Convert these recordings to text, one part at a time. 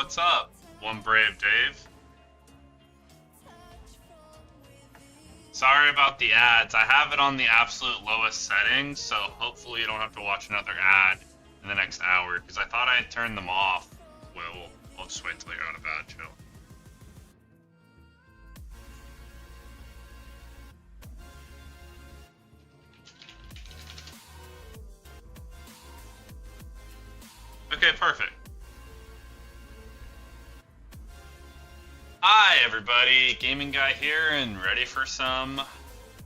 what's up? One Brave Dave. Sorry about the ads. I have it on the absolute lowest settings, so hopefully you don't have to watch another ad in the next hour, because I thought I had turned them off. Well, I'll just wait till you're out of ad, chill. Okay, perfect. Hi everybody, Gaming Guy here and ready for some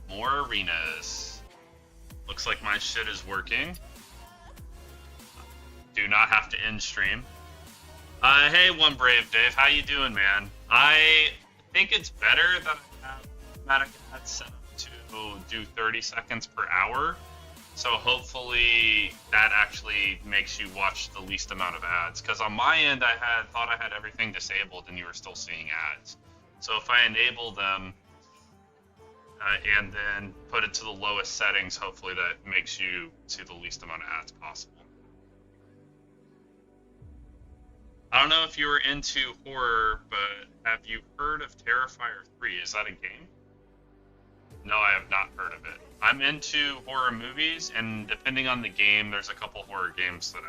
more arenas. Looks like my shit is working. Do not have to end stream. Hey, One Brave Dave, how you doing, man? I think it's better that I have automatic ads set up to do 30 seconds per hour. So hopefully that actually makes you watch the least amount of ads. Because on my end, I thought I had everything disabled and you were still seeing ads. So if I enable them and then put it to the lowest settings, hopefully that makes you see the least amount of ads possible. I don't know if you were into horror, but have you heard of Terrifier 3? Is that a game? No, I have not heard of it. I'm into horror movies, and depending on the game, there's a couple horror games that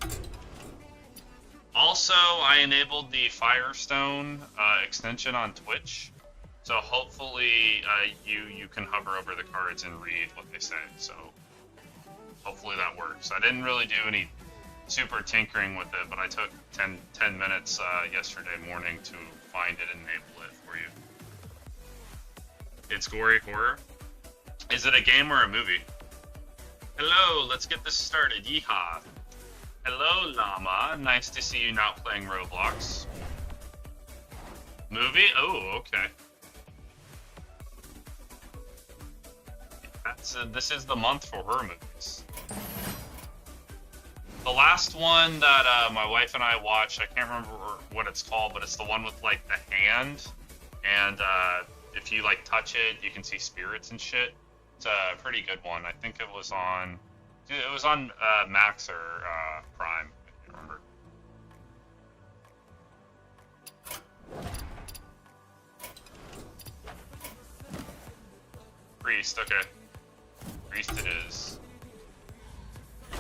I... Also, I enabled the Firestone extension on Twitch, so hopefully you can hover over the cards and read what they say, so hopefully that works. I didn't really do any super tinkering with it, but I took 10 minutes yesterday morning to find it and enable it for you. It's gory horror. Is it a game or a movie? Hello, let's get this started. Yeehaw. Hello, Llama. Nice to see you not playing Roblox. Movie? Oh, okay. This is the month for horror movies. The last one that my wife and I watched, I can't remember what it's called, but it's the one with like the hand, and if you like touch it, you can see spirits and shit. It's a pretty good one. I think it was on Max or Prime. I can't remember. Priest. Okay. Priest it is. I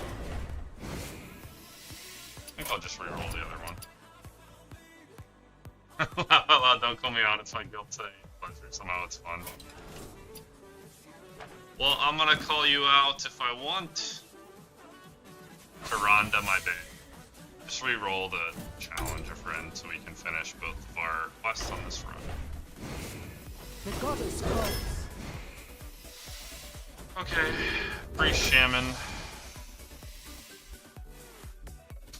think I'll just re-roll the other one. Laugh out loud, don't call me out. It's my guilty pleasure. Somehow it's fun. Well, I'm gonna call you out if I want. Karanda my day. Just re-roll the challenge, a friend, so we can finish both of our quests on this run. The goddess calls. Okay, Priest Shaman.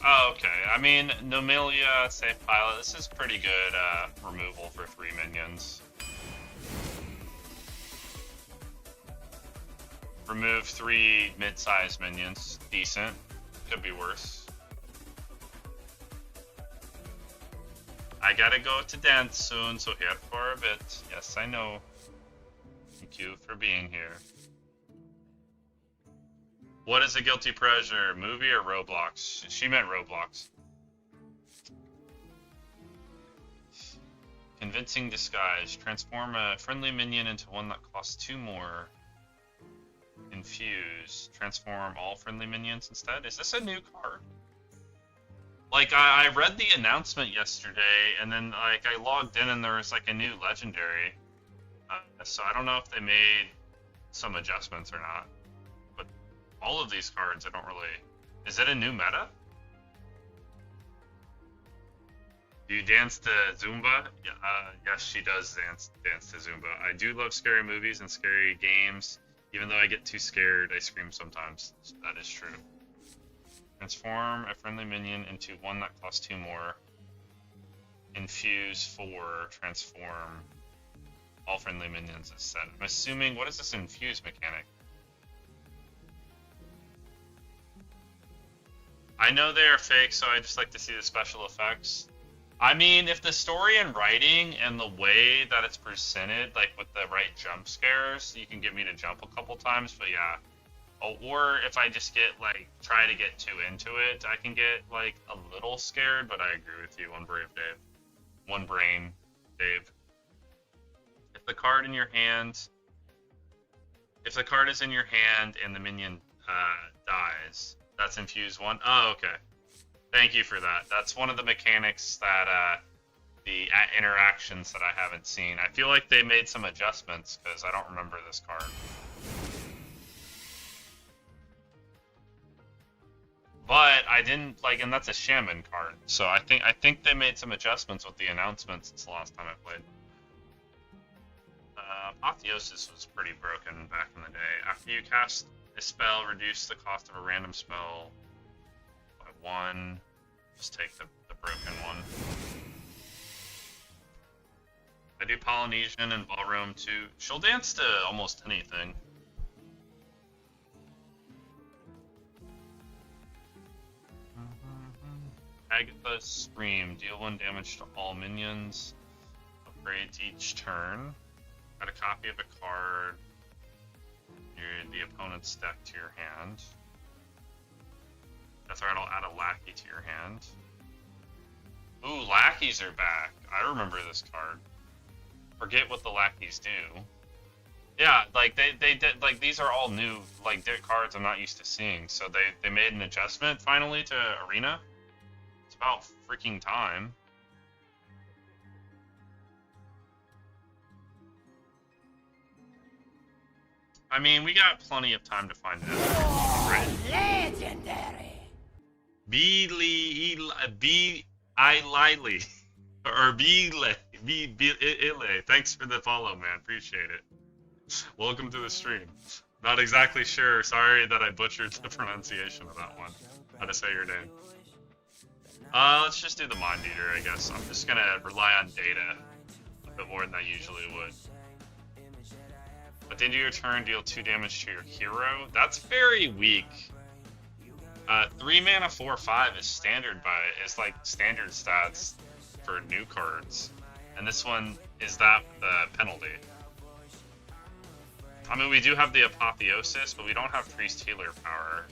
Oh, okay. I mean, Nomelia, Safe Pilot, this is pretty good removal for 3 minions. Remove 3 mid-sized minions. Decent. Could be worse. I gotta go to dance soon, so here for a bit. Yes, I know. Thank you for being here. What is a guilty pleasure, movie or Roblox? She meant Roblox. Convincing disguise. Transform a friendly minion into one that costs 2 more. Infuse. Transform all friendly minions instead. Is this a new card? Like, I read the announcement yesterday, and then like I logged in and there was like a new legendary. So I don't know if they made some adjustments or not. All of these cards, I don't really... Is it a new meta? Do you dance to Zumba? Yeah, yes, she does dance to Zumba. I do love scary movies and scary games. Even though I get too scared, I scream sometimes. That is true. Transform a friendly minion into one that costs 2 more. Infuse 4. Transform all friendly minions instead. I'm assuming... What is this infuse mechanic? I know they are fake, so I just like to see the special effects. I mean, if the story and writing and the way that it's presented, like with the right jump scares, you can get me to jump a couple times, but yeah. Oh, or if I just get, like, try to get too into it, I can get, like, a little scared, but I agree with you. One brave Dave. One brain, Dave. If the card in your hand, if the card is in your hand and the minion dies, that's infused one. Oh, okay. Thank you for that. That's one of the mechanics that, the interactions that I haven't seen. I feel like they made some adjustments because I don't remember this card. But I didn't like, and that's a shaman card. So I think they made some adjustments with the announcements since the last time I played. Apotheosis was pretty broken back in the day. After you cast a spell, reduce the cost of a random spell by 1. Just take the broken one. I do Polynesian and Ballroom too. She'll dance to almost anything. Agatha's Scream. Deal 1 damage to all minions. Upgrades each turn. Add a copy of a card near the opponent's deck to your hand. That's right, I'll add a lackey to your hand. Ooh, lackeys are back. I remember this card. Forget what the lackeys do. Yeah, like they did, like these are all new like cards I'm not used to seeing. So they made an adjustment finally to Arena. It's about freaking time. I mean, we got plenty of time to find it. Right? Legendary. Lily. Or Ile. Thanks for the follow, man. Appreciate it. Welcome to the stream. Not exactly sure. Sorry that I butchered the pronunciation of that one. How to say your name. Let's just do the Mind Eater, I guess. I'm just gonna rely on data a bit more than I usually would. At the end of your turn, deal 2 damage to your hero. That's very weak. 3 mana 4/5 is standard is like standard stats for new cards, and this one is that the penalty. I mean, we do have the Apotheosis, but we don't have Priest Healer power.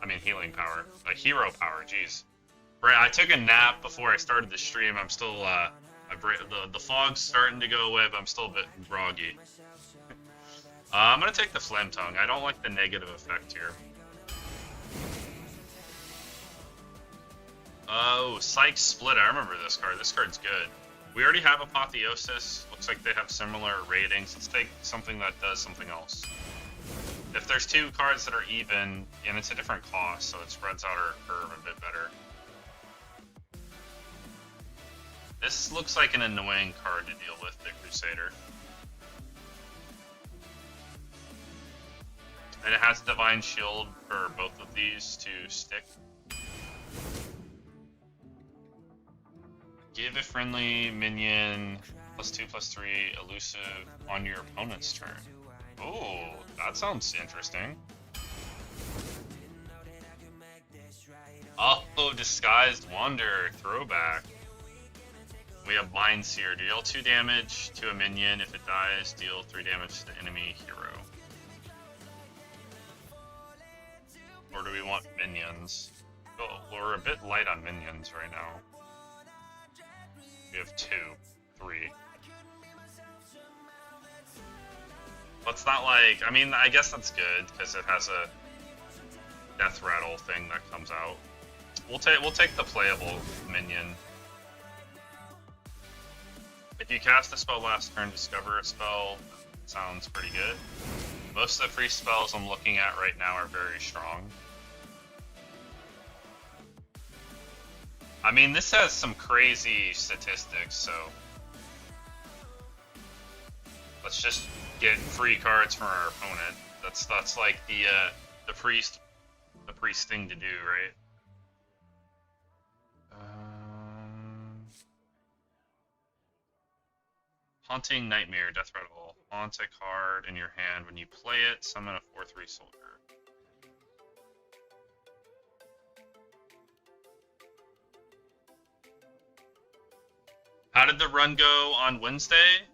I mean, healing power, like hero power. Jeez, right? I took a nap before I started the stream. I'm still the fog's starting to go away, but I'm still a bit groggy. I'm gonna take the Flame Tongue. I don't like the negative effect here. Oh, Psych Split. I remember this card. This card's good. We already have Apotheosis. Looks like they have similar ratings. Let's take something that does something else. If there's 2 cards that are even, and it's a different cost, so it spreads out our curve a bit better. This looks like an annoying card to deal with, the Crusader. And it has Divine Shield for both of these to stick. Give a friendly minion +2/+3 elusive on your opponent's turn. Ooh, that sounds interesting. Oh, Disguised Wander, throwback. We have Mind Seer. Deal 2 damage to a minion. If it dies, deal 3 damage to the enemy hero. Or do we want minions? Oh, we're a bit light on minions right now. We have 2, 3. But it's not like, I mean, I guess that's good because it has a death rattle thing that comes out. We'll take the playable minion. If you cast a spell last turn, discover a spell. Sounds pretty good. Most of the free spells I'm looking at right now are very strong. I mean, this has some crazy statistics, so let's just get free cards from our opponent. That's like the priest thing to do, right? Haunting Nightmare, Death Rattle. Haunt a card in your hand. When you play it, summon a 4/3 soldier. How did the run go on Wednesday?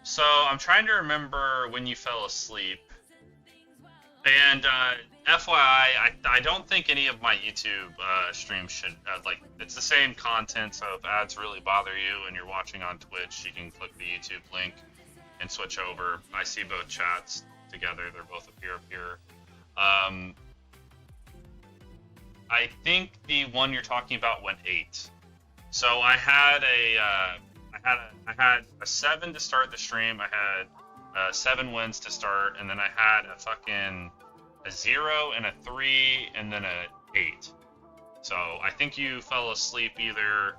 So I'm trying to remember when you fell asleep. And FYI, I don't think any of my YouTube streams should like it's the same content. So if ads really bother you and you're watching on Twitch, you can click the YouTube link and switch over. I see both chats together; they're both up here. I think the one you're talking about went 8. So I had a 7 to start the stream. I had 7 wins to start, and then I had a 0 and a 3 and then a 8. So I think you fell asleep either.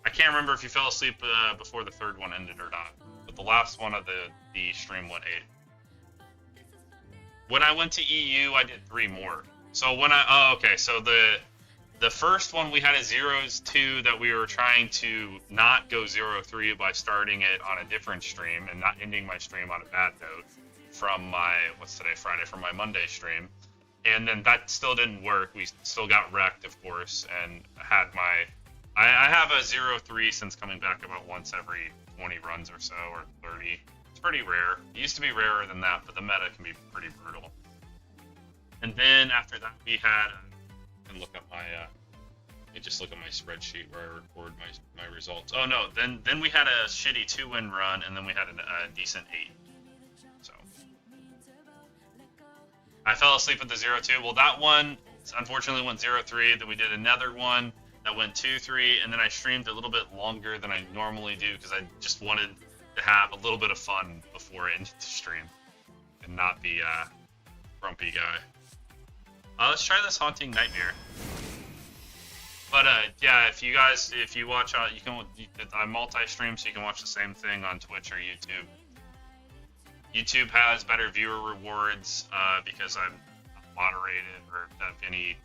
I can't remember if you fell asleep before the third one ended or not. But the last one of the stream went 8. When I went to EU, I did 3 more. So when so the first one we had a 0-2 that we were trying to not go 0-3 by starting it on a different stream and not ending my stream on a bad note from my Friday from my Monday stream, and then that still didn't work. We still got wrecked, of course, and had I have a 0-3 since coming back about once every 20 runs or so, or 30. It's pretty rare. It used to be rarer than that, but the meta can be pretty brutal. And then after that, we had, and look at my, just look at my spreadsheet where I record my results. Oh no, then we had a shitty 2-win run, and then we had a decent 8. So I fell asleep at the 0-2. Well, that one unfortunately went 0-3. Then we did another one that went 2-3, and then I streamed a little bit longer than I normally do because I just wanted to have a little bit of fun before I ended the stream and not be a grumpy guy. Let's try this Haunting Nightmare. But yeah, if you watch, I multi-stream, so you can watch the same thing on Twitch or YouTube. YouTube has better viewer rewards because I'm moderated or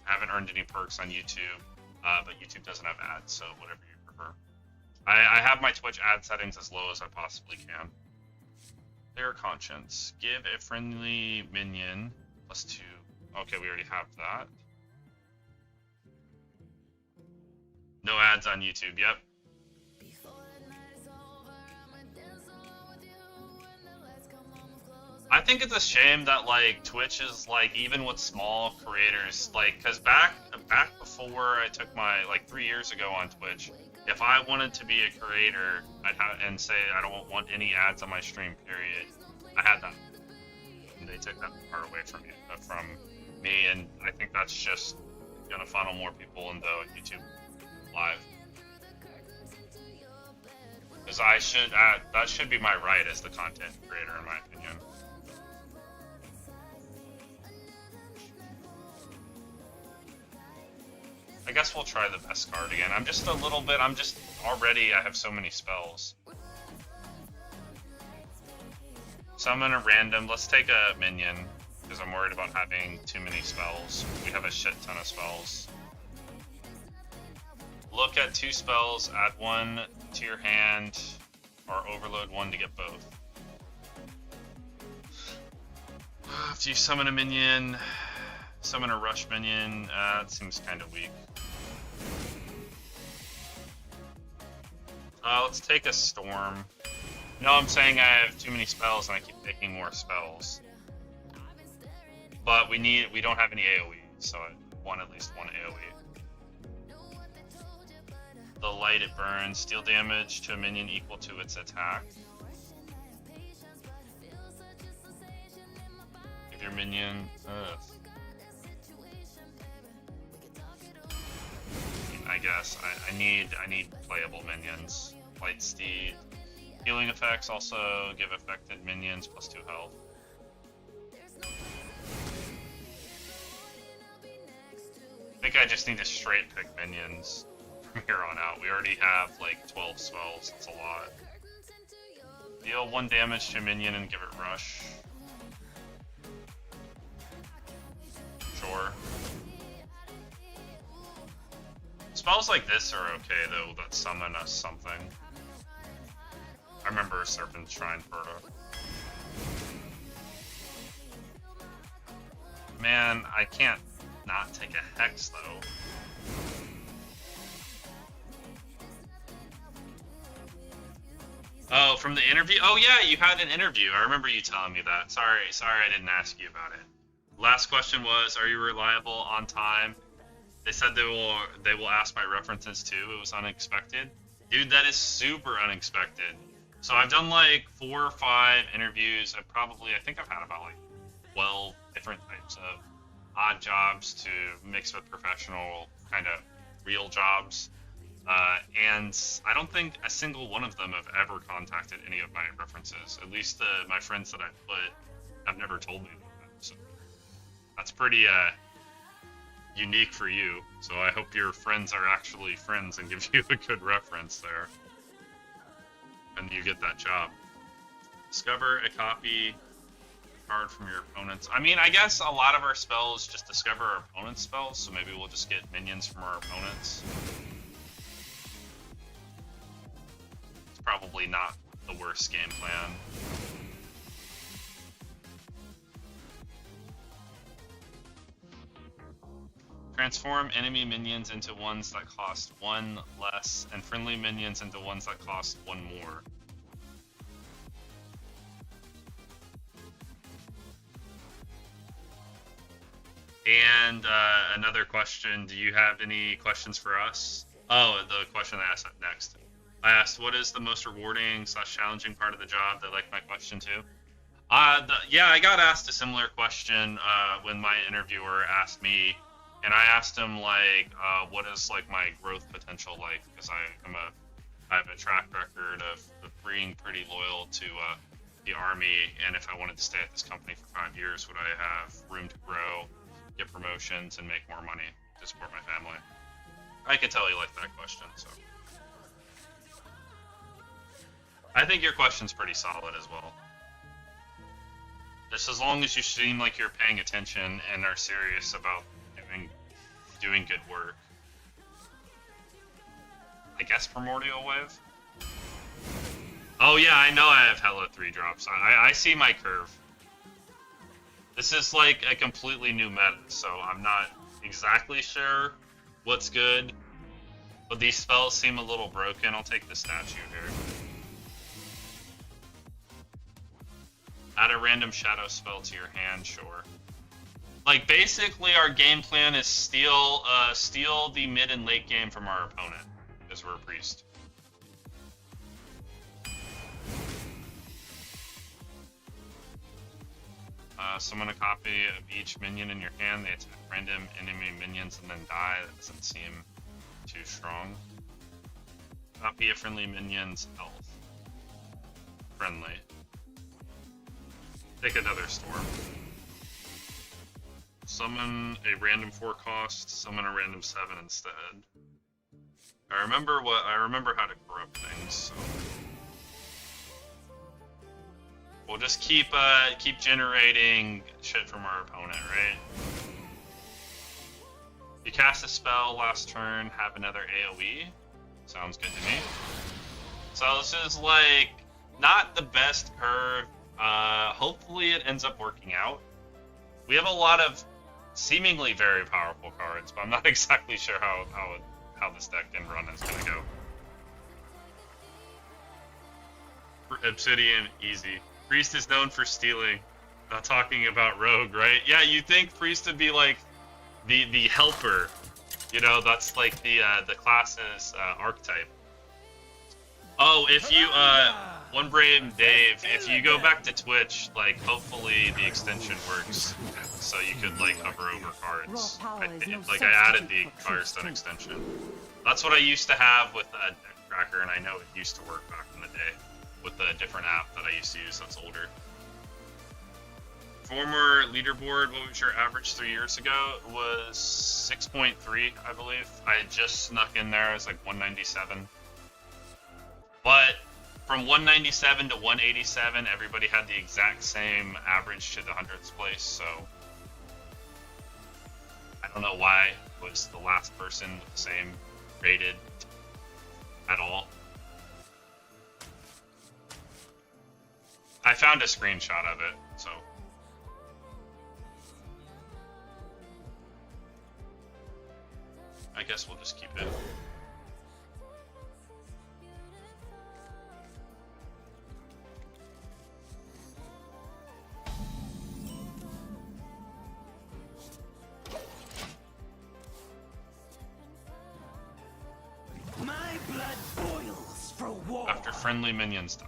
haven't earned any perks on YouTube. But YouTube doesn't have ads, so whatever you prefer. I have my Twitch ad settings as low as I possibly can. Clear Conscience. Give a friendly minion +2. Okay, we already have that. No ads on YouTube, yep. I think it's a shame that like Twitch is like, even with small creators, like, cause back before I took my, like 3 years ago on Twitch, if I wanted to be a creator, I'd have and say I don't want any ads on my stream, period. I had that, and they took that part away from me, and I think that's just gonna funnel more people into YouTube Live. Because that should be my right as the content creator, in my opinion. I guess we'll try the best card again. I have so many spells. Summon a random. Let's take a minion, because I'm worried about having too many spells. We have a shit ton of spells. Look at 2 spells, add 1 to your hand, or overload 1 to get both. After you summon a minion, summon a rush minion, that seems kind of weak. Let's take a storm. No, I'm saying I have too many spells and I keep taking more spells. But we don't have any AoE, so I want at least 1 AoE. The light it burns, deal damage to a minion equal to its attack. Give your minion. I guess I need playable minions. Light Steed. Healing effects also give affected minions +2 health. I think I just need to straight pick minions from here on out. We already have like 12 spells, it's a lot. Deal 1 damage to a minion and give it rush. Sure. Spells like this are okay though, that summon us something. I remember Serpent Shrine Proto. Man, I can't not take a Hex though. Oh, from the interview? Oh yeah, you had an interview. I remember you telling me that. Sorry I didn't ask you about it. Last question was, are you reliable, on time? They said they will ask my references too. It was unexpected. Dude, that is super unexpected. So I've done like 4 or 5 interviews. I think I've had about like 12 different types of odd jobs to mix with professional kind of real jobs. And I don't think a single one of them have ever contacted any of my references. At least my friends that I've put have never told me that. So that's pretty unique for you. So I hope your friends are actually friends and give you a good reference there. And you get that job. Discover a copy card from your opponents. I mean, I guess a lot of our spells just discover our opponent's spells, so maybe we'll just get minions from our opponents. It's probably not the worst game plan. Transform enemy minions into ones that cost 1 less, and friendly minions into ones that cost 1 more. And another question, do you have any questions for us? Oh, the question I asked next. I asked, what is the most rewarding / challenging part of the job? They like my question too. Yeah, I got asked a similar question when my interviewer asked me, and I asked him like, what is like my growth potential like? Because I have a track record of being pretty loyal to the Army, and if I wanted to stay at this company for 5 years, would I have room to grow, get promotions, and make more money to support my family? I could tell you like that question, so. I think your question's pretty solid as well. Just as long as you seem like you're paying attention and are serious about doing good work. I guess Primordial Wave? Oh yeah, I know I have hella 3 drops. I see my curve. This is like a completely new meta, so I'm not exactly sure what's good. But these spells seem a little broken. I'll take the statue here. Add a random shadow spell to your hand, sure. Like, basically, our game plan is steal the mid and late game from our opponent, because we're a priest. Summon a copy of each minion in your hand. They attack random enemy minions and then die. That doesn't seem too strong. Copy a friendly minion's health. Friendly. Take another storm. Summon a random 4 cost, summon a random 7 instead. I remember how to corrupt things, so. We'll just keep generating shit from our opponent, right? You cast a spell last turn, have another AoE. Sounds good to me. So this is like not the best curve. Hopefully it ends up working out. We have a lot of seemingly very powerful cards, but I'm not exactly sure how this deck and run is gonna go. For Obsidian, easy. Priest is known for stealing. Not talking about Rogue, right? Yeah, you'd think Priest would be like the helper. You know, that's like the class's archetype. Oh, if you One Brave Dave, if you go back to Twitch, like hopefully the extension works, so you could like hover over cards. I added the Firestone extension. That's what I used to have with Deck Tracker, and I know it used to work back in the day with a different app that I used to use that's older. Former leaderboard, what was your average 3 years ago? It was 6.3, I believe. I had just snuck in there as like 197. But from 197 to 187, everybody had the exact same average to the 100th place, so I don't know why I was the last person with the same rated at all. I found a screenshot of it, so. I guess we'll just keep it. friendly minions die.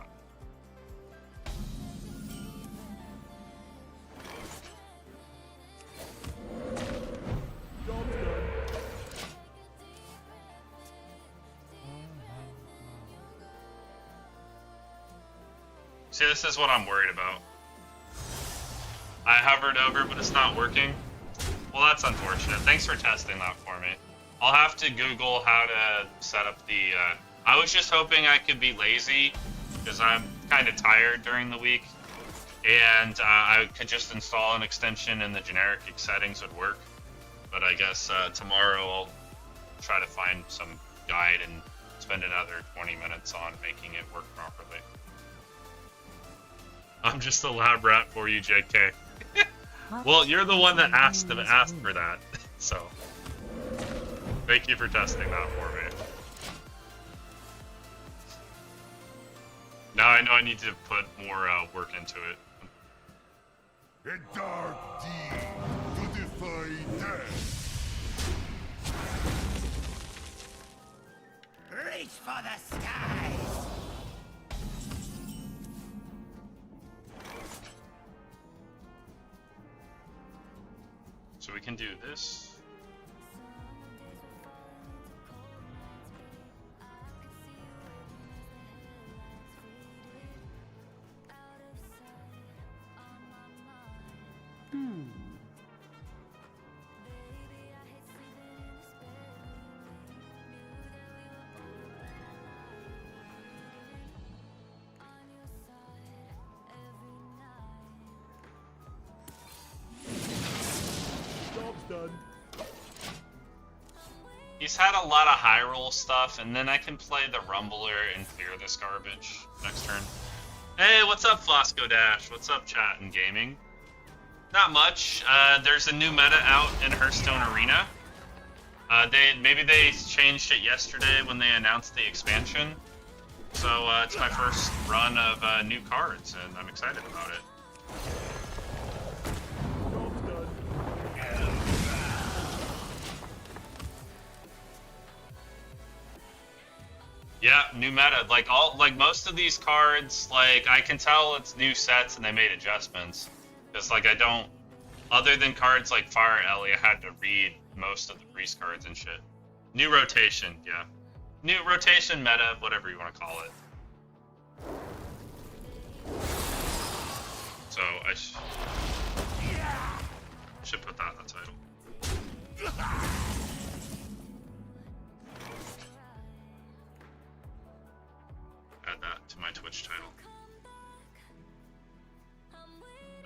Job's done. See, this is what I'm worried about. I hovered over, but it's not working. Well, that's unfortunate. Thanks for testing that for me. I'll have to Google how to set up the... I was just hoping I could be lazy, because I'm kind of tired during the week, and I could just install an extension and the generic settings would work. But I guess tomorrow I'll try to find some guide and spend another 20 minutes on making it work properly. I'm just a lab rat for you, JK. Well, you're the one that asked for that, so thank you for testing that for me. Now I know I need to put more work into it. A dark deed to defy death. Reach for the skies! So we can do this. Job's done. He's had a lot of high roll stuff, and then I can play the Rumbler and clear this garbage next turn. Hey, what's up, Flasco Dash? What's up, chat and gaming? Not much. There's a new meta out in Hearthstone Arena. Maybe they changed it yesterday when they announced the expansion. So it's my first run of new cards, and I'm excited about it. Job's done. Yeah, new meta. Like most of these cards, like I can tell it's new sets and they made adjustments. Because like I don't, other than cards like Fire Ellie, I had to read most of the priest cards and shit. New rotation, yeah. New rotation meta, whatever you want to call it. So I should put that in the title. Add that to my Twitch title.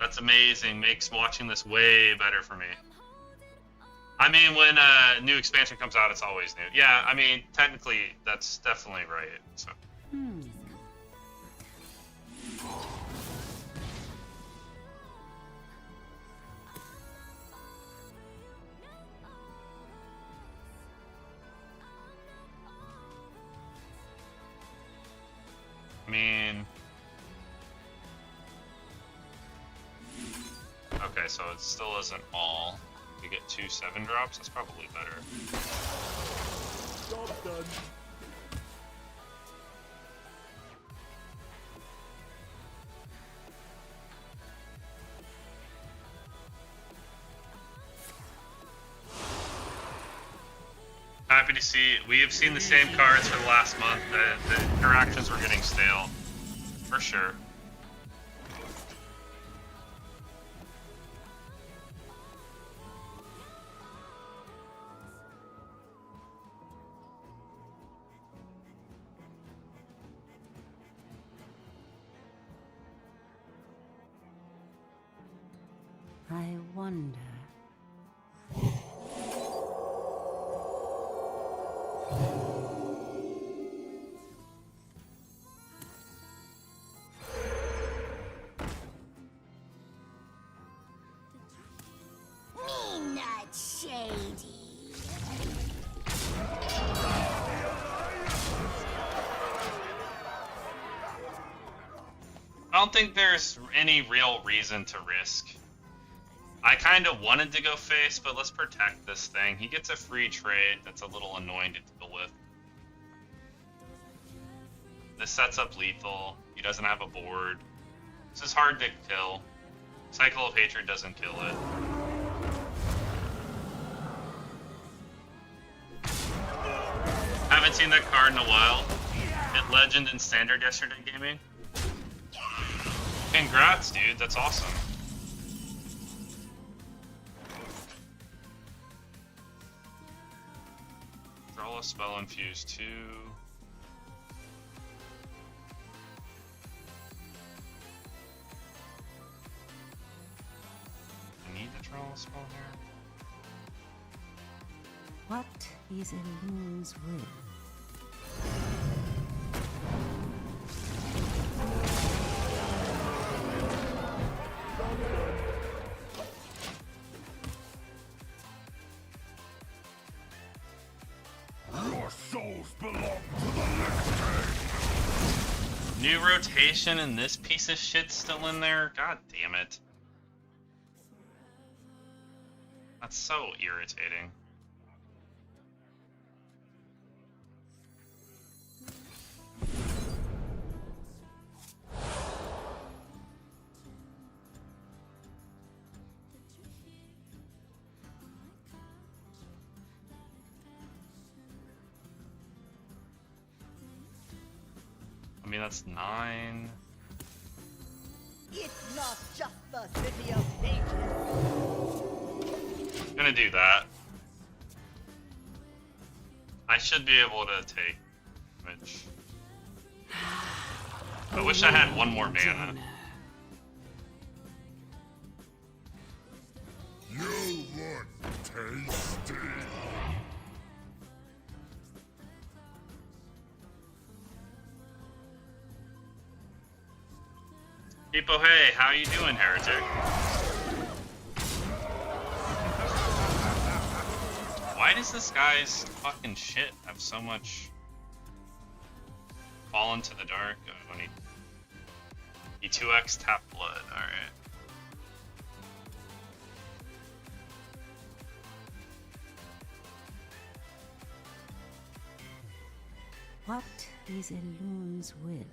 That's amazing. Makes watching this way better for me. I mean, when a new expansion comes out, it's always new. Yeah, I mean, technically, that's definitely right. So. I mean, okay, so it still isn't all. We get 2 7-drops, that's probably better. Job's done. Happy to see, we have seen the same cards for the last month. The interactions were getting stale, for sure. I wonder. Me not shady. I don't think there's any real reason to risk. I kind of wanted to go face, but let's protect this thing. He gets a free trade that's a little annoying to deal with. The just sets up lethal. He doesn't have a board. This is hard to kill. Cycle of Hatred doesn't kill it. Haven't seen that card in a while. Hit Legend and Standard yesterday gaming. Congrats, dude. That's awesome. Draw a spell infuse 2. I need to draw a spell here. What is Elun's will? Your souls belong to the next New rotation and this piece of shit's still in there? God damn it. That's so irritating. I mean, that's 9. It's not just the city of pages. I'm gonna do that. I should be able to take damage. I wish I had one more mana. You look tasty. People, hey, how you doing, heretic? Why does this guy's fucking shit have so much fall into the dark? Oh, he 2x tap blood, alright. What is Elun's will?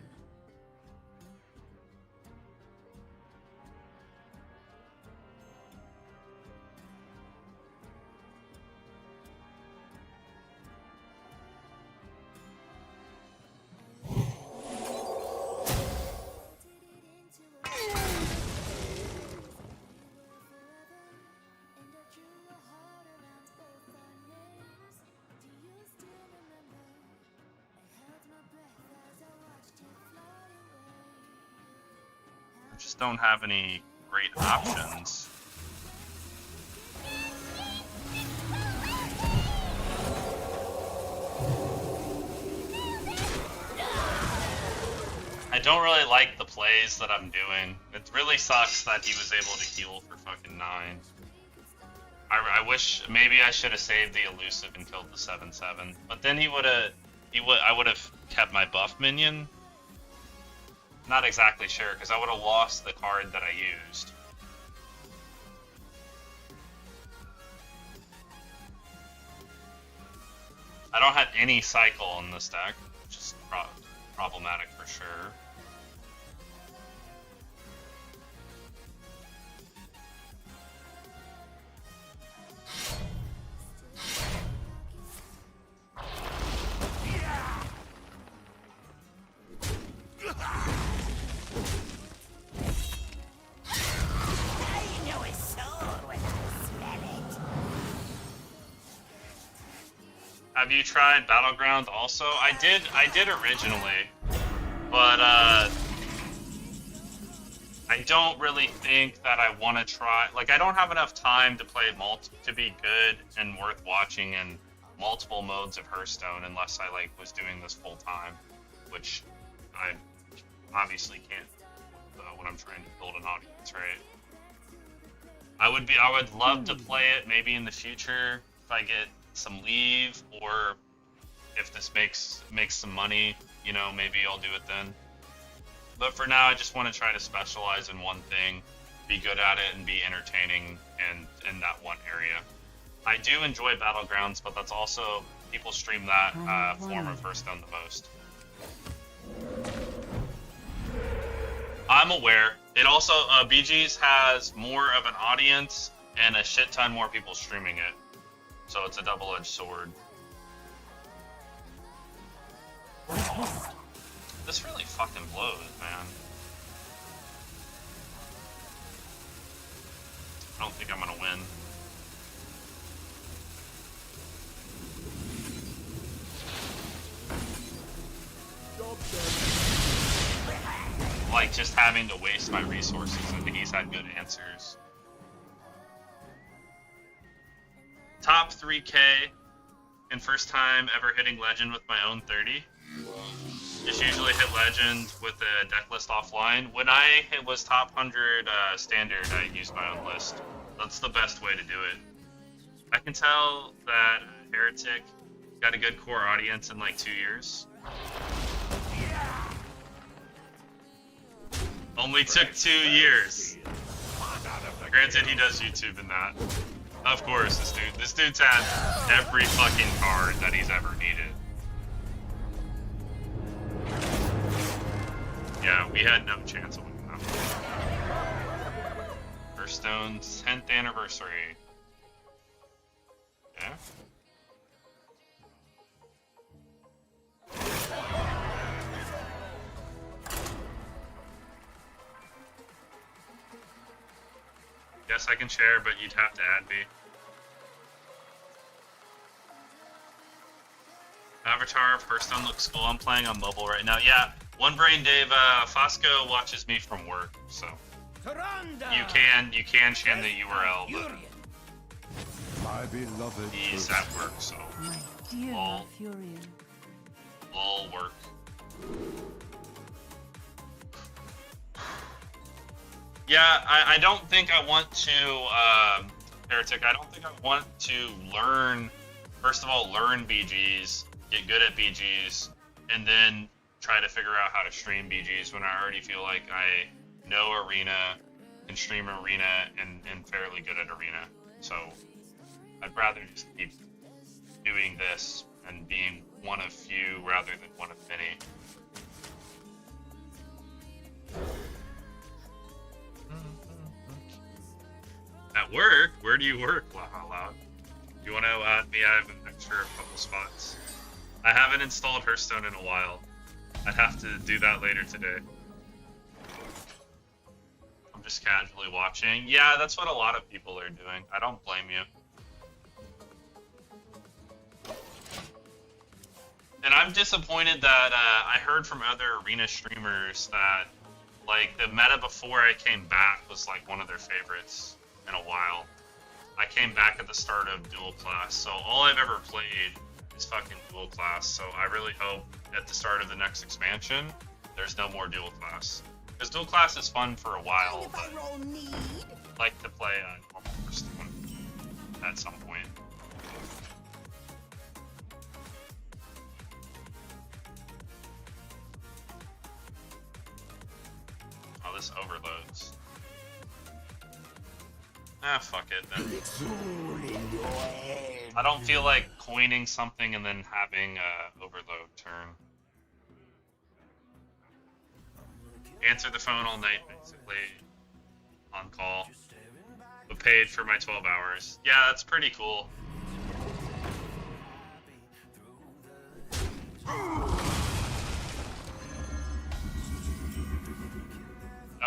Just don't have any great options. I don't really like the plays that I'm doing. It really sucks that he was able to heal for fucking 9. I wish maybe I should have saved the elusive and killed the 7/7, but then I would have kept my buff minion. Not exactly sure, because I would have lost the card that I used. I don't have any cycle in this deck, which is problematic for sure. Have you tried Battleground also? I did originally, but I don't really think that I want to try. Like, I don't have enough time to play to be good and worth watching in multiple modes of Hearthstone unless I was doing this full time, which I obviously can't when I'm trying to build an audience, right? I would love to play it maybe in the future if I get some leave, or if this makes some money, maybe I'll do it then. But for now, I just want to try to specialize in one thing, be good at it, and be entertaining in that one area. I do enjoy Battlegrounds, but that's also, people stream that form of Hearthstone the most. I'm aware. It also, BG's has more of an audience and a shit ton more people streaming it. So it's a double-edged sword. This really fucking blows, man. I don't think I'm gonna win. Job done. Like, just having to waste my resources, and he's had good answers. Top 3K, and first time ever hitting Legend with my own 30. Just usually hit Legend with a deck list offline. When I was top 100 standard, I used my own list. That's the best way to do it. I can tell that Heretic got a good core audience in like 2 years. Only took 2 years. Granted, he does YouTube in that. Of course, this dude's had every fucking card that he's ever needed. Yeah, we had no chance of winning that one. Hearthstone's 10th anniversary. Yeah. Yes, I can share, but you'd have to add me. Avatar of Hearthstone looks cool. I'm playing on mobile right now. Yeah, One Brain Dave, Fosco watches me from work, so you can share the URL, but My beloved. he's at work, so My dear Lol. Furion. all work. Yeah, I don't think I want to, Heretic, I don't think I want to learn, first of all, learn BGs, get good at BGs, and then try to figure out how to stream BGs when I already feel like I know Arena, can stream Arena, and fairly good at Arena. So I'd rather just keep doing this and being one of few rather than one of many. At work? Where do you work? Laugh out loud. You want to add me? I have an extra couple spots. I haven't installed Hearthstone in a while. I'd have to do that later today. I'm just casually watching. Yeah, that's what a lot of people are doing. I don't blame you. And I'm disappointed that I heard from other Arena streamers that like the meta before I came back was like one of their favorites in a while. I came back at the start of dual class, so all I've ever played is fucking dual class. So I really hope at the start of the next expansion there's no more dual class, because dual class is fun for a while, but I'd like to play normal Hearthstone at some point. Oh, this overloads. Ah, fuck it then. I don't feel like coining something and then having overload turn. Answer the phone all night, basically, on call, but paid for my 12 hours. Yeah, that's pretty cool.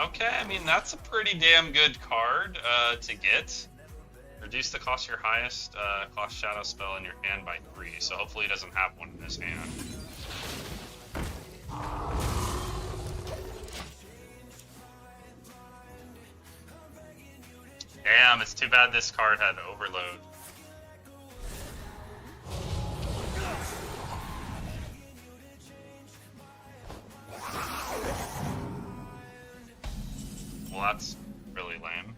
Okay, I mean, that's a pretty damn good card to get. Reduce the cost of your highest cost shadow spell in your hand by 3, so hopefully he doesn't have one in his hand. Damn, it's too bad this card had overload. Well, that's really lame.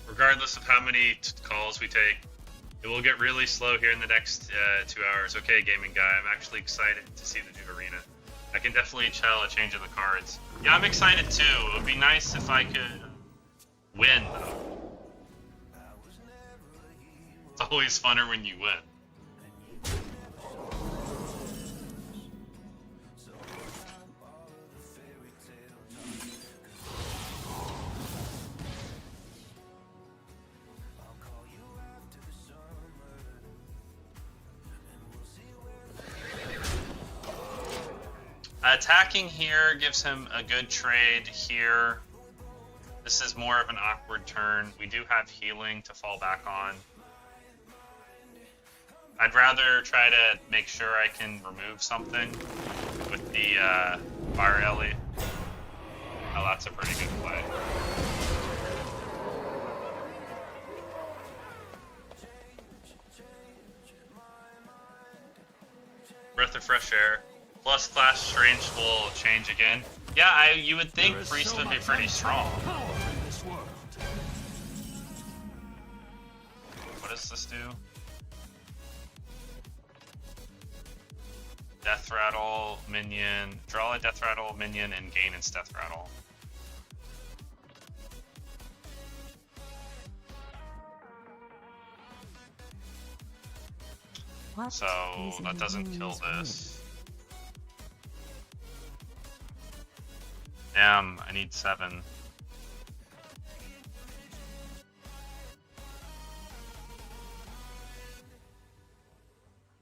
Regardless of how many calls we take, It will get really slow here in the next 2 hours. Okay, gaming guy, I'm actually excited to see the new arena. I can definitely tell a change in the cards. Yeah, I'm excited too. It would be nice if I could win, though. It's always funner when you win. Attacking here gives him a good trade here. This is more of an awkward turn. We do have healing to fall back on. I'd rather try to make sure I can remove something with the Fire Ellie. Oh, that's a pretty good play. Breath of fresh air. Plus class strength will change again. Yeah, you would think Priest would be pretty strong. What does this do? Death Rattle minion. Draw a Death Rattle minion and gain its Death Rattle. What So is that doesn't kill Elun's will? this. Damn, I need 7.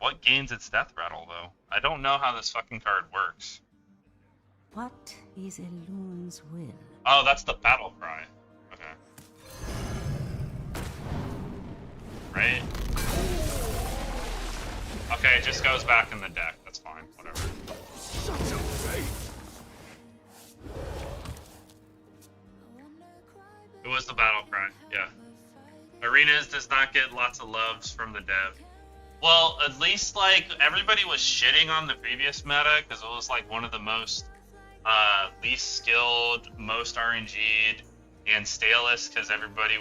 What gains its Death Rattle, though? I don't know how this fucking card works. What is Elun's will? Oh, that's the battle cry. Okay. Right? Okay, it just goes back in the deck. That's fine. Whatever. It was the battle cry, yeah. Arenas does not get lots of loves from the dev. Well, at least, like, everybody was shitting on the previous meta, because it was, like, one of the most, least skilled, most RNG'd, and stalest, because everybody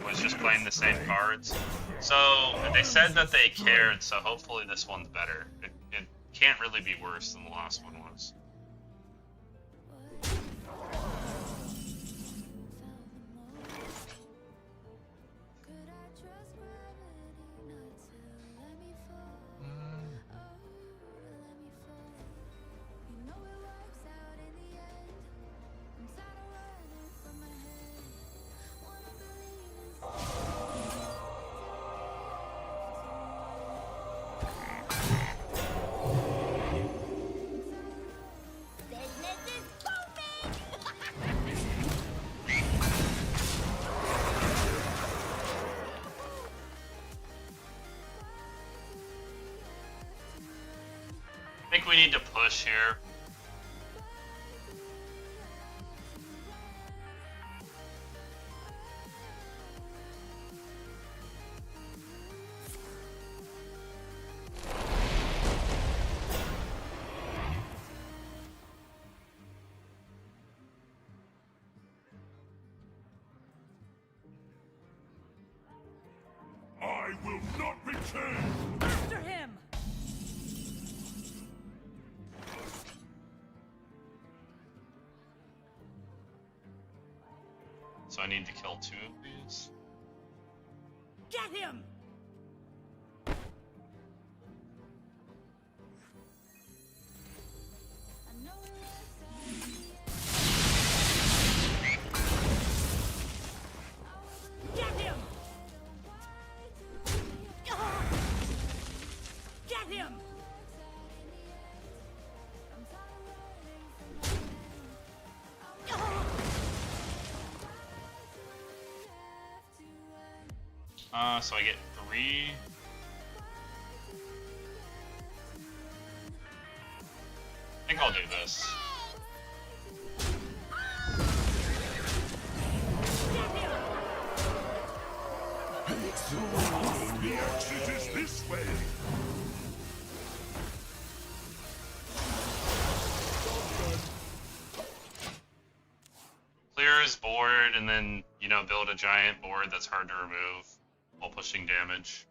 was just playing the same cards. So, they said that they cared, so hopefully this one's better. It can't really be worse than the last one was. Business is booming! I think we need to push here. I will not return! After him! So I need to kill 2 of these. Get him! Get him! Get him! So I get 3. I think I'll do this. The exit is this way! Clear his board and then, build a giant board that's hard to remove while pushing damage.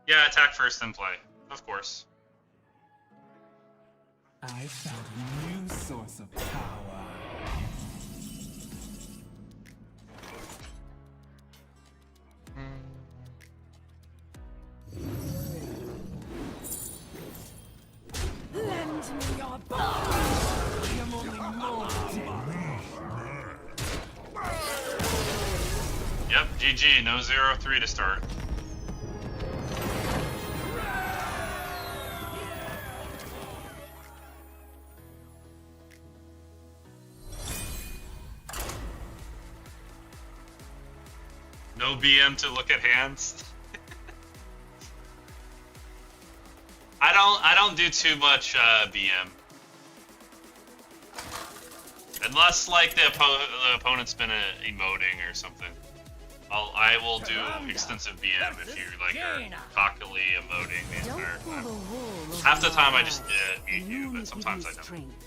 Yeah, attack first, then play. Of course. I found a new source of power. Lend me your body. I am only mortal. Yep, GG. No 0-3 to start. No BM to look at hands. I don't do too much BM. Unless like the opponent's been emoting or something. I will do extensive BM if you like are cockily emoting the Don't entire pull time. the wool over Half the our time I just eyes. mute you, Moon but gives sometimes you I don't. strength.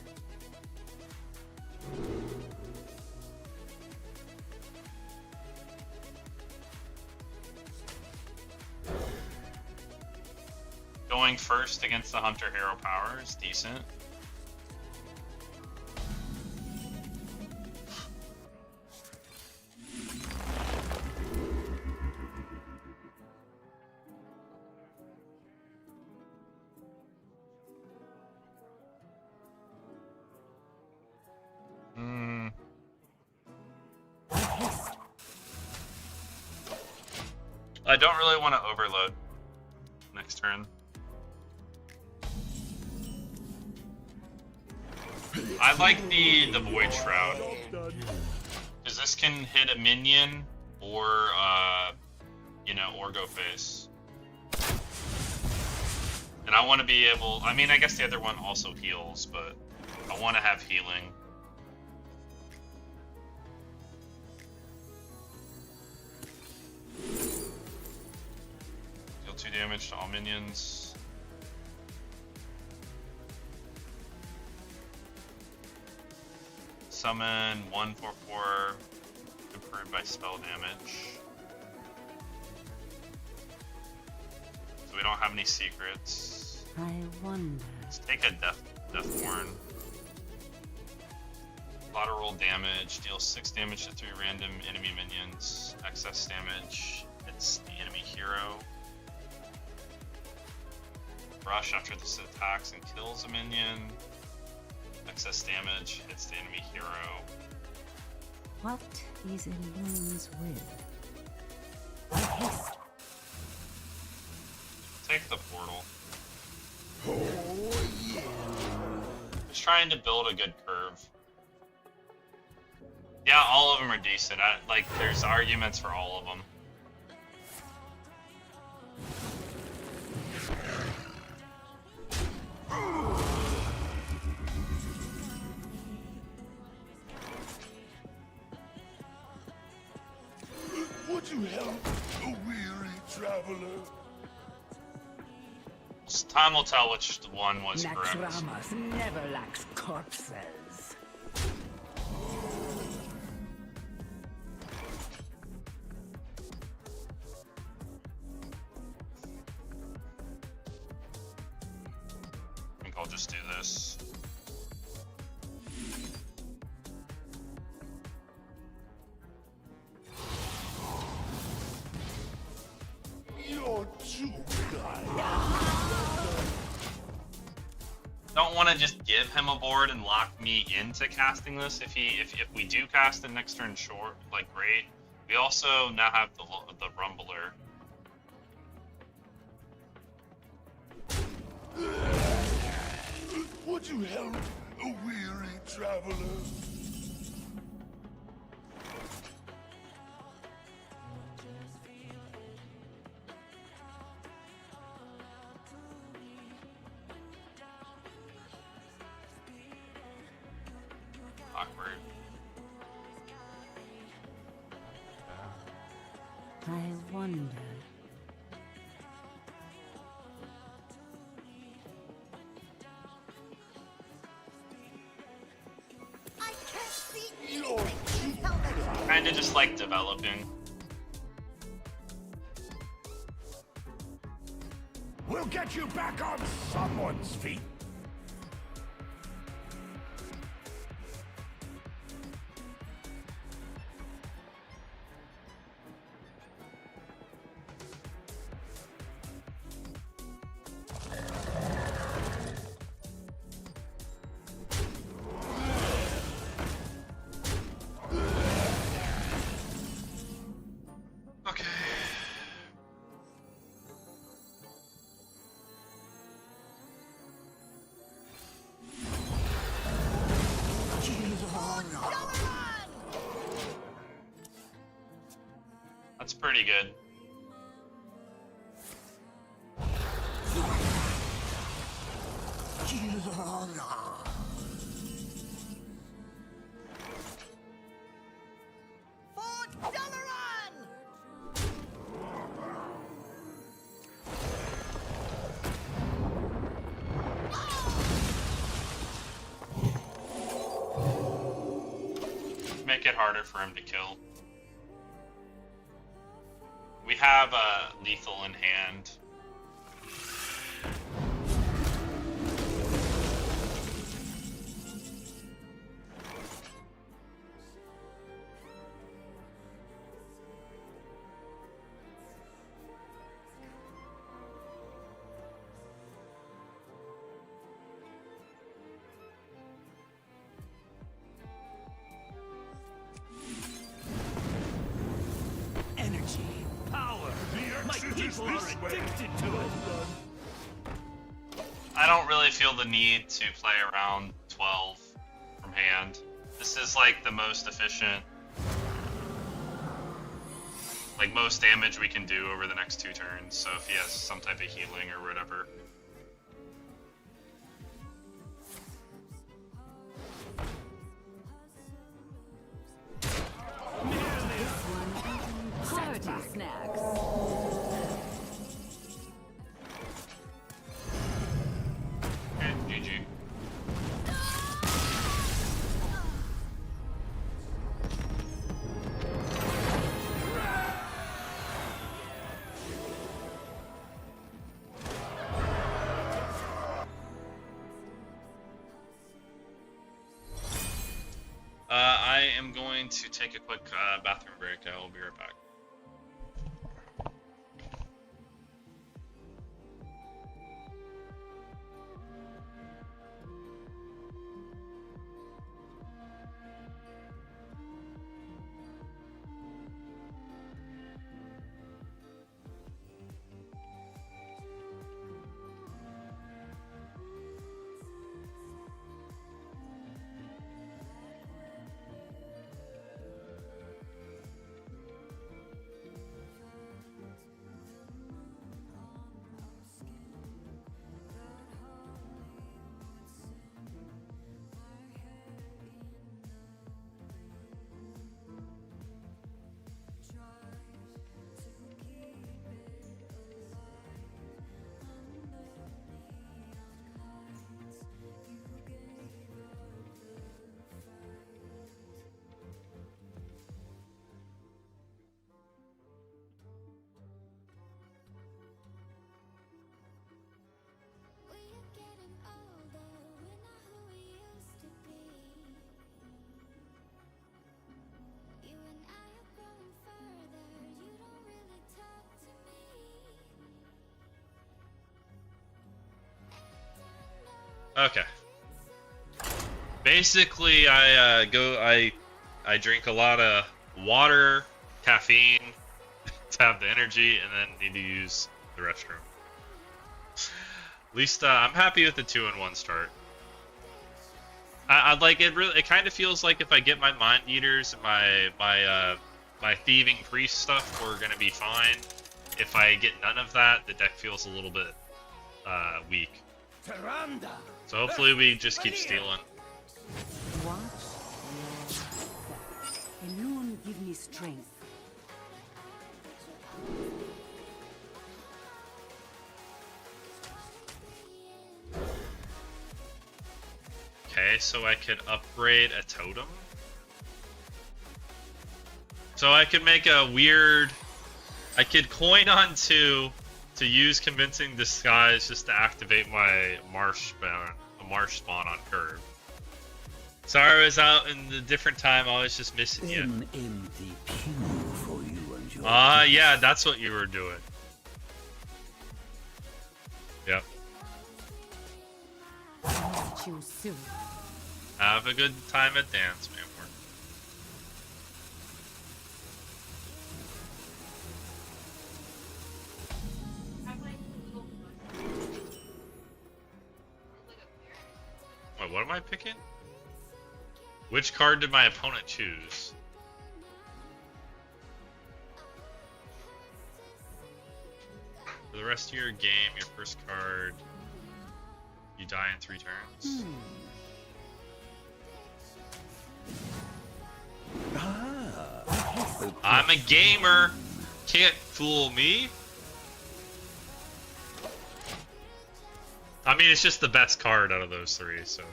Going first against the Hunter Hero power is decent. I don't really want to overload next turn. I like the Void Shroud, Done. because this can hit a minion or you know, or go face. And I want to be able, I mean, I guess the other one also heals, but I want to have healing. Deal 2 damage to all minions. Summon 1/4/4, improved by spell damage. So we don't have any secrets. I wonder. Let's take a Deathborn. Lateral damage, deals 6 damage to 3 random enemy minions. Excess damage, hits the enemy hero. Rush after this attacks and kills a minion. Excess damage, hits the enemy hero. What is a loon's will? Take the portal. Just trying to build a good curve. Yeah, all of them are decent. Like, there's arguments for all of them. Would you help a weary traveler? Time will tell which one was correct. Naxxramas never lacks corpses. I think I'll just do this. You're too kind. Don't want to just give him a board and lock me into casting this. If we do cast it next turn short, like, great. We also now have the Rumbler. Would you help a weary traveler? Awkward. I wonder. I can't see anything. Tell them. Kind of just like developing. get you back on someone's feet. Okay. That's pretty good. Make it harder for him to kill. We have lethal in hand. Energy, power. My people are addicted to it. I don't really feel the need to play around 12 from hand. This is like the most efficient, like most damage we can do over the next 2 turns. So if he has some type of healing or whatever. Party snacks. Okay, GG. I am going to take a quick bathroom break. I will be right back. Okay. Basically, I drink a lot of water, caffeine to have the energy, and then need to use the restroom. At least I'm happy with the 2-in-1 start. I like it. Really, it kind of feels like if I get my mind eaters and my thieving priest stuff, we're gonna be fine. If I get none of that, the deck feels a little bit weak. So hopefully we just keep stealing. Watch your step. Alone give me strength. Okay, so I could upgrade a totem. So I could make a weird... I could coin onto to use Convincing Disguise just to activate my marsh spawn on curve. Sorry I was out in a different time, I was just missing you. Yeah, that's what you were doing. Yep. Choose soon. Have a good time at dance, man. Wait, what am I picking? Which card did my opponent choose? For the rest of your game, your first card, you die in 3 turns. I'm a gamer. Can't fool me. I mean, it's just the best card out of those 3, so.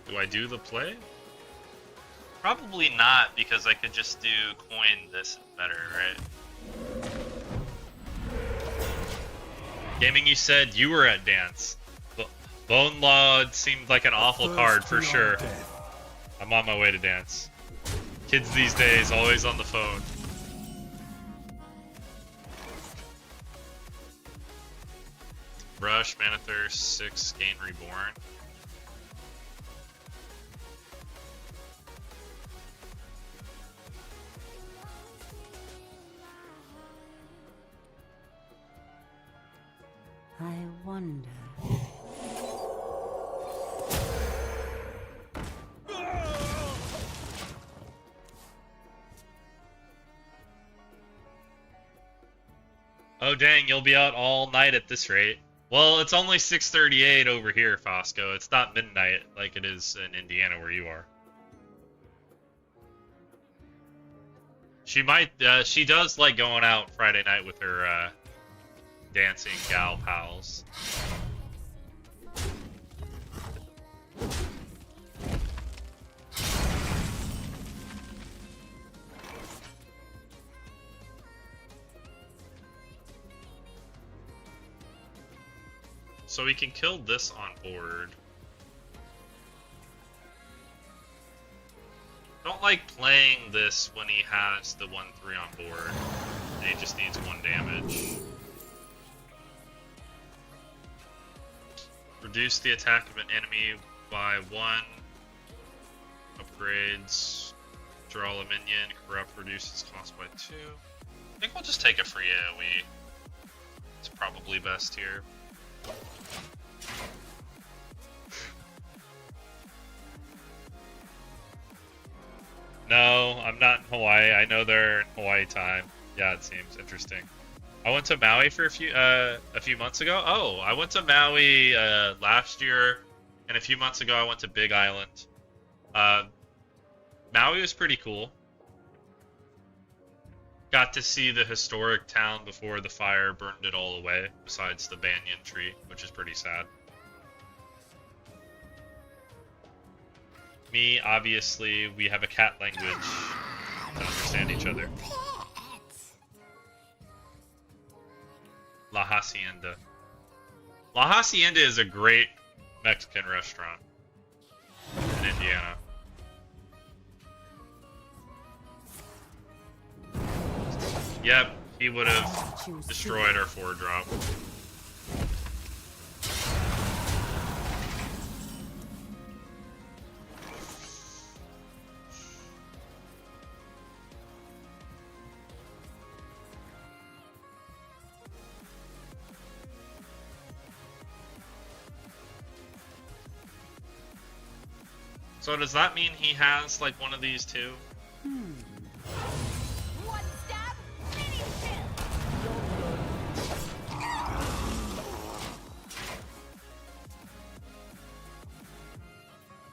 Do I do the play? Probably not, because I could just do coin this better, right? Gaming, you said you were at dance. Bone Law seemed like an awful card for sure. I'm on my way to dance. Kids these days, always on the phone. Rush, Mana Thirst, 6, Gain Reborn. I wonder. Oh dang, you'll be out all night at this rate. Well, it's only 6:38 over here, Fosco. It's not midnight like it is in Indiana where you are. She might, she does like going out Friday night with her, dancing gal pals. So we can kill this on board. Don't like playing this when he has the 1/3 on board. And he just needs 1 damage. Reduce the attack of an enemy by 1. Upgrades. Draw a minion. Corrupt reduces cost by 2. I think we'll just take a free AoE. It's probably best here. No, I'm not in Hawaii. I know they're in Hawaii time. Yeah, it seems interesting. I went to Maui for a few months ago. Oh, I went to Maui last year, and a few months ago I went to Big Island. Maui was pretty cool. Got to see the historic town before the fire burned it all away, besides the banyan tree, which is pretty sad. Me, obviously, we have a cat language to understand each other. La Hacienda. La Hacienda is a great Mexican restaurant in Indiana. Yep, he would have destroyed our 4-drop. So does that mean he has like one of these too? One stab, finish him.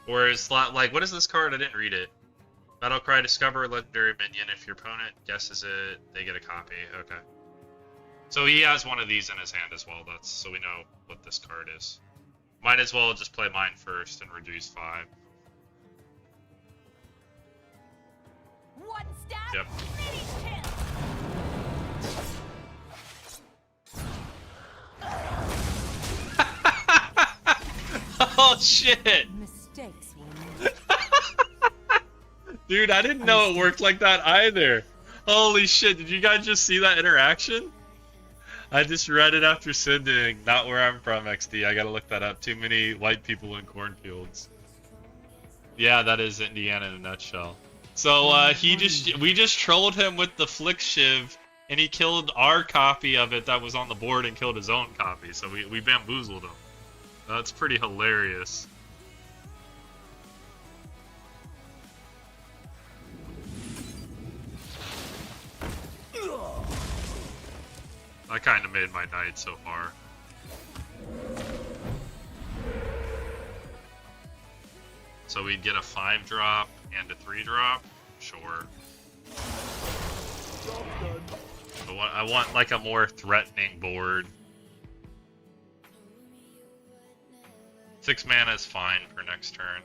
Or is like, what is this card? I didn't read it. Battle Cry, discover a legendary minion. If your opponent guesses it, they get a copy. Okay. So he has one of these in his hand as well. That's so we know what this card is. Might as well just play mine first and reduce 5. Yep. Oh shit! Mistakes were made. Dude, I didn't know it worked like that either. Holy shit, did you guys just see that interaction? I just read it after sending. Not where I'm from, XD. I gotta look that up. Too many white people in cornfields. Yeah, that is Indiana in a nutshell. So we just trolled him with the flick shiv, and he killed our copy of it that was on the board and killed his own copy. So we bamboozled him. That's pretty hilarious. That kind of made my night so far. So we'd get a 5-drop and a 3-drop? Sure. Job done. But I want like a more threatening board. 6 mana is fine for next turn.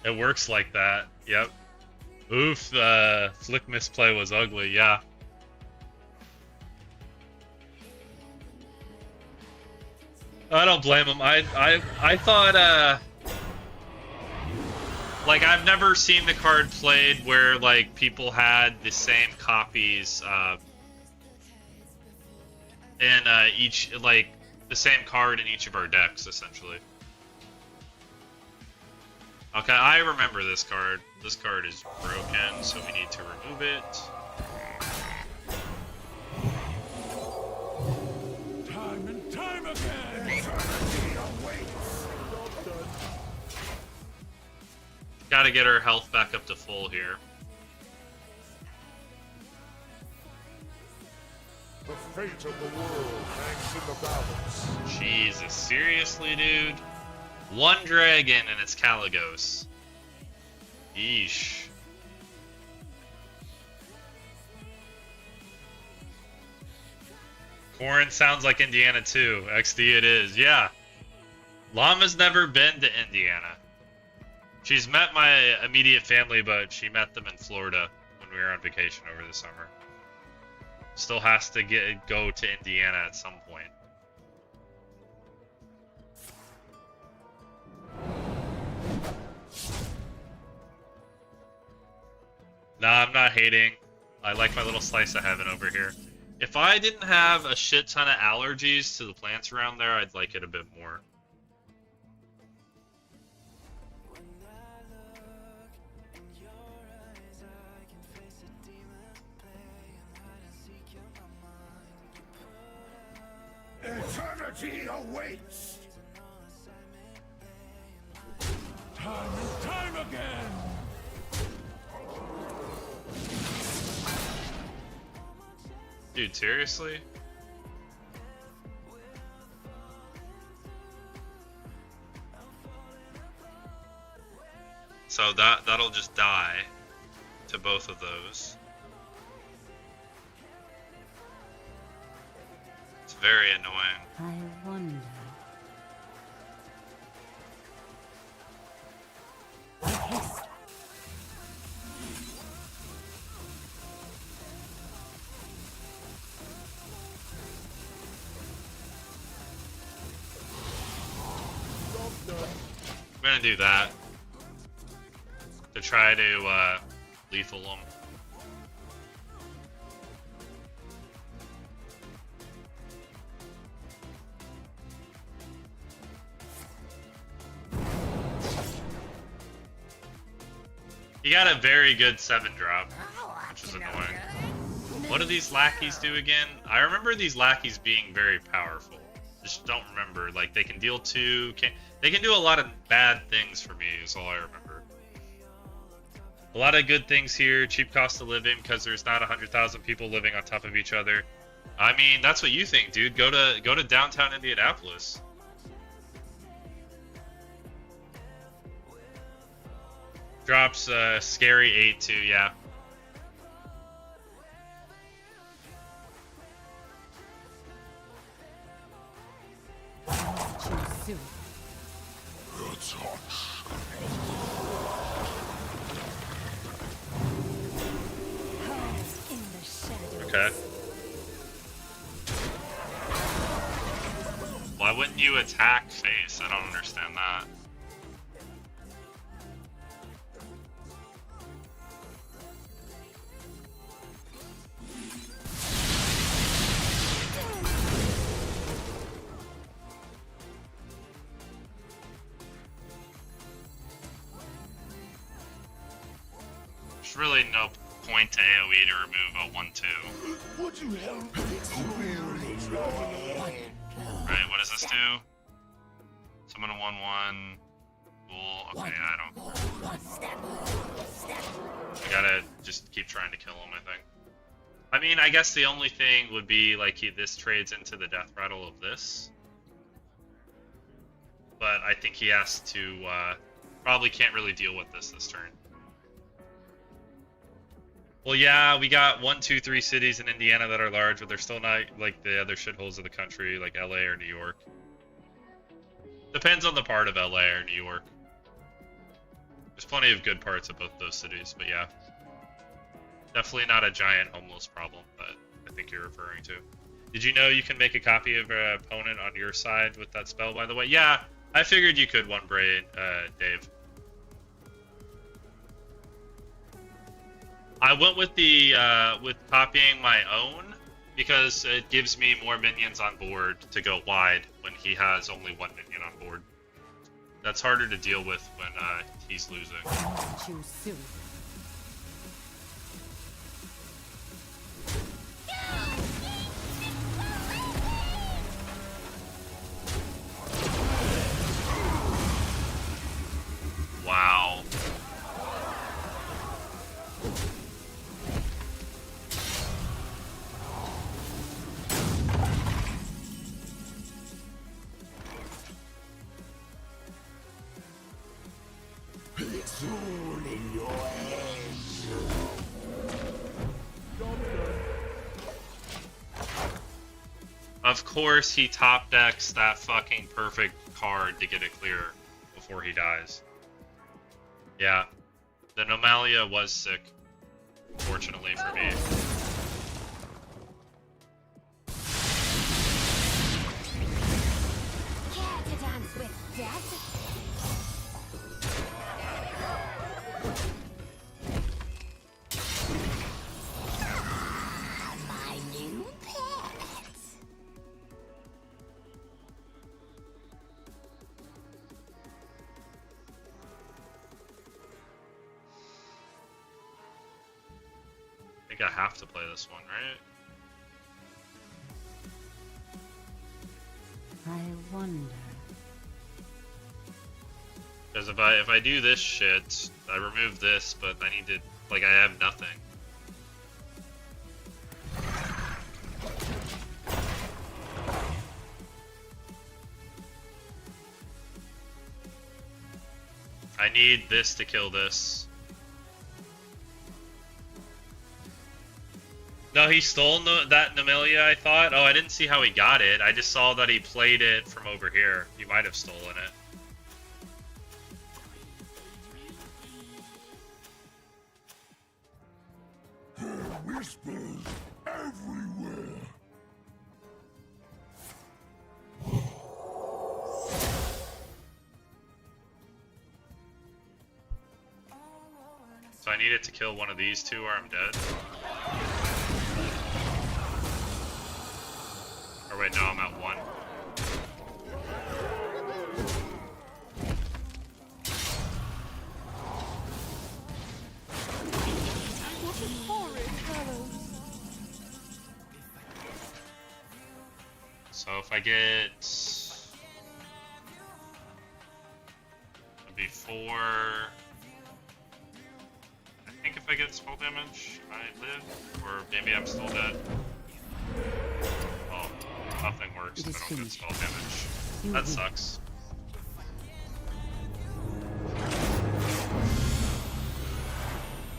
It works like that, yep. Oof, the flick misplay was ugly, yeah. I don't blame him. I thought like I've never seen the card played where like people had the same copies in each, like the same card in each of our decks essentially. Okay, I remember this card. This card is broken, so we need to remove it. Time and time again. Job done. Gotta get our health back up to full here. The fate of the world hangs in the balance. Jesus, seriously, dude? 1 dragon and it's Caligos. Yeesh. Corin sounds like Indiana too. XD it is, yeah. Llama's never been to Indiana. She's met my immediate family, but she met them in Florida when we were on vacation over the summer. Still has to go to Indiana at some point. Nah, I'm not hating. I like my little slice of heaven over here. If I didn't have a shit ton of allergies to the plants around there, I'd like it a bit more. Eternity awaits. Time and time again. Dude, seriously? So that'll just die to both of those. It's very annoying. I wonder. Job done. I'm gonna do that to try to lethal them. He got a very good 7-drop, which is annoying. What do these lackeys do again? I remember these lackeys being very powerful. Just don't remember. Like, they can deal 2... They can do a lot of bad things for me, is all I remember. A lot of good things here. Cheap cost of living, because there's not 100,000 people living on top of each other. I mean, that's what you think, dude. Go to downtown Indianapolis. Drops scary 8-2, yeah. Too soon. touch. In the shadows. Okay. Why wouldn't you attack face? I don't understand that. There's really no point to AoE to remove a 1-2. Would you help me? Right, what does this do? Summon a 1-1. Cool. Okay, I gotta just keep trying to kill him, I think. I mean, I guess the only thing would be, like, this trades into the death rattle of this. But I think he has to, probably can't really deal with this turn. Well, yeah, we got 1, 2, 3 cities in Indiana that are large, but they're still not like the other shitholes of the country, like LA or New York. Depends on the part of LA or New York. There's plenty of good parts of both those cities, but yeah. Definitely not a giant homeless problem that I think you're referring to. Did you know you can make a copy of an opponent on your side with that spell, by the way? Yeah, I figured you could, One Braid, Dave. I went with the with copying my own because it gives me more minions on board to go wide when he has only 1 minion on board. That's harder to deal with when he's losing. Too soon. Wow. It's all in your head. Job done. Of course he top decks that fucking perfect card to get it clear before he dies. Yeah. The Nomalia was sick. Fortunately for me. Care to dance with death? My new pet. I think I have to play this one, right? I wonder. Because if I do this shit, I remove this, but I need to, like, I have nothing. I need this to kill this. No, he stole that Nomalia, I thought. Oh, I didn't see how he got it. I just saw that he played it from over here. He might have stolen it. There are whispers everywhere. So I needed to kill one of these two or I'm dead. Or wait, no, I'm at 1. So if I get... It'd be 4... I think if I get spell damage, I live. Or maybe I'm still dead. Oh, nothing works It if is I don't get finished. spell damage. You That win. sucks.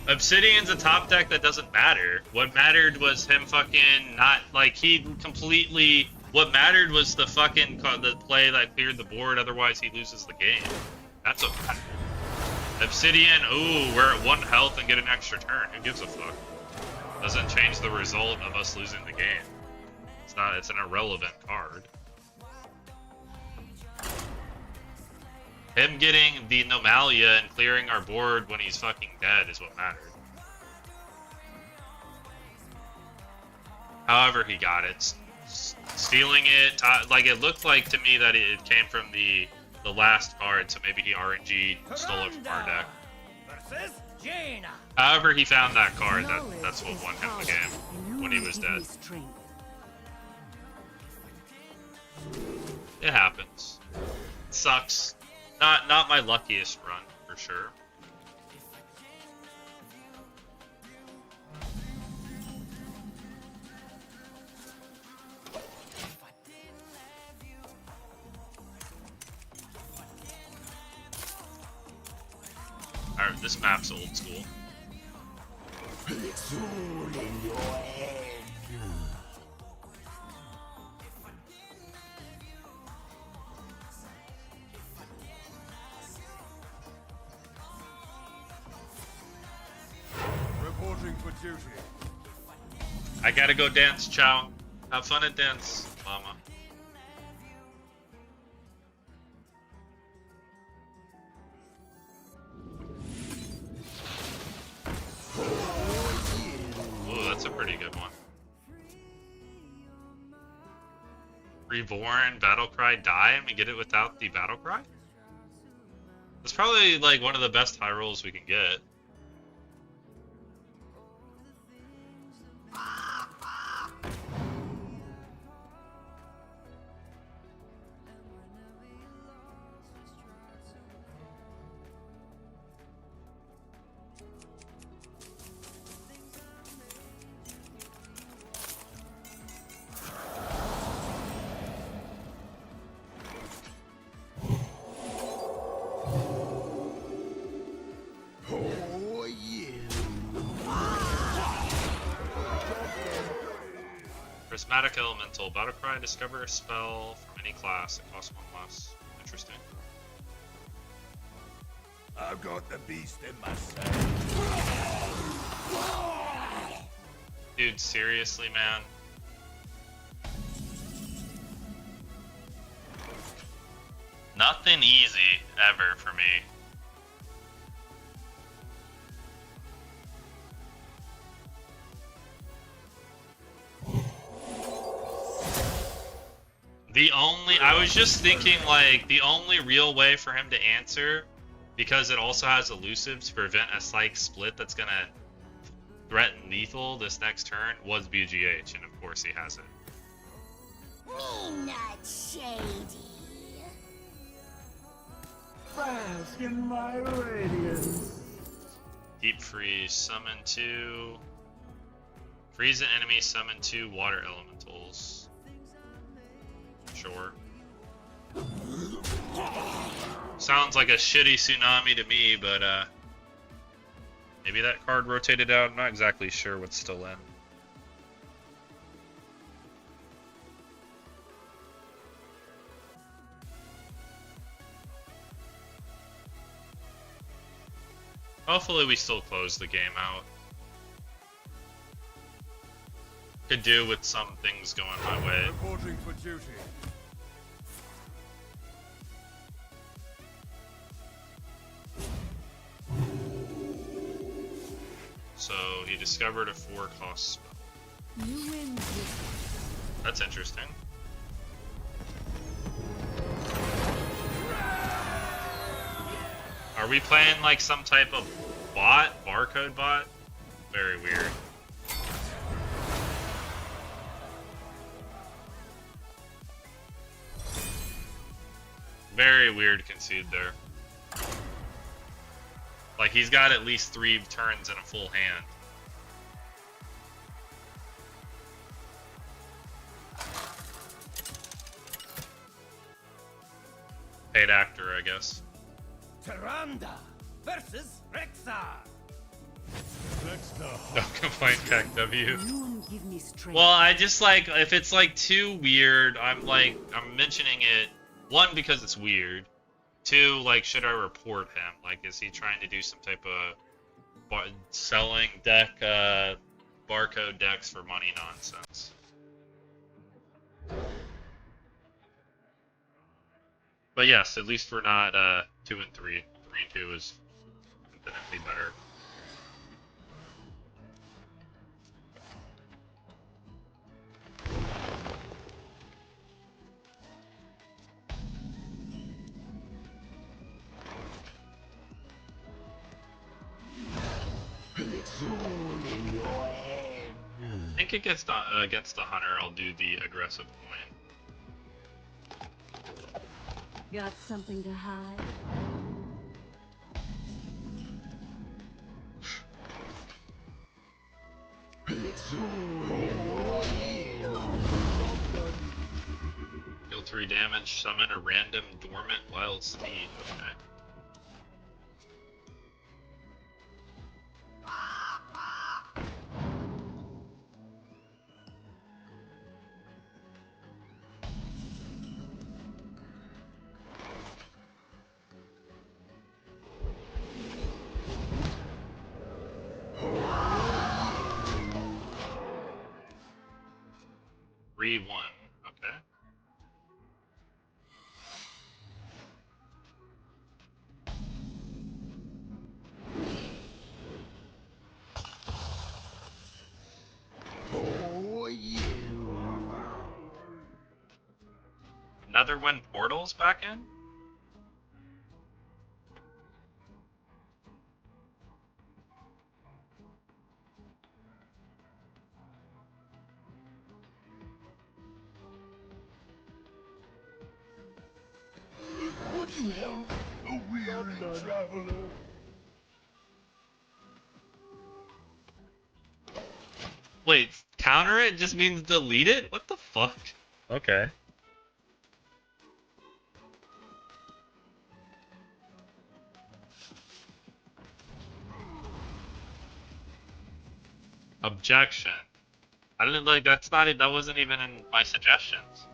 Obsidian's a top deck that doesn't matter. What mattered was him fucking not, like, he completely... What mattered was the fucking the play that cleared the board, otherwise he loses the game. That's a Obsidian. Ooh, we're at 1 health and get an extra turn. Who gives a fuck? Doesn't change the result of us losing the game. It's an irrelevant card. Him getting the Nomalia and clearing our board when he's fucking dead is what mattered. However he got it. Stealing it, like it looked like to me that it came from the last card, so maybe he RNG stole it from our deck. Versus Jaina. However he found that card, Knowledge that's what is won him power, the game and when he ruin was give me dead. strength. It happens. It sucks. Not my luckiest run, for sure. Alright, this map's old school. It's all in your head. Reporting for duty. I gotta go dance, Chow. Have fun at dance, Mama. Ooh, that's a pretty good one. Reborn, Battlecry, die, and we get it without the Battlecry? That's probably like one of the best high rolls we can get. Oh, you. Prismatic Elemental, Battlecry, discover a spell from any class that costs 1 less. Interesting. I've got the beast in myself. Dude, seriously, man? Nothing easy, ever, for me. I was just thinking, like, the only real way for him to answer, because it also has elusives to prevent a psych split that's gonna threaten lethal this next turn, was BGH, and of course he has it. Me not shady. Bask in my radiance. Deep Freeze, summon 2. Freeze an enemy, summon 2 water elementals. Sure. Sounds like a shitty tsunami to me, but maybe that card rotated out. I'm not exactly sure what's still in. Hopefully we still close the game out. Could do with some things going my way. Reporting for duty. So he discovered a 4-cost spell. You win this. That's interesting. Are we playing like some type of bot? Barcode bot? Very weird. Very weird concede there. Like, he's got at least 3 turns in a full hand. Paid actor, I guess. Tyrande versus Rexar. No complaint, Tech W. You give me strength. Well, I just like, if it's like too weird, I'm mentioning it, 1, because it's weird, 2, like, should I report him? Like, is he trying to do some type of selling deck, barcode decks for money nonsense? But yes, at least we're not 2 and 3. 3 and 2 is infinitely better. I think against the hunter, I'll do the aggressive coin. Got something to hide? Deal 3 damage, summon a random dormant wild steed. Okay. Re 1. Okay. Another when portal's back in? Would you help a weary traveler? Wait, counter it just means delete it? What the fuck? Okay. Objection. I didn't like that's not it. That wasn't even in my suggestions.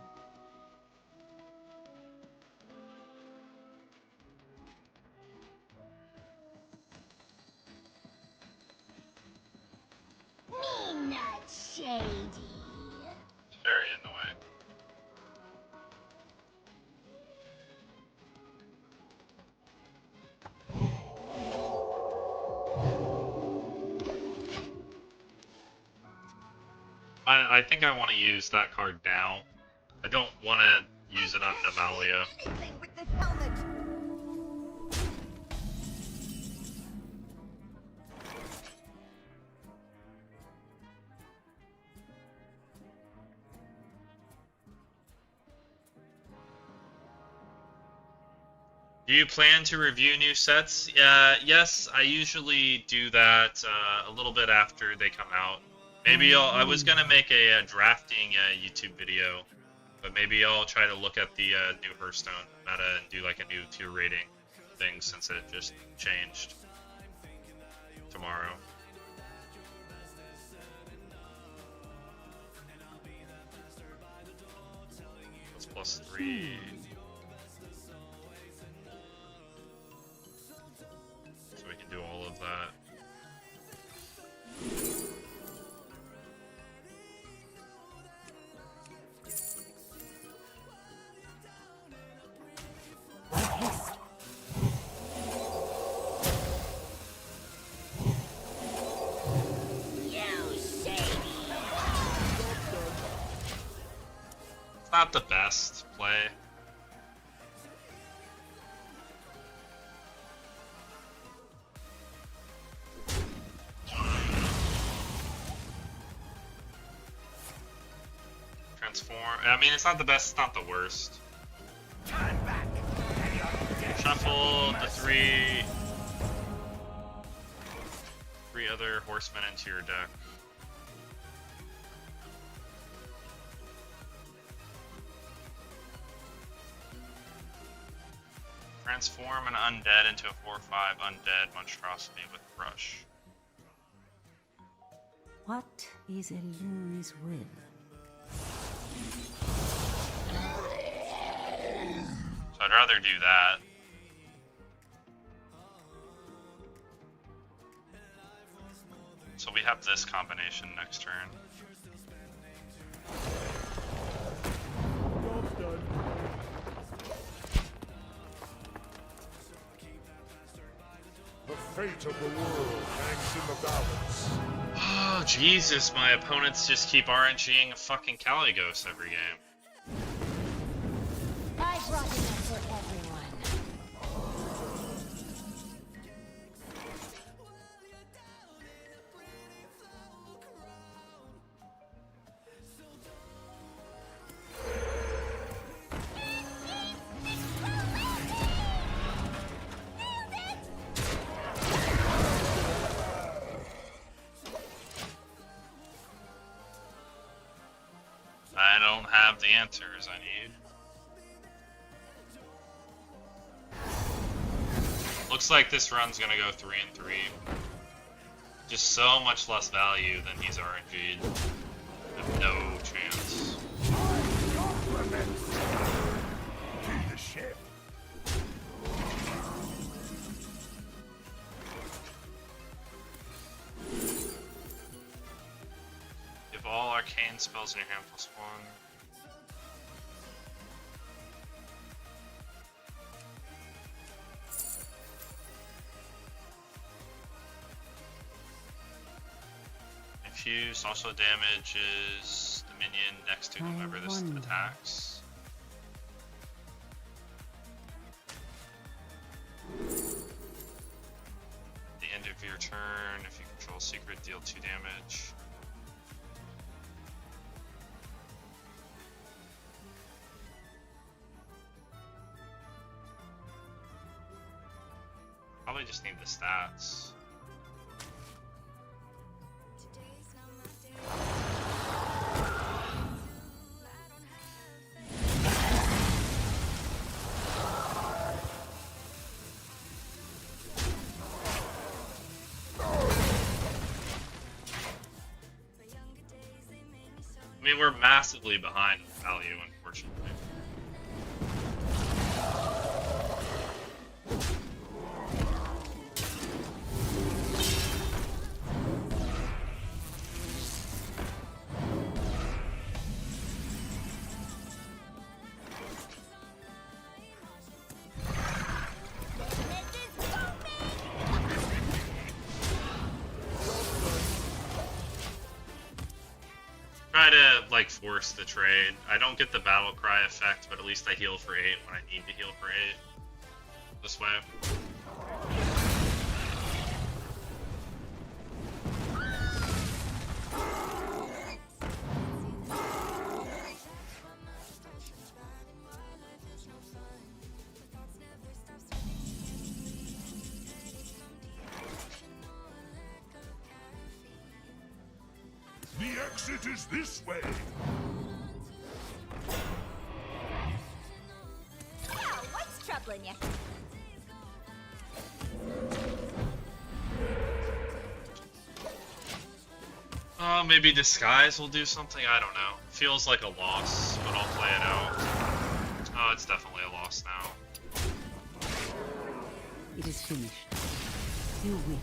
Me not shady. It's very annoying. I think I want to use that card now. I don't want to use it on Namalia. Anything with this helmet. Do you plan to review new sets? Yes, I usually do that a little bit after they come out. Maybe I was gonna make a drafting YouTube video, but maybe I'll try to look at the new Hearthstone meta and do like a new tier rating thing since it just changed tomorrow. It's +3. So we can do all of that. Not the best play. Transform. I mean, it's not the best, it's not the worst. Shuffle the three other horsemen into your deck. Transform an undead into a 4/5 undead monstrosity with brush. What is a loon's will? So I'd rather do that. So we have this combination next turn. Job's done. The fate of the world hangs in the balance. Oh, Jesus, my opponents just keep RNGing a fucking Caligos every game. I brought enough for everyone. I don't have the answers I need. Looks like this run's gonna go 3 and 3. Just so much less value than he's RNG'd. I have no chance. To the ship. Give all arcane spells in your hand +1. Infuse also damages the minion next to whoever this attacks. At the end of your turn, if you control a secret, deal 2 damage. Probably just need the stats. I mean, we're massively behind in value, unfortunately. Try to, like, force the trade. I don't get the battle cry effect, but at least I heal for 8 when I need to heal for 8. This way. The exit is this way. Now, what's troubling you? Maybe Disguise will do something, I don't know. Feels like a loss, but I'll play it out. Oh, it's definitely a loss now. It is finished. You win.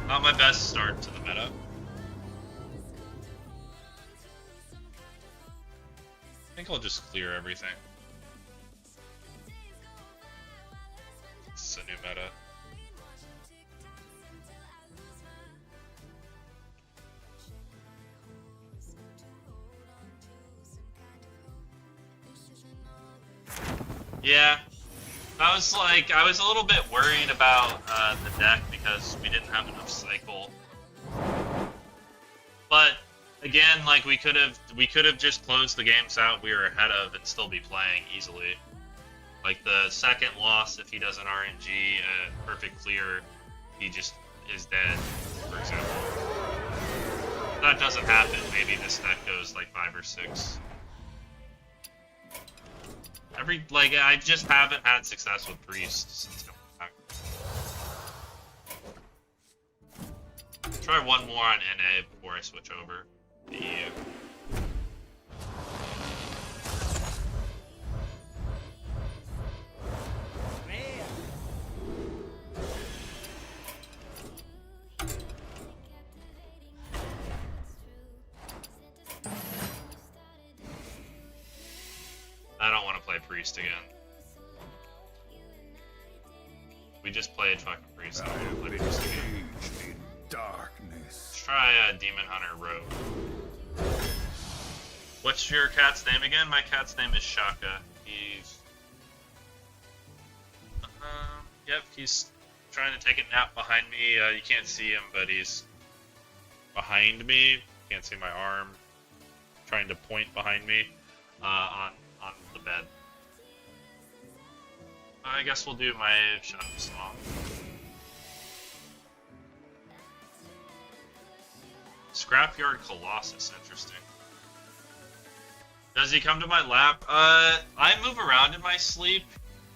Not my best start to the meta. I think I'll just clear everything. It's a new meta. Yeah, I was a little bit worried about the deck because we didn't have enough cycle. But again, like we could have just closed the games out we were ahead of and still be playing easily. Like the second loss, if he doesn't RNG a perfect clear, he just is dead, for example. If that doesn't happen, maybe this deck goes like 5 or 6. I just haven't had success with Priest since going back. Try one more on NA before I switch over to EU. play Priest again. We just played fucking Priest. I don't want to play Priest again. Caged in darkness. Let's try Demon Hunter Rogue. What's your cat's name again? My cat's name is Shaka. He's... yep, he's trying to take a nap behind me. You can't see him, but he's behind me. Can't see my arm. Trying to point behind me on the bed. I guess we'll do my Shadow Song. Scrapyard Colossus, interesting. Does he come to my lap? I move around in my sleep.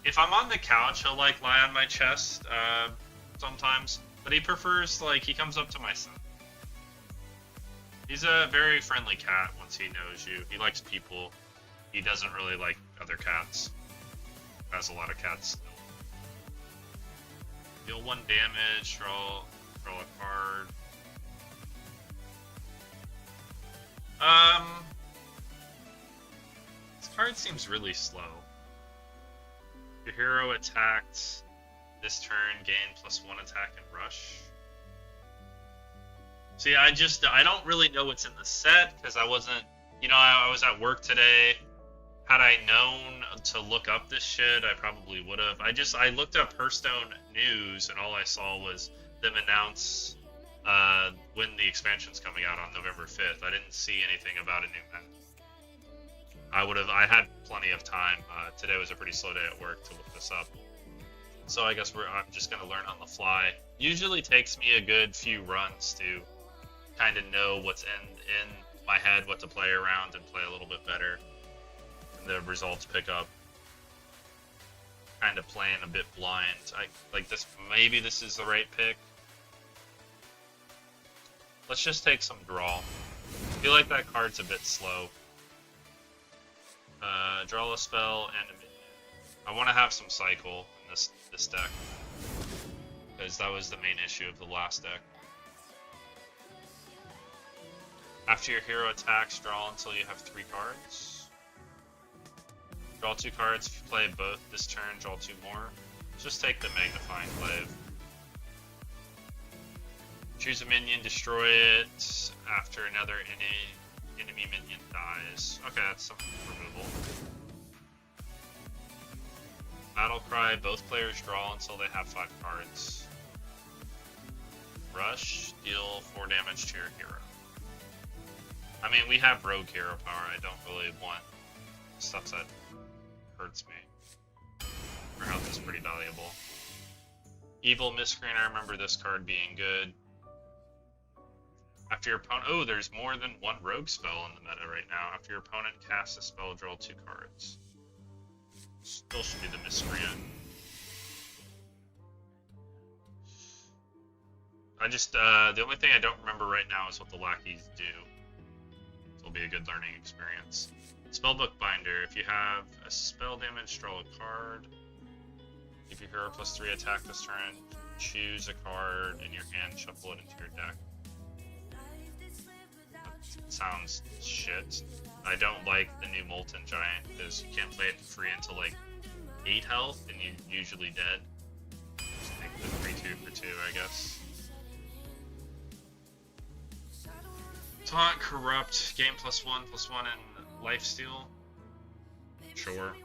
If I'm on the couch, he'll like lie on my chest sometimes, but he prefers like he comes up to my side. He's a very friendly cat once he knows you. He likes people. He doesn't really like other cats. Has a lot of cats. Deal 1 damage, draw a card. This card seems really slow. Your hero attacked this turn, gain +1 attack and rush. See, I don't really know what's in the set because I wasn't, I was at work today. Had I known to look up this shit, I probably would have. I looked up Hearthstone news and all I saw was them announce when the expansion's coming out on November 5th. I didn't see anything about a new map. I had plenty of time. Today was a pretty slow day at work to look this up. So I guess I'm just gonna learn on the fly. Usually takes me a good few runs to kind of know what's in my head, what to play around and play a little bit better. And the results pick up. Kind of playing a bit blind. Maybe this is the right pick. Let's just take some draw. I feel like that card's a bit slow. Draw a spell and a minion. I want to have some cycle in this deck. Because that was the main issue of the last deck. After your hero attacks, draw until you have 3 cards. Draw 2 cards. If you play both this turn, draw 2 more. Just take the Magnifying Glaive. Choose a minion, destroy it after another enemy minion dies. Okay, that's some removal. Battle Cry, both players draw until they have 5 cards. Rush, deal 4 damage to your hero. I mean, we have rogue hero power. I don't really want stuff that hurts me. Our health is pretty valuable. Evil Miscreant, I remember this card being good. After your opponent... Oh, there's more than 1 rogue spell in the meta right now. After your opponent casts a spell, draw 2 cards. Still should be the Miscreant. The only thing I don't remember right now is what the lackeys do. It'll be a good learning experience. Spellbook Binder. If you have a spell damage, draw a card. If your hero +3 attack this turn, choose a card in your hand, shuffle it into your deck. That sounds shit. I don't like the new Molten Giant because you can't play it for free until like 8 health and you're usually dead. Just take the 3-2 for 2, I guess. Taunt, Corrupt, gain +1/+1 and Lifesteal. Sure.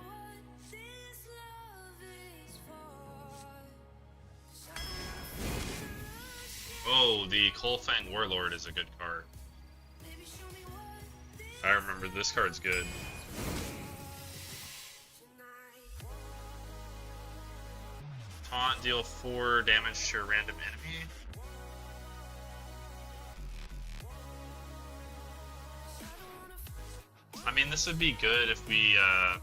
Oh, the Coalfang Warlord is a good card. I remember this card's good. Taunt, deal 4 damage to a random enemy. I mean, this would be good if we, I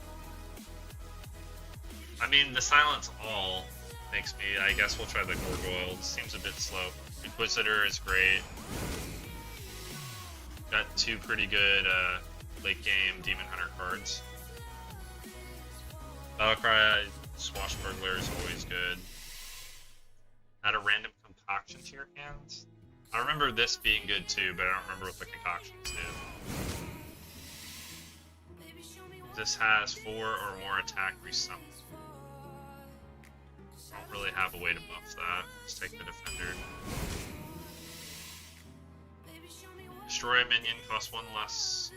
mean, the Silence All makes me, I guess we'll try the Gargoyle. It seems a bit slow. Inquisitor is great. Got 2 pretty good, late game Demon Hunter cards. Battlecry, Swashbuckler is always good. Add a random concoction to your hands. I remember this being good too, but I don't remember what the concoctions do. This has 4 or more attack resummon. I don't really have a way to buff that. Let's take the defender. Destroy a minion, costs 1 less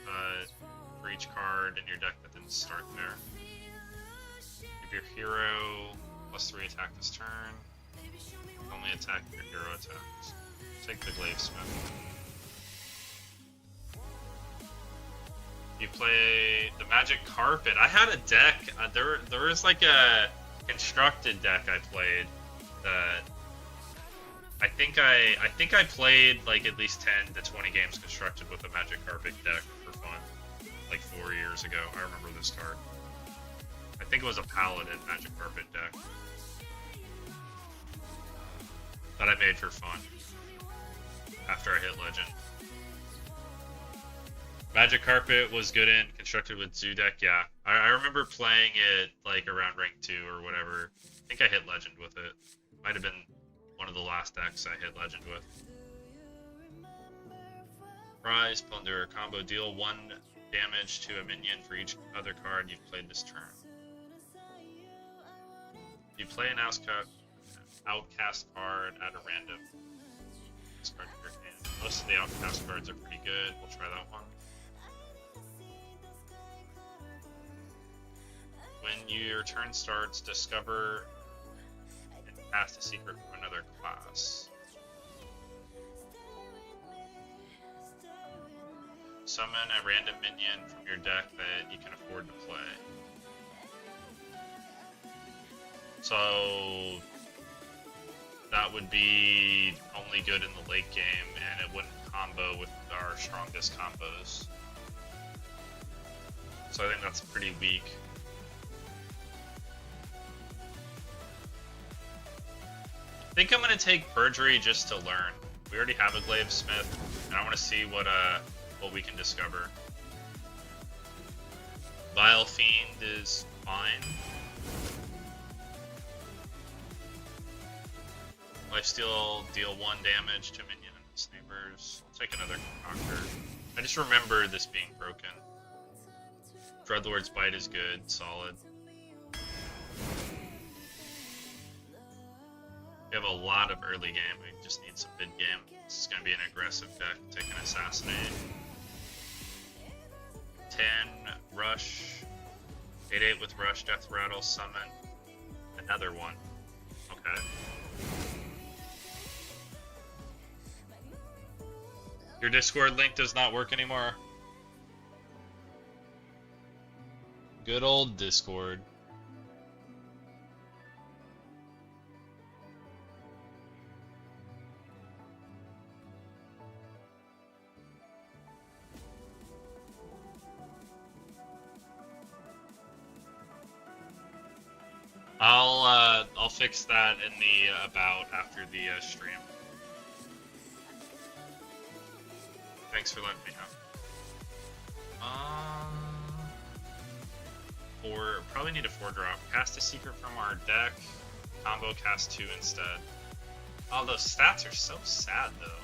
for each card in your deck that didn't start there. Give your hero +3 attack this turn. Only attack your hero attacks. Take the Glavesmith. You play the Magic Carpet. I had a deck. There was like a constructed deck I played that I think I played like at least 10 to 20 games constructed with a Magic Carpet deck for fun, like 4 years ago. I remember this card. I think it was a Paladin Magic Carpet deck that I made for fun after I hit Legend. Magic Carpet was good in constructed with Zoo deck. Yeah, I remember playing it like around rank 2 or whatever. I think I hit Legend with it. Might have been one of the last decks I hit Legend with. Prize, Plunder, combo, deal 1 damage to a minion for each other card you've played this turn. You play an outcast card at a random. Discard your hand. Most of the outcast cards are pretty good. We'll try that one. When your turn starts, discover and cast a secret from another class. Summon a random minion from your deck that you can afford to play. So that would be only good in the late game, and it wouldn't combo with our strongest combos. So I think that's pretty weak. I think I'm gonna take Perjury just to learn. We already have a Glavesmith, and I want to see what we can discover. Vile Fiend is fine. Lifesteal, deal 1 damage to minion and its neighbors. I'll take another Concoctor. I just remember this being broken. Dreadlord's Bite is good, solid. We have a lot of early game, we just need some mid game. This is going to be an aggressive deck. Take an Assassinate. 10, Rush. 8/8 with Rush, Death Rattle, Summon. Another one. Okay. Your Discord link does not work anymore. Good old Discord. I'll fix that in the about after the stream. Thanks for letting me know. Probably need a 4-drop. Cast a secret from our deck. Combo cast 2 instead. Oh, those stats are so sad though.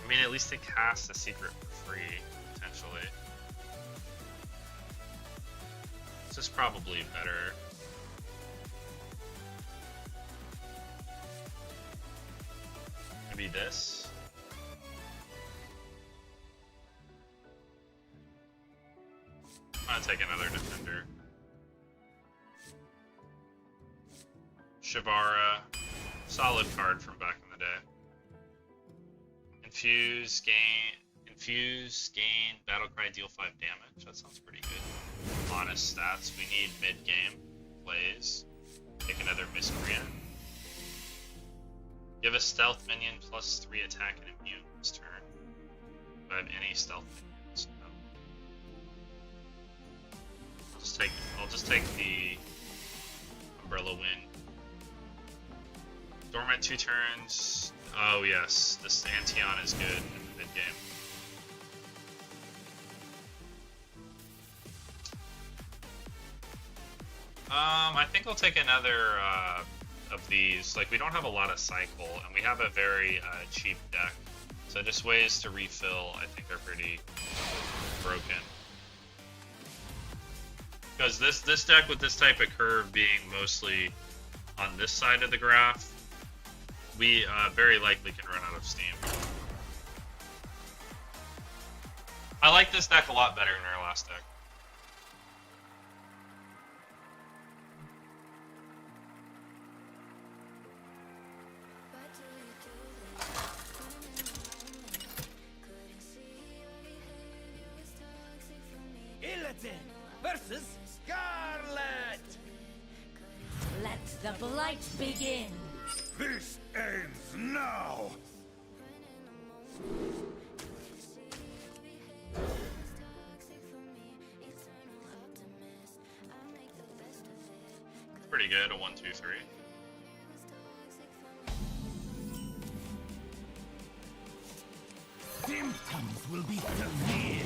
I mean, at least they cast a secret for free, potentially. This is probably better. Maybe this. I'm gonna take another defender. Shivara, solid card from back in the day. Infuse, gain Battlecry, deal 5 damage. That sounds pretty good. Honest stats. We need mid-game plays. Take another Miscreant. Give a stealth minion +3 attack and immune this turn. Do I have any stealth minions? No. I'll just take the Umbrella Wind. Dormant 2 turns. Oh yes, this Antion is good in the mid game. I think I'll take another of these. Like, we don't have a lot of cycle, and we have a very cheap deck. So just ways to refill, I think, are pretty broken. Because this deck with this type of curve being mostly on this side of the graph, we very likely can run out of steam. I like this deck a lot better than our last deck. Illidan versus Scarlet. Let the blight begin. This ends now! Pretty good, a 1, 2, 3. Symptoms will be severe.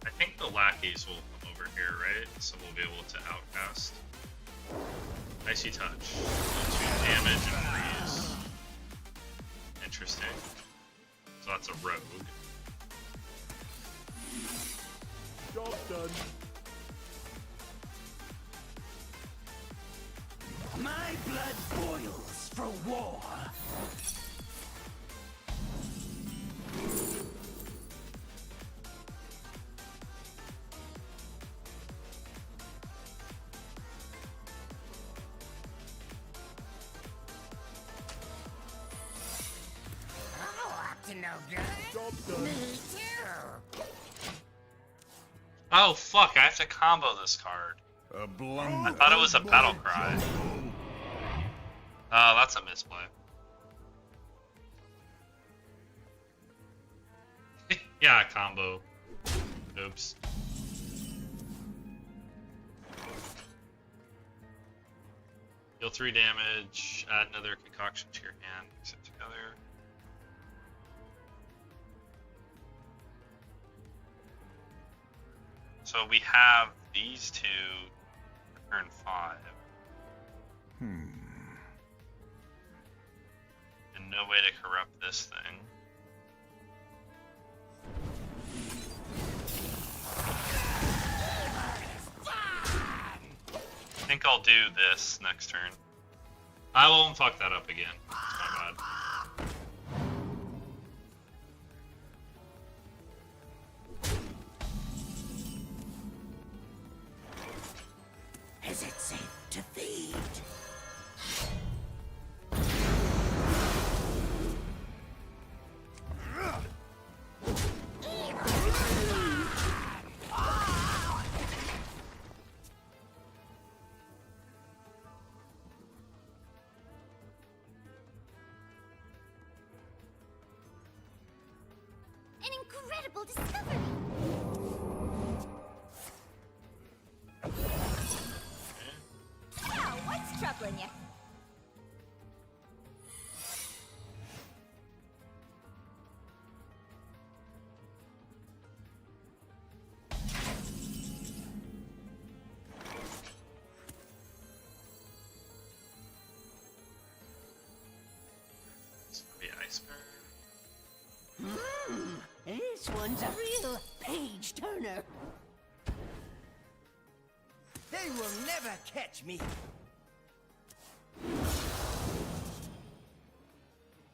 I think the lackeys will come over here, right? So we'll be able to outcast. Icy touch. 2 damage and freeze. Interesting. So that's a rogue. Job done. My blood boils for war. Job done. Oh fuck, I have to combo this card. A blunder. I thought it was a battle cry. Oh, that's a misplay. Yeah, combo. Oops. Deal 3 damage, add another concoction to your hand, mix it together. So we have these two for turn 5. And no way to corrupt this thing. I think I'll do this next turn. I won't fuck that up again. That's my bad. Is it safe to feed? An incredible discovery. Now, what's troubling you? This will be Iceberg. This one's a real page turner. They will never catch me.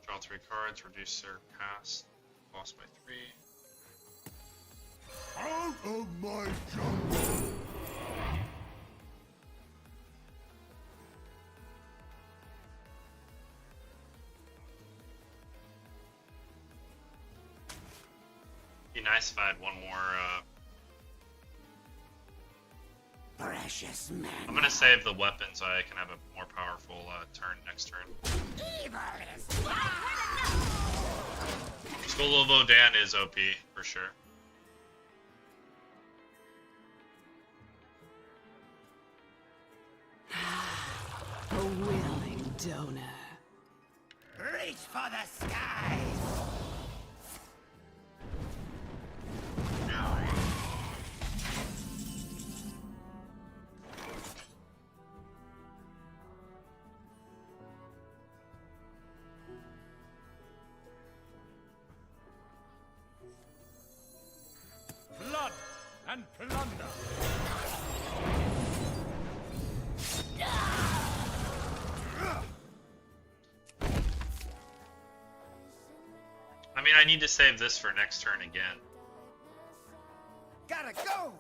Draw 3 cards, reduce their cast, lost by 3. Out of my jungle! Be nice if I had one more. Precious man. I'm gonna save the weapon so I can have a more powerful turn next turn. Evil is Skull of Odan is OP for sure. A willing donor. reach for the skies. Plunder. I mean, I need to save this for next turn again. Gotta go.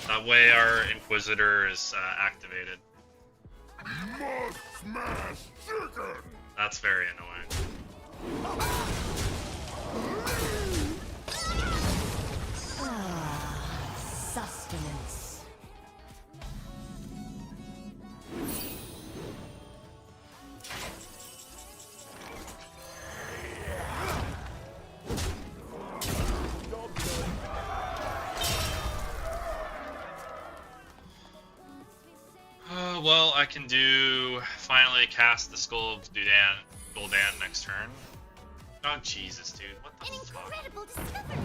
That way our Inquisitor is activated. Must smash chicken. That's very annoying. Sustenance. Well, I can finally cast the Skull of Gul'dan next turn. Oh, Jesus, dude. What the An fuck? incredible discovery.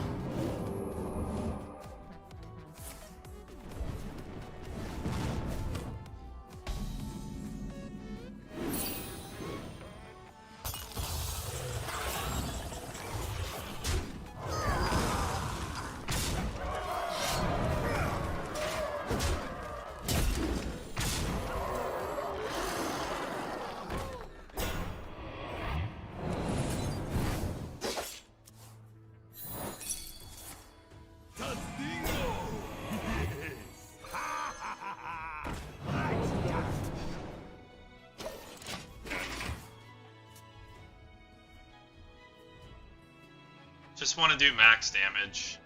Just want to do max damage.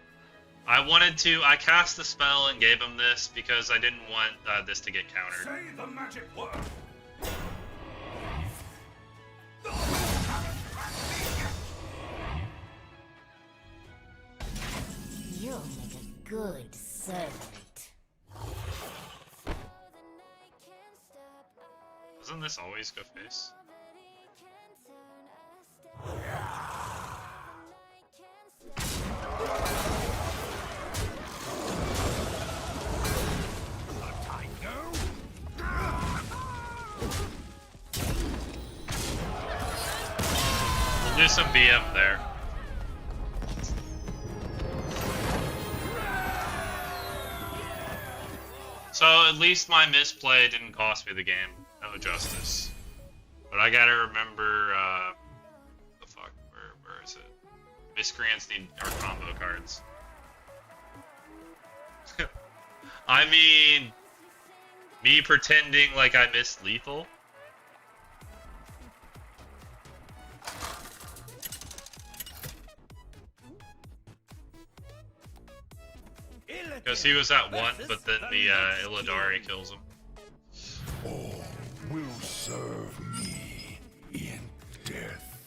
I cast the spell and gave him this because I didn't want this to get countered. Say the magic word. You'll make a good servant. Doesn't this always go face? We'll do some BM there. So at least my misplay didn't cost me the game. No justice. But I gotta remember, the fuck, where is it? Miscreants need our combo cards. I mean, me pretending like I missed lethal. Because he was at 1, but then the Illidari kills him. All will serve me in death.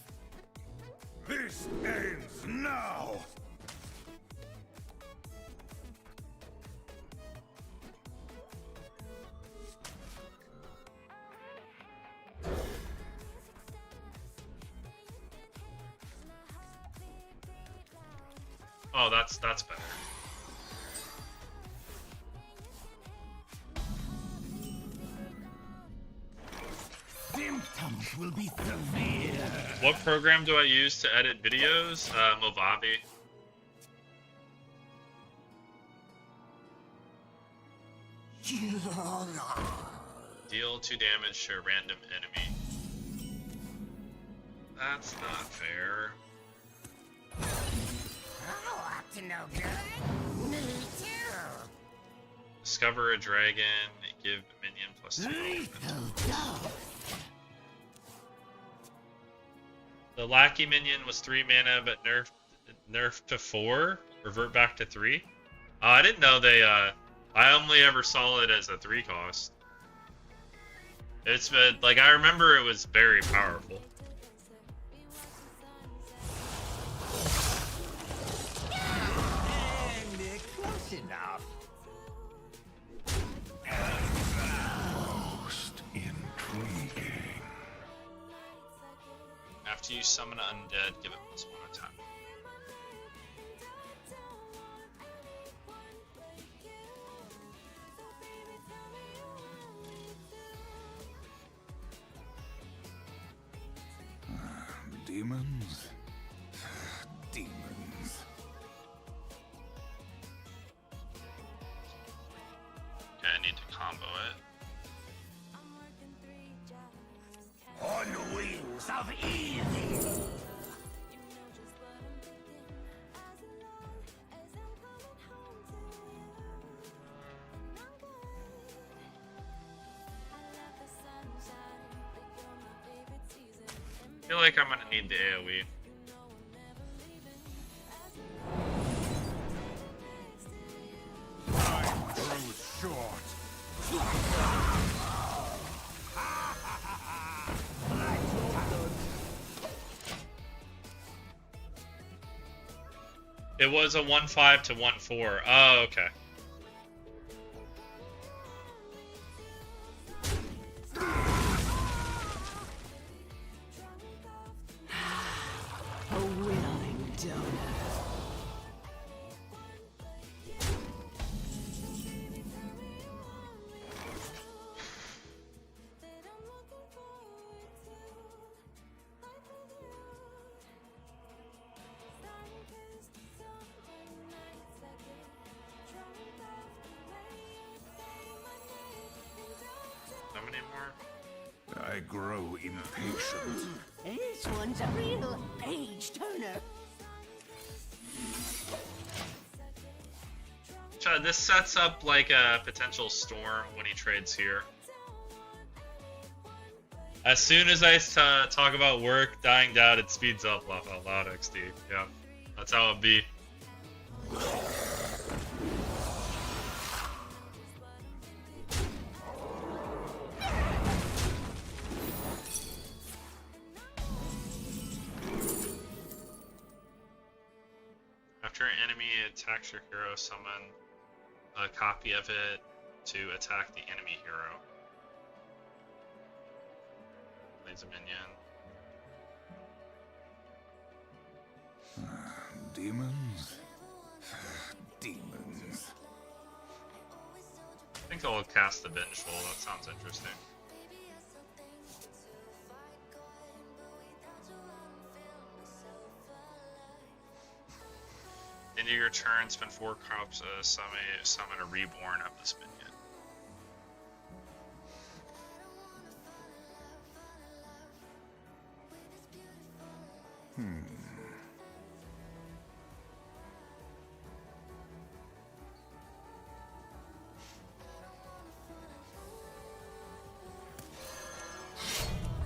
This ends now. Oh, that's better. Symptoms will be severe. What program do I use to edit videos? Movavi. Deal 2 damage to a random enemy. That's not fair. Oh, up to no good. Me too. Discover a dragon, give minion +2. The lackey minion was 3 mana, but nerfed to 4. Revert back to 3. I didn't know they. I only ever saw it as a 3 cost. It's been like I remember it was very powerful. And they're close enough. Most intriguing. After you summon an undead, give it +1 attack. Demons? Demons. of evil. I feel like I'm gonna need the AoE. Time grows short. It was a 1-5 to 1-4. Oh, okay. A willing donor. How many more? I grow impatient. This one's a real page turner. Chad, this sets up like a potential storm when he trades here. As soon as I talk about work dying down, it speeds up laugh out loud XD. Yeah, that's how it be. After an enemy attacks your hero, summon a copy of it to attack the enemy hero. Leads a minion. Demons? Demons. I think I'll cast the Vengeful. That sounds interesting. Into your turn, spend 4 crops, summon a reborn of this minion.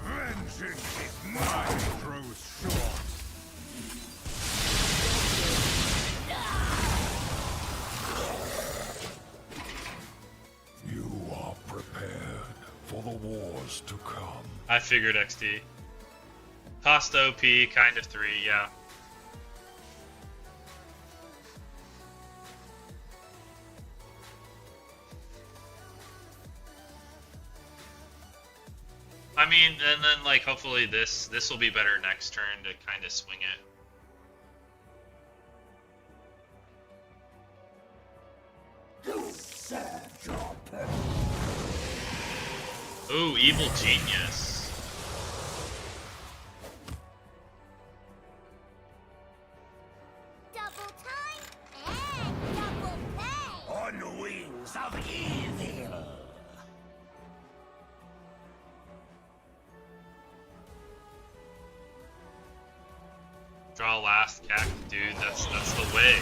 Vengeance is mine grows short. You are prepared for the wars to come. I figured XD. Cost OP, kind of 3, yeah. I mean, and then like hopefully this will be better next turn to kind of swing it. Ooh, Evil Genius. Double time and double pay. On the wings of evil. Draw last cack, dude. That's the way.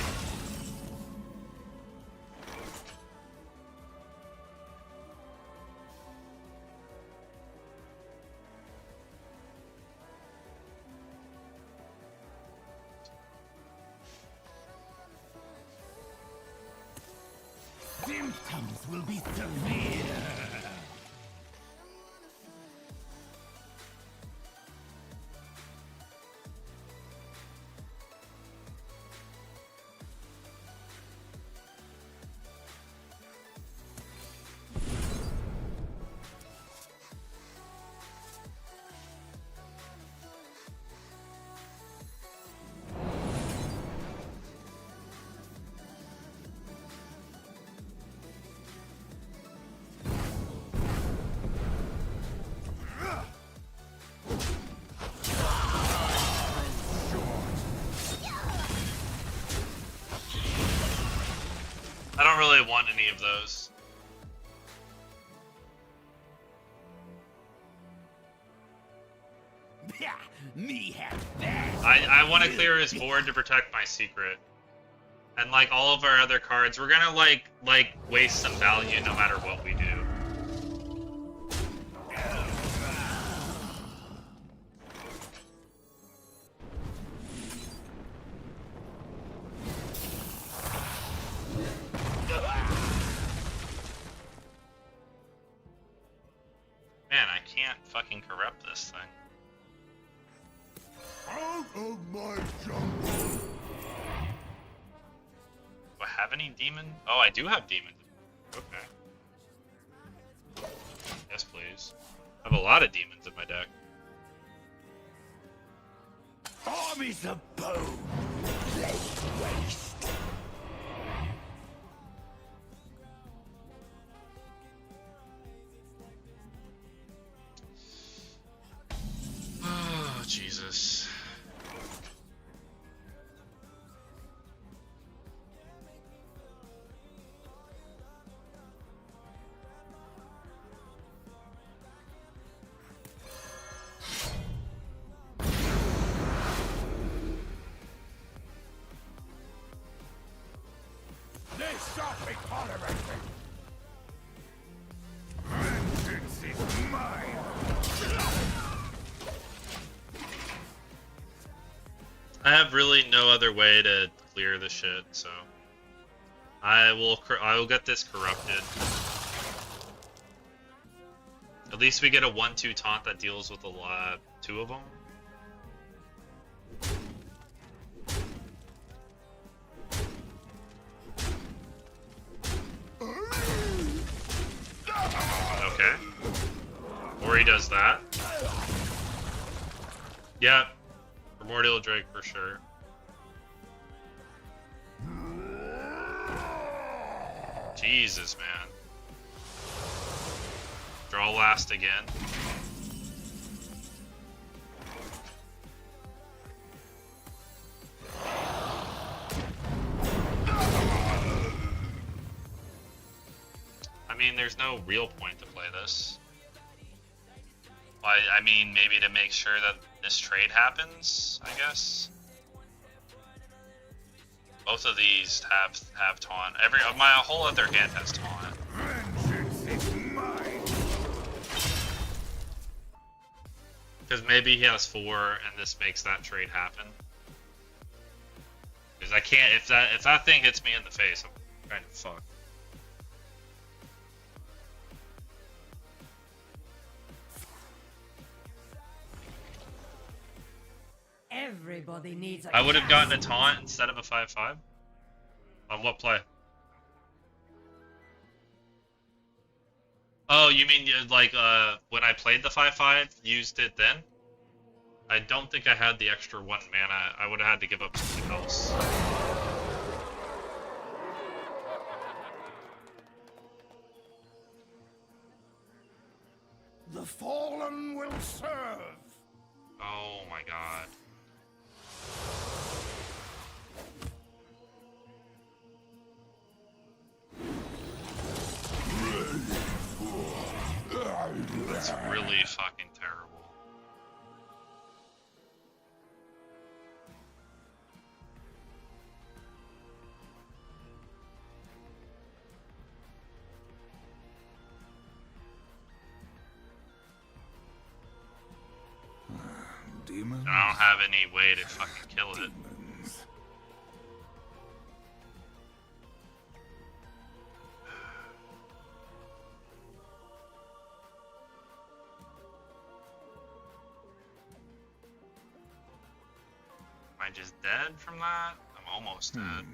Symptoms will be severe. I don't really want any of those. Yeah, I want to clear his board to protect my secret. And like all of our other cards, we're gonna like waste some value no matter what we do. Man, I can't fucking corrupt this thing. Out of my jungle! Do I have any demon? Oh, I do have demons. Okay. Yes, please. I have a lot of demons in my deck. Armies of bone! Laid waste! Oh, Jesus. They shall be tolerated! Vengeance is mine! I have really no other way to clear the shit, so I will get this corrupted. At least we get a 1/2 taunt that deals with a lot, 2 of them. Okay. Or he does that. Yep. Primordial Drake for sure. Jesus, man. Draw last again. I mean, there's no real point to play this. I mean, maybe to make sure that this trade happens, I guess. Both of these have taunt. My whole other hand has taunt. Vengeance is mine! Because maybe he has 4, and this makes that trade happen. Because I can't, if that thing hits me in the face, I'm kind of fucked. Everybody needs a I would have gotten a taunt instead of a 5/5. On what play? Oh, you mean like when I played the 5/5, used it then? I don't think I had the extra 1 mana. I would have had to give up something else. The fallen will serve! Oh my god. That's really fucking terrible. Demons? And I don't have any way to fucking kill it. Demons. Am I just dead from that? I'm almost dead.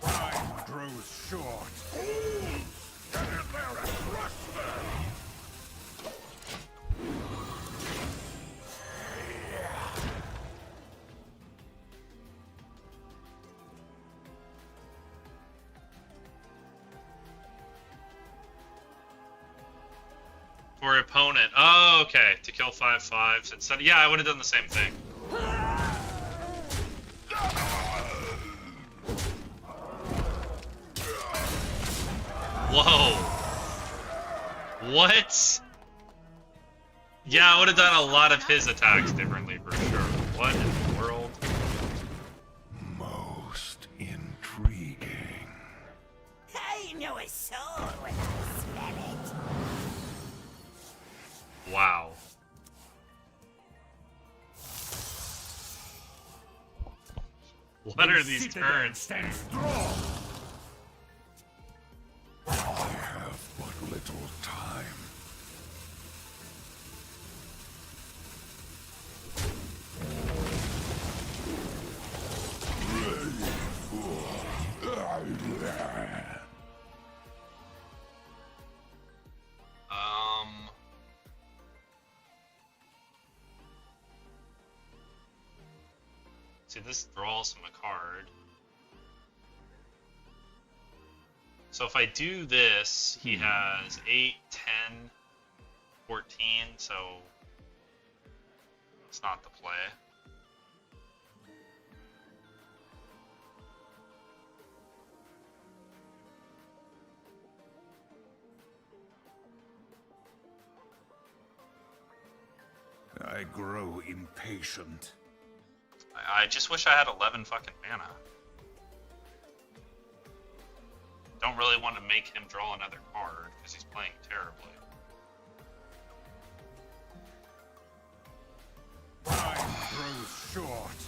Time grows short. Get in there and crush them! For opponent. Oh, okay. To kill 5/5s instead. Yeah, I would have done the same thing. Whoa. What? Yeah, I would have done a lot of his attacks differently for sure. What in the world? Most intriguing. I know a soul when I smell it. Wow. What are these turns? Stand strong. I have but little time. See, this draws him a card. So if I do this, he has 8, 10, 14, so it's not the play. I grow impatient. I just wish I had 11 fucking mana. Don't really want to make him draw another card because he's playing terribly. Time grows short.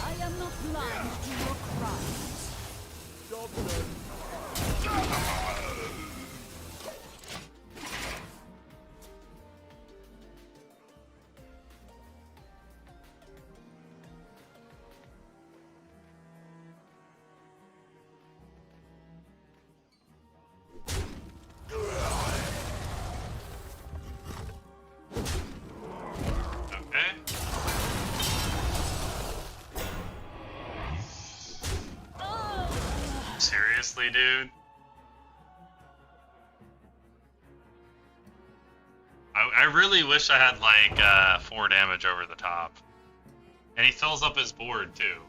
I am not blind to your cries. Job done. Okay. Seriously, dude? I really wish I had like 4 damage over the top. And he fills up his board too.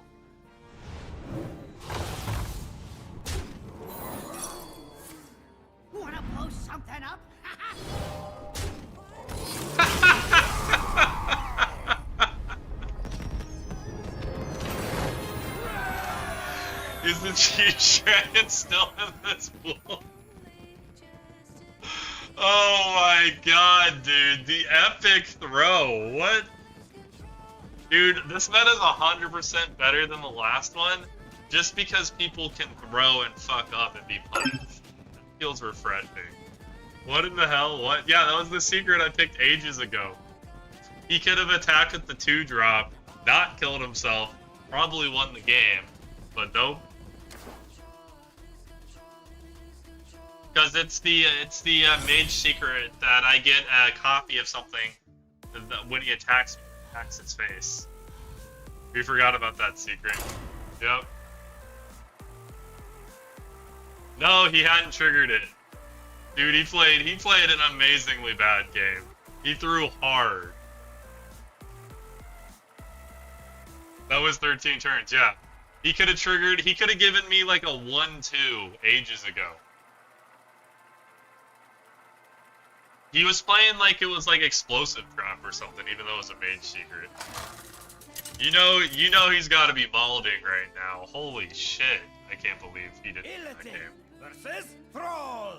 Wanna blow something up? Is the Chief Dragon still in this pool? Oh my god, dude. The epic throw. What? Dude, this meta is 100% better than the last one just because people can throw and fuck up and be punished. That feels refreshing. What in the hell? What? Yeah, that was the secret I picked ages ago. He could have attacked with the 2-drop, not killed himself, probably won the game, but nope. Because it's the mage secret that I get a copy of something that when he attacks its face. We forgot about that secret. Yep. No, he hadn't triggered it. Dude, he played an amazingly bad game. He threw hard. That was 13 turns, yeah. He could have triggered, he could have given me like a 1-2 ages ago. He was playing like it was like explosive trap or something, even though it was a mage secret. You know he's got to be balding right now. Holy shit! I can't believe he didn't win that game. Versus Thrall.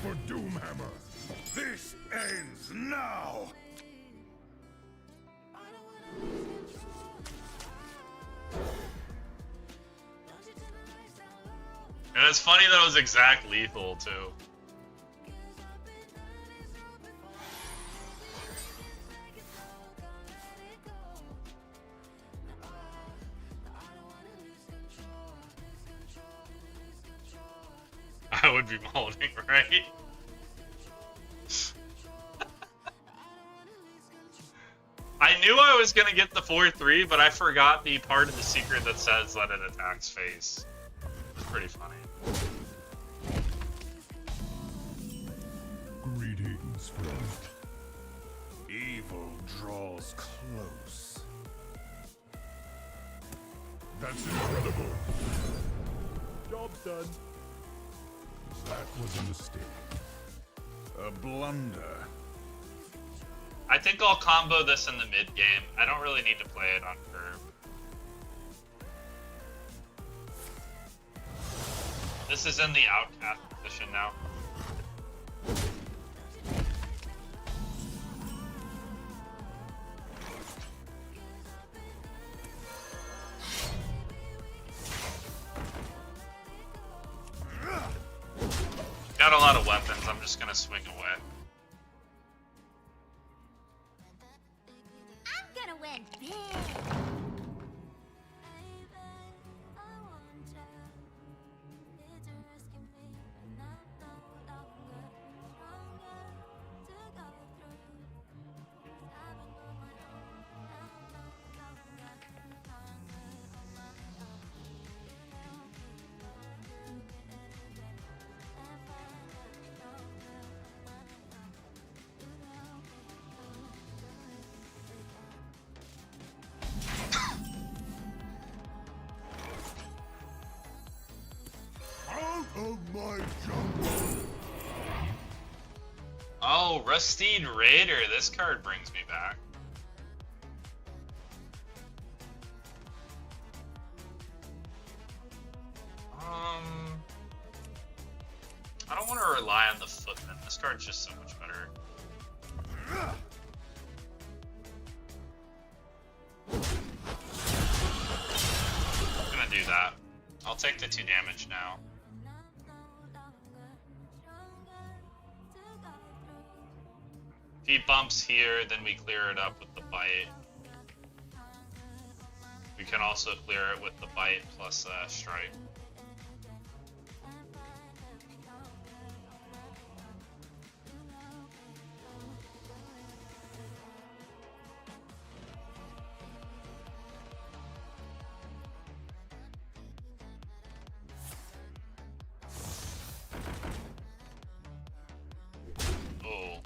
For Doomhammer, this ends now. And it's funny that it was exact lethal too. I would be molding, right? I knew I was gonna get the 4-3, but I forgot the part of the secret that says that it attacks face. It's pretty funny. Greed Greetings, friend. Evil draws close. That's incredible. Job's done. That was a mistake. A blunder. I think I'll combo this in the mid game. I don't really need to play it on curve. This is in the outcast position now. Got a lot of weapons, I'm just gonna swing away. I'm gonna win big. Out of my jungle. Oh, Rusted Raider. This card brings me back. I don't want to rely on the footman. This card's just so much better. I'm gonna do that. I'll take the 2 damage now. If he bumps here, then we clear it up with the bite. We can also clear it with the bite plus strike. Oh.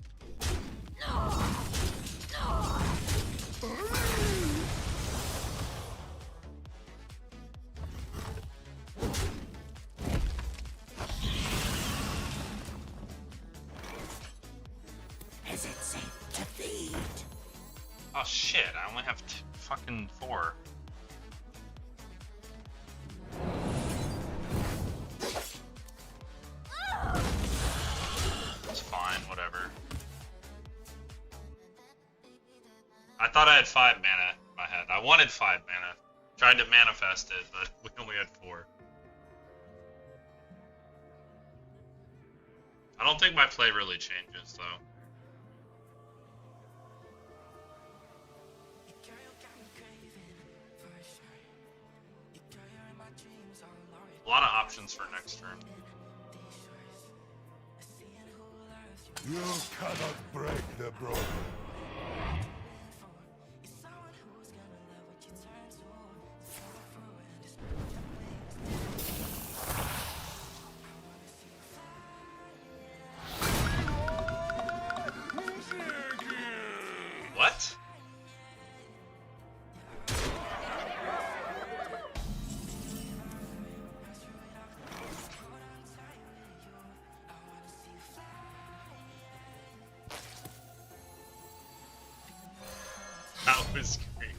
Is it safe to feed? Oh shit, I only have fucking 4. It's fine, whatever. I thought I had 5 mana in my head. I wanted 5 mana. Tried to manifest it, but we only had 4. I don't think my play really changes, though. A lot of options for next turn. You cannot break the broken. What? That was great.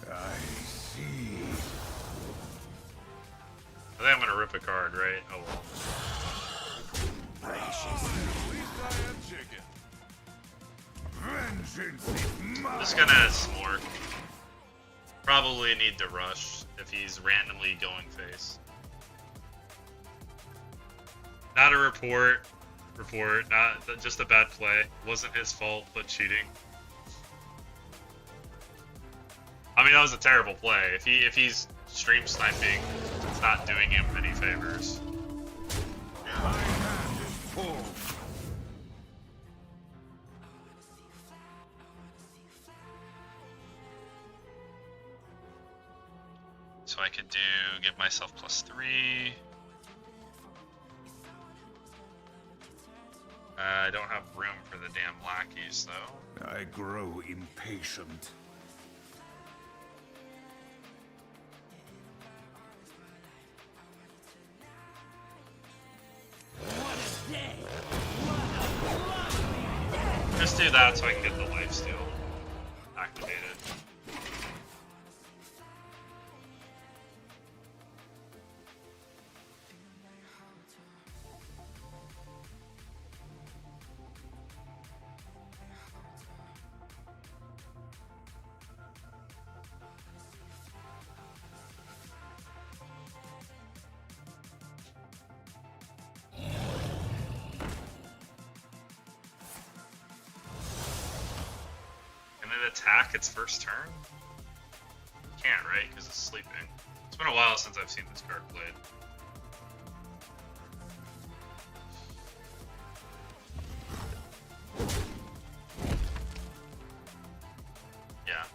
I see. I think I'm gonna rip a card, right? Oh well. Vengeance is mine. Just gonna smork. Probably need to rush if he's randomly going face. Not a report. Not just a bad play. Wasn't his fault, but cheating. I mean, that was a terrible play. If he's stream sniping, it's not doing him any favors. My hand is full. So I could give myself +3. I don't have room for the damn lackeys though. I grow impatient. Just do that so I can get the lifesteal activated. Attack its first turn? Can't, right? Because it's sleeping. It's been a while since I've seen this card played. Yeah.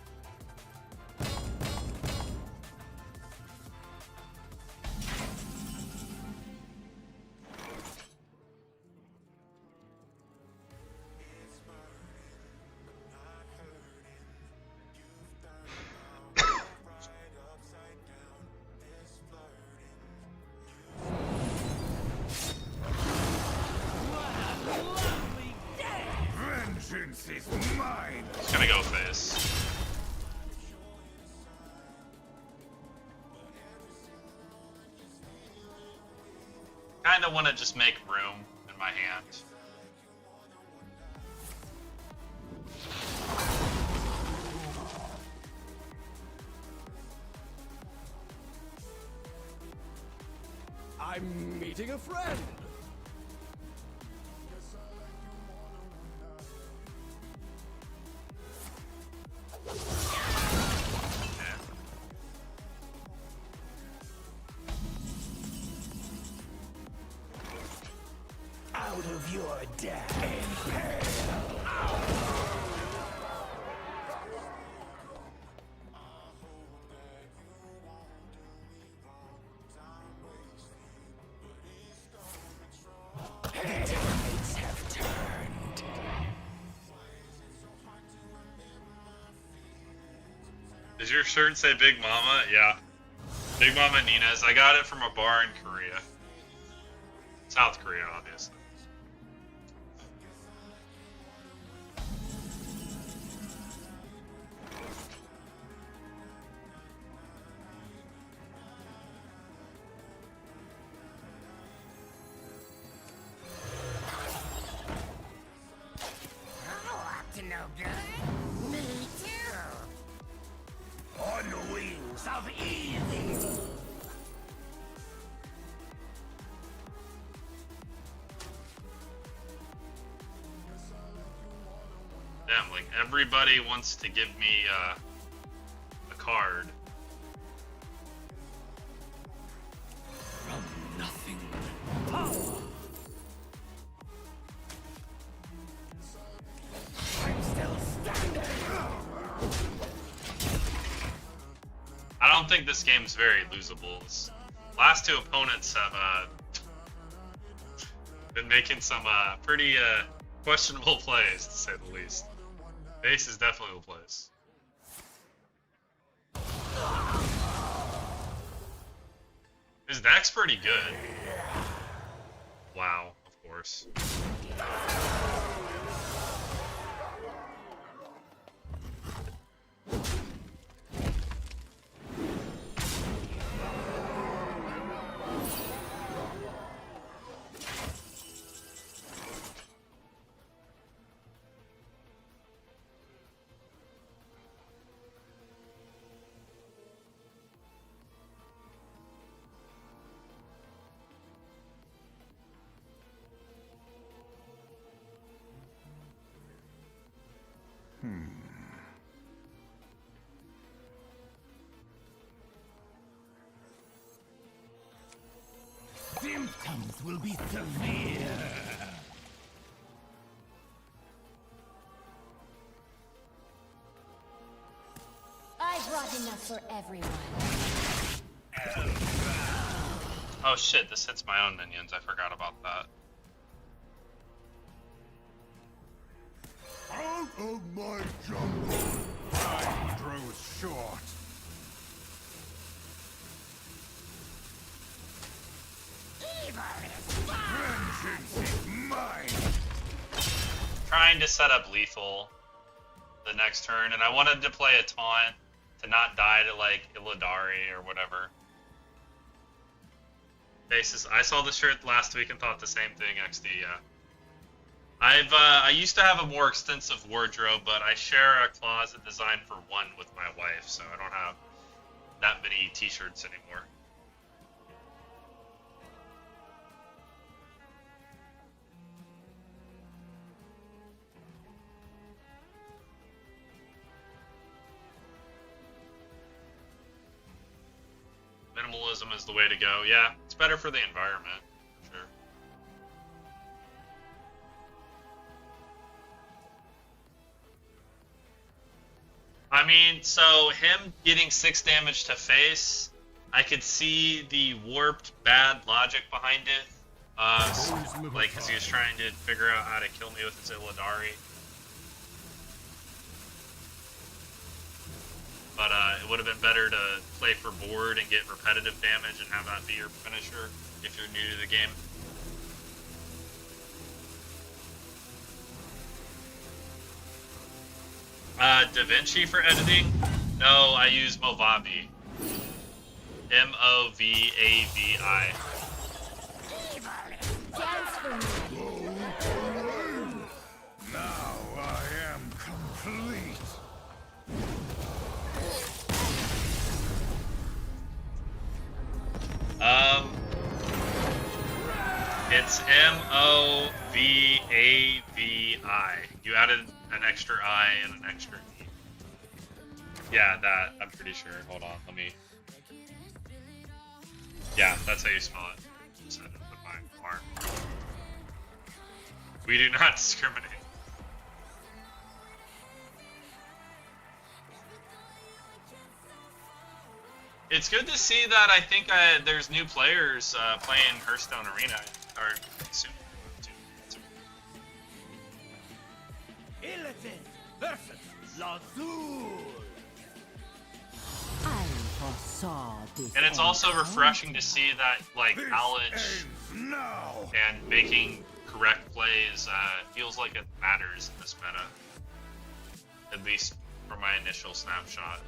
Vengeance is mine. It's gonna go face. Kinda wanna just make room in my hand. I'm meeting a friend. Out of your death. Tides have turned. Does your shirt say Big Mama? Yeah. Big Mama Nina's. I got it from a bar in Korea. South Korea, obviously. To no good? Me too. On the wings of evil. Damn, like everybody wants to give me a card. From nothing. I'm still standing. I don't think this game's very losable. Last two opponents have been making some pretty questionable plays, to say the least. Base is definitely the place. His deck's pretty good. Wow, of course. Symptoms will be severe. I brought enough for everyone. Oh shit, this hits my own minions. I forgot about that. Out of my jungle! Time grows short. Vengeance is mine! Trying to set up lethal the next turn, and I wanted to play a taunt to not die to like Illidari or whatever. Basis. I saw the shirt last week and thought the same thing. XD, yeah. I used to have a more extensive wardrobe, but I share a closet designed for one with my wife, so I don't have that many t-shirts anymore. Minimalism is the way to go. Yeah, it's better for the environment, for sure. I mean, so him getting 6 damage to face, I could see the warped bad logic behind it. Like, because he was trying to figure out how to kill me with his Illidari. But it would have been better to play for board and get repetitive damage and have that be your finisher if you're new to the game. DaVinci for editing? No, I use Movavi. M-O-V-A-V-I. Now I am complete. It's M-O-V-A-V-I. You added an extra I and an extra E. Yeah, that, I'm pretty sure. Hold on, let me... Yeah, that's how you spell it. Just had to put my mark. We do not discriminate. It's good to see that I think there's new players playing Hearthstone Arena, or soon to. Illithid versus Lazul. I foresaw this. And it's also refreshing to see that, like, This knowledge ends now. and making correct plays feels like it matters in this meta. At least from my initial snapshot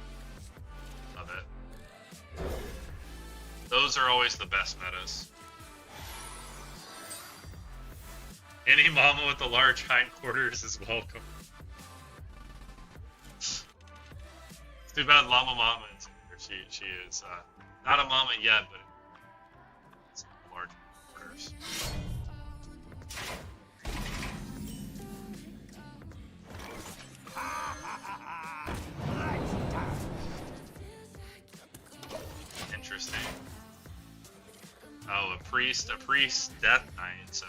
of it. Those are always the best metas. Any mama with the large hindquarters is welcome. It's too bad Llama Mama is here. She is not a mama yet, but it's large hindquarters. Interesting. Oh, a priest, death knight, so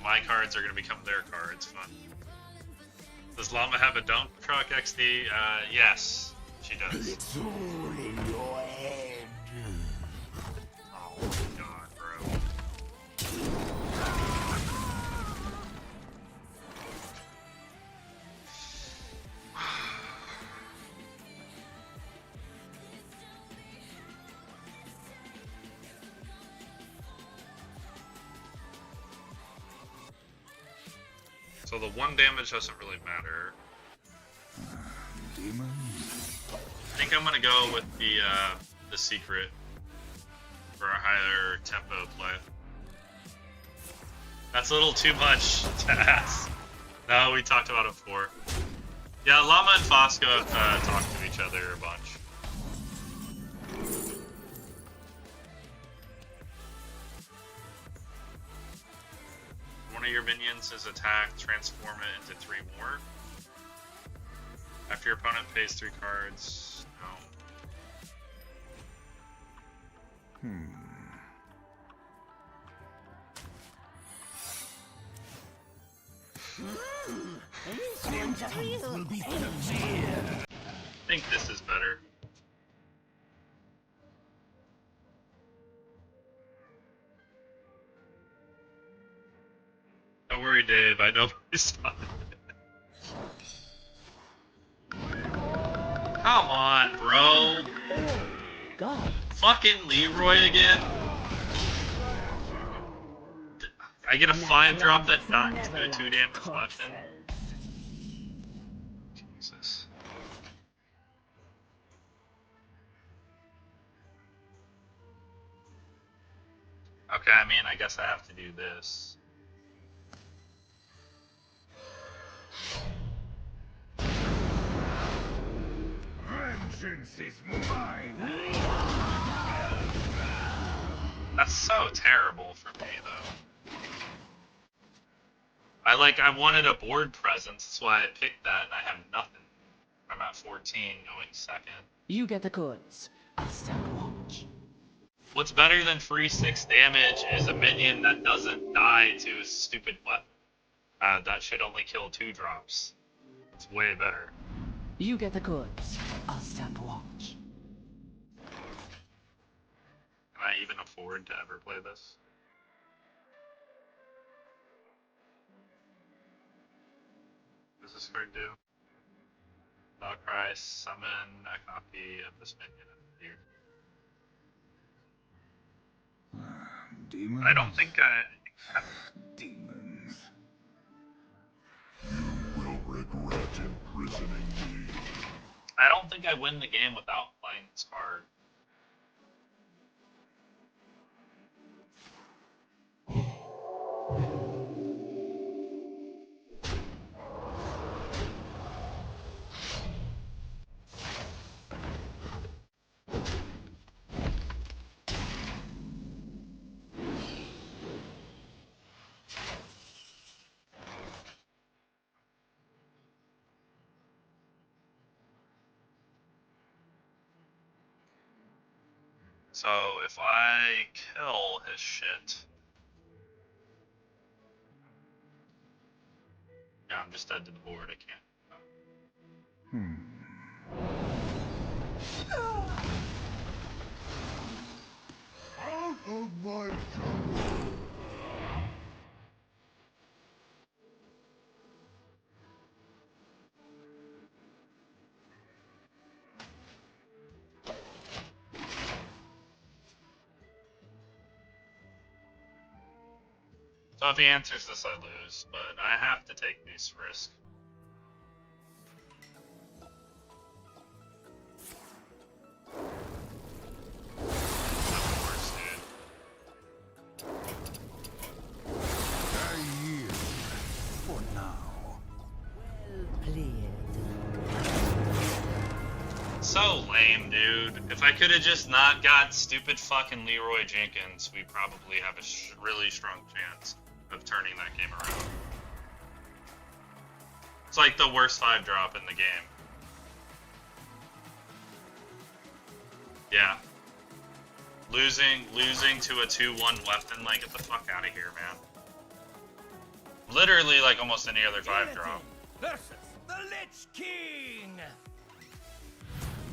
my cards are gonna become their cards. Fun. Does Llama have a dump truck XD? Yes, she does. It's all in your head. Oh my god, bro. So the 1 damage doesn't really matter. Demon. I think I'm gonna go with the secret for a higher tempo play. That's a little too much to ask. No, we talked about it before. Yeah, Llama and Fosco have talked to each other a bunch. One of your minions is attacked, transform it into 3 more. After your opponent pays 3 cards, no. I think this is better. Don't worry, Dave. I know he's fine. Come on, bro. God. Fucking Leroy again. I get a 5-drop that knocks to a 2 damage weapon. Jesus. Okay, I mean, I guess I have to do this. Vengeance is mine. That's so terrible for me, though. I wanted a board presence, that's why I picked that, and I have nothing. I'm at 14, going second. You get the goods. I'll stand watch. What's better than free 6 damage is a minion that doesn't die to a stupid weapon. That should only kill 2 drops. It's way better. You get the goods. I'll stand watch. Can I even afford to ever play this? What does this card do? Cry, summon a copy of this minion here. Demons. I don't think I... Demons. You will regret imprisoning me. I don't think I win the game without playing this card. So if I kill his shit, yeah, I'm just dead to the board. I can't. Out of my jungle. So if he answers this, I lose, but I have to take this risk. Of course, dude. I yield for now. Well played. So lame, dude. If I could have just not got stupid fucking Leroy Jenkins, we probably have a really strong chance of turning that game around. It's like the worst 5-drop in the game. Yeah. Losing to a 2-1 weapon, like, get the fuck out of here, man. Literally like almost any other 5-drop. Versus the Lich King.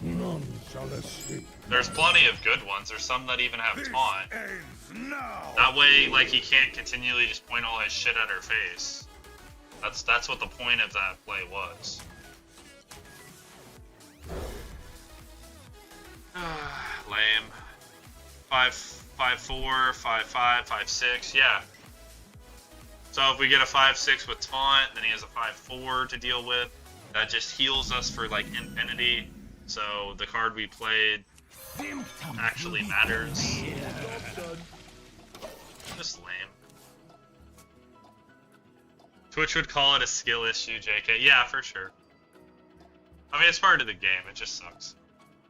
None shall escape. There's plenty of good ones. There's some that even have This taunt. ends now. That way, like, he can't continually just point all his shit at her face. That's what the point of that play was. Lame. 5-4, 5-5, 5-6, yeah. So if we get a 5-6 with taunt, then he has a 5-4 to deal with. That just heals us for, like, infinity. So the card we played actually matters. Just lame. Twitch would call it a skill issue, JK. Yeah, for sure. I mean, it's part of the game. It just sucks.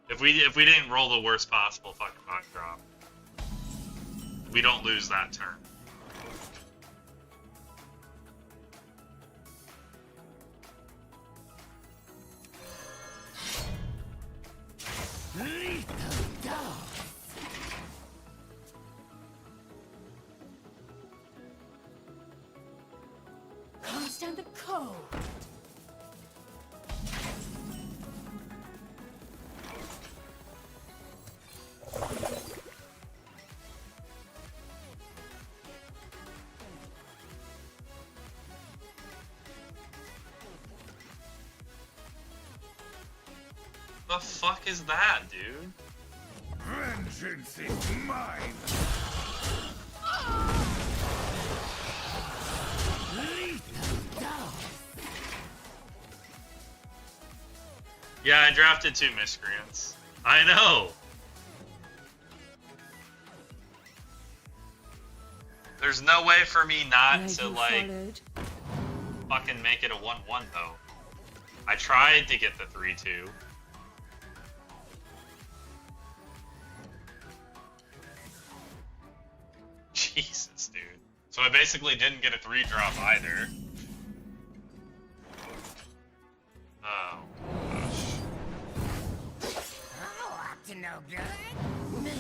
If we didn't roll the worst possible fucking 5-drop, we don't lose that turn. Understand the code. The fuck is that, dude? Vengeance is mine. Yeah, I drafted 2 miscreants. I know. There's no way for me not to like fucking make it a 1-1 though. I tried to get the 3-2. Jesus, dude. So I basically didn't get a 3-drop either. Oh gosh. Oh, up to no good. Me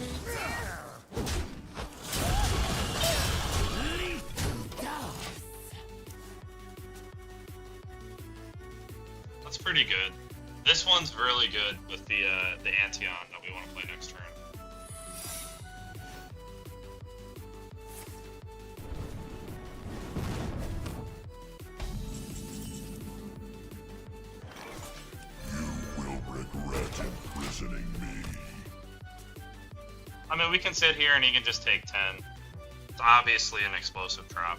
too. That's pretty good. This one's really good with the Antion that we want to play next turn. You will regret imprisoning me. I mean, we can sit here and he can just take 10. It's obviously an explosive trap.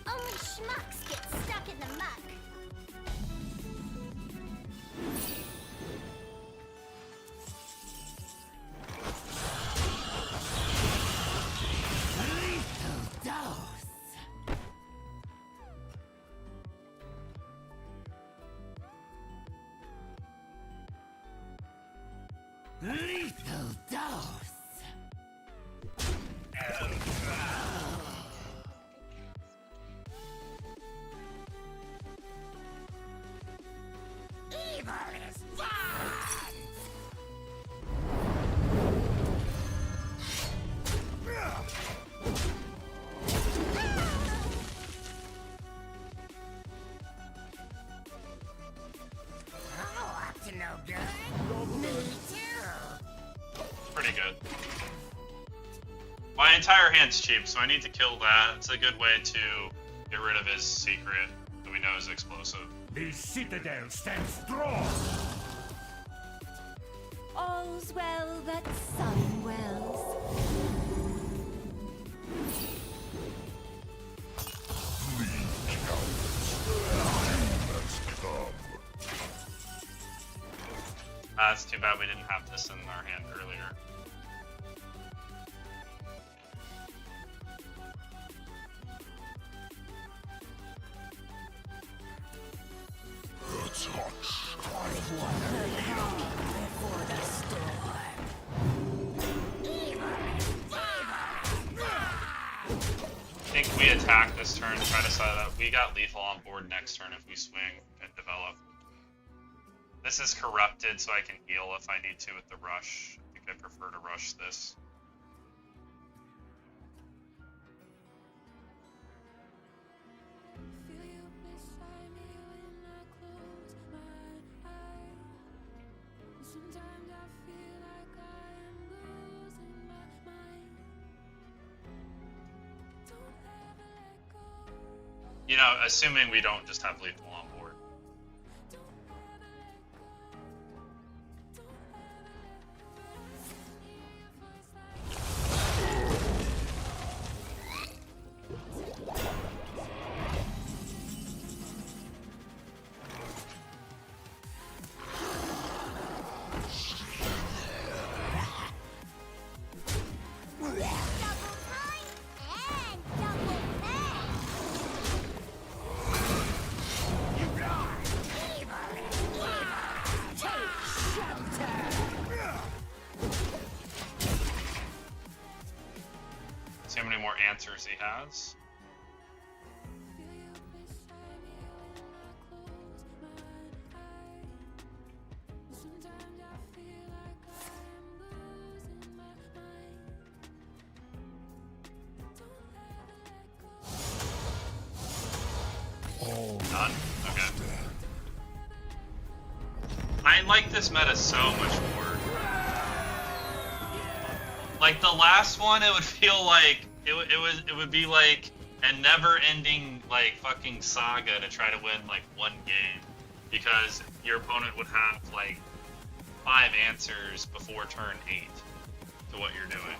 Only schmucks get stuck in the muck. Lethal dose. Evil is fun! Oh, up to no good. Me too. Pretty good. My entire hand's cheap, so I need to kill that. It's a good way to get rid of his secret that we know is explosive. The citadel stands strong. All's well that sun wells. Flee, cowards. Doom has come. It's too bad we didn't have this in our hand earlier. The touch. Before the storm. I think we attack this turn, try to set up. We got lethal on board next turn if we swing and develop. This is corrupted, so I can heal if I need to with the rush. I think I prefer to rush this. Feel you beside me when I close my eyes. Sometimes I feel like I am losing my mind. Don't ever let go. You know, assuming we don't just have lethal on board. Don't ever let go. Don't ever let go. Hear your voice like Double time and double pay. See how many more answers he has. feel you beside me when I close my eyes. Sometimes I feel like I am losing my mind. Don't ever let go. None? Okay. I like this meta so much more. Like the last one, it would feel like it would be like and never-ending like fucking saga to try to win like one game, because your opponent would have like 5 answers before turn 8 to what you're doing,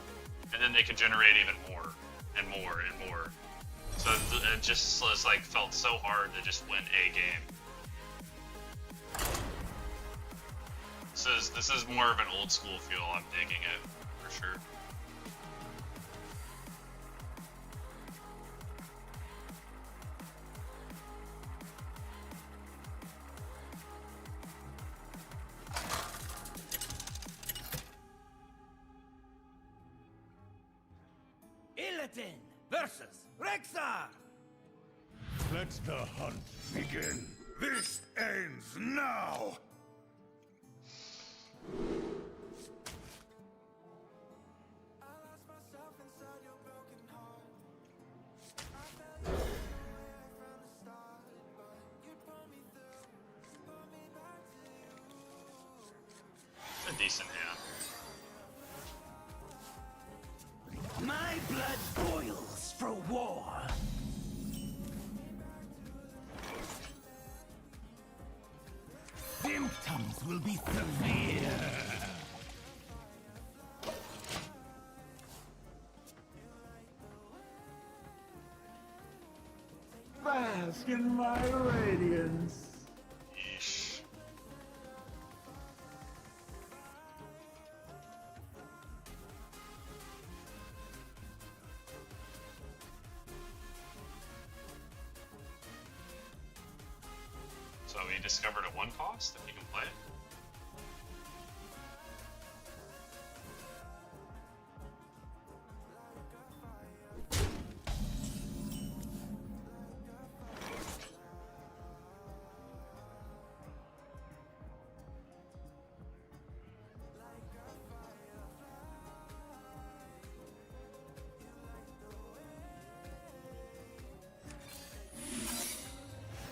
and then they could generate even more and more and more. So it just was like felt so hard to just win a game. This is more of an old school feel. I'm digging it for sure. Illidan versus Rexar! Let the hunt begin. This ends now! It's a decent hand. My blood boils for war. Symptoms will be severe. Bask in my radiance. Yeesh. So we discovered at 1 cost if you can play it.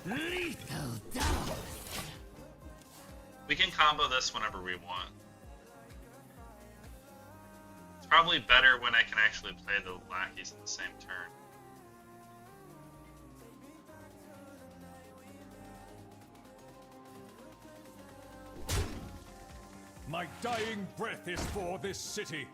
Lethal dose. We can combo this whenever we want. It's probably better when I can actually play the lackeys in the same turn. My dying breath is for this city.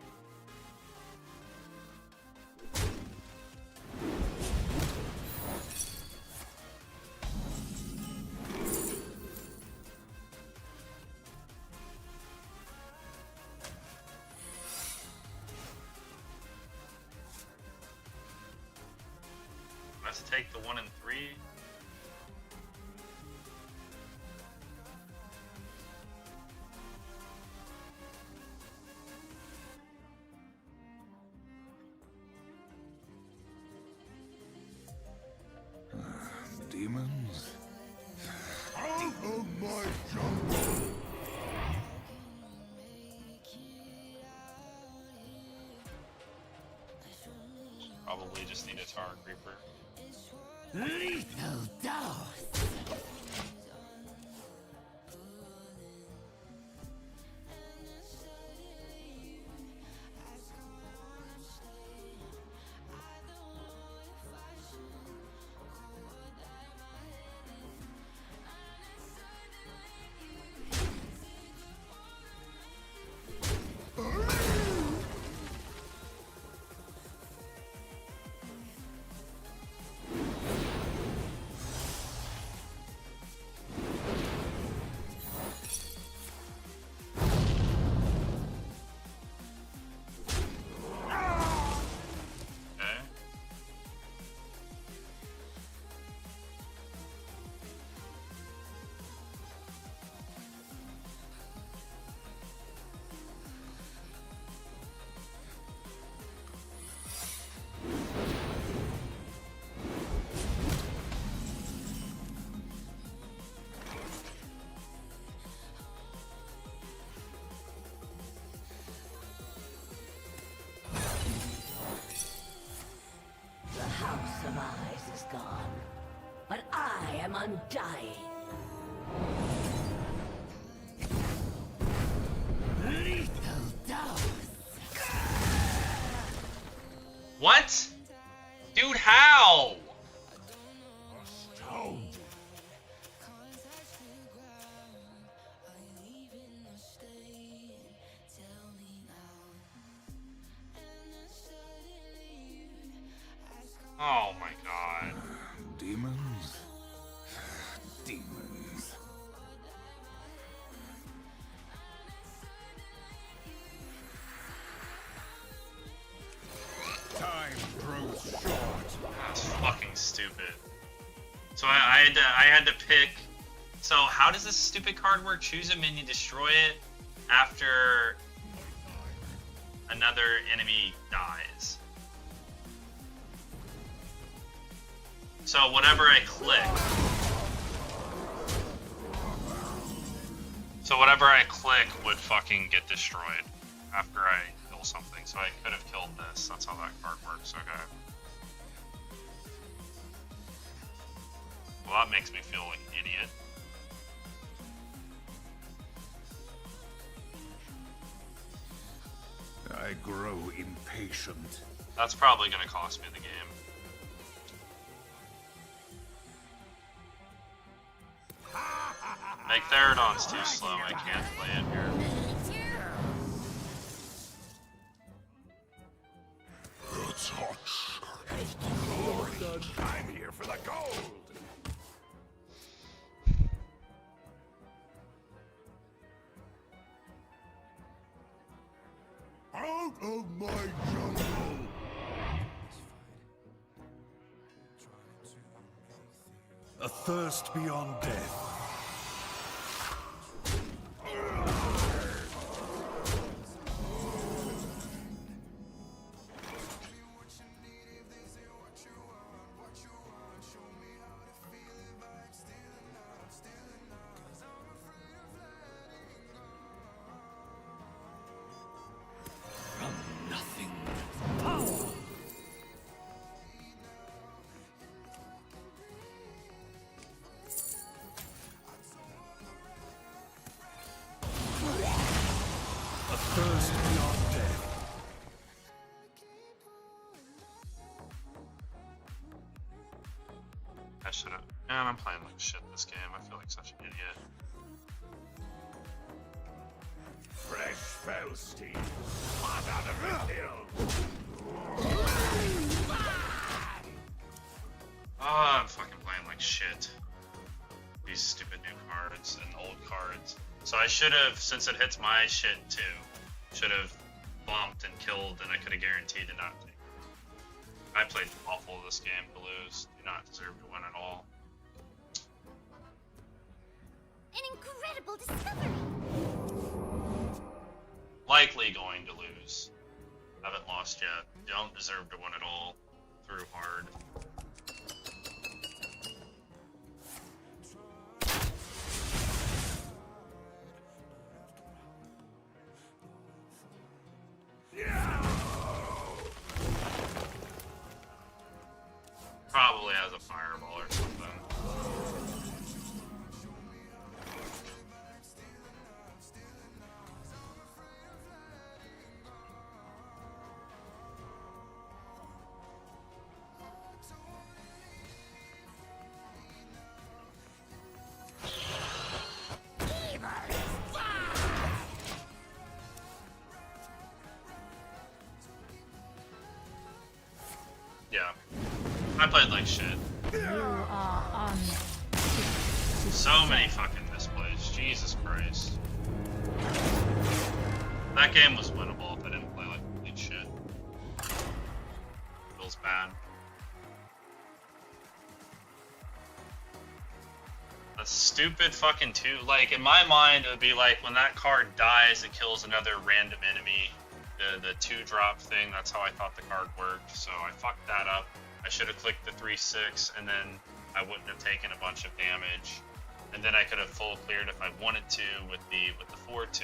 Let's take the 1 and 3. Demons? Out of my jungle! Probably just need a Tar Creeper. Lethal dose! Okay. The House of Eyes is gone, but I am undying. Lethal dose! What? Dude How? Astounding. Oh my god. Demons? Demons. Time grows short. That's fucking stupid. So I had to pick. So how does this stupid card work? Choose a minion, destroy it after another enemy dies. So whatever I click. So whatever I click would fucking get destroyed after I kill something. So I could have killed this. That's how that card works. Okay. Well, that makes me feel like an idiot. I grow impatient. That's probably going to cost me the game. Make Therodon's too slow. I can't play it here. It's hot. I'm here for the gold. Out of my jungle. A thirst beyond death. Thirst beyond death. I should have. Man, I'm playing like shit this game. I feel like such an idiot. Fresh Felstein. Hot out of the hill. Oh, I'm fucking playing like shit. These stupid new cards and old cards. So I should have, since it hits my shit too, should have bumped and killed, and I could have guaranteed to not take. I played awful this game to lose. Do not deserve to win at all. An incredible discovery! Likely going to lose. Haven't lost yet. Don't deserve to win at all. Threw hard. Probably has a fireball or something. Yeah. I played like shit. You are unfit. So many fucking misplays. Jesus Christ. That game was winnable if I didn't play like complete shit. Feels bad. A stupid fucking 2. Like, in my mind, it would be like when that card dies, it kills another random enemy. The 2-drop thing, that's how I thought the card worked. So I fucked that up. I should have clicked the 3/6, and then I wouldn't have taken a bunch of damage. And then I could have full cleared if I wanted to with the 4/2.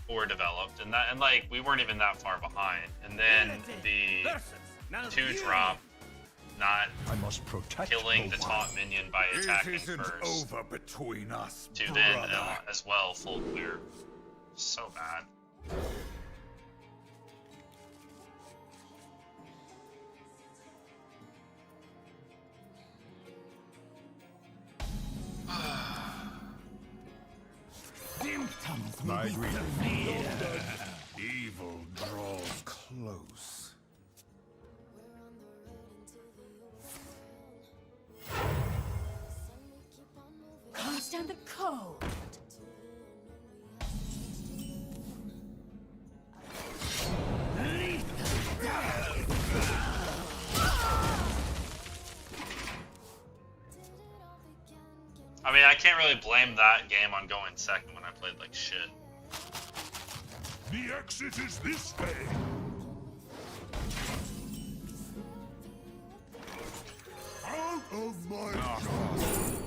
Or developed, and like we weren't even that far behind. And then the 2-drop, not I must protect killing the top minion by attacking It isn't first, over between us, to then brother. as well full clear. So bad. My greeting. Evil draws close. Can't stand the cold. I mean, I can't really blame that game on going second when I played like shit. The exit is this way. Out of my path.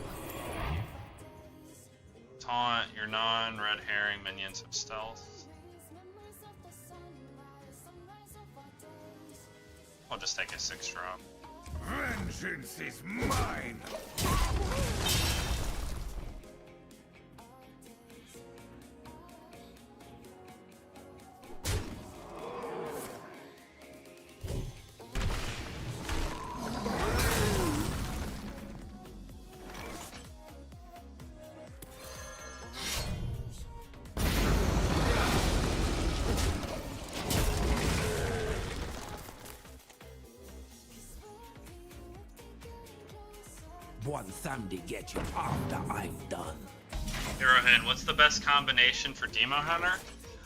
Taunt, your non-red herring minions have stealth. I'll just take a 6-drop. Vengeance is mine. Want somebody get you after I'm done. Herohen, what's the best combination for Demo Hunter?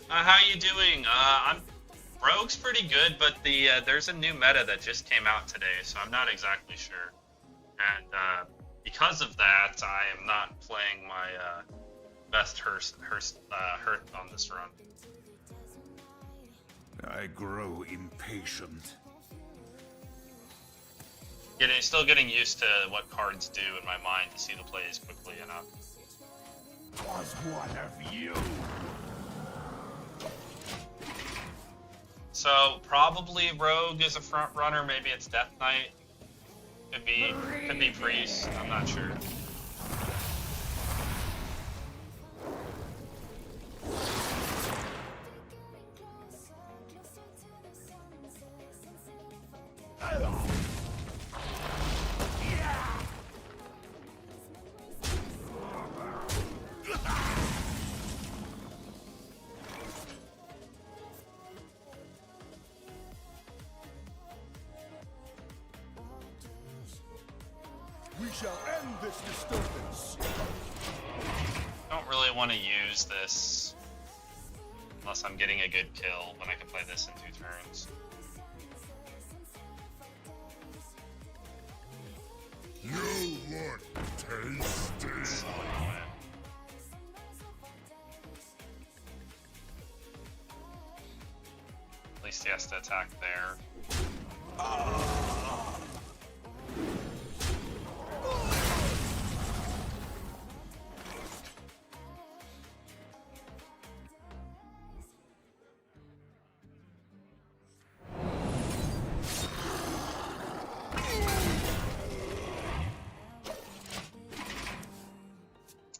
How you doing? Rogue's pretty good, but there's a new meta that just came out today, so I'm not exactly sure. And because of that, I am not playing my best Hearth on this run. I grow impatient. Still getting used to what cards do in my mind to see the plays quickly enough. Was one of you. So probably Rogue is a front runner. Maybe it's Death Knight. Could be Priest. I'm not sure. We shall end this disturbance. Don't really want to use this unless I'm getting a good kill when I can play this in 2 turns. You look tasty. At least he has to attack there.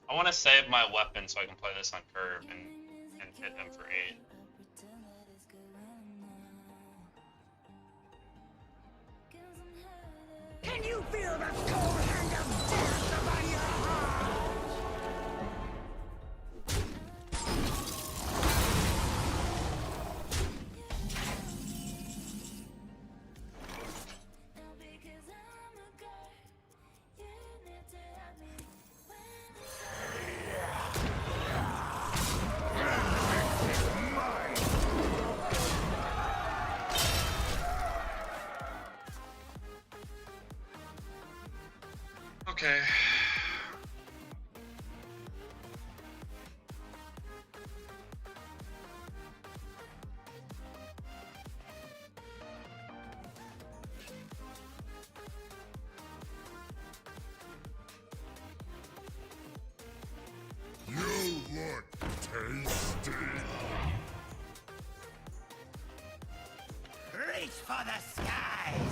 I want to save my weapon so I can play this on curve and hit him for 8. Can you feel the cold hand of death upon your heart? Okay. You look tasty. Reach for the skies!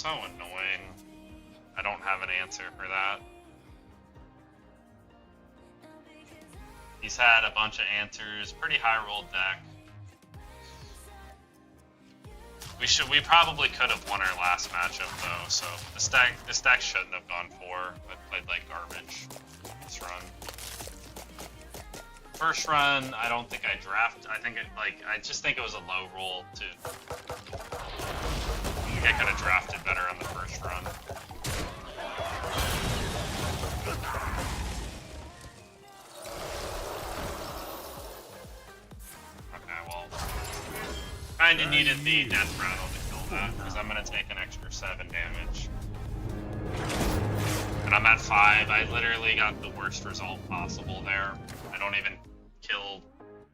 so annoying. I don't have an answer for that. He's had a bunch of answers. Pretty high roll deck. We probably could have won our last matchup though, so this deck shouldn't have gone 4. I played like garbage this run. First run, I don't think I drafted. I just think it was a low roll to. I think I could have drafted better on the first run. Okay, well, kinda needed the death rattle to kill that because I'm gonna take an extra 7 damage. And I'm at 5. I literally got the worst result possible there. I don't even kill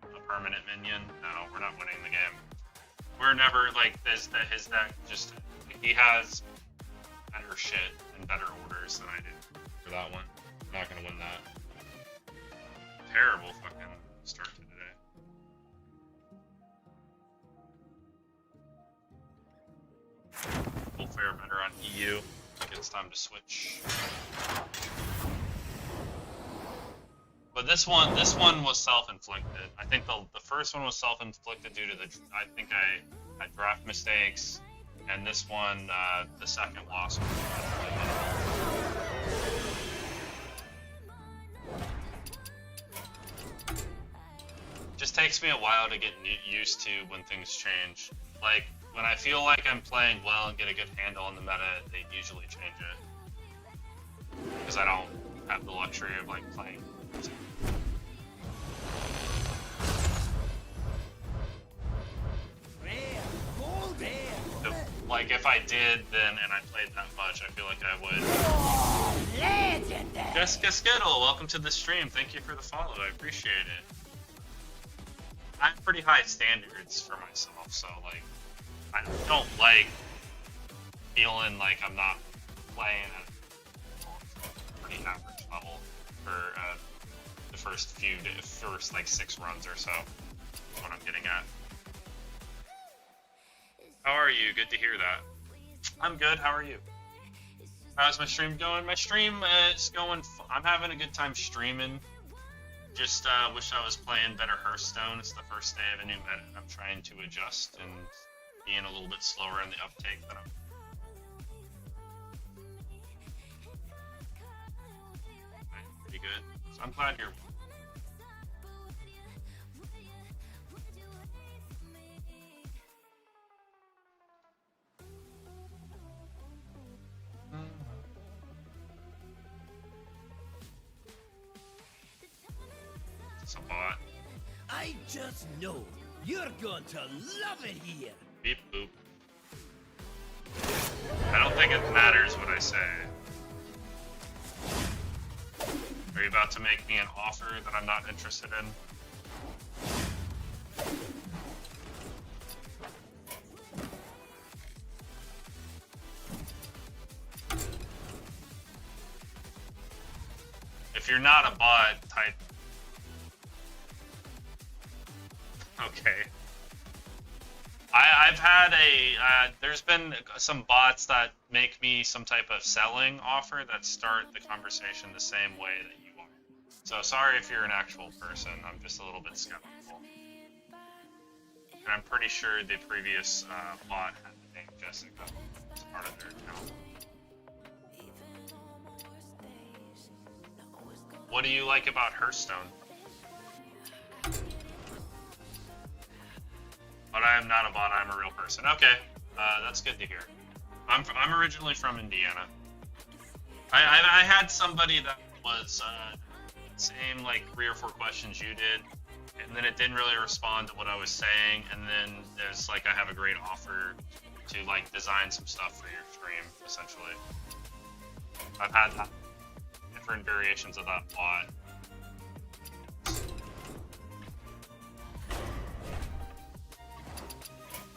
a permanent minion. No, we're not winning the game. We're never like this. That his deck just he has better shit and better orders than I do for that one. I'm not gonna win that. Terrible fucking start to today. We'll fare better on EU. I think it's time to switch. But this one was self-inflicted. I think the first one was self-inflicted due to I think I had draft mistakes, and this one, the second loss was just takes me a while to get used to when things change. Like, when I feel like I'm playing well and get a good handle on the meta, they usually change it. Because I don't have the luxury of, like, playing. Like, if I did then and I played that much, I feel like I would. Jessica Skittle, welcome to the stream. Thank you for the follow. I appreciate it. I have pretty high standards for myself, so like, I don't like feeling like I'm not playing at a pretty average level for the first like 6 runs or so. That's what I'm getting at. How are you? Good to hear that. I'm good. How are you? How's my stream going? My stream is going. I'm having a good time streaming. Just wish I was playing better Hearthstone. It's the first day of a new meta. I'm trying to adjust and being a little bit slower in the uptake than I'm. Pretty good. So I'm glad you're. It's a bot. I just know you're going to love it here. Beep boop. I don't think it matters what I say. Are you about to make me an offer that I'm not interested in? If you're not a bot, type. Okay. I've had there's been some bots that make me some type of selling offer that start the conversation the same way that you are. So sorry if you're an actual person, I'm just a little bit skeptical. And I'm pretty sure the previous bot had the name Jessica as part of their account. What do you like about Hearthstone? But I am not a bot, I'm a real person. Okay, that's good to hear. I'm originally from Indiana. I had somebody that was same like 3 or 4 questions you did, and then it didn't really respond to what I was saying, and then there's like I have a great offer to like design some stuff for your stream, essentially. I've had different variations of that bot.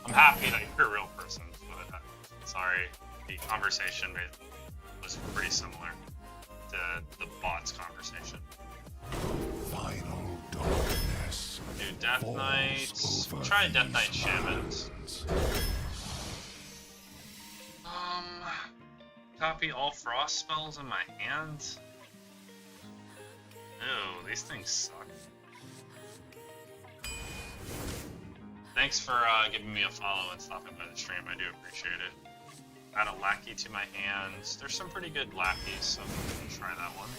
I'm happy that you're a real person, but sorry, the conversation was pretty similar to the bot's conversation. Final darkness. Do Death Knights. Try Death Knight Shamans. copy all frost spells in my hands? Ew, these things suck. Thanks for giving me a follow and stopping by the stream. I do appreciate it. Add a lackey to my hands. There's some pretty good lackeys, so I'm gonna try that one.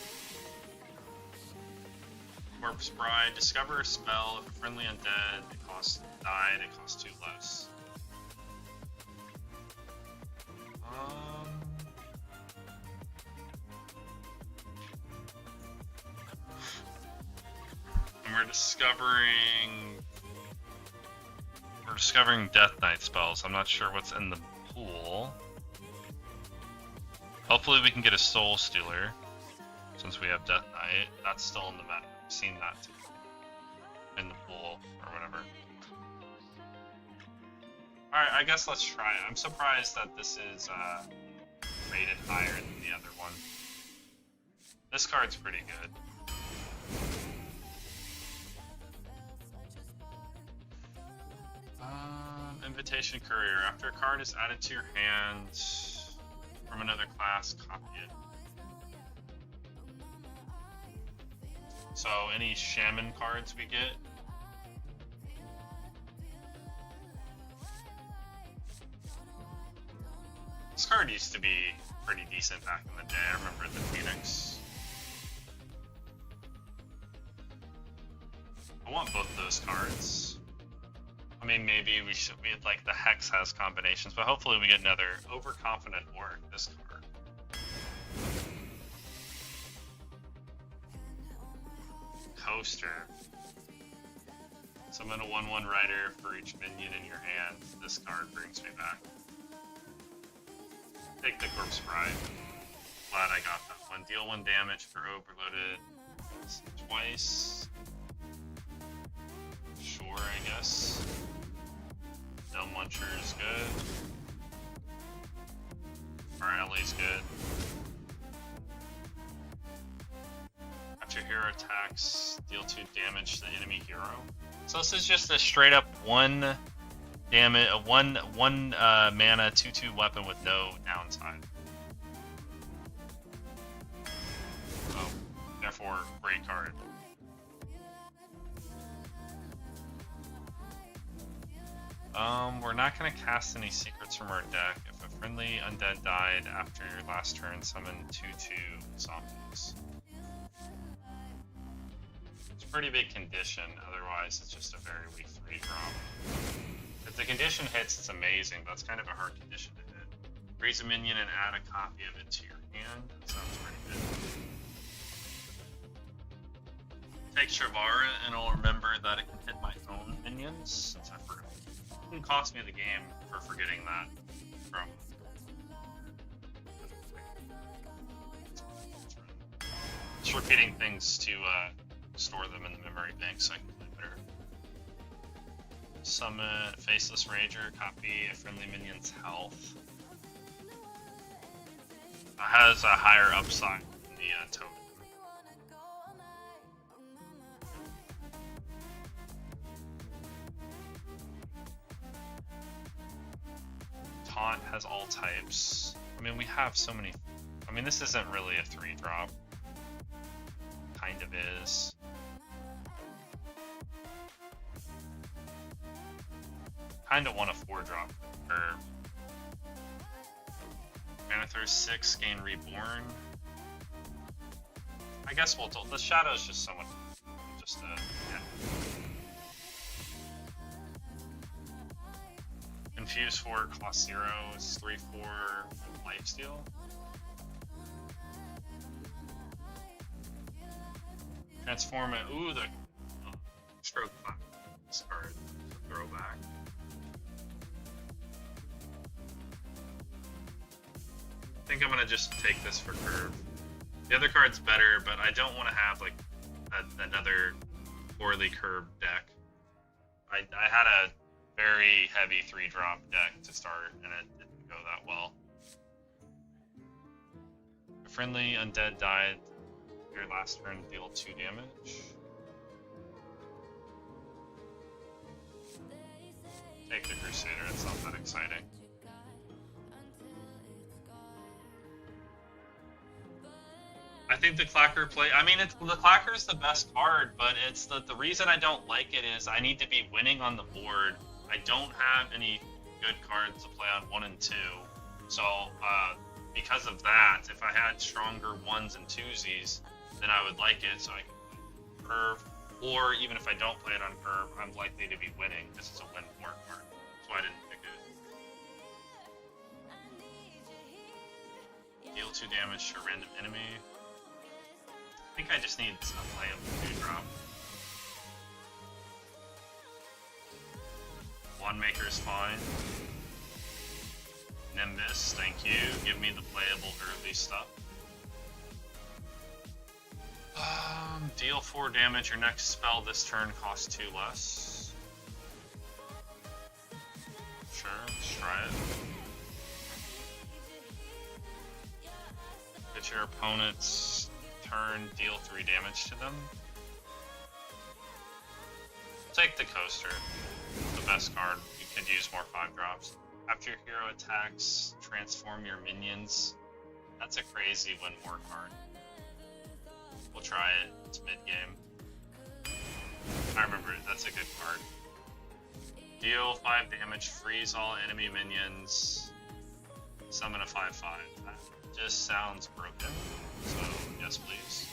Corpse Bride. Discover a spell. If a friendly undead died, it costs 2 less. And we're discovering Death Knight spells. I'm not sure what's in the pool. Hopefully we can get a Soul Stealer, since we have Death Knight. That's still in the map. I've seen that too. In the pool, or whatever. Alright, I guess let's try it. I'm surprised that this is rated higher than the other one. This card's pretty good. Invitation Courier. After a card is added to your hand from another class, copy it. So any shaman cards we get. This card used to be pretty decent back in the day. I remember the Phoenix. I want both those cards. I mean, maybe we like the Hex has combinations, but hopefully we get another Overconfident Orc, this card. Coaster. Summon a 1/1 rider for each minion in your hand. This card brings me back. Take the Corpse Bride. Glad I got that one. Deal 1 damage for overloaded twice. Sure, I guess. Del Muncher is good. Our Ellie's good. After hero attacks, deal 2 damage to the enemy hero. So this is just a straight up 1 damage, a 1 mana 2/2 weapon with no downside. So therefore, great card. We're not going to cast any secrets from our deck. If a friendly undead died after your last turn, summon 2/2 zombies. It's a pretty big condition, otherwise it's just a very weak 3-drop. If the condition hits, it's amazing, but it's kind of a hard condition to hit. Raise a minion and add a copy of it to your hand. That sounds pretty good. Take Shavara, and I'll remember that it can hit my own minions, since I forgot. It didn't cost me the game for forgetting that from. Just repeating things to store them in the memory bank so I can play better. Summon Faceless Rager, copy a friendly minion's health. It has a higher upside than the token. Taunt has all types. I mean, we have so many. I mean, this isn't really a 3-drop. Kind of is. Kind of want a 4-drop. Or Manather 6, gain Reborn. I guess we'll. The Shadow is just someone. Just yeah. Infuse 4, cost 0, is 3/4 lifesteal. Transform it. Ooh, the stroke class card. Throwback. I think I'm gonna just take this for curve. The other card's better, but I don't want to have like another poorly curved deck. I had a very heavy 3-drop deck to start, and it didn't go that well. A friendly undead died. Your last turn, deal 2 damage. Take the Crusader, it's not that exciting. I think the Clacker play. I mean, the Clacker's the best card, but it's the reason I don't like it is I need to be winning on the board. I don't have any good cards to play on 1 and 2, so because of that, if I had stronger 1s and 2s, then I would like it. So I can curve, or even if I don't play it on curve, I'm likely to be winning. This is a win for card. That's why I didn't pick it. Deal 2 damage to a random enemy. I think I just need a playable 2-drop. One Maker is fine. Nimbus, thank you. Give me the playable early stuff. Deal 4 damage. Your next spell this turn costs 2 less. Sure, let's try it. Get your opponent's turn, deal 3 damage to them. Take the Coaster, the best card. You could use more 5-drops. After your hero attacks, transform your minions. That's a crazy win more card. We'll try it. It's mid-game. I remember it. That's a good card. Deal 5 damage, freeze all enemy minions, summon a 5/5. That just sounds broken. So, yes please.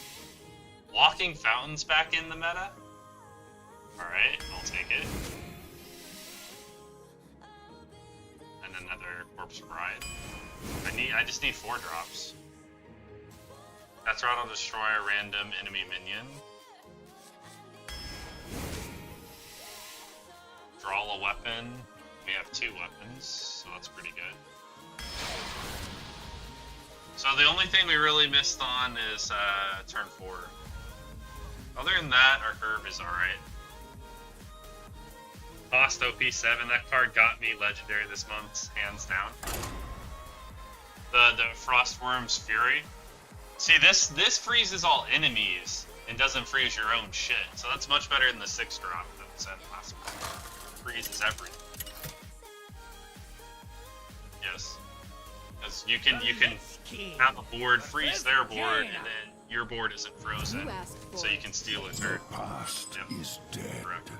Walking Fountain's back in the meta? Alright, I'll take it. And another Corpse Bride. I just need 4 drops. That's right, I'll destroy a random enemy minion. Draw a weapon. We have 2 weapons, so that's pretty good. So the only thing we really missed on is turn 4. Other than that, our curve is alright. Cost OP7, that card got me legendary this month, hands down. The Frostworm's Fury. See, this freezes all enemies and doesn't freeze your own shit, so that's much better than the 6-drop that was in last month. Freezes everything. Yes. Because you can have a board freeze their board, and then your board isn't frozen, so you can steal a turn. Past is dead. Correct.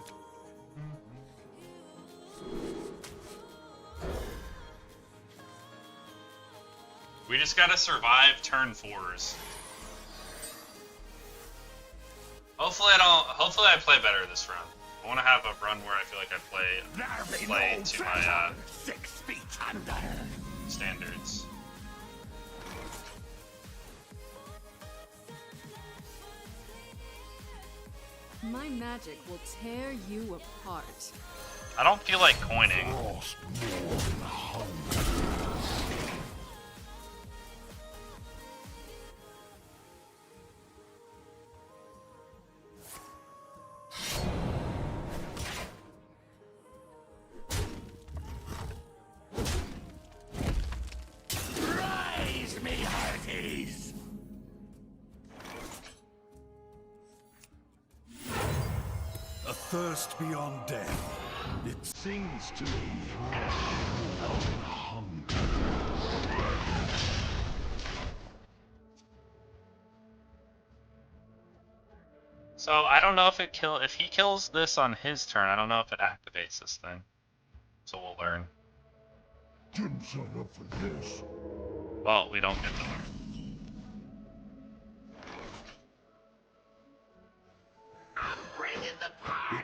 We just gotta survive turn 4s. Hopefully I play better this run. I want to have a run where I feel like I play to my 6 feet under. standards. My magic will tear you apart. I don't feel like coining. Lost more than hunger. Rise, me hearties! A thirst beyond death. It sings to me of hunger. So I don't know if if he kills this on his turn, I don't know if it activates this thing. So we'll learn. Didn't sign up for this. Well, we don't get to learn.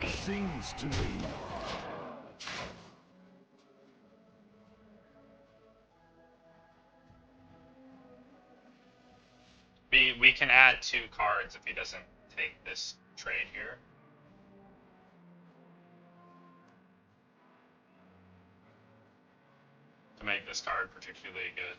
It sings to me. We can add 2 cards if he doesn't take this trade here. To make this card particularly good.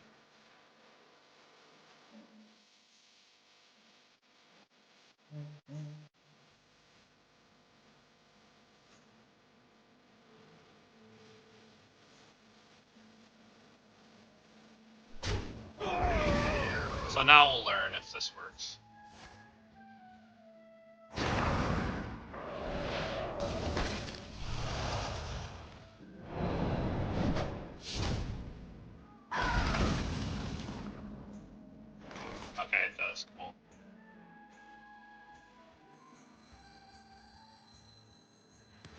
So now we'll learn if this works. Okay, it does. Cool.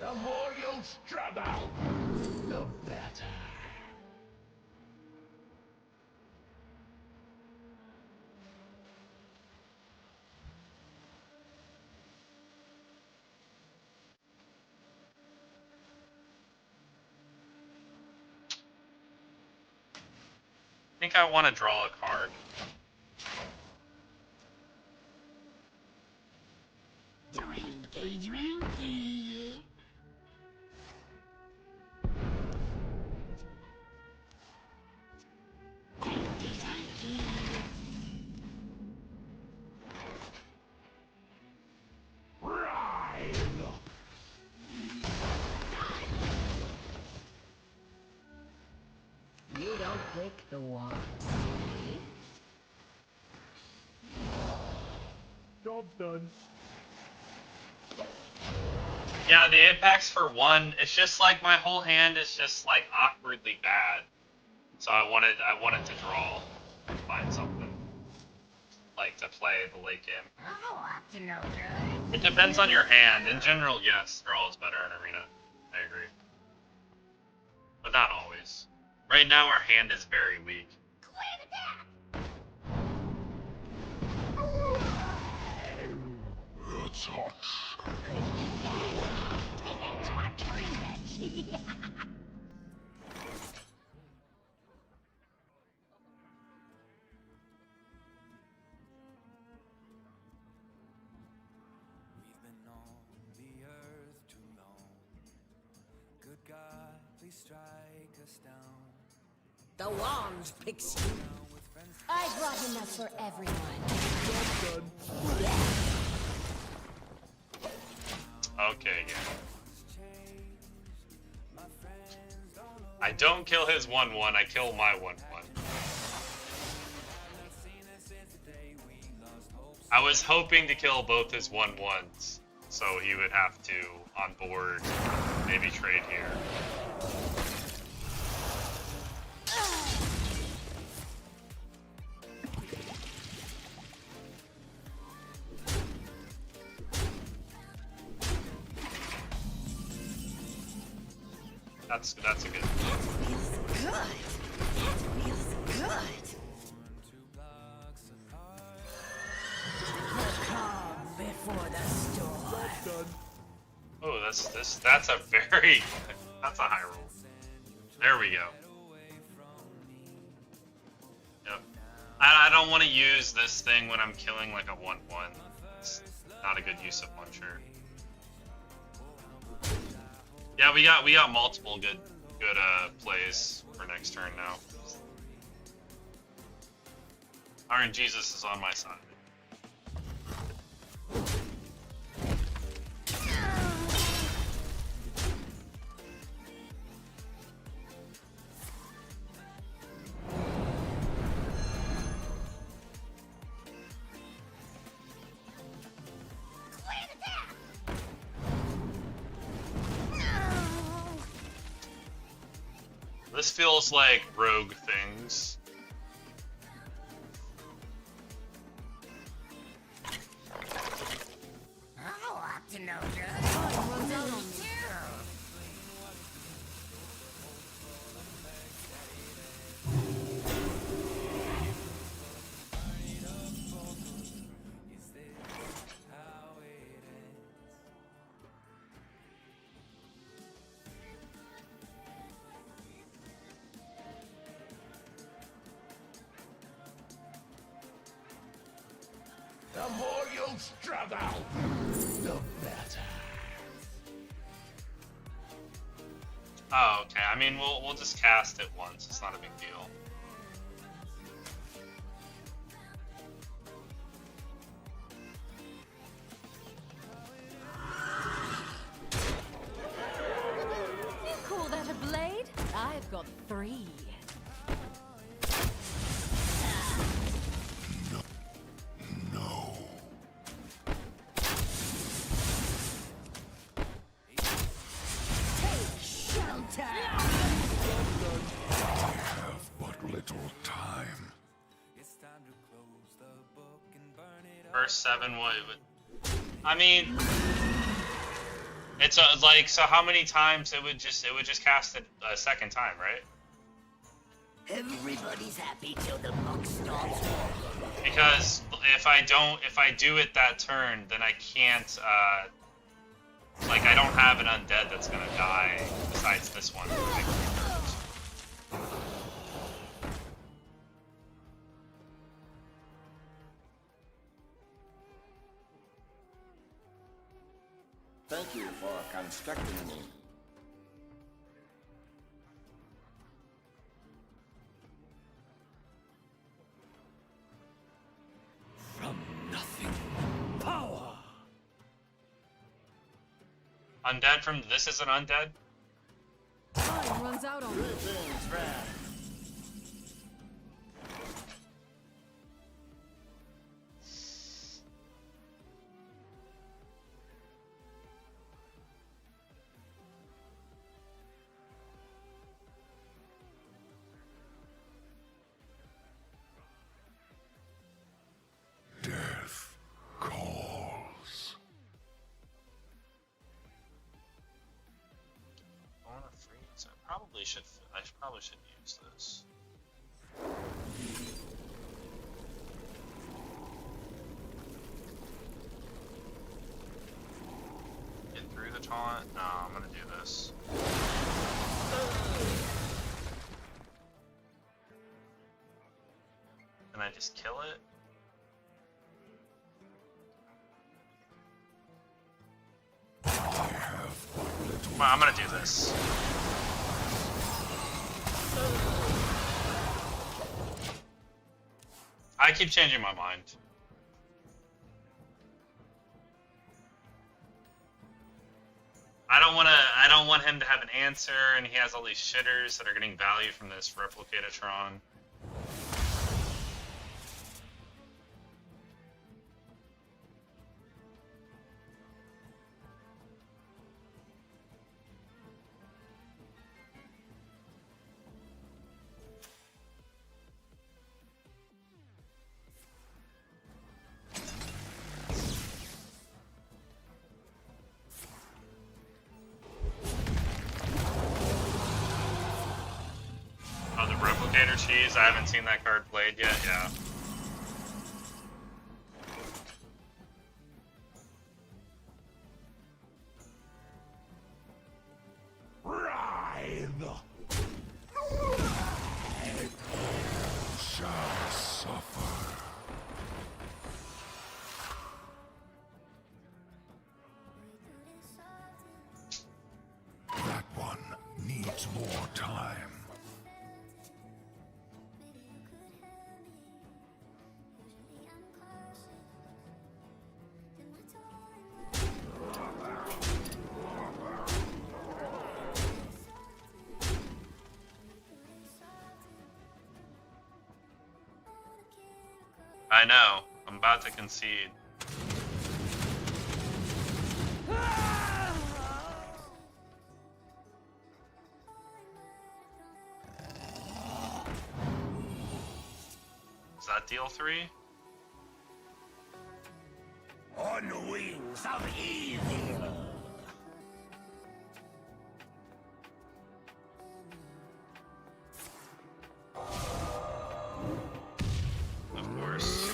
The more you struggle, the better. I think I want to draw a card. You don't break the wall. Job done. Yeah, the impacts for 1, it's just like my whole hand is just like awkwardly bad. So I wanted to draw and find something like to play the late game. It depends on your hand. In general, yes, draw is better in Arena. I agree. But not always. Right now our hand is very weak. It's hot. We've been on the earth too long. Good God, please strike us down. The wand picks you. I brought enough for everyone. Okay, yeah. I don't kill his 1/1, I kill my 1/1. I was hoping to kill both his 1/1s, so he would have to, on board, maybe trade here. That's a good. Good. That feels good. The calm before the storm. Oh, that's a very that's a high roll. There we go. Yep. I don't want to use this thing when I'm killing like a 1/1. It's not a good use of Muncher. Yeah, we got multiple good plays for next turn now. Iron Jesus is on my side. This feels like rogue things. I'll have to know good. The more you struggle, the better. Oh, okay. I mean, we'll just cast it once. It's not a big deal. You call that a blade? I've got 3. No. Shelter. I have but little time. It's time to close the book and burn it up. First 7, what would... I mean... It's like, so how many times it would just cast it a second time, right? Everybody's happy till the buck stops walking. Because if I do it that turn, then I can't, like, I don't have an undead that's gonna die besides this one. Thank you for constructing me. From nothing, power. Undead from this is an undead? Time runs out on me. Greetings, friend. Death calls. I want to freeze. I probably should use this. Get through the taunt. No, I'm gonna do this. Can I just kill it? Well, I'm gonna do this. I keep changing my mind. I don't want him to have an answer, and he has all these shitters that are getting value from this Replicatatron. Oh, the Replicator Cheese? I haven't seen that card played yet, yeah. Writhe. Shall suffer. That one needs more time. I know. I'm about to concede. Is that deal 3? On wings of evil. Of course.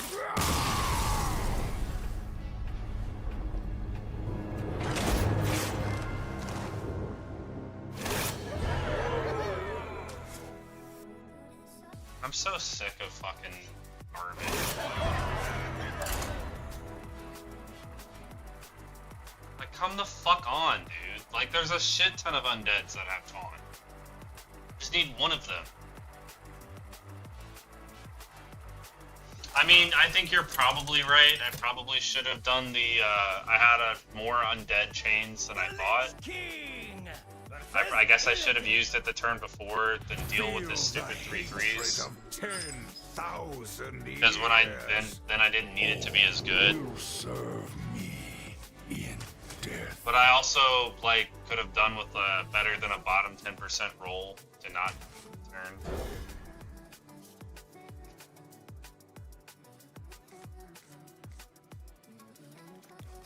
I'm so sick of fucking garbage. Like, come the fuck on, dude. Like, there's a shit ton of undeads that have taunt. Just need one of them. I mean, I think you're probably right. I probably should have done the, I had more undead chains than I thought. King. I guess I should have used it the turn before than deal with this stupid 3/3s. 10,000 Because when then I didn't need it to be as good. You serve me in death. But I also, like, could have done with a better than a bottom 10% roll to not turn.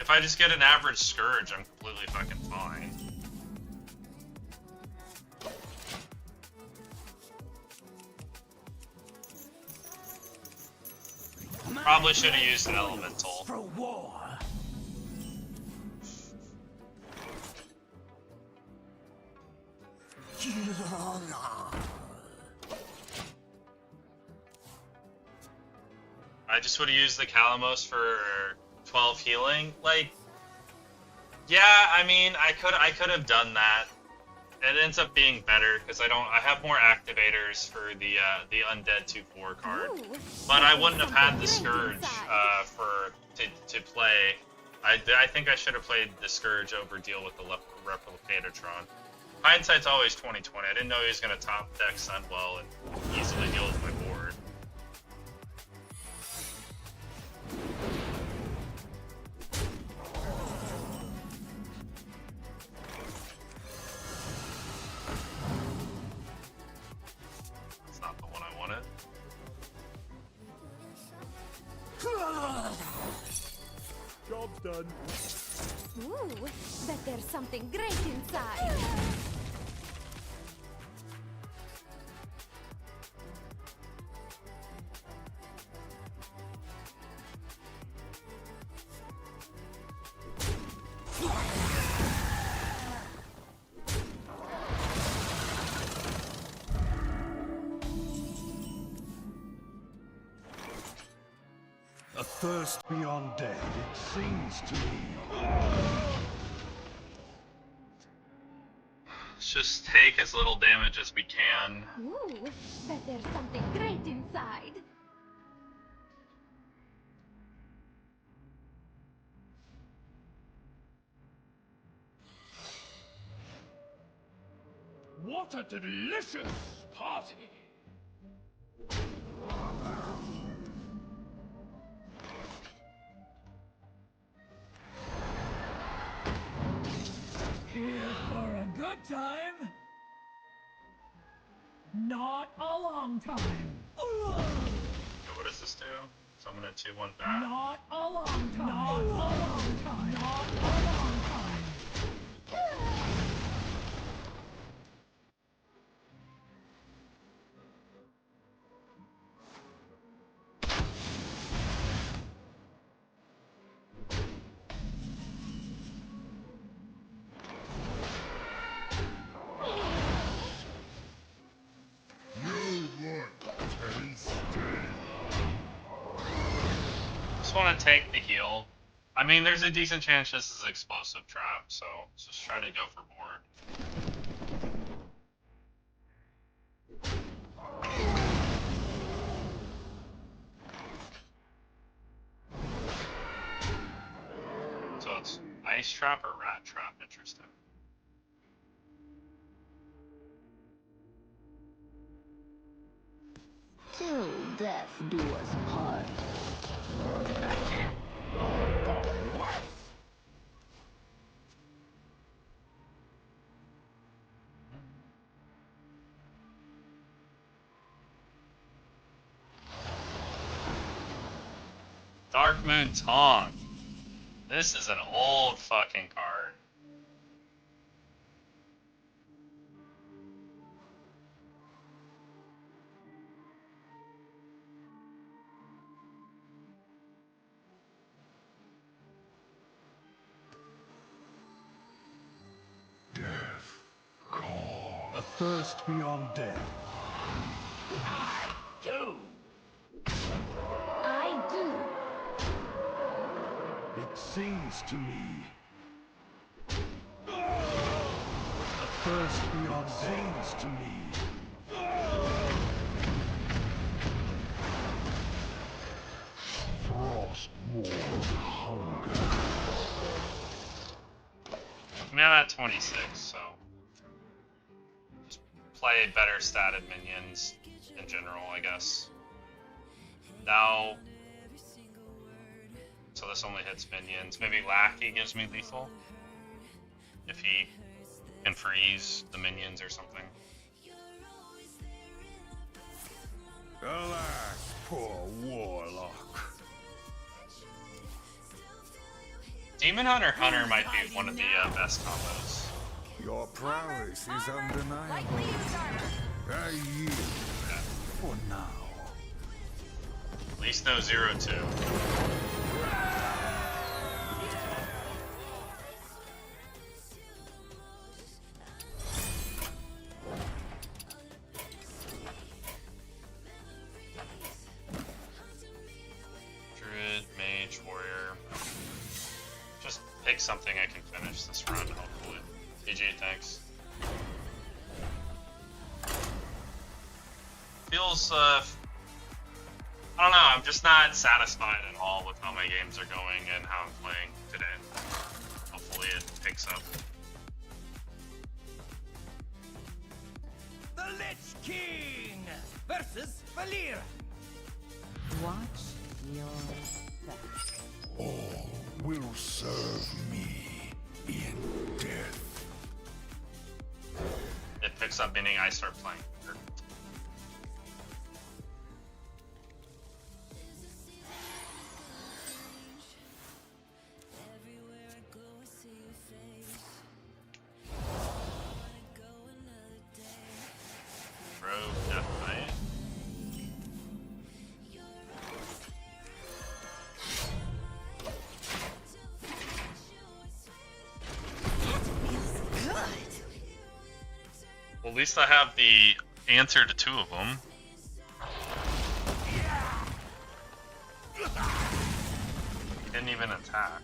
If I just get an average Scourge, I'm completely fucking fine. Probably should have used an Elemental. For war. I just would have used the Calamos for 12 healing. Like, yeah, I mean, I could have done that. It ends up being better because I have more activators for the Undead 2/4 card. But I wouldn't have had the Scourge to play. I think I should have played the Scourge over deal with the Replicatortron. Hindsight's always 20/20. I didn't know he was gonna top deck Sunwell and easily deal with my board. It's not the one I wanted. Job's done. Ooh, bet there's something great inside. A thirst beyond death, it seems to me. Let's just take as little damage as we can. Ooh, bet there's something great inside. What a delicious party! Here for a good time. Not a long time. Okay, what does this do? Summon a 2/1 back. Not a long time. Not a long time. Not a long time. Just want to take the heal. I mean, there's a decent chance this is explosive trap, so let's just try to go for board. So it's ice trap or rat trap? Interesting. Till death do us part. Dark Moon Tong. This is an old fucking card. A thirst beyond death. I do. It seems to me. A thirst beyond seems to me. Frost warm hunger. I'm at 26, so just play better statted minions in general, I guess. Now, so this only hits minions. Maybe Lackey gives me lethal if he can freeze the minions or something. Alas, poor warlock. Demon Hunter Hunter might be one of the best combos. Your prowess is undeniable. I yield for now. At least no 0-2. Druid, Mage, Warrior. Just pick something I can finish this run, hopefully. GG, thanks. Feels, I don't know, I'm just not satisfied at all with how my games are going and how I'm playing today. Hopefully it picks up. The Lich King versus Valir. Watch your back. All will serve me in death. It picks up meaning I start playing. Well, at least I have the answer to 2 of them. Didn't even attack.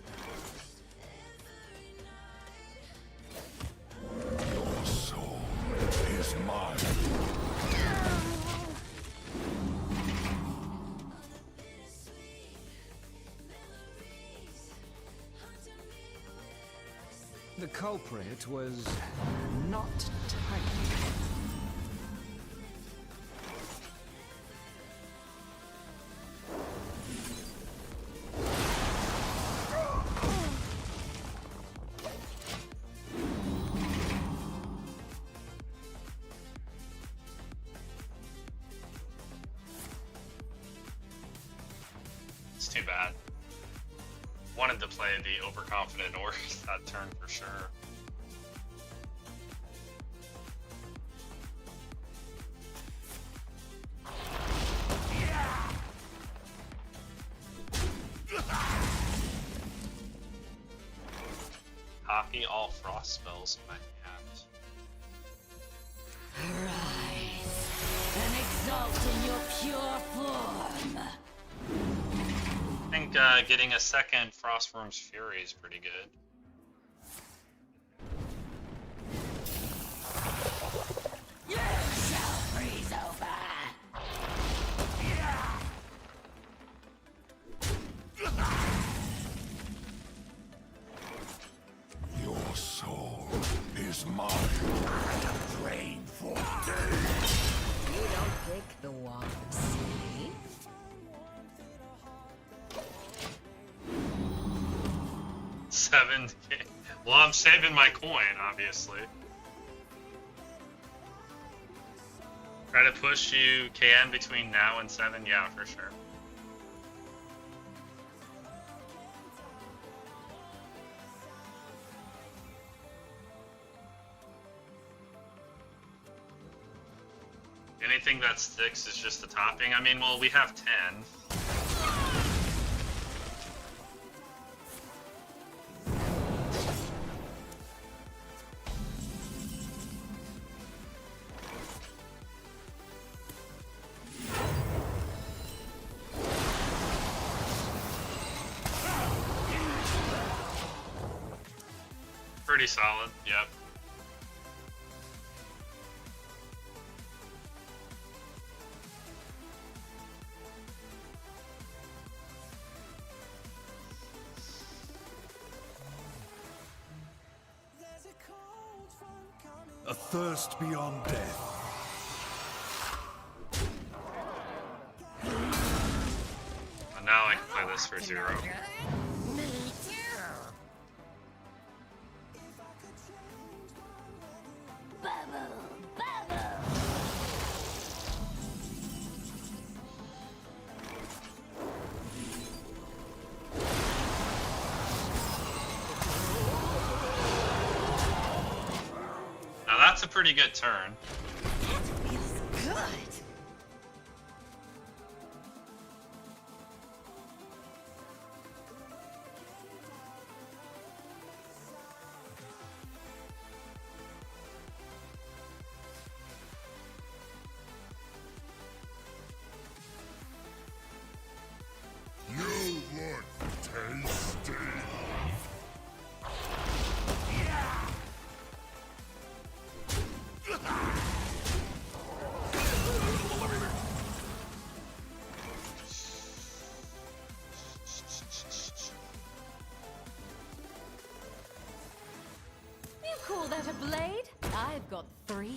Your soul is mine. The culprit was not tight. It's too bad. Wanted to play the overconfident or that turn for sure. Copy all frost spells in my hand. Rise and exalt in your pure form. I think getting a second Frostworm's Fury is pretty good. You shall freeze over. Your soul is mine. Drain for days. You don't pick the one, see? Seven. Well, I'm saving my coin, obviously. Try to push you can between now and 7, yeah, for sure. Anything that sticks is just the topping. I mean, well, we have 10. Pretty solid, yep. A thirst beyond death. And now I can play this for 0. That's a pretty good turn. That feels good. You look tasty. You call that a blade? I've got 3.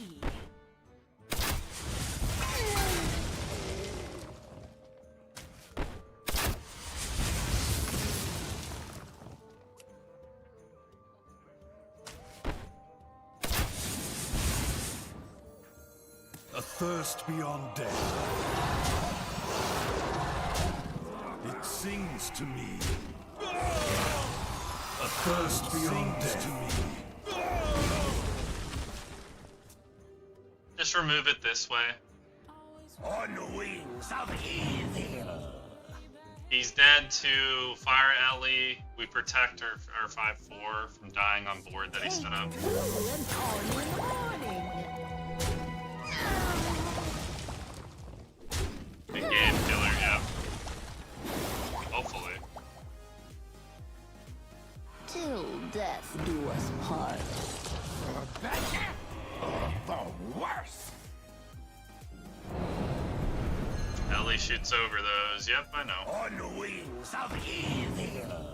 A thirst beyond death. It sings to me. A thirst beyond death. To me. Just remove it this way. On the wings of evil. He's dead to Fire Ellie. We protect our 5-4 from dying on board that he set up. Big game killer, yeah. Hopefully. Till death do us part. The worst. Ellie shoots over those. Yep, I know. On the wings of evil.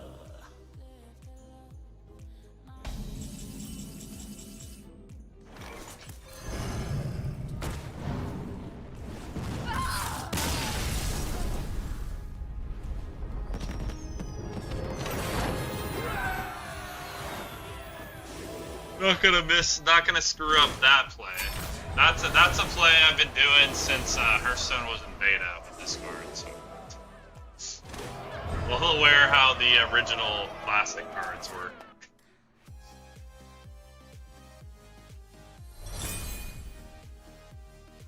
Not gonna screw up that play. That's a play I've been doing since Hearthstone was in beta with this card. So well aware how the original classic cards work.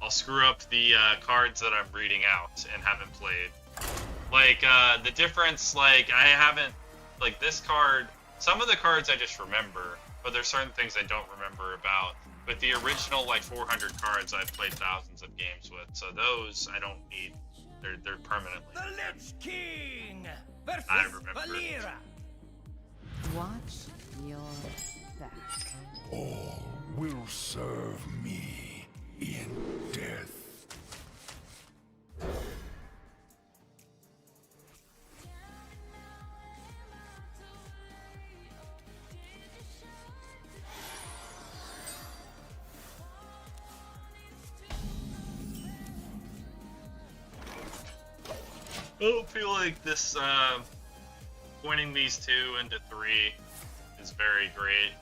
I'll screw up the cards that I'm reading out and haven't played. Like the difference, like I haven't, like this card. Some of the cards I just remember, but there's certain things I don't remember about. But the original like 400 cards I've played thousands of games with, so those I don't need. They're permanently. The Lich King versus I remember. Valera. Watch your back. All will serve me in death. I don't feel like this pointing these 2 into 3 is very great.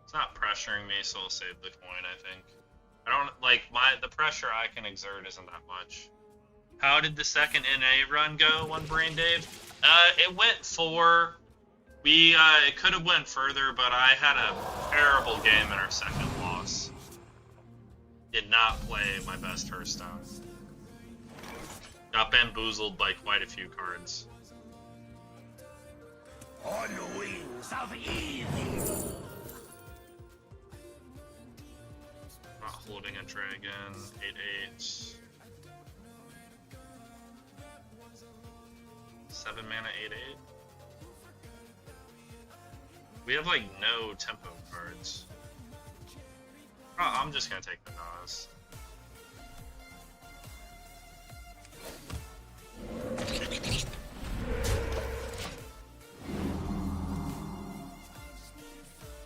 It's not pressuring me, so I'll save the coin, I think. I don't, like, the pressure I can exert isn't that much. How did the second NA run go, One Brain Dave? It went 4. It could have went further, but I had a terrible game in our second loss. Did not play my best Hearthstone. Got bamboozled by quite a few cards. On the wings of evil. Not holding a dragon. 8/8. 7 mana 8/8. We have like no tempo cards. Oh, I'm just gonna take the Nas.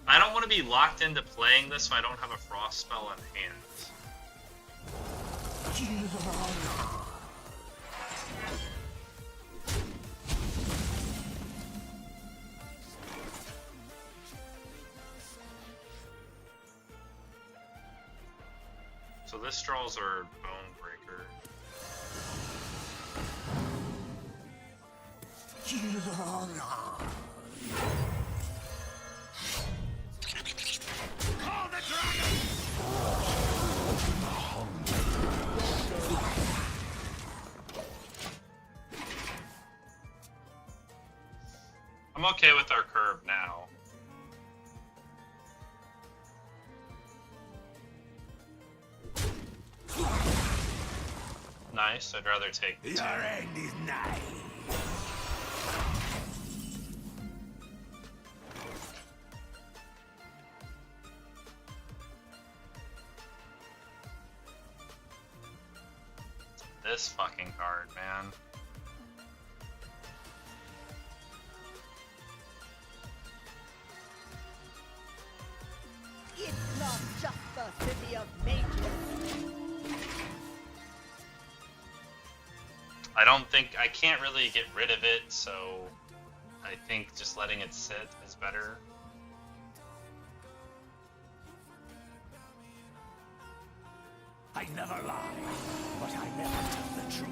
I don't want to be locked into playing this if I don't have a frost spell in hand. So this Strolls are Bone Breaker. Call the dragon! I'm okay with our curve now. Nice, I'd rather take the 2. Your end is nigh. This fucking card, man. It's not just the city of mages. I can't really get rid of it, so I think just letting it sit is better. I never lie, but I never tell the truth.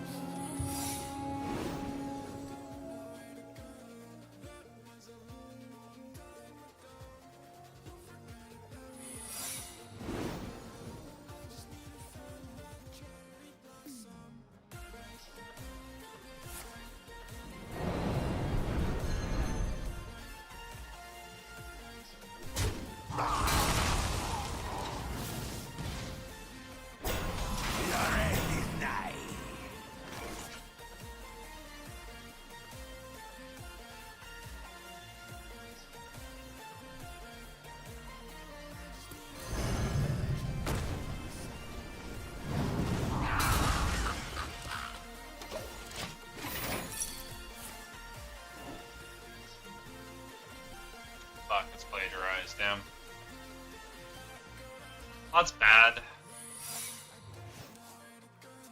Fuck, it's plagiarized, damn. That's bad.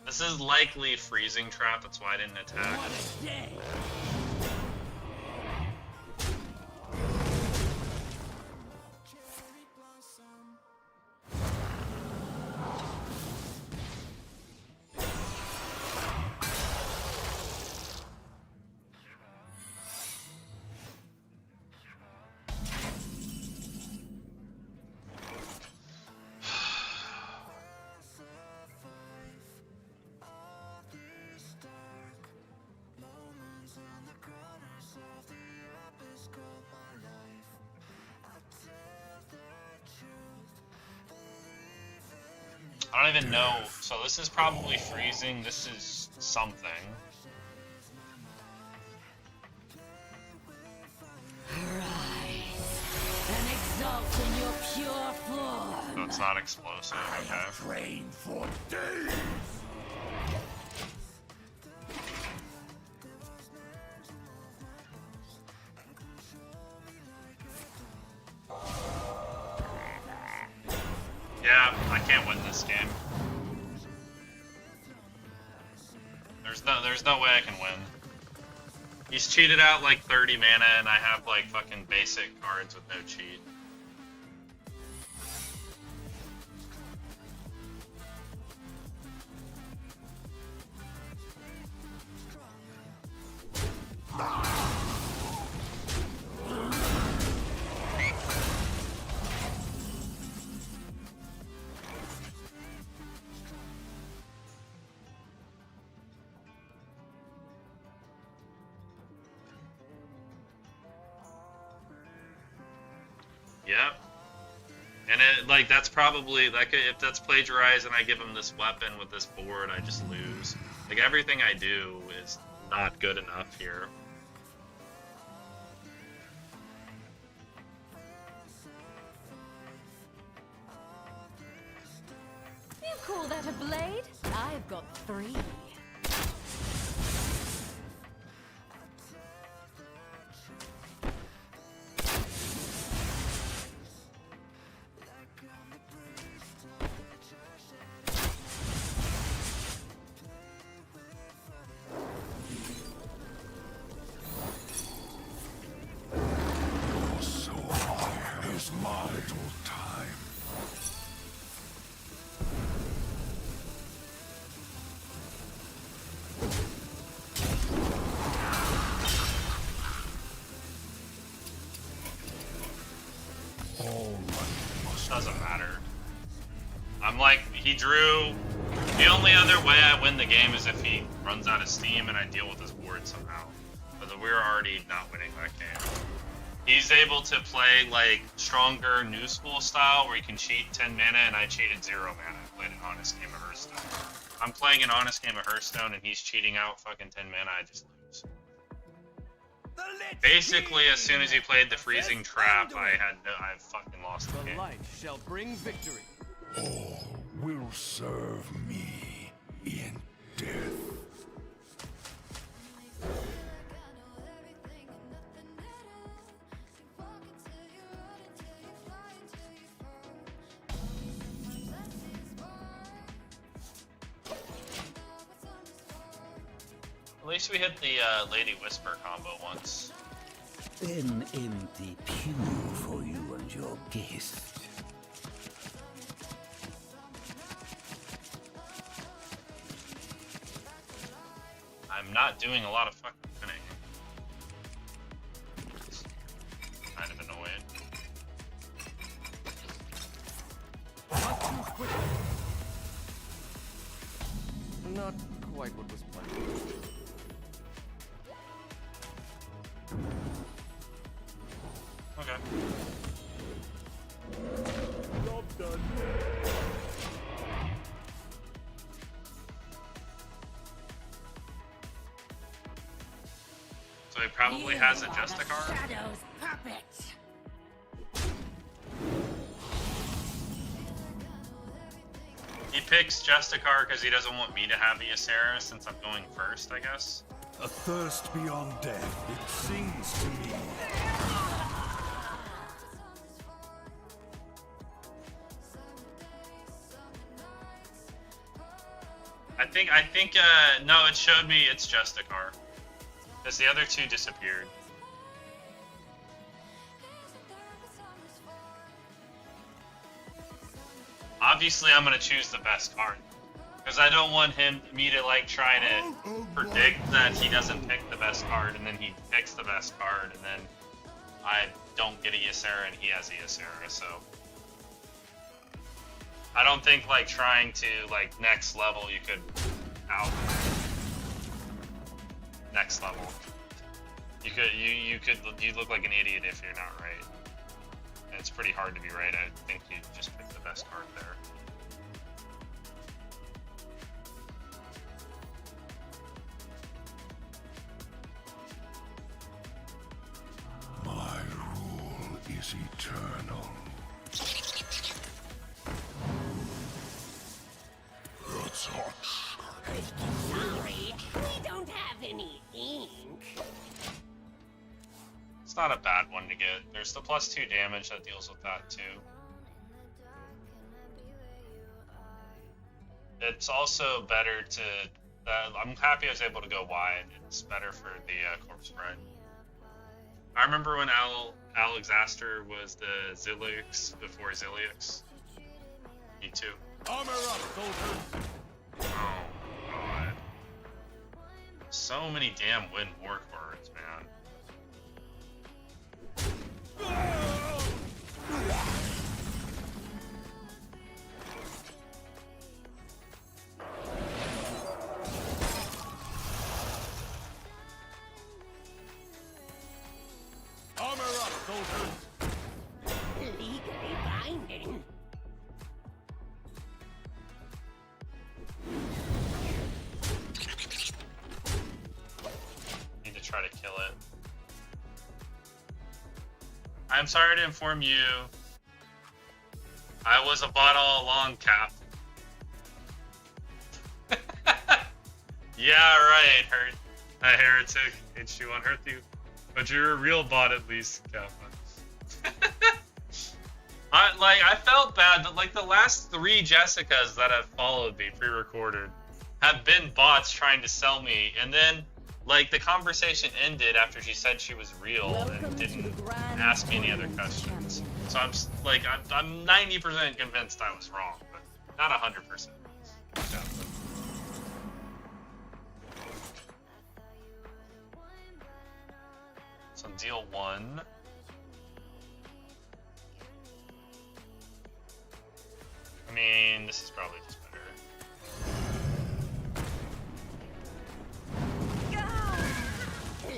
This is likely freezing trap, that's why I didn't attack. I don't even know. So this is probably freezing. This is something. Rise and exalt in your pure form. So it's not explosive. Okay. Trained for days. Yeah, I can't win this game. There's no way I can win. He's cheated out like 30 mana and I have like fucking basic cards with no cheat. Yep. And it, like, that's probably, like, if that's plagiarized and I give him this weapon with this board, I just lose. Like, everything I do is not good enough here. You call that a blade? I've got 3. So high is my idle time. I'm like, he drew. The only other way I win the game is if he runs out of steam and I deal with his board somehow. But we're already not winning that game. He's able to play like stronger new school style where you can cheat 10 mana and I cheated 0 mana. I played an honest game of Hearthstone. I'm playing an honest game of Hearthstone and he's cheating out fucking 10 mana, I just lose. Basically, as soon as he played the freezing trap, I fucking lost the game. The light shall bring victory. All will serve me in death. At least we hit the Lady Whisper combo once. An empty pew for you and your guest. I'm not doing a lot of fucking winning. It's kind of annoying. Not too quick. Not quite what was planned. Okay. Job done. So he probably has a Justicar. Shadow's puppet. He picks Justicar because he doesn't want me to have the Ysera since I'm going first, I guess. A thirst beyond death, it sings to me. I think, no, it showed me it's Justicar. Because the other two disappeared. Obviously, I'm gonna choose the best card. Because I don't want me to, like, try to predict that he doesn't pick the best card, and then he picks the best card, and then I don't get a Ysera, and he has a Ysera, so... I don't think, like, trying to, like, next level, you could next level. You look like an idiot if you're not right. And it's pretty hard to be right. I think you just pick the best card there. My rule is eternal. It's hot. Sorry, we don't have any ink. It's not a bad one to get. There's the +2 damage that deals with that too. It's also better to... I'm happy I was able to go wide. It's better for the corpse spread. I remember when Alexaster was the Zilix before Zilix. Me too. Armor up, soldiers! Oh, God. So many damn win war cards, man. Armor up, soldiers! Legally binding. Need to try to kill it. I'm sorry to inform you. I was a bot all along, Cap. Yeah, right, Heretic. H21 hurt you. But you're a real bot at least, Cap. I felt bad, but like the last 3 Jessicas that have followed me pre-recorded have been bots trying to sell me, and then like the conversation ended after she said she was real and didn't ask me any other questions. So I'm 90% convinced I was wrong, but not 100%. Yeah. So deal 1. I mean, mean, this is probably just better.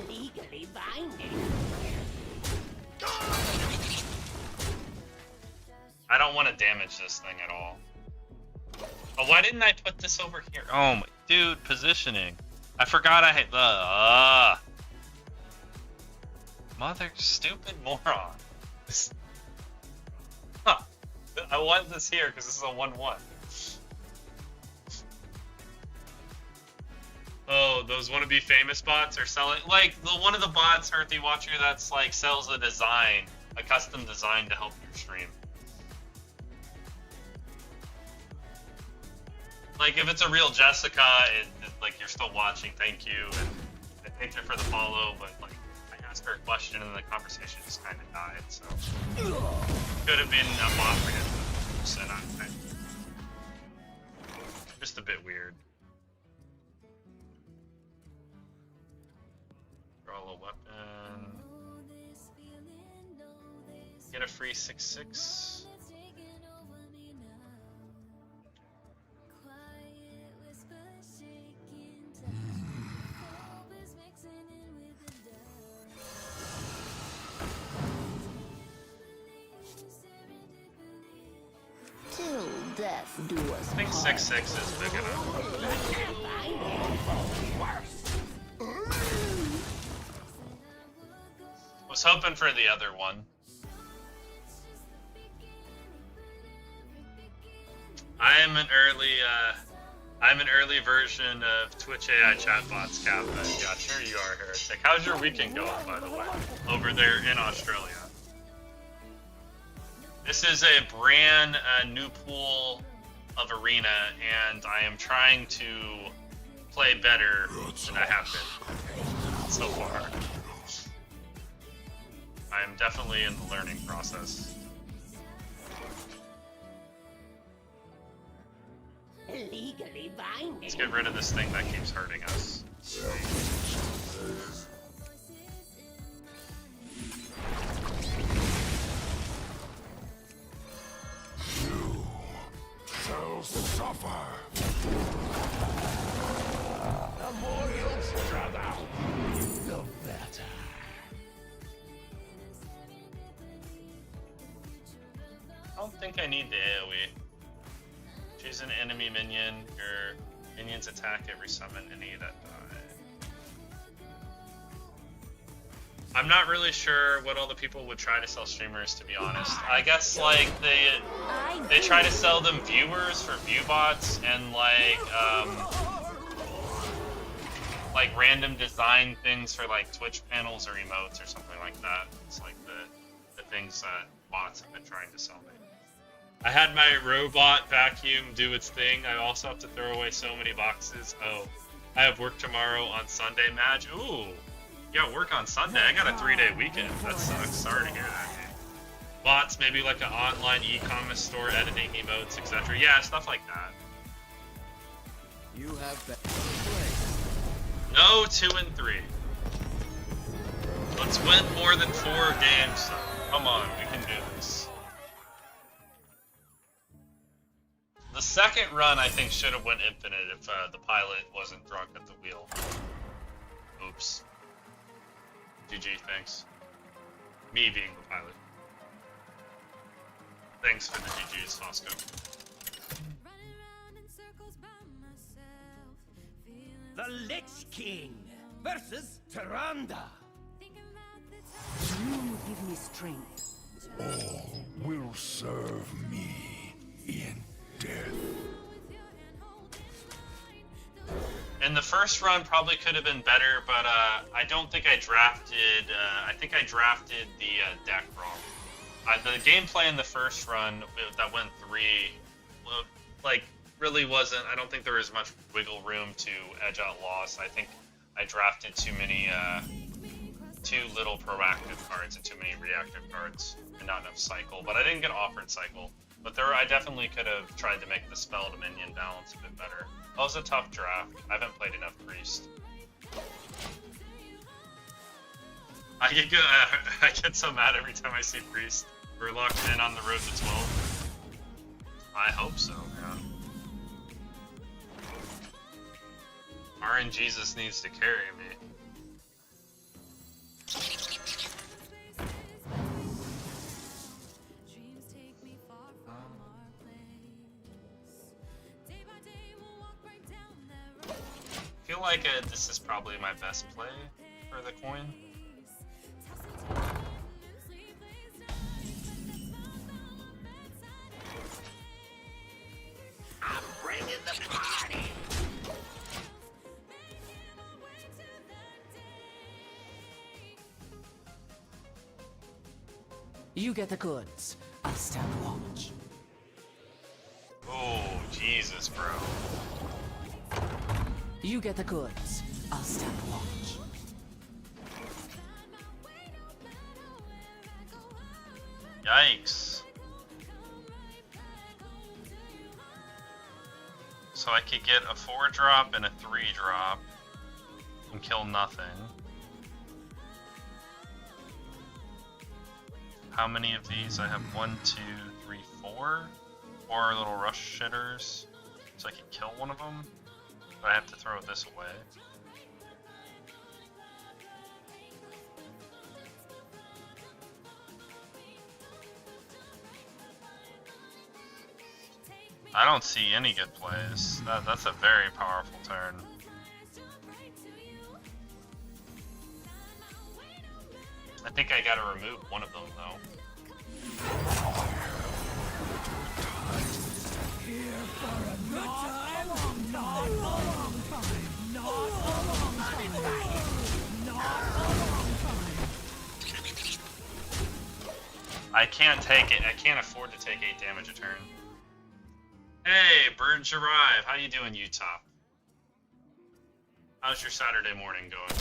Legally binding. I don't want to damage this thing at all. Oh, why didn't I put this over here? Oh my, dude, positioning. I forgot I had the. Mother stupid moron. Huh. I want this here because this is a 1-1. Oh, those wannabe famous bots are selling like one of the bots, Earthy Watcher, that's like sells a design, a custom design to help your stream. Like if it's a real Jessica, like you're still watching, thank you, and I thank her for the follow, but like I asked her a question and the conversation just kind of died, so could have been a bot for him, and I'm just a bit weird. Draw a weapon. Get a free 6/6. Till death do us I think 6/6 is big enough. Was hoping for the other one. I'm an early version of Twitch AI chatbots, Kappa. Yeah, sure you are, Heretic. How's your weekend going, by the way, over there in Australia? This is a brand new pool of Arena, and I am trying to play better than I have been so far. I am definitely in the learning process. Legally binding. Let's get rid of this thing that keeps hurting us. You shall suffer. The more you struggle, the better. I don't think I need the AoE. Choose an enemy minion. Your minions attack every summon any that die. I'm not really sure what all the people would try to sell streamers, to be honest. I guess like they try to sell them viewers for view bots and like random design things for like Twitch panels or emotes or something like that. It's like the things that bots have been trying to sell me. I had my robot vacuum do its thing. I also have to throw away so many boxes. Oh, I have work tomorrow on Sunday, Madge. Ooh, yeah, work on Sunday. I got a 3-day weekend. That sucks. Sorry to hear that. Bots, maybe like an online e-commerce store, editing emotes, etc. Yeah, stuff like that. You have been. No 2 and 3. Let's win more than 4 games, though. Come on, we can do this. The second run, I think, should have went infinite if the pilot wasn't drunk at the wheel. Oops. GG, thanks. Me being the pilot. Thanks for the GG's, Fosco. The Lich King versus Tyrande. You give me strength. All will serve me in death. And the first run probably could have been better, but I don't think I drafted. I think I drafted the deck wrong. The gameplay in the first run that went 3, like really wasn't. I don't think there was much wiggle room to edge out loss. I think I drafted too little proactive cards and too many reactive cards, and not enough cycle. But I didn't get offered cycle. But I definitely could have tried to make the spell to minion balance a bit better. That was a tough draft. I haven't played enough Priest. I get so mad every time I see Priest. We're locked in on the road to 12. I hope so, man. RNGesus needs to carry me. Dreams take me far from our place. Day by day we'll walk right down that road. I feel like this is probably my best play for the coin. I'm bringing the party. You get the goods. I'll stand watch. Oh, Jesus, bro. You get the goods. I'll stand watch. Yikes. So I could get a 4-drop and a 3-drop and kill nothing. How many of these? I have 1, 2, 3, 4. 4 little rush shitters. So I could kill one of them. But I have to throw this away. I don't see any good plays. That's a very powerful turn. I think I gotta remove one of them though. Here for a good time, not a long time, not a long time, not a long time. I can't take it. I can't afford to take 8 damage a turn. Hey, birds arrive. How you doing, Utah? How's your Saturday morning going?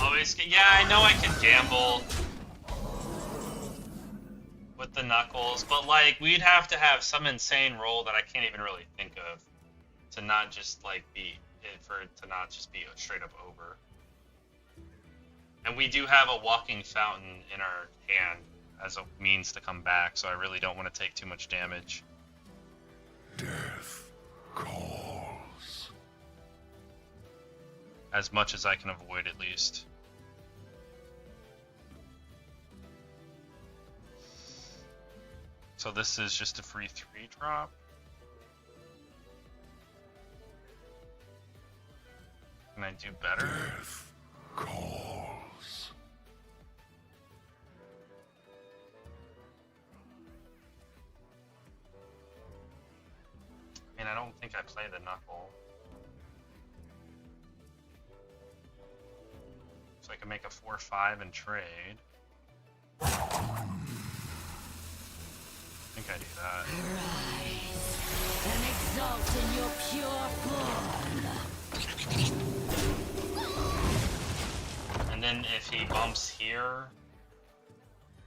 Always, yeah, I know I can gamble with the knuckles, but like we'd have to have some insane roll that I can't even really think of to not just like be for it to not just be straight up over. And we do have a walking fountain in our hand as a means to come back, so I really don't want to take too much damage. Death calls. As much as I can avoid, at least. So this is just a free 3-drop. Can I do better? Death calls. I mean, I don't think I play the knuckle. So I can make a 4-5 and trade. I think I do that. And exalt in your pure form. And then if he bumps here,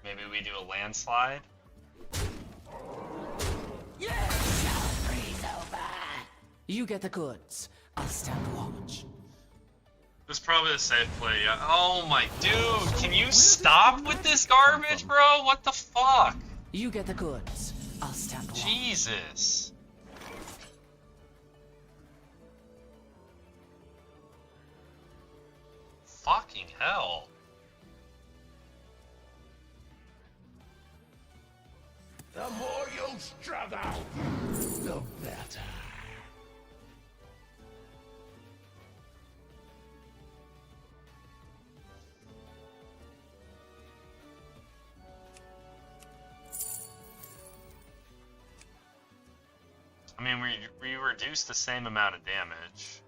maybe we do a landslide. You get the goods. I'll stand watch. It's probably the safe play, yeah. Oh my dude, can you stop with this garbage, bro? What the fuck? You get the goods. I'll stand watch. Jesus. Fucking hell. The more you struggle, the better. I mean, we reduce the same amount of damage.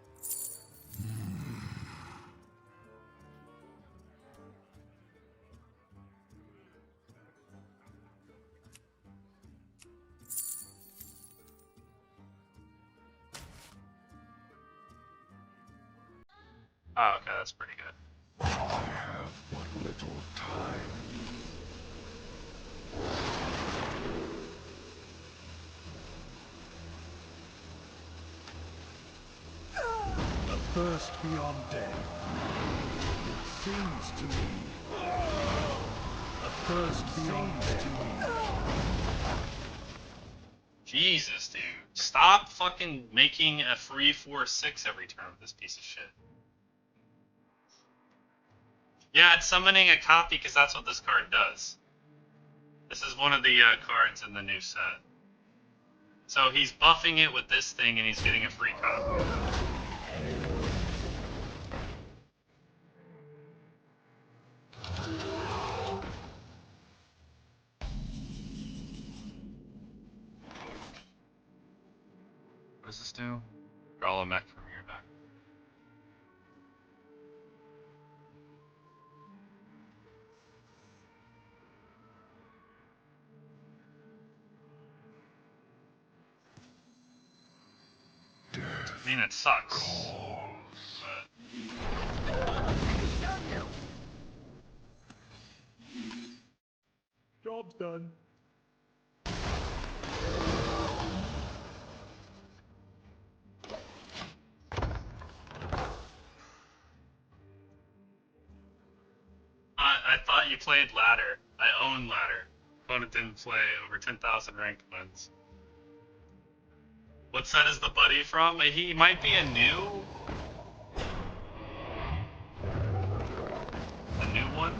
Oh, okay, that's pretty good. I have but little time. thirst beyond death. It seems to me. A thirst beyond death. Jesus, dude. Stop fucking making a free 4/6 every turn with this piece of shit. Yeah, it's summoning a copy because that's what this card does. This is one of the cards in the new set. So he's buffing it with this thing and he's getting a free copy. What does this do? Draw a mech from your deck. I mean, it sucks. But... Job's done. I thought you played ladder. I own ladder. Opponent didn't play over 10,000 ranked wins. What set is the buddy from? He might be a new one?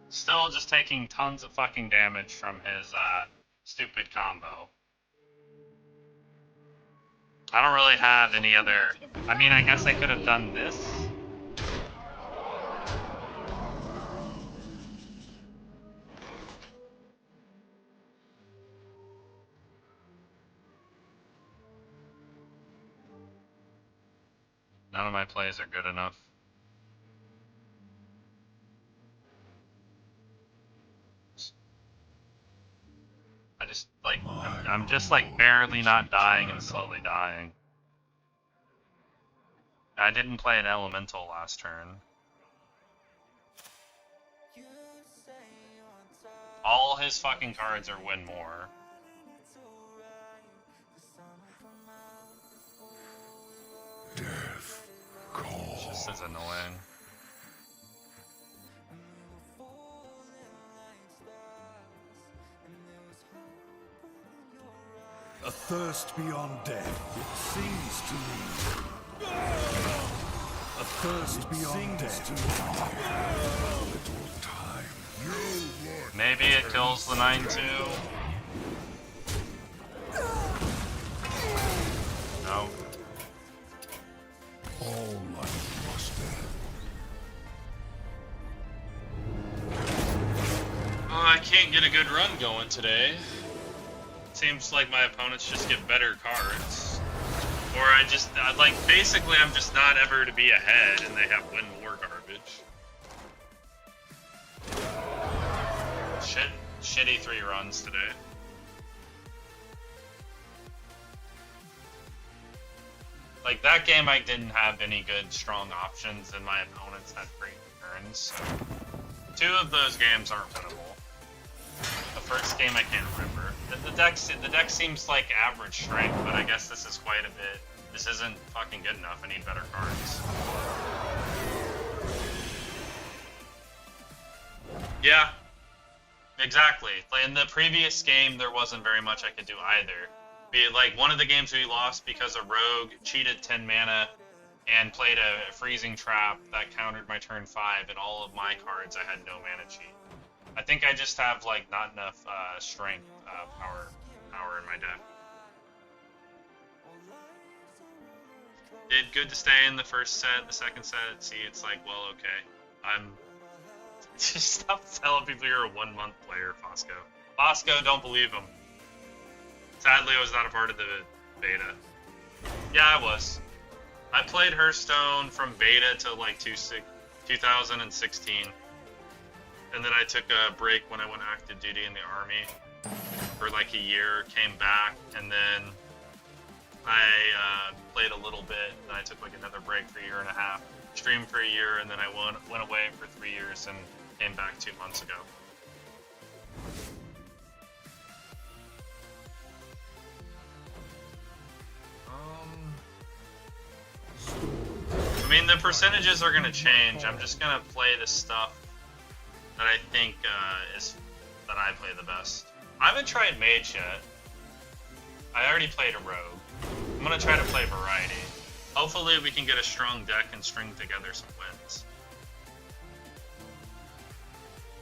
Still just taking tons of fucking damage from his stupid combo. I don't really have any other... I mean, I guess I could have done this. None of my plays are good enough. I just, like, I'm just, like, barely not dying and slowly dying. I didn't play an elemental last turn. All his fucking cards are win more. Death calls. This is annoying. A thirst beyond death, it seems to me. A thirst beyond death. Little time. Maybe it kills the 9-2. No. All life was death. Oh, I can't get a good run going today. Seems like my opponents just get better cards. Or basically I'm just not ever to be ahead and they have win more garbage. Shitty 3 runs today. Like, that game I didn't have any good strong options and my opponents had great turns. 2 of those games aren't winnable. The first game I can't remember. The deck seems like average strength, but I guess this is quite a bit. This isn't fucking good enough. I need better cards. Yeah, exactly. In the previous game, there wasn't very much I could do either. Like, one of the games we lost because a rogue cheated 10 mana and played a freezing trap that countered my turn 5, and all of my cards I had no mana cheat. I think I just have, like, not enough strength power in my deck. Did good to stay in the first set. The second set, see, it's like, well, okay. Just stop telling people you're a 1-month player, Fosco. Fosco, don't believe him. Sadly, I was not a part of the beta. Yeah, I was. I played Hearthstone from beta to, like, 2016. And then I took a break when I went active duty in the Army for like a year, came back, and then I played a little bit, and I took like another break for a year and a half, streamed for a year, and then I went away for 3 years and came back 2 months ago. I mean, the percentages are going to change. I'm just going to play the stuff that I think that I play the best. I haven't tried Mage yet. I already played a Rogue. I'm going to try to play Variety. Hopefully we can get a strong deck and string together some wins.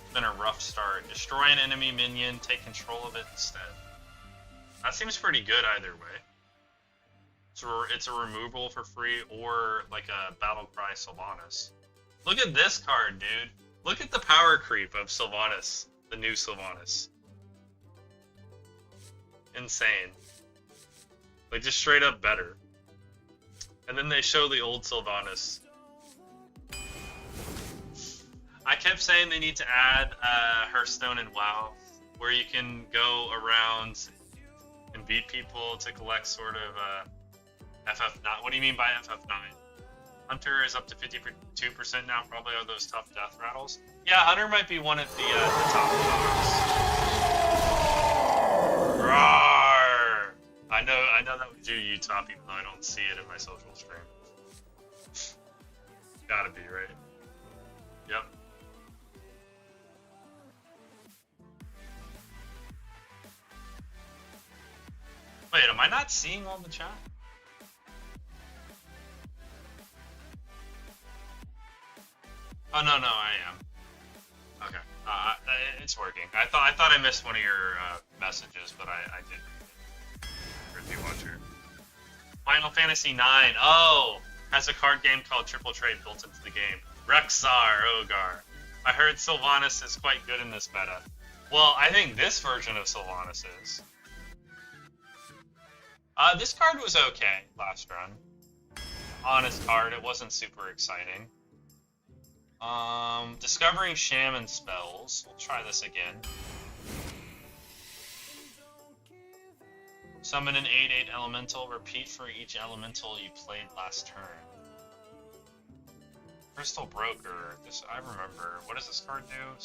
It's been a rough start. Destroy an enemy minion, take control of it instead. That seems pretty good either way. So it's a removal for free or like a battle cry Sylvanas. Look at this card, dude. Look at the power creep of Sylvanas, the new Sylvanas. Insane. Like just straight up better. And then they show the old Sylvanas. I kept saying they need to add Hearthstone and WoW, where you can go around and beat people to collect sort of FF9. What do you mean by FF9? Hunter is up to 52% now, probably are those tough death rattles. Yeah, Hunter might be one of the top dogs. Roar! I know that would do you top, even though I don't see it in my social stream. Gotta be, right? Yep. Wait, am I not seeing all the chat? Oh no, I am. Okay, it's working. I thought I missed one of your messages, but I did. If you watch here. Final Fantasy IX. Oh, has a card game called Triple Trade built into the game. Rexar Ogar. I heard Sylvanas is quite good in this meta. Well, I think this version of Sylvanas is. This card was okay last run. Honest card, it wasn't super exciting. Discovering Shaman spells. We'll try this again. Summon an 8/8 elemental. Repeat for each elemental you played last turn. Crystal Broker. This I remember. What does this card do?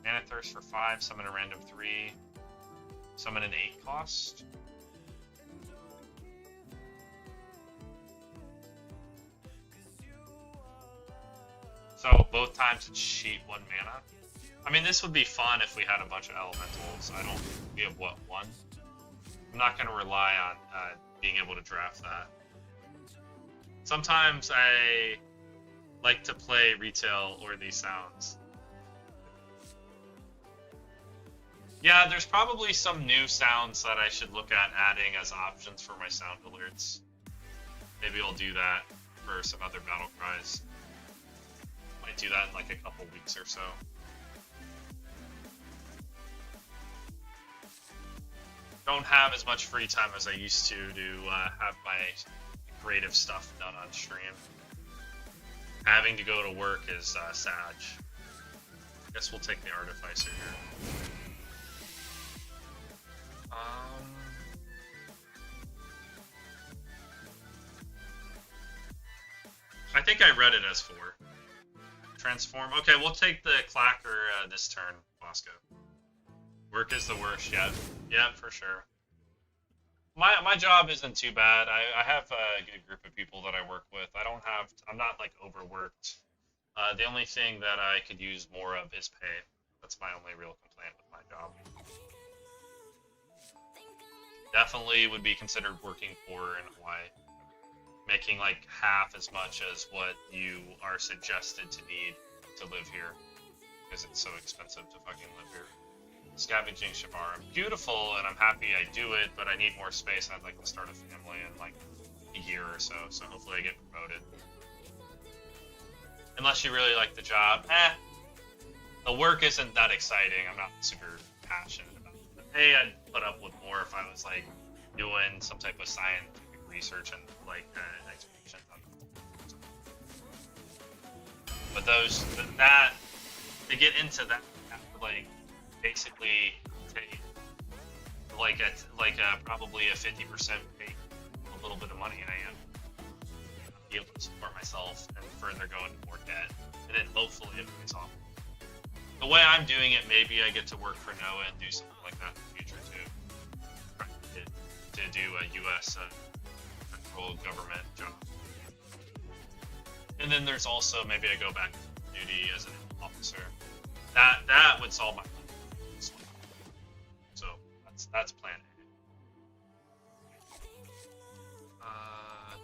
Mana Thirst for 5. Summon a random 3. Summon an 8 cost. So both times it's cheat 1 mana. I mean, this would be fun if we had a bunch of elementals. I don't. We have what, 1? I'm not going to rely on being able to draft that. Sometimes I like to play retail or these sounds. Yeah, there's probably some new sounds that I should look at adding as options for my sound alerts. Maybe I'll do that for some other battle cries. Might do that in like a couple weeks or so. Don't have as much free time as I used to have my creative stuff done on stream. Having to go to work is sad. I guess we'll take the Artificer here. I think I read it as 4. Transform. Okay, we'll take the Clacker this turn, Bosco. Work is the worst yet. Yeah, for sure. My job isn't too bad. I have a good group of people that I work with. I'm not like overworked. The only thing that I could use more of is pay. That's my only real complaint with my job. Definitely would be considered working poorer in Hawaii. Making like half as much as what you are suggested to need to live here. Because it's so expensive to fucking live here. Scavenging Shabara. Beautiful, and I'm happy I do it, but I need more space. I'd like to start a family in like a year or so, so hopefully I get promoted. Unless you really like the job, the work isn't that exciting. I'm not super passionate about it. Hey, I'd put up with more if I was like doing some type of scientific research and like expedition. But that to get into that, you have to like basically take like probably a 50% pay, a little bit of money, and I am be able to support myself and further go into more debt, and then hopefully it pays off. The way I'm doing it, maybe I get to work for NOAA and do something like that in the future too. To do a U.S. Controlled government job. And then there's also maybe I go back to duty as an officer. That would solve my problem. So that's plan A.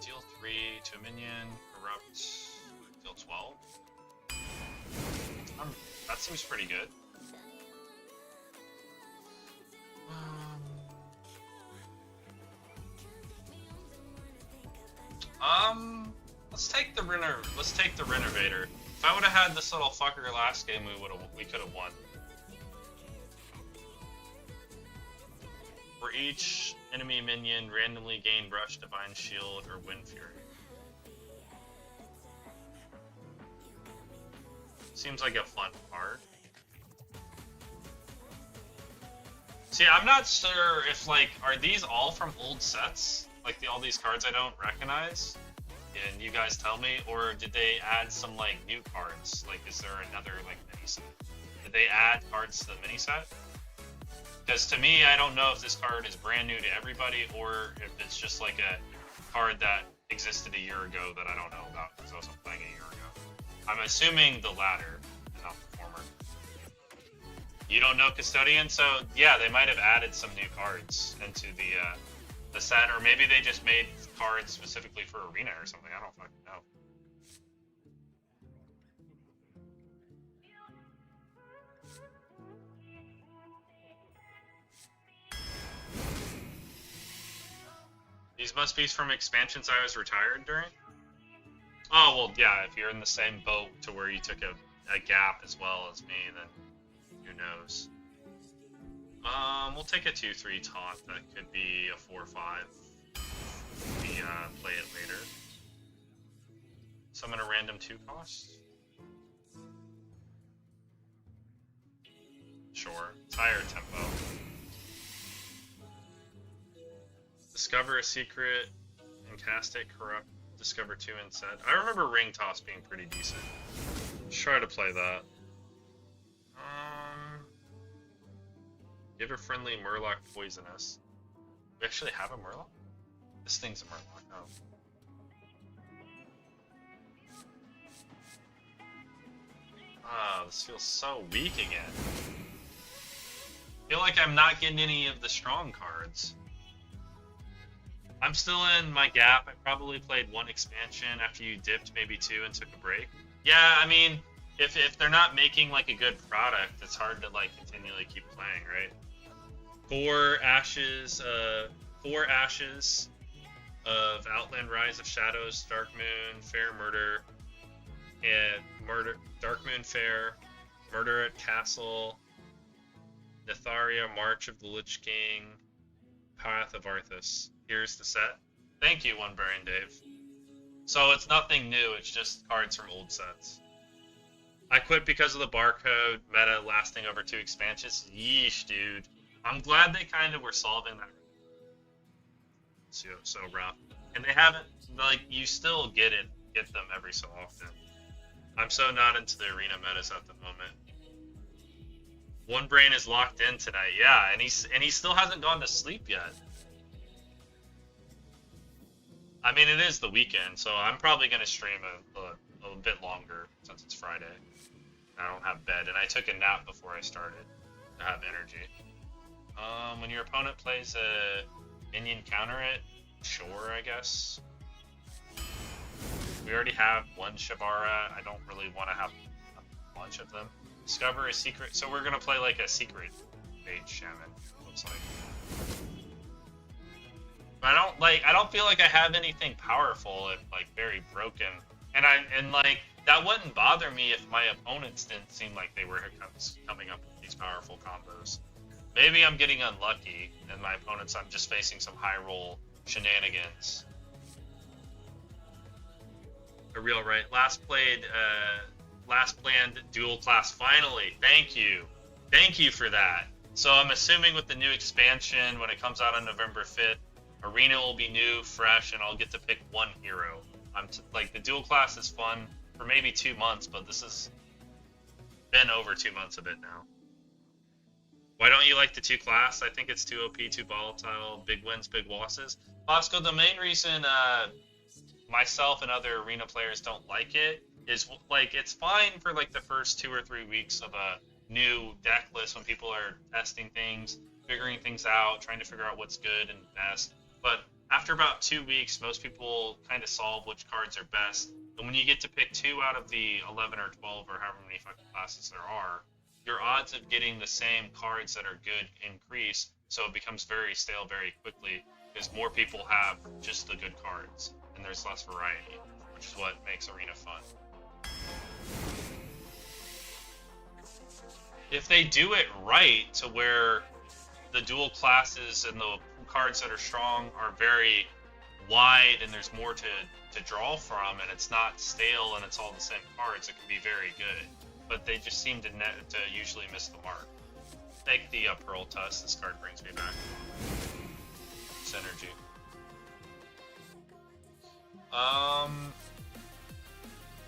Deal 3 to a minion, corrupt, deal 12. That seems pretty good. Let's take the Renovator. If I would have had this little fucker last game, we could have won. For each enemy minion, randomly gain Rush, Divine Shield, or Wind Fury. Seems like a fun card. See, I'm not sure if are these all from old sets? Like all these cards I don't recognize? And you guys tell me, or did they add some new cards? Is there another mini set? Did they add cards to the mini set? Because to me, I don't know if this card is brand new to everybody, or if it's just a card that existed a year ago that I don't know about because I wasn't playing a year ago. I'm assuming the latter, not the former. You don't know Custodian, so yeah, they might have added some new cards into the set, or maybe they just made cards specifically for Arena or something. I don't fucking know. These must be from expansions I was retired during? Oh, well, yeah, if you're in the same boat to where you took a gap as well as me, then who knows. We'll take a 2-3 taunt. That could be a 4-5. We play it later. Summon a random 2 cost? Sure. It's higher tempo. Discover a secret and cast it, corrupt. Discover 2 instead. I remember Ring Toss being pretty decent. Let's try to play that. Give a friendly Murloc poisonous. We actually have a Murloc? This thing's a Murloc. Oh, this feels so weak again. I feel like I'm not getting any of the strong cards. I'm still in my gap. I probably played 1 expansion after you dipped, maybe 2, and took a break. Yeah, I mean, if they're not making a good product, it's hard to continually keep playing, right? 4 ashes of Outland Rise of Shadows, Dark Moon, Fair Murder, and Dark Moon Fair, Murder at Castle, Netharia, March of the Lich King, Path of Arthas. Here's the set. Thank you, One Baron Dave. So it's nothing new, it's just cards from old sets. I quit because of the barcode meta lasting over 2 expansions. Yeesh, dude. I'm glad they kind of were solving that. So rough. And they haven't, you still get them every so often. I'm so not into the arena metas at the moment. One Brain is locked in tonight, yeah, and he still hasn't gone to sleep yet. I mean, it is the weekend, so I'm probably gonna stream a bit longer since it's Friday. I don't have bed, and I took a nap before I started to have energy. When your opponent plays a minion, counter it. Sure, I guess. We already have 1 Shabara. I don't really want to have a bunch of them. Discover a secret. So we're gonna play a secret Mage Shaman. Looks like. But I don't feel like I have anything powerful if very broken. And that wouldn't bother me if my opponents didn't seem like they were coming up with these powerful combos. Maybe I'm getting unlucky, and my opponents, I'm just facing some high roll shenanigans. A real right. Last played last planned dual class. Finally, thank you for that. So I'm assuming with the new expansion, when it comes out on November 5th, Arena will be new, fresh, and I'll get to pick one hero. Like, the dual class is fun for maybe 2 months, but this has been over 2 months of it now. Why don't you like the 2 class? I think it's too OP, too volatile, big wins, big losses. Bosco, the main reason myself and other Arena players don't like it is, like, it's fine for like the first 2 or 3 weeks of a new deck list when people are testing things, figuring things out, trying to figure out what's good and best. But after about 2 weeks, most people kind of solve which cards are best. And when you get to pick 2 out of the 11 or 12 or however many fucking classes there are, your odds of getting the same cards that are good increase. So it becomes very stale very quickly because more people have just the good cards and there's less variety, which is what makes Arena fun. If they do it right to where the dual classes and the cards that are strong are very wide and there's more to draw from and it's not stale and it's all the same cards, it can be very good. But they just seem to usually miss the mark. Take the Pearl Tusk. This card brings me back. Synergy.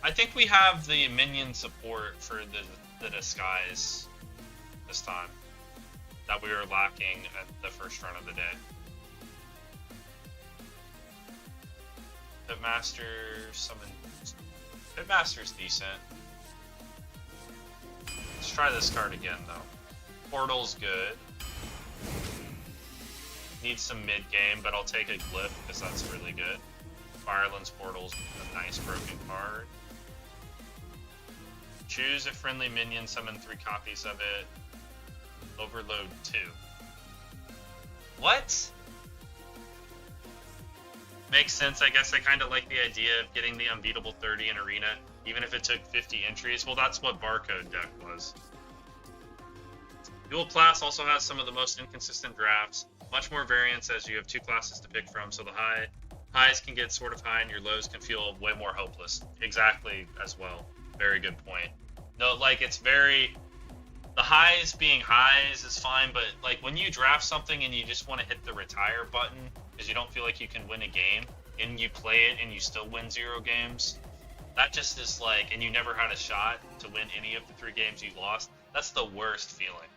I think we have the minion support for the disguise this time that we were lacking at the first run of the day. Pitmaster's decent. Let's try this card again though. Portal's good. Needs some mid game, but I'll take a Glyph because that's really good. Fireland's Portal's a nice broken card. Choose a friendly minion, summon 3 copies of it. Overload 2. What? Makes sense, I guess. I kind of like the idea of getting the unbeatable 30 in Arena, even if it took 50 entries. Well, that's what Barcode deck was. Dual class also has some of the most inconsistent drafts. Much more variance as you have 2 classes to pick from, so the highs can get sort of high and your lows can feel way more hopeless. Exactly as well. Very good point. No, like, it's very... The highs being highs is fine, but like when you draft something and you just want to hit the retire button because you don't feel like you can win a game and you play it and you still win 0 games, that just is like, and you never had a shot to win any of the 3 games you lost, that's the worst feeling.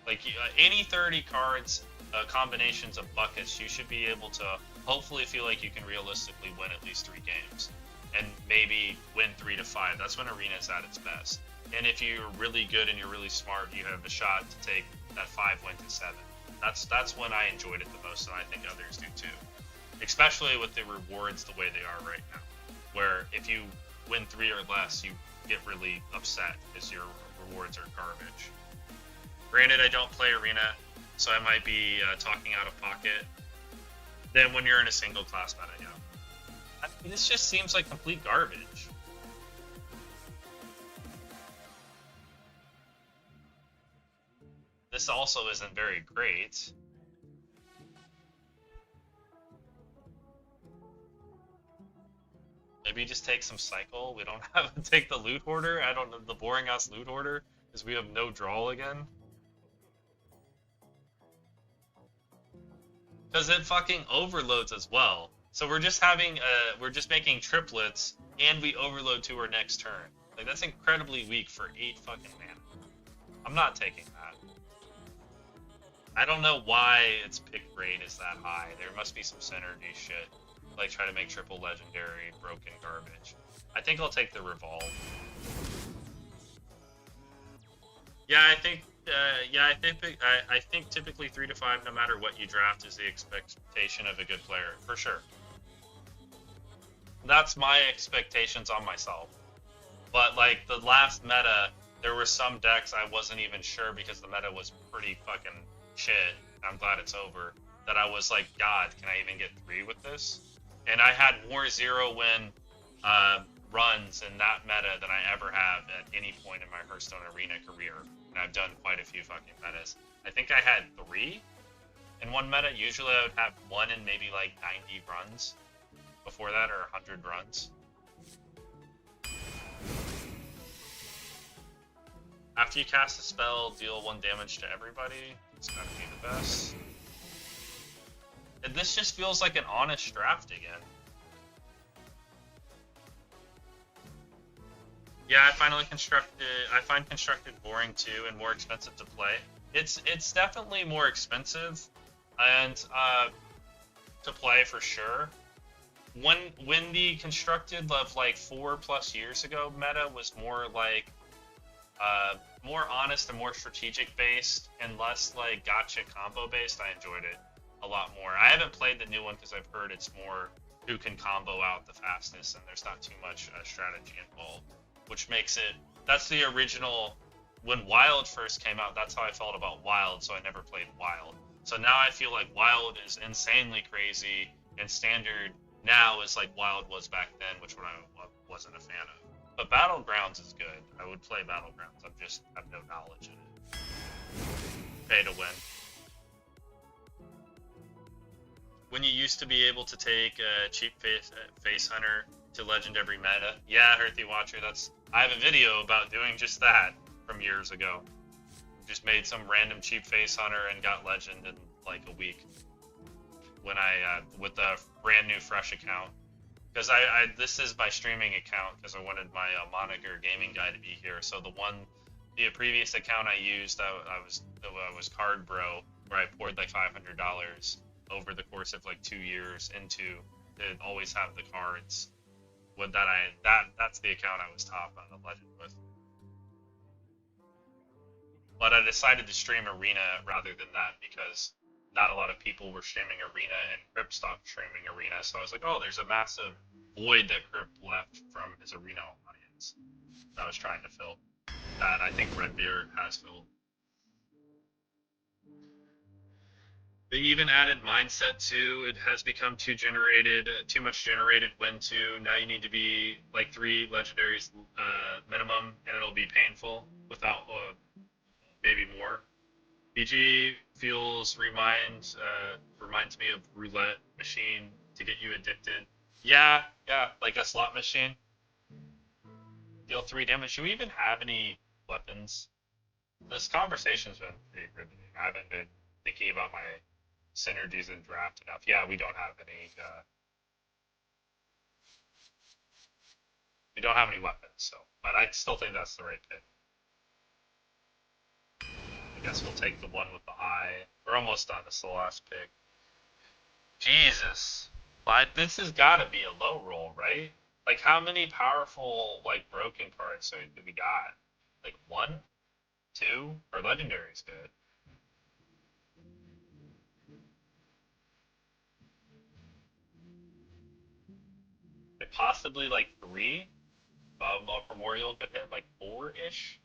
Like any 30 cards, combinations of buckets, you should be able to hopefully feel like you can realistically win at least 3 games and maybe win 3 to 5. That's when Arena's at its best. And if you're really good and you're really smart, you have a shot to take that 5 win to 7. That's when I enjoyed it the most, and I think others do too. Especially with the rewards the way they are right now, where if you win 3 or less, you get really upset because your rewards are garbage. Granted, I don't play Arena, so I might be talking out of pocket. Then when you're in a single class meta, yeah. I mean, this just seems like complete garbage. This also isn't very great. Maybe just take some cycle. We don't have to take the loot hoarder. I don't know, the boring ass loot hoarder, because we have no draw again. Because it fucking overloads as well. So we're just having we're just making triplets and we overload to our next turn. Like, that's incredibly weak for 8 fucking mana. I'm not taking that. I don't know why its pick rate is that high. There must be some synergy shit. Like, try to make triple legendary, broken garbage. I think I'll take the Revolve. Yeah, I think typically 3 to 5, no matter what you draft, is the expectation of a good player, for sure. That's my expectations on myself. But like the last meta, there were some decks I wasn't even sure because the meta was pretty fucking shit. I'm glad it's over. That I was like, God, can I even get 3 with this? And I had more 0-win runs in that meta than I ever have at any point in my Hearthstone Arena career. And I've done quite a few fucking metas. I think I had 3 in one meta. Usually I would have 1 in maybe like 90 runs before that, or 100 runs. After you cast a spell, deal 1 damage to everybody. It's gotta be the best. And this just feels like an honest draft again. Yeah, I find constructed boring too and more expensive to play. It's definitely more expensive and to play for sure. When the constructed of like 4+ years ago meta was more like more honest and more strategic based and less like gotcha combo based, I enjoyed it a lot more. I haven't played the new one because I've heard it's more who can combo out the fastest and there's not too much strategy involved, which makes it, that's the original, when Wild first came out, that's how I felt about Wild, so I never played Wild. So now I feel like Wild is insanely crazy and standard now is like Wild was back then, which I wasn't a fan of. But Battlegrounds is good. I would play Battlegrounds. I just have no knowledge in it. Pay to win. When you used to be able to take a cheap face hunter to legendary meta. Yeah, Earthy Watcher, I have a video about doing just that from years ago. Just made some random cheap face hunter and got legend in like a week. When with a brand new fresh account. Because this is my streaming account because I wanted my moniker gaming guy to be here. So the previous account I used, I was Card Bro, where I poured like $500 over the course of like 2 years into to always have the cards. That's the account I was top on the legend with. But I decided to stream Arena rather than that because not a lot of people were streaming Arena and Crypt stopped streaming Arena, so I was like, oh, there's a massive void that Crypt left from his Arena audience that I was trying to fill. That I think Redbeard has filled. They even added mindset too. It has become too much generated win too. Now you need to be like 3 legendaries minimum, and it'll be painful without maybe more. BG feels reminds me of roulette machine to get you addicted. Yeah, like a slot machine. Deal 3 damage. Do we even have any weapons? This conversation's been pretty riveting. I haven't been thinking about my synergies in draft enough. Yeah, we don't have any. We don't have any weapons, so. But I still think that's the right pick. I guess we'll take the one with the eye. We're almost done. This is the last pick. Jesus. But this has got to be a low roll, right? Like, how many powerful, like, broken cards do we got? Like, 1? 2? Or legendary's good. Like, possibly, like, 3? Primordial could hit, like, 4-ish?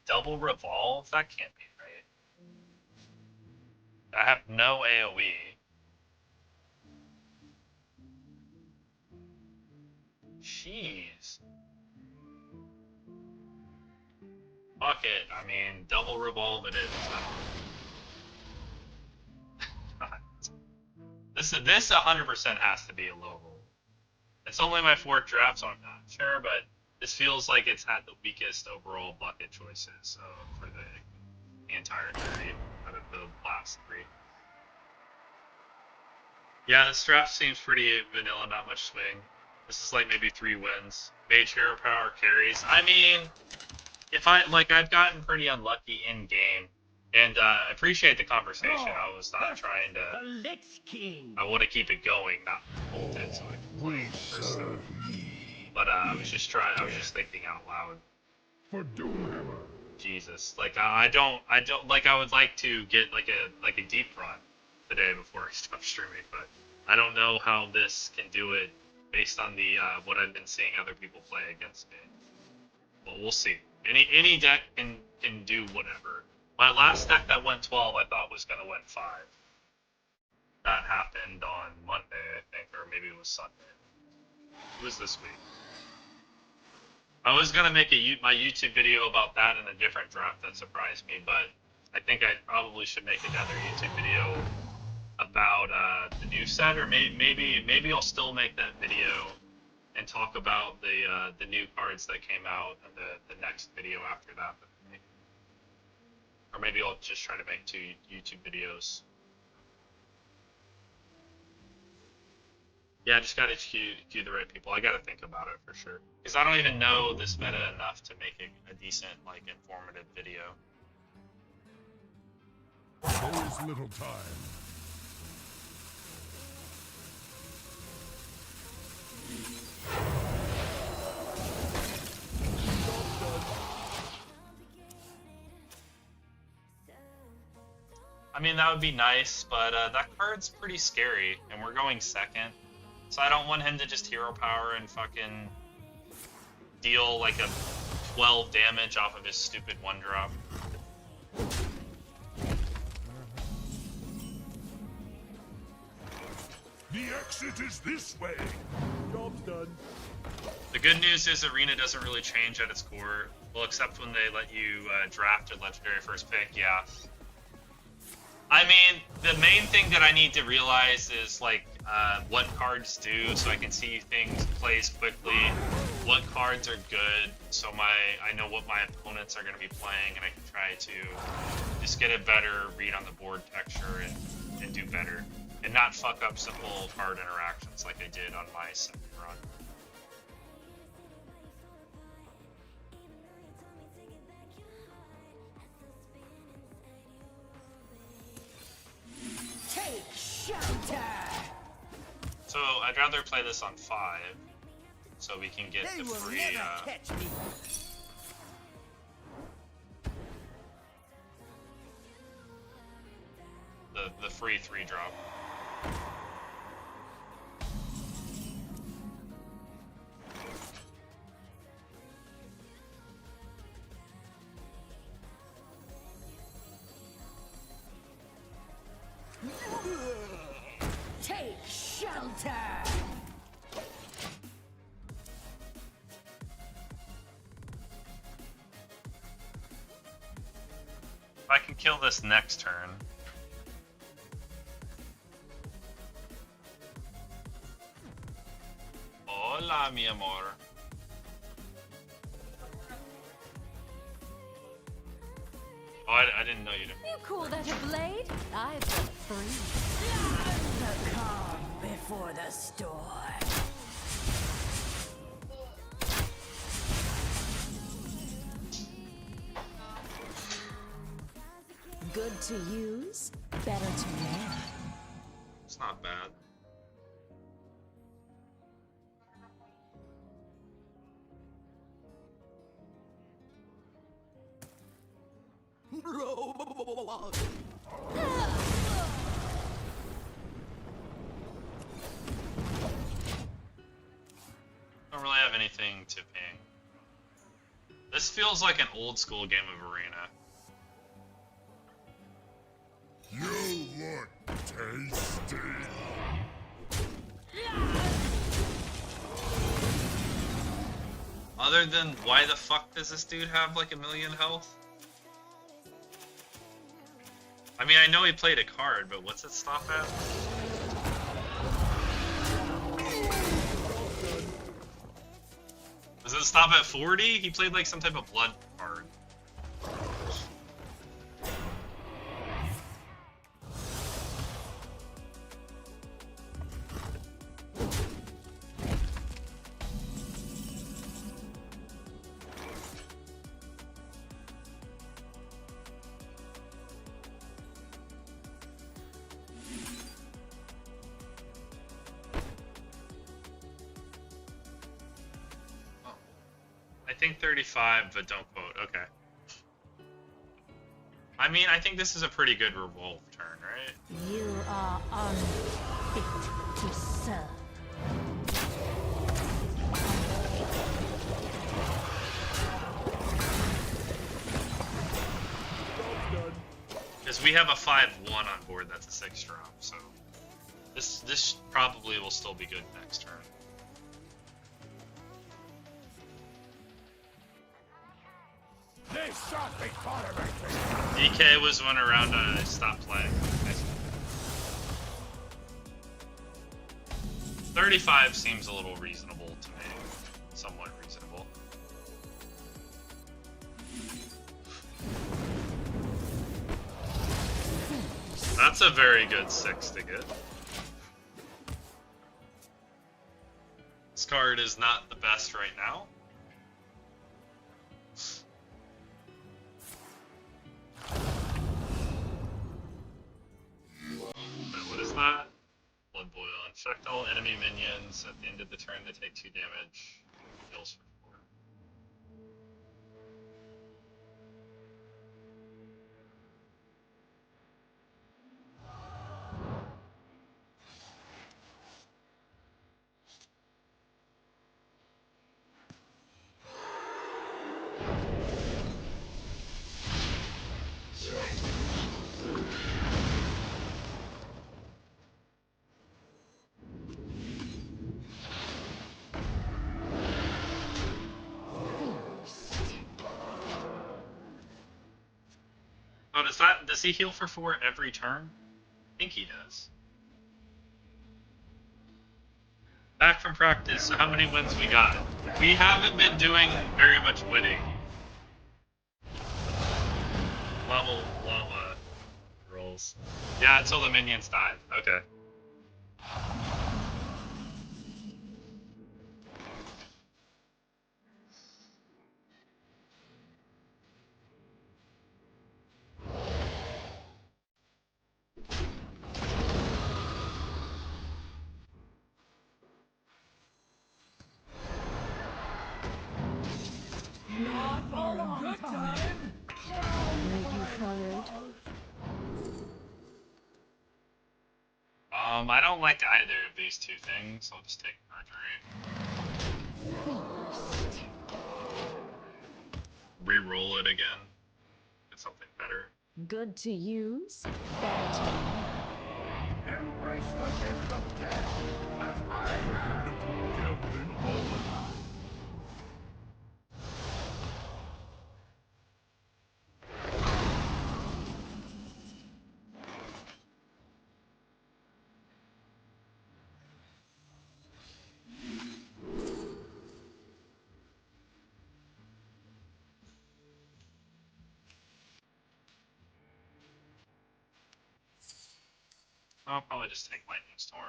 Double revolve? That can't be right. I have no AoE. Jeez. Fuck it. I mean, double revolve it is. This 100% has to be a low roll. It's only my 4th draft, so I'm not sure, but this feels like it's had the weakest overall bucket choices for the entire 30 out of the last 3. Yeah, this draft seems pretty vanilla, not much swing. This is like maybe 3 wins. Mage hero power carries. I mean, I've gotten pretty unlucky in game, and I appreciate the conversation. I was not trying to. I want to keep it going, not hold it so I can play first. But I was just thinking out loud. For Doomhammer. Jesus, like I would like to get like a deep run today before I stop streaming, but I don't know how this can do it based on the what I've been seeing other people play against me. But we'll see. Any deck can do whatever. My last deck that went 12, I thought was gonna win 5. That happened on Monday, I think, or maybe it was Sunday. It was this week. I was gonna make my YouTube video about that in a different draft that surprised me, but I think I probably should make another YouTube video about the new set, or maybe I'll still make that video and talk about the new cards that came out and the next video after that. Or maybe I'll just try to make 2 YouTube videos. Yeah, I just gotta cue the right people. I gotta think about it for sure. Because I don't even know this meta enough to make a decent, like, informative video. There is little time. I mean, that would be nice, but that card's pretty scary, and we're going second. So I don't want him to just hero power and fucking deal like a 12 damage off of his stupid 1-drop. The exit is this way. Job's done. The good news is Arena doesn't really change at its core. Well, except when they let you draft a legendary first pick, yeah. I mean, the main thing that I need to realize is, like, what cards do, so I can see things plays quickly, what cards are good, so I know what my opponents are going to be playing, and I can try to just get a better read on the board texture and do better, and not fuck up simple card interactions like I did on my second run. Take shelter! So I'd rather play this on 5, so we can get the free, catch me. the free 3-drop. Take shelter! If I can kill this next turn. Hola, mi amor. Oh, I didn't know you did. You call that a blade? I've got 3. The calm before the storm. Good to use, better to learn. It's not bad. Don't really have anything to ping. This feels like an old school game of Arena. You look tasty. Other than, why the fuck does this dude have like 1,000,000 health? I mean, I know he played a card, but what's it stop at? Does it stop at 40? He played like some type of blood card. I think 35, but don't quote. Okay. I mean, I think this is a pretty good revolve turn, right? You are unfit to serve. Because we have a 5-1 on board that's a 6-drop, so this probably will still be good next turn. This shot they caught him. DK was one around I stopped playing. 35 seems a little reasonable to me. somewhat reasonable. That's a very good 6 to get. This card is not the best right now. What is that? Blood Boil. Infect all enemy minions. At the end of the turn, they take 2 damage. Heals for 4. Oh, does he heal for 4 every turn? I think he does. Back from practice, so how many wins we got? We haven't been doing very much winning. Level llama rolls. Yeah, until the minions died. Okay. Not for a long time. Were you followed? I don't like either of these two things. I'll just take Mercury. Reroll it again. Get something better. Good to use, bad to me. Embrace the gift of death, as I have gambling all the time. I'll probably just take Lightning Storm.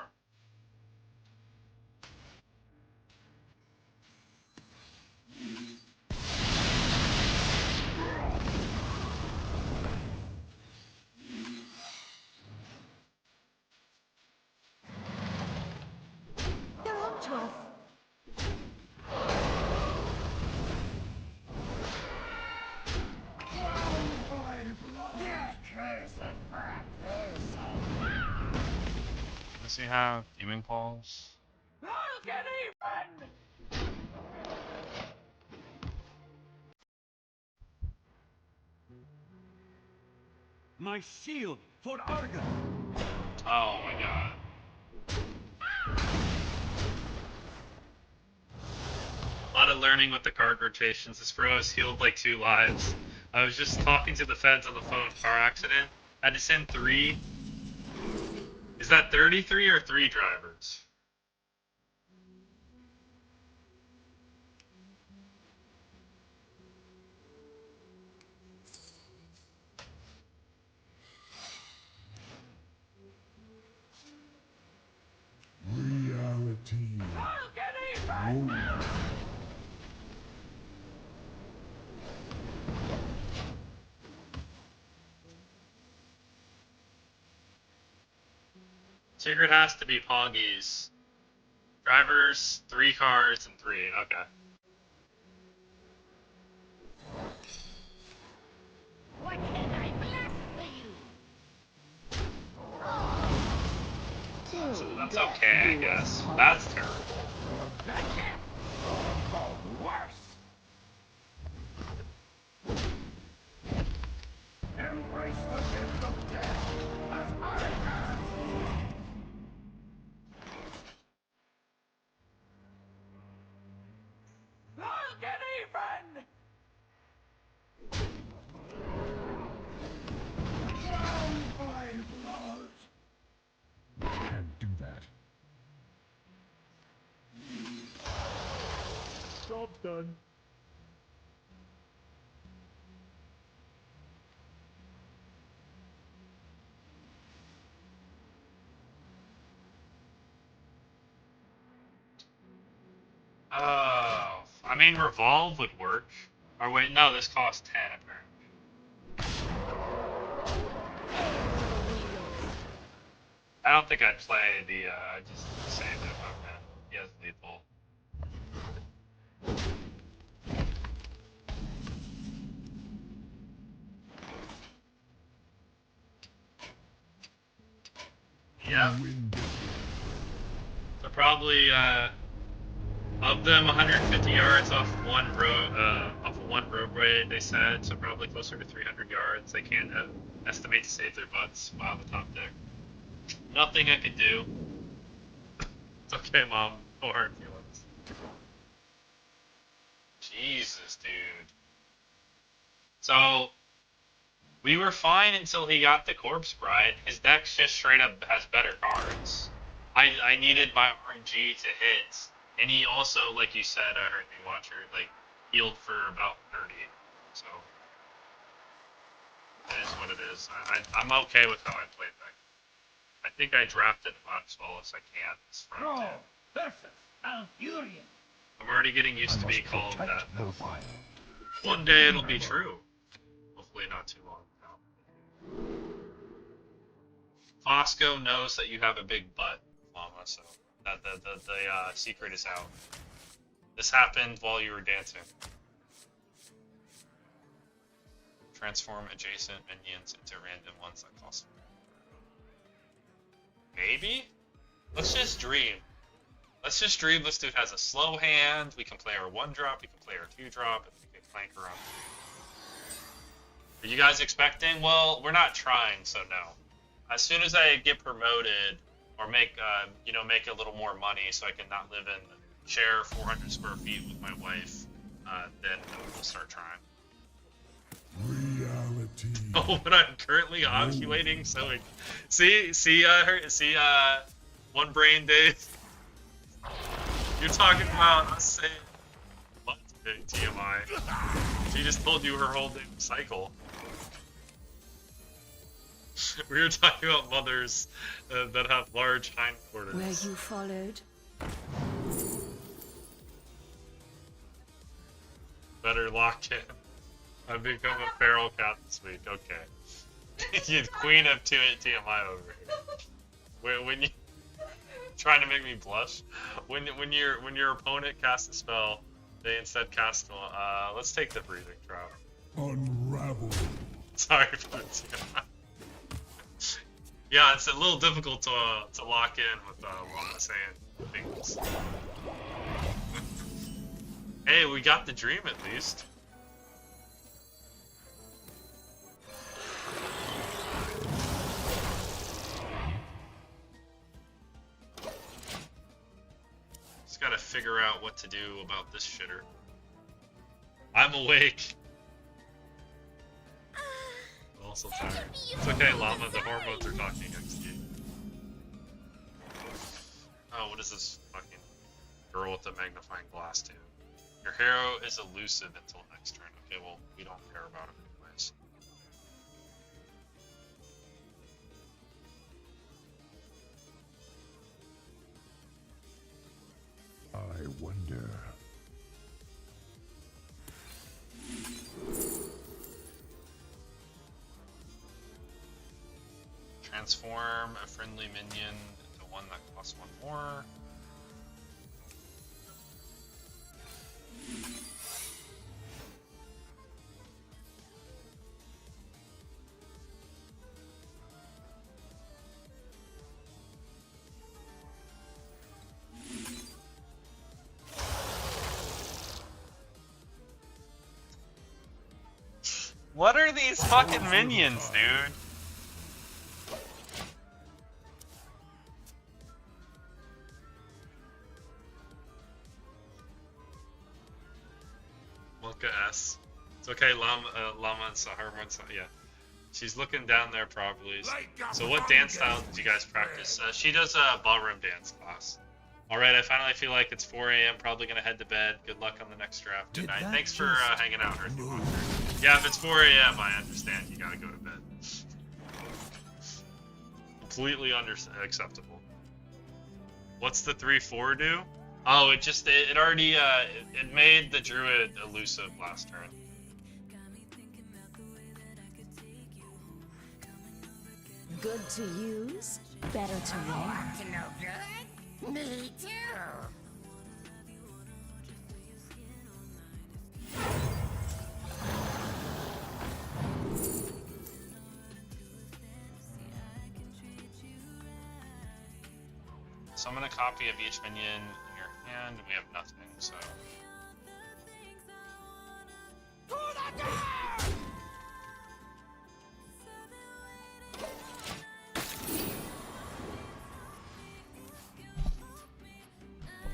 They're on to us. Does he have Demon Claws? I'll get even! My shield for Argus! Oh my god. A lot of learning with the card rotations. This bro has healed like 2 lives. I was just talking to the feds on the phone. Car accident. I had to send 3. Is that 33 or 3 drivers? Reality. I'll get even! Secret has to be Poggies. Drivers, 3 cars, and 3. Okay. What can I bless for you? So that's okay, I guess. That's terrible. Embrace the gift of death, as I have. I'll get even! Down by blood. Can't do that. Job done. Oh, I mean, Revolve would work. Or wait, no, this costs 10 apparently. I don't think I'd play the, I just saved it, my man. He has lethal. Yeah. So probably, of them 150 yards off one roadway, they said, so probably closer to 300 yards. They can't estimate to save their butts while the top deck. Nothing I could do. It's okay, Mom. No hard feelings. Jesus, dude. So, we were fine until he got the Corpse Bride. His deck just straight up has better cards. I needed my RNG to hit. And he also, like you said, I heard the watcher, like, healed for about 30. So, that is what it is. I'm okay with how I played that. I think I drafted about as well as I can this round. Perfect. I'm furious. I'm already getting used to being called that. One day it'll be true. Hopefully not too long now. Fosco knows that you have a big butt, Mama, so that the secret is out. This happened while you were dancing. Transform adjacent minions into random ones that cost. Maybe? Let's just dream. Let's just dream this dude has a slow hand. We can play our 1-drop, we can play our 2-drop, and we can clank around. Are you guys expecting? Well, we're not trying, so no. As soon as I get promoted, or make make a little more money so I can not live in share 400 square feet with my wife, then we'll start trying. Reality. Oh, but I'm currently ovulating, so it, see, one brain Dave. You're talking about us saying what? TMI. She just told you her whole damn cycle. We were talking about mothers that have large hindquarters. Where you followed? Better lock in. I've become a feral cat this week. Okay. You're queen of TMI over here. When you trying to make me blush, when your opponent casts a spell, they instead cast. Let's take the breathing trap. Unravel. Sorry for the TMI. Yeah, it's a little difficult to lock in with what I'm saying things. Hey, we got the dream at least. Just gotta figure out what to do about this shitter. I'm awake. I'm also tired. It's okay, Llama. The hormones are talking against you. Oh, what is this fucking girl with the magnifying glass do? Your hero is elusive until next turn. Okay, well, we don't care about him anyways. I wonder. Transform a friendly minion into one that costs 1 more. What are these fucking minions, dude? Monka S. It's okay, Llama and Saharman, yeah. She's looking down there probably. So what dance style did you guys practice? She does a ballroom dance class. Alright, I finally feel like it's 4 a.m. Probably gonna head to bed. Good luck on the next draft. Good night. Thanks for hanging out, Earthy Monster. Yeah, if it's 4 a.m., I understand. You gotta go to bed. Completely acceptable. What's the 3-4 do? Oh, it already it made the druid elusive last turn. Good to use, better to wear. To know good? Me too. Summon a copy of each minion in your hand, and we have nothing, so.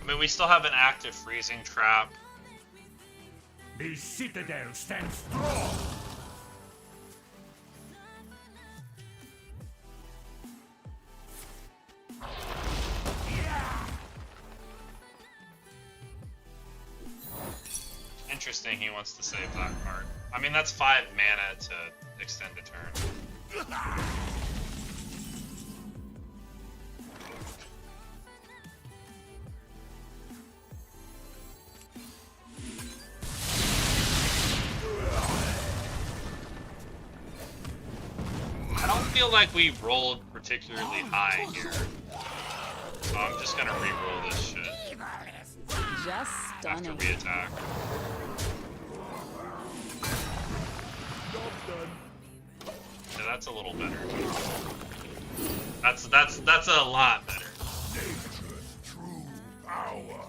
I mean, we still have an active freezing trap. The citadel stands strong. Interesting, he wants to save that card. I mean, that's 5 mana to extend a turn. I don't feel like we rolled particularly high here. So I'm just gonna re-roll this shit Just after stunning. we attack. Yeah, that's a little better. That's a lot better. Nature's true power.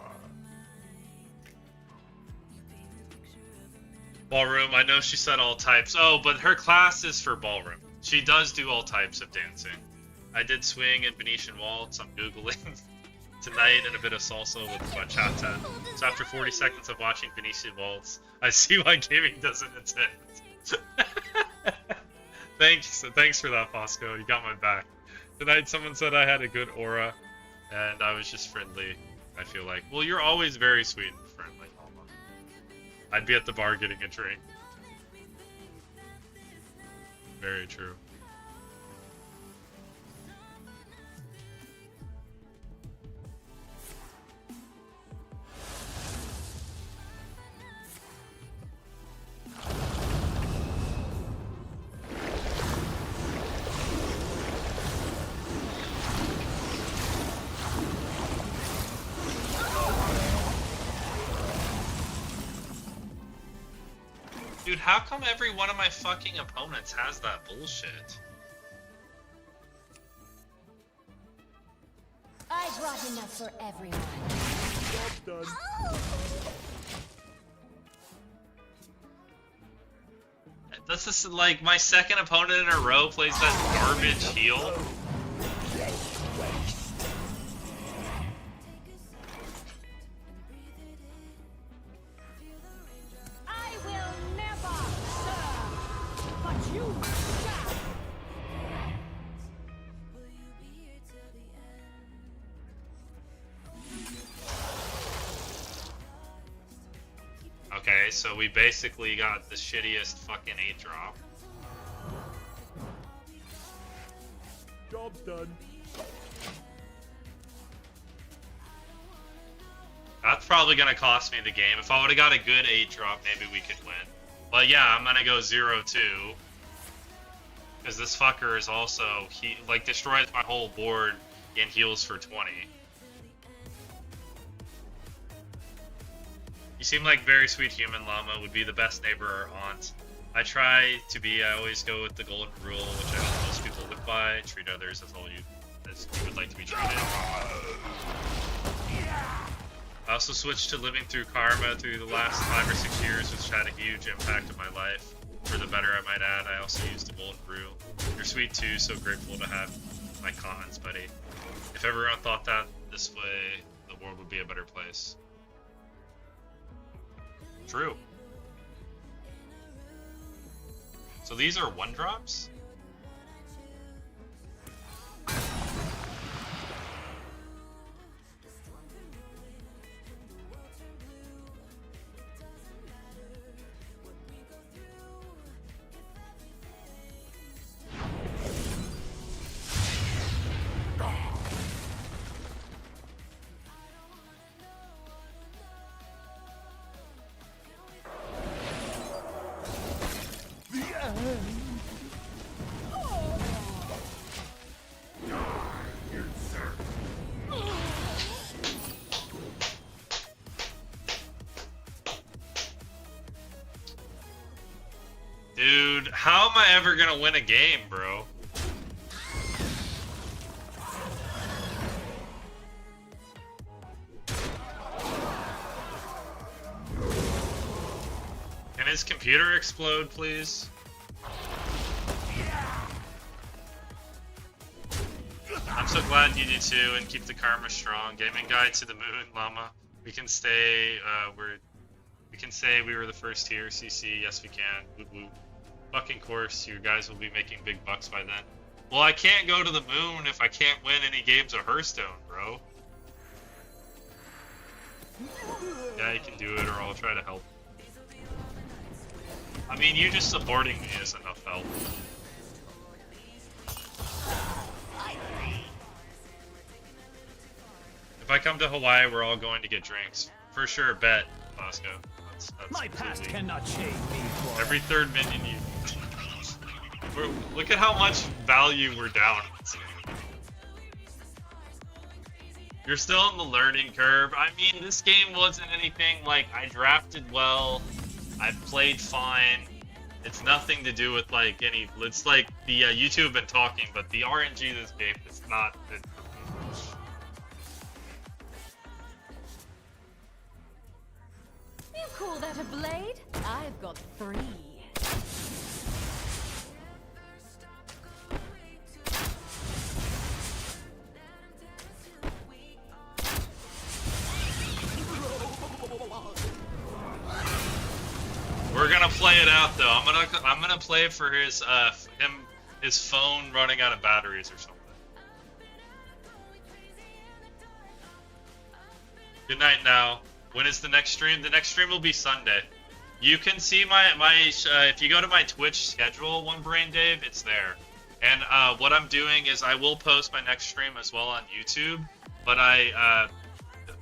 Ballroom, I know she said all types. Oh, but her class is for ballroom. She does do all types of dancing. I did swing and Venetian waltz. I'm Googling tonight and a bit of salsa with bachata. So after 40 seconds of watching Venetian waltz, I see why gaming doesn't attend. Thanks for that, Fosco. You got my back. Tonight someone said I had a good aura, and I was just friendly. I feel like, well, you're always very sweet and friendly, Alma. I'd be at the bar getting a drink. Very true. Dude, how come every one of my fucking opponents has that bullshit? I brought enough for everyone. Job done. This is like my second opponent in a row plays that garbage heal. I will never serve, but you shall. Okay, so we basically got the shittiest fucking 8-drop. Job's done. That's probably gonna cost me the game. If I would've got a good 8-drop, maybe we could win. But yeah, I'm gonna go 0-2. Because this fucker is also, he like destroys my whole board and heals for 20. You seem like very sweet human, Llama. Would be the best neighbor or aunt. I try to be. I always go with the golden rule, which I hope most people live by. Treat others as you would like to be treated. I also switched to living through karma through the last 5 or 6 years, which had a huge impact on my life. For the better, I might add. I also used the golden rule. You're sweet too, so grateful to have my cons, buddy. If everyone thought that this way, the world would be a better place. True. So these are 1-drops? Dude, how am I ever gonna win a game, bro? Can his computer explode, please? I'm so glad you do too, and keep the karma strong. Gaming guide to the moon, llama. We can stay. We can say we were the first here. CC, yes we can. Woo woo. Fucking course, you guys will be making big bucks by then. Well, I can't go to the moon if I can't win any games of Hearthstone, bro. Yeah, you can do it, or I'll try to help. I mean, you just supporting me is enough help. If I come to Hawaii, we're all going to get drinks. For sure, bet, Bosco. That's My past cannot shame me. Every third minion you... Look at how much value we're down. You're still in the learning curve. I mean, this game wasn't anything like I drafted well. I played fine. It's nothing to do with like any. It's like the YouTube have been talking, but the RNG of this game is not. You call that a blade? I've got 3. We're gonna play it out though. I'm gonna play it for his his phone running out of batteries or something. Good night now. When is the next stream? The next stream will be Sunday. You can see my if you go to my Twitch schedule, One Brain Dave, it's there. And what I'm doing is I will post my next stream as well on YouTube, but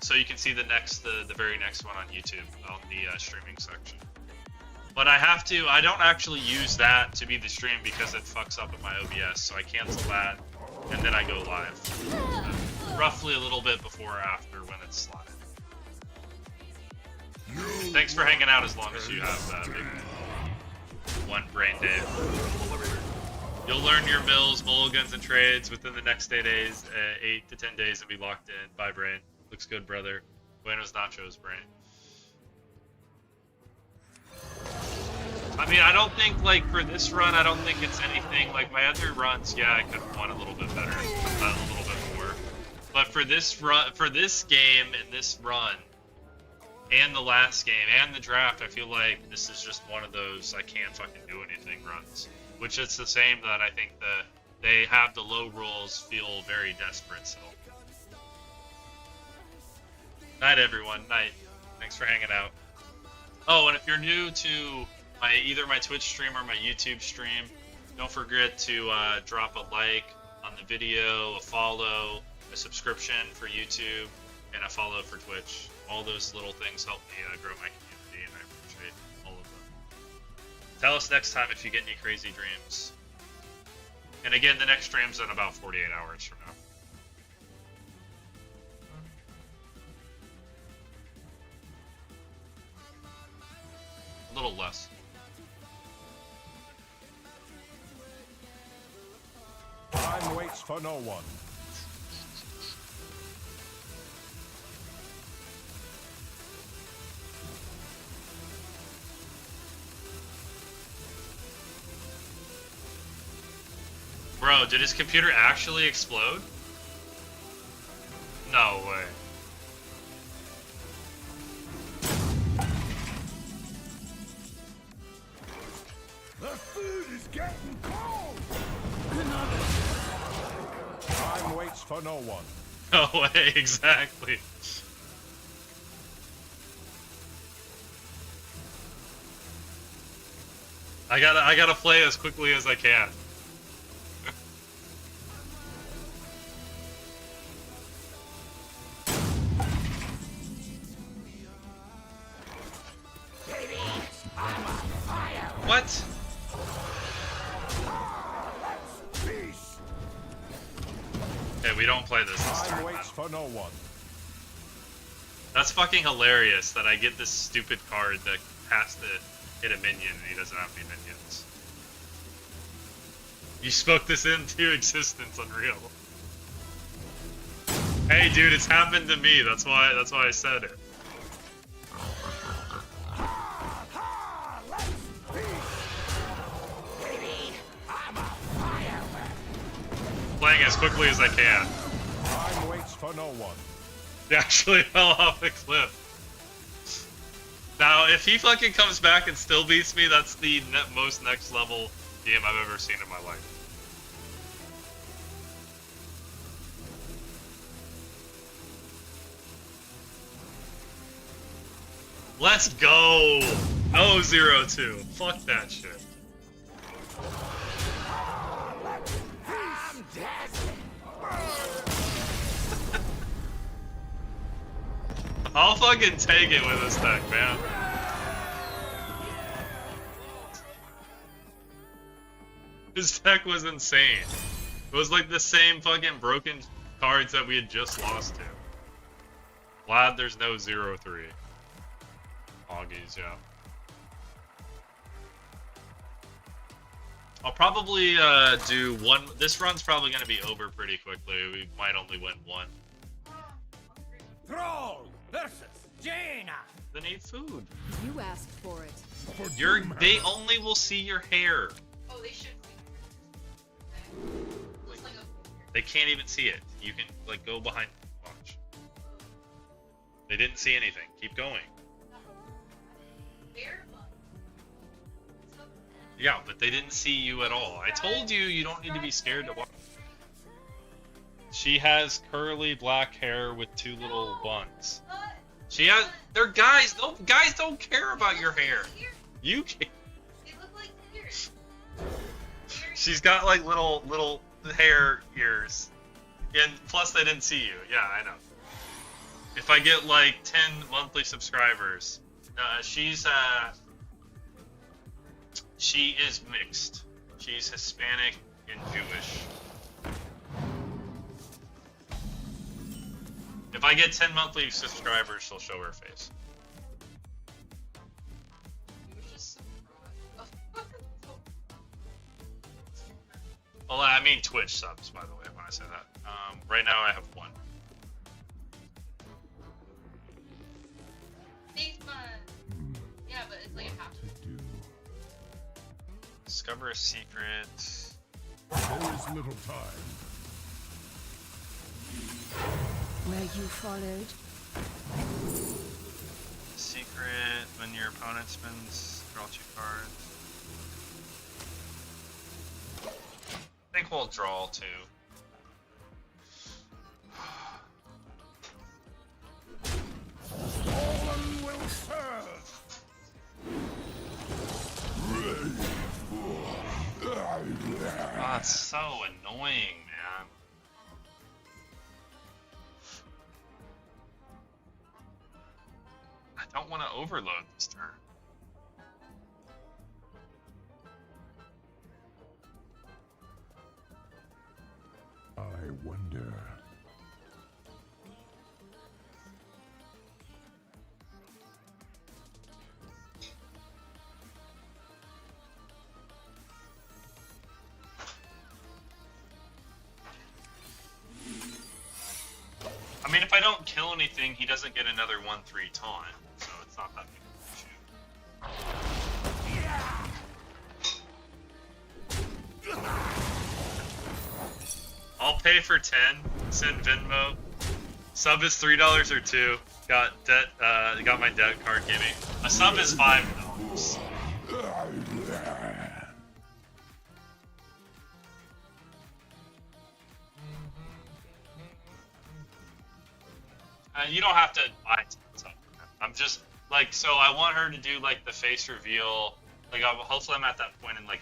so you can see the very next one on YouTube on the streaming section. But I don't actually use that to be the stream because it fucks up with my OBS, so I cancel that and then I go live. Roughly a little bit before or after when it's slotted. Thanks for hanging out as long as you have, big One Brain Dave. You'll learn your mills, mulligans, and trades within the next 8 days, 8 to 10 days, and be locked in. Bye, Brain. Looks good, brother. Buenos nachos, Brain. I mean, I don't think, like, for this run, I don't think it's anything, like, my other runs, yeah, I could have won a little bit better, a little bit more. But for this run, for this game and this run, and the last game, and the draft, I feel like this is just one of those I can't fucking do anything runs. Which is the same that I think they have the low rolls feel very desperate still. Night, everyone. Night. Thanks for hanging out. Oh, and if you're new to either my Twitch stream or my YouTube stream, don't forget to drop a like on the video, a follow, a subscription for YouTube, and a follow for Twitch. All those little things help me grow my community, and I appreciate all of them. Tell us next time if you get any crazy dreams. And again, the next stream's in about 48 hours from now. A little less. Time waits for no one. Bro, did his computer actually explode? No way. The food is getting cold! Time waits for no one. No way, exactly. I gotta play as quickly as I can. What? Okay, we don't play this Time time. waits for no one. That's fucking hilarious that I get this stupid card that has to hit a minion and he doesn't have any minions. You spoke this into existence, Unreal. Hey, dude, it's happened to me. That's why I said it. Playing as quickly as I can. Time waits for no one. He actually fell off the cliff. Now, if he fucking comes back and still beats me, that's the most next level game I've ever seen in my life. Let's go! No 0-2. Fuck that shit. I'm dead. I'll fucking take it with this deck, man. This deck was insane. It was like the same fucking broken cards that we had just lost to. Glad there's no 0-3. Hoggies, yeah. I'll probably do one. This run's probably going to be over pretty quickly. We might only win one. Thrall versus Jaina. They need food. You asked for it. They only will see your hair. Oh, they should. They can't even see it. You can like go behind. Watch. They didn't see anything. Keep going. Yeah, but they didn't see you at all. I told you you don't need to be scared to watch. She has curly black hair with two little buns. She has. They're guys. No, guys don't care about your hair. You can. They look like ears. She's got like little hair ears, and plus they didn't see you. Yeah, I know. If I get like 10 monthly subscribers, she is mixed. She's Hispanic and Jewish. If I get 10 monthly subscribers, she'll show her face. Well, I mean Twitch subs, by the way, when I say that. Right now I have one. Yeah, but it's like a half. Discover a secret. There is little time. Were you followed? Secret, when your opponent spins, draw 2 cards. I think we'll draw 2. Fallen will serve. Oh, it's so annoying, man. I don't want to overload this turn. I wonder. I mean, if I don't kill anything, he doesn't get another 1/3 taunt, so it's not that big of an issue. I'll pay for 10. Send Venmo. Sub is $3 or $2. Got debt. Got my debt card. Give me. A sub is $5. You don't have to buy stuff. I'm just like, so I want her to do like the face reveal. Like, hopefully I'm at that point in like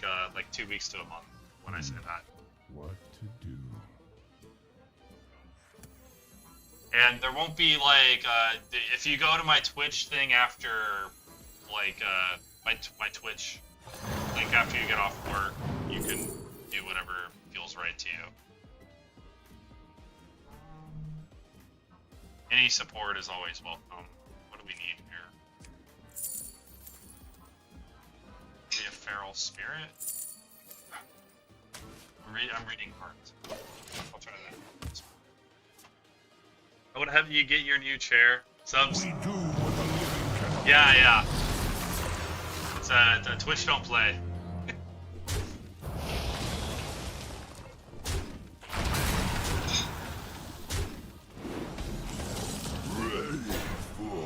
2 weeks to a month when I say that. What to do? And there won't be like, if you go to my Twitch thing after, like, my Twitch, like after you get off work, you can do whatever feels right to you. Any support is always welcome. What do we need here? Be a feral spirit? I'm reading cards. I'll try that. I would have you get your new chair. Subs. We do what the living cannot. Yeah. It's a Twitch don't play.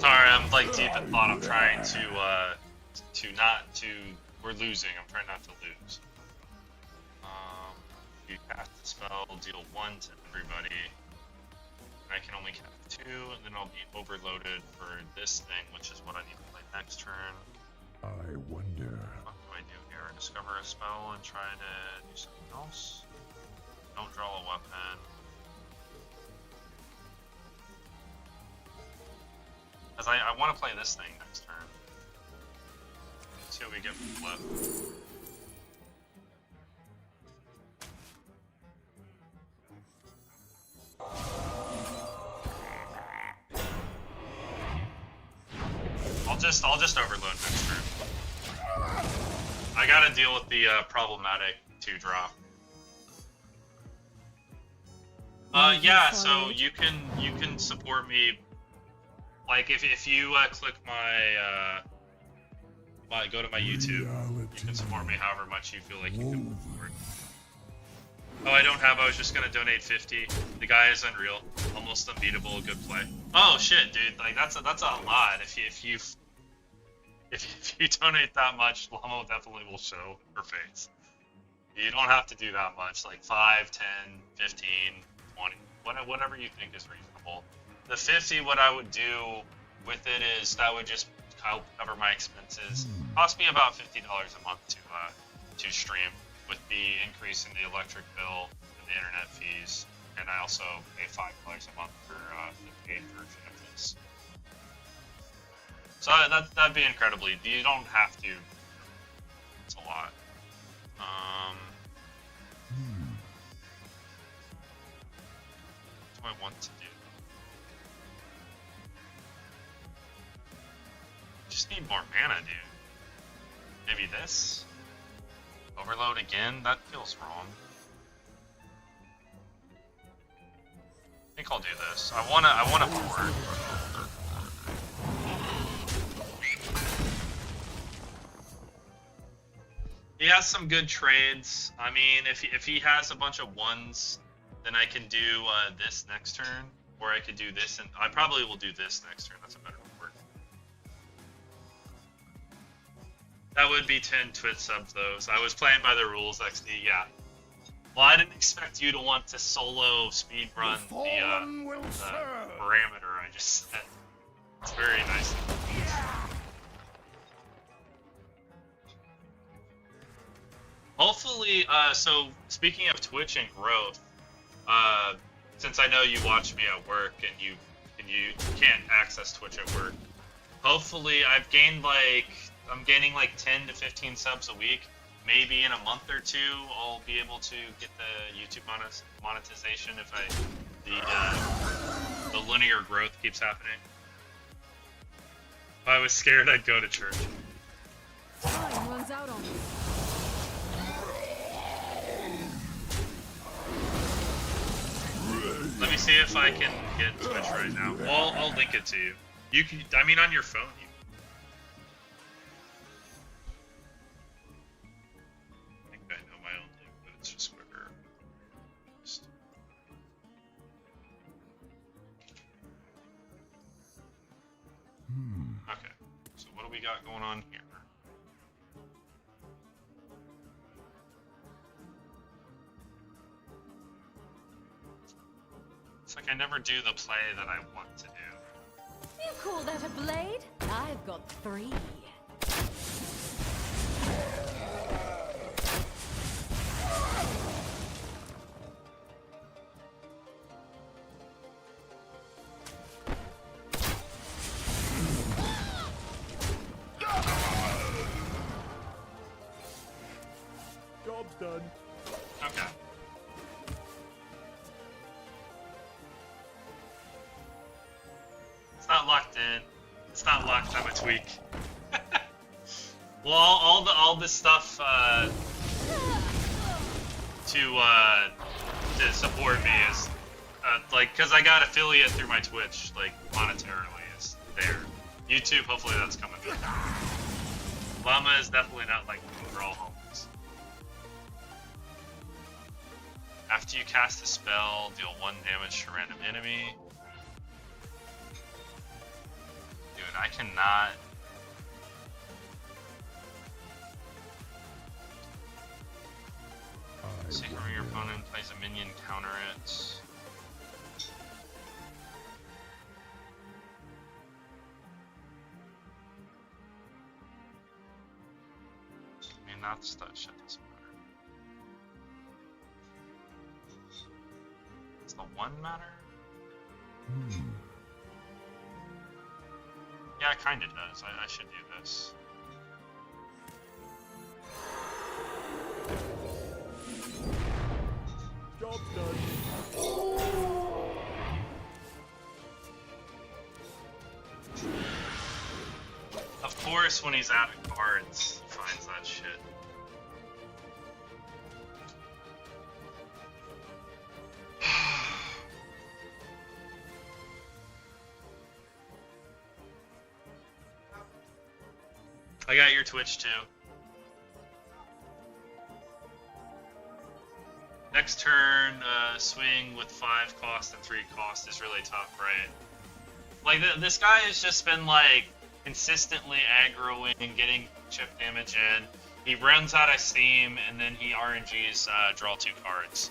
Sorry, I'm like deep in thought. I'm trying to we're losing. I'm trying not to lose. You cast the spell, deal 1 to everybody. I can only cast 2, and then I'll be overloaded for this thing, which is what I need to play next turn. I wonder. What do I do here? Discover a spell and try to do something else? Don't draw a weapon. Because I want to play this thing next turn. See what we get from flip. I'll just overload next turn. I gotta deal with the problematic 2-drop. Yeah, so you can support me. Like if you click go to my YouTube, you can support me however much you feel like you can afford. Oh, I don't have. I was just gonna donate 50. The guy is unreal, almost unbeatable. Good play. Oh shit, dude! Like that's a lot. If you donate that much, Lamo definitely will show her face. You don't have to do that much. Like 5, 10, 15, 20, whatever you think is reasonable. The 50, what I would do with it is that would just help cover my expenses. Cost me about $50 a month to stream, with the increase in the electric bill and the internet fees, and I also pay $5 a month for the paid version of this. So that'd be incredibly. You don't have to. It's a lot. What do I want to do? Just need more mana, dude. Maybe this? Overload again? That feels wrong. I think I'll do this. I wanna board. He has some good trades. I mean, if he has a bunch of 1s, then I can do this next turn, or I could do this, and I probably will do this next turn. That's a better board. That would be 10 Twitch subs, though. So I was playing by the rules, XD. Yeah. Well, I didn't expect you to want to solo speedrun the parameter I just set. It's very nice. Hopefully, so speaking of Twitch and growth, since I know you watch me at work and you can't access Twitch at work, hopefully I'm gaining like 10 to 15 subs a week. Maybe in a month or 2, I'll be able to get the YouTube monetization if the linear growth keeps happening. If I was scared, I'd go to church. Time runs out on me. Let me see if I can get Twitch right now. Well, I'll link it to you. You can, I mean, on your phone. I think I know my own link, but it's just quicker. Okay, so what do we got going on here? It's like I never do the play that I want to do. You call that a blade? I've got 3. Job's done. Okay. It's not locked in. It's not locked. I'm a tweak. Well, all this stuff. to support me is like, cause I got affiliate through my Twitch, like monetarily is there. YouTube, hopefully that's coming through. Llama is definitely not like we're all homies. After you cast a spell, deal 1 damage to random enemy. Dude, I cannot. Secret where your opponent plays a minion, counter it. I mean, that's that shit doesn't matter. Does the 1 matter? Yeah, it kinda does. I should do this. Job done. Of course, when he's out of cards, he finds that shit. I got your Twitch too. Next turn, swing with 5 cost and 3 cost is really tough, right? Like, this guy has just been, like, consistently aggroing, getting chip damage in. He runs out of steam, and then he RNGs draw 2 cards.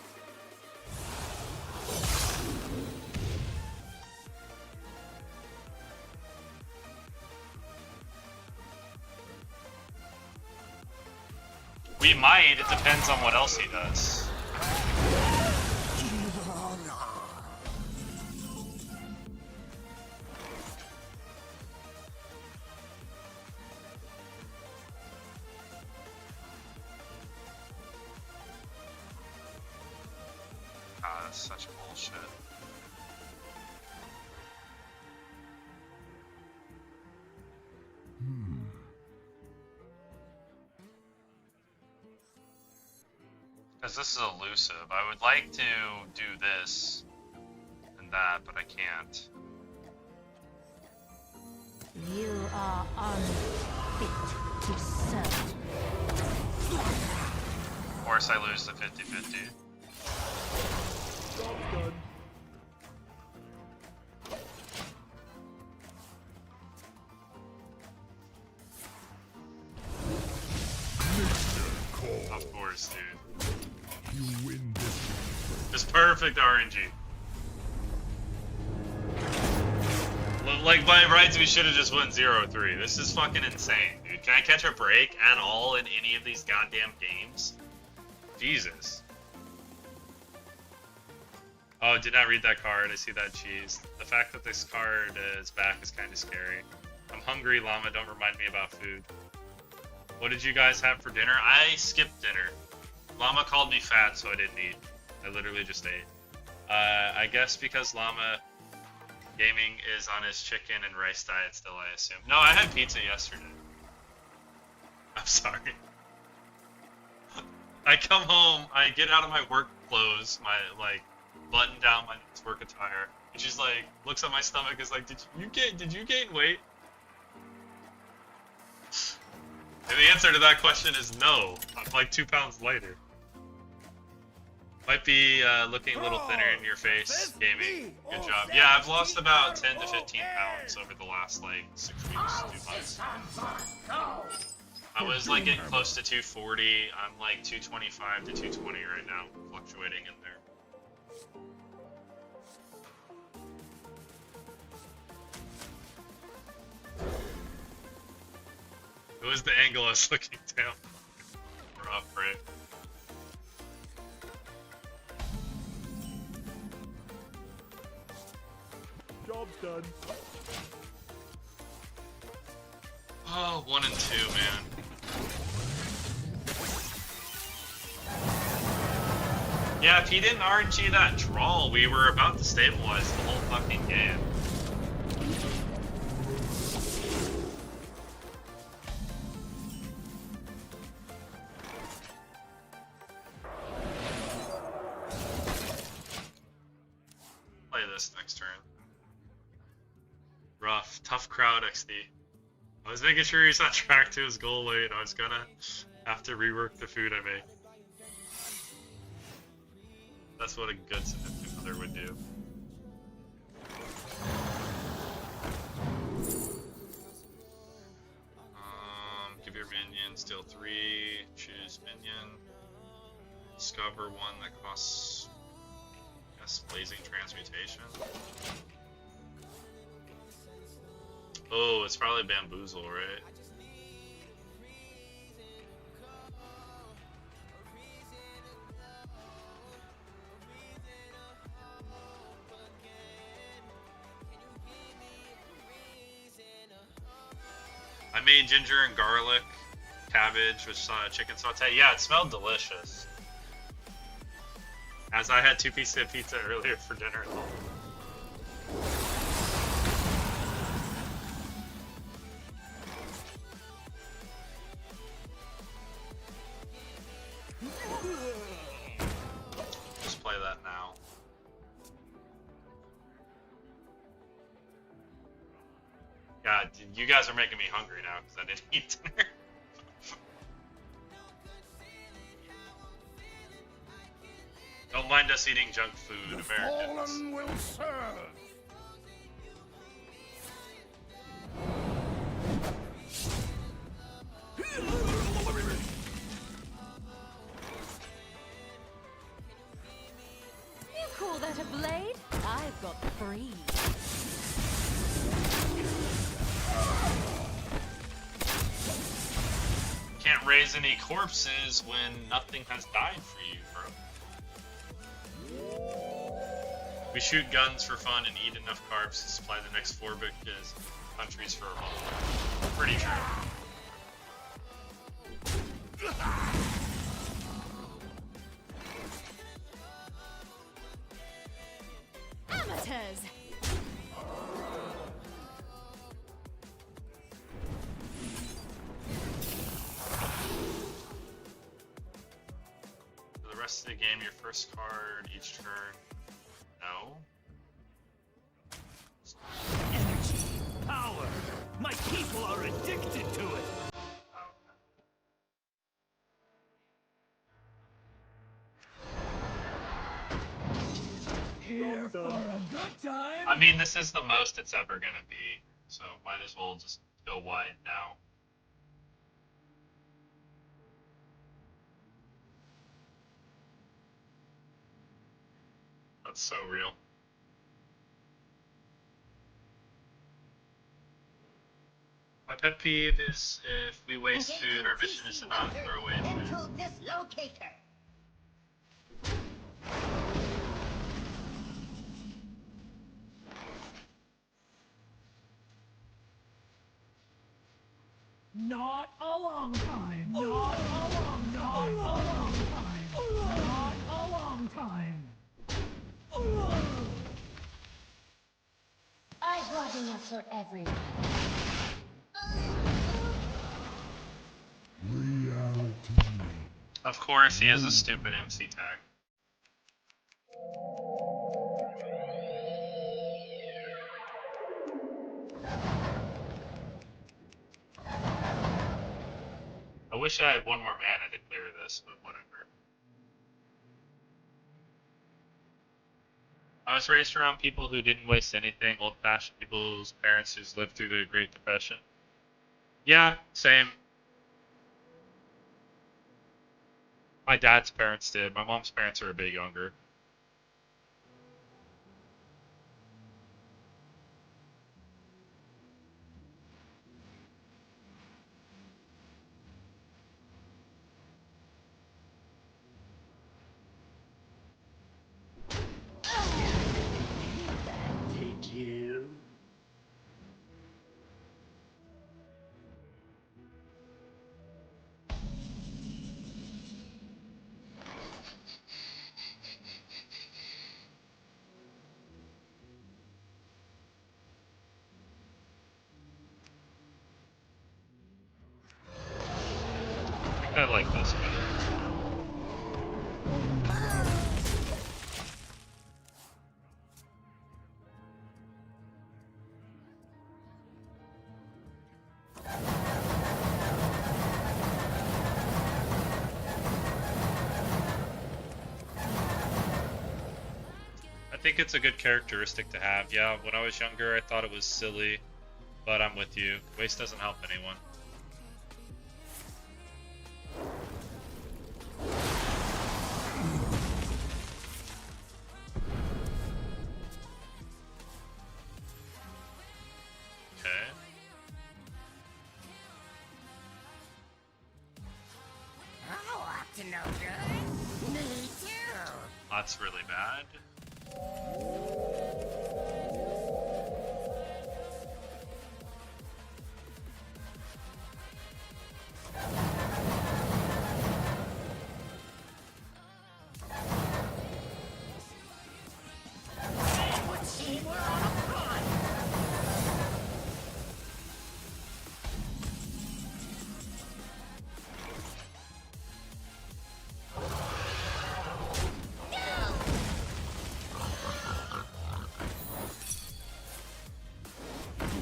We might, it depends on what else he does. Ah, that's such bullshit. Because this is elusive. I would like to do this and that, but I can't. You are unfit to serve. Of course I lose the 50-50. Job done. Of course, dude. You win this one. Just perfect RNG. Like, by rights, we should have just went 0-3. This is fucking insane, dude. Can I catch a break at all in any of these goddamn games? Jesus. Oh, did not read that card. I see that cheese. The fact that this card is back is kind of scary. I'm hungry, Llama. Don't remind me about food. What did you guys have for dinner? I skipped dinner. Llama called me fat, so I didn't eat. I literally just ate. I guess because Llama gaming is on his chicken and rice diet still, I assume. No, I had pizza yesterday. I'm sorry. I come home, I get out of my work clothes, my, like, button down my work attire, and she's like, looks at my stomach, is like, did you gain weight? And the answer to that question is no. I'm like 2 pounds lighter. Might be looking a little thinner in your face, gaming. Good job. Yeah, I've lost about 10 to 15 pounds over the last like 6 weeks, 2 months. I was like getting close to 240. I'm like 225 to 220 right now, fluctuating in there. It was the angle I was looking down. We're up, right? Job's done. Oh, 1 and 2, man. Yeah, if he didn't RNG that draw, we were about to stabilize the whole fucking game. rough. Tough crowd, XD. I was making sure he's on track to his goal weight. I was gonna have to rework the food I make. That's what a good significant other would do. Give your minion, steal 3, choose minion, discover one that costs, I guess, blazing transmutation. Oh, it's probably bamboozle, right? I made ginger and garlic, cabbage with chicken saute. Yeah, it smelled delicious. As I had 2 pieces of pizza earlier for dinner. Just play that now. God, you guys are making me hungry now because I didn't eat dinner. Don't mind us eating junk food, Americans. Fallen will serve. You call that a blade? I've got 3. Can't raise any corpses when nothing has died for you, bro. We shoot guns for fun and eat enough carbs to supply the next 4 big countries for a month. Pretty true. Amateurs! For the rest of the game, your first card each turn. No. Energy, power. My people are addicted to it. Here for a good time. I mean, this is the most it's ever gonna be, so might as well just go wide now. That's so real. My pet peeve is if we waste food, our mission is to not throw away food. This locator. Not a long time. Not a long time. Not a long time. Not a long time. I brought enough for everyone. Reality. Of course, he has a stupid MC tag. I wish I had one more mana to clear this, but whatever. I was raised around people who didn't waste anything, old-fashioned people whose parents who's lived through the Great Depression. Yeah, same. My dad's parents did. My mom's parents are a bit younger. Did you? I like this better. think it's a good characteristic to have. Yeah, when I was younger, I thought it was silly, but I'm with you. Waste doesn't help anyone. Okay. Oh, up to no good. Me too. That's really bad.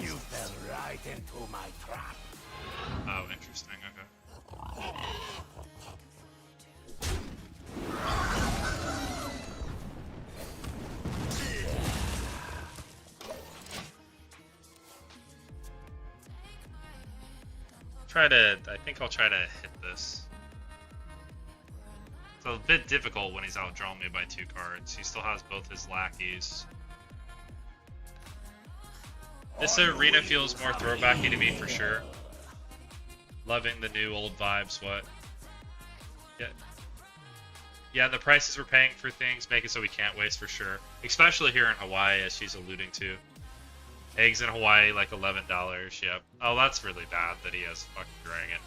You fell right into my trap. Oh, interesting. Okay. I think I'll try to hit this. It's a bit difficult when he's outdrawn me by 2 cards. He still has both his lackeys. This arena feels more throwbacky to me for sure. Loving the new old vibes, what? Yeah. Yeah, and the prices we're paying for things make it so we can't waste for sure. Especially here in Hawaii, as she's alluding to. Eggs in Hawaii, like $11. Yep. Oh, that's really bad that he has fucking dragon.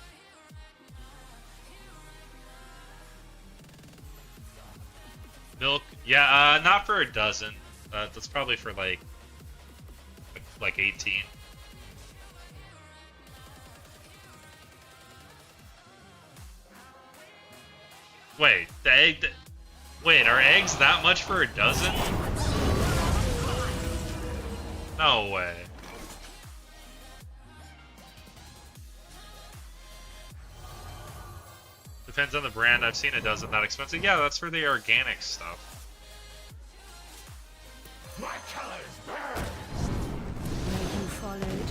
Milk, yeah, not for a dozen. That's probably for like 18. Wait, wait, are eggs that much for a dozen? No way. Depends on the brand. I've seen a dozen that expensive. Yeah, that's for the organic stuff. My colors burn. Were you followed?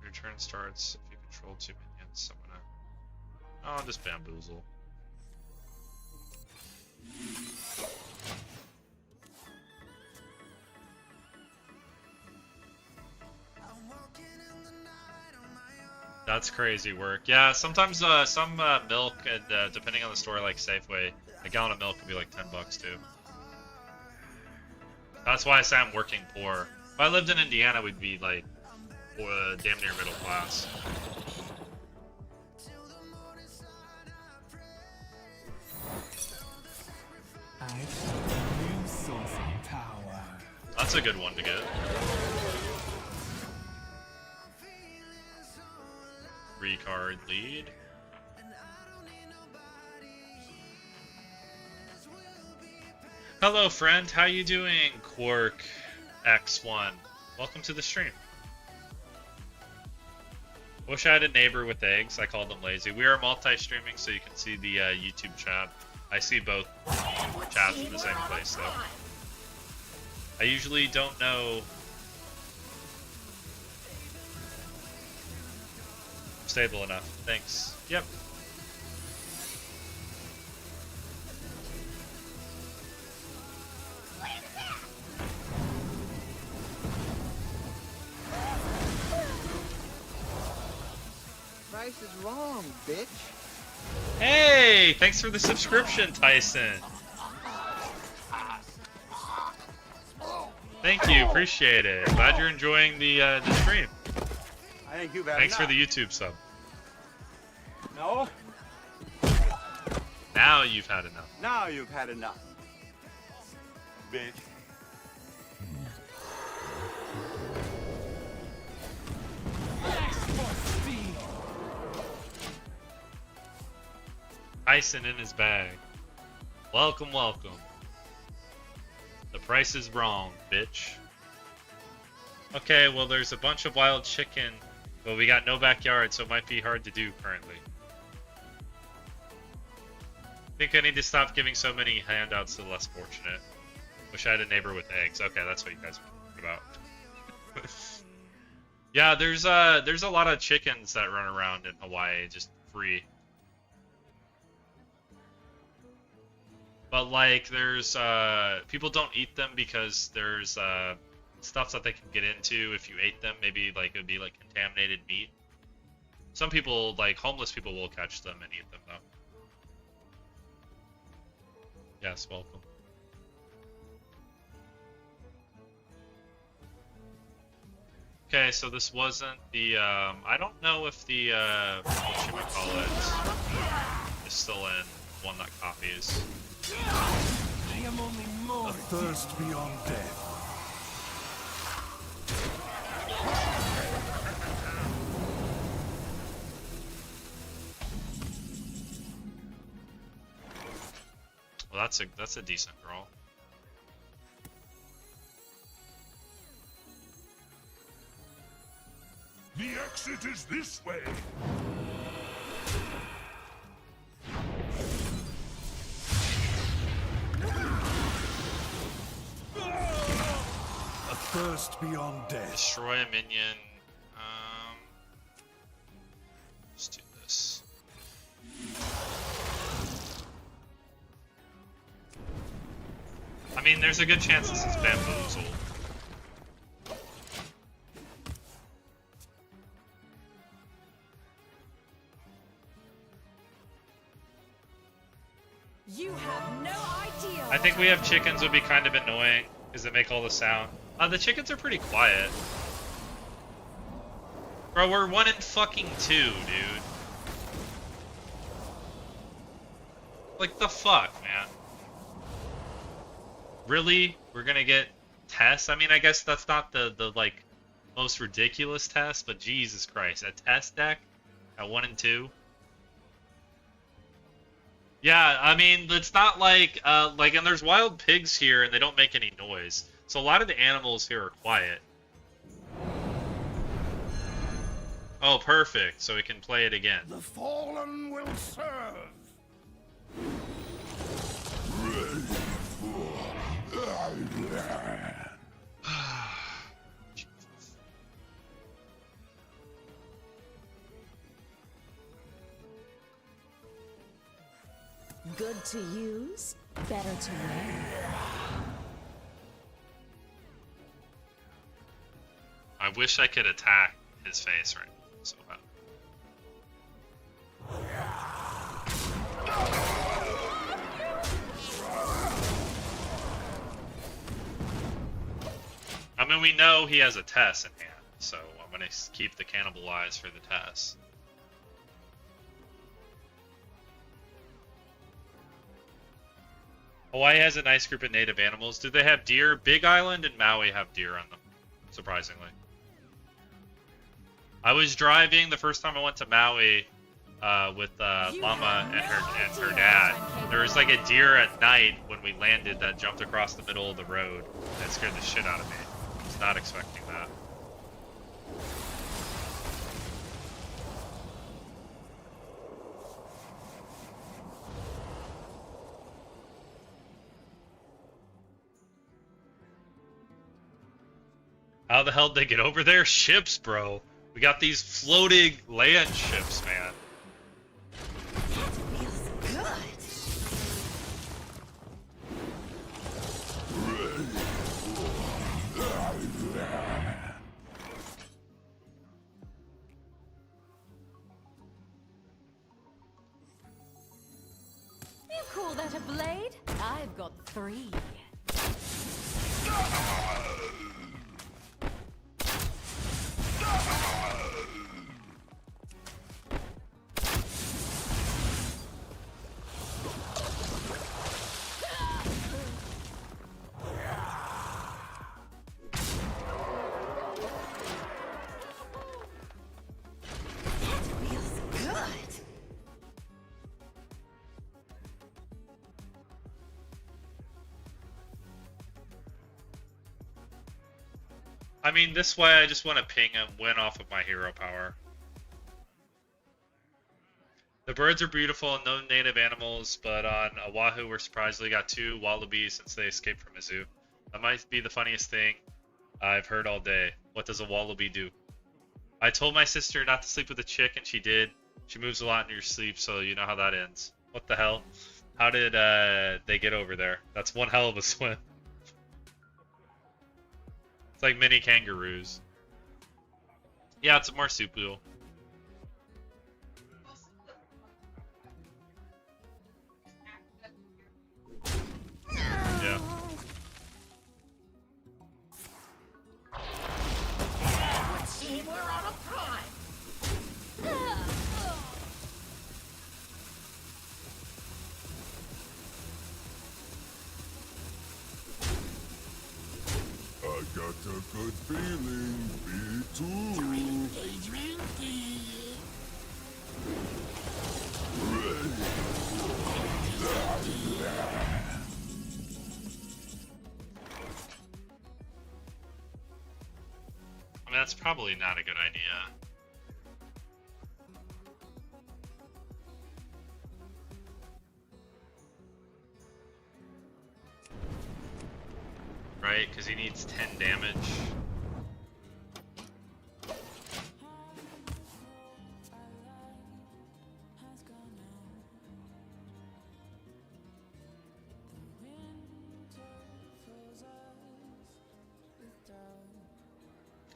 Your turn starts if you control 2 minions. Someone. Oh, just bamboozle. That's crazy work. Yeah, sometimes some milk, and depending on the store, like Safeway, a gallon of milk can be like $10 too. That's why I say I'm working poor. If I lived in Indiana, we'd be like damn near middle class. That's a good one to get. 3-card lead. Hello friend, how you doing? Quark X1. Welcome to the stream. Wish I had a neighbor with eggs. I called them lazy. We are multi-streaming so you can see the YouTube chat. I see both chats in the same place though. I usually don't know. Stable enough. Thanks. Yep. Price is wrong, bitch. Hey, thanks for the subscription, Tyson. Thank you, appreciate it. Glad you're enjoying the stream. I think you've had Thanks enough. for the YouTube sub. No? Now you've had enough. Now you've had enough. Bitch. Tyson in his bag. Welcome, welcome. The price is wrong, bitch. Okay, well there's a bunch of wild chicken, but we got no backyard, so it might be hard to do currently. Think I need to stop giving so many handouts to the less fortunate. Wish I had a neighbor with eggs. Okay, that's what you guys were talking about. Yeah, there's a lot of chickens that run around in Hawaii just free. But like there's people don't eat them because there's stuff that they can get into if you ate them. Maybe like it would be like contaminated meat. Some people, like homeless people, will catch them and eat them though. Yes, welcome. Okay, so this wasn't the, I don't know if the, whatchamacallit is still in one that copies. I am only more. A thirst beyond death. Well, that's a decent draw. The exit is this way. A thirst beyond death. Destroy a minion. Let's do this. I mean, there's a good chance this is bamboozled. You have no idea. I think we have chickens would be kind of annoying because they make all the sound. The chickens are pretty quiet. Bro, we're 1 in fucking 2, dude. Like the fuck, man. Really? We're gonna get tests? I mean, I guess that's not the like most ridiculous test, but Jesus Christ, a test deck at 1 and 2. Yeah, I mean, it's not like, and there's wild pigs here, and they don't make any noise. So a lot of the animals here are quiet. Oh, perfect. So we can play it again. The fallen will serve. Good to use, better to wear. I wish I could attack his face right now. So I mean, we know he has a test in hand, so I'm gonna keep the cannibalize for the test. Hawaii has a nice group of native animals. Do they have deer? Big Island and Maui have deer on them, surprisingly. I was driving the first time I went to Maui with Llama and her dad. There was like a deer at night when we landed that jumped across the middle of the road. That scared the shit out of me. I was not expecting that. How the hell did they get over there? Ships, bro. We got these floating land ships, man. That feels good. You call that a blade? I've got 3. I mean, this way I just want to ping him, win off of my hero power. The birds are beautiful and no native animals, but on Oahu we're surprisingly got 2 wallabies since they escaped from a zoo. That might be the funniest thing I've heard all day. What does a wallaby do? I told my sister not to sleep with a chick and she did. She moves a lot in your sleep, so you know how that ends. What the hell? How did they get over there? That's one hell of a swim. It's like mini kangaroos. Yeah, it's a marsupial. Yeah. Let's see, we're out of time. I got a good feeling. Me too. Drinky, drinky. I mean, that's probably not a good idea. Right? Because he needs 10 damage.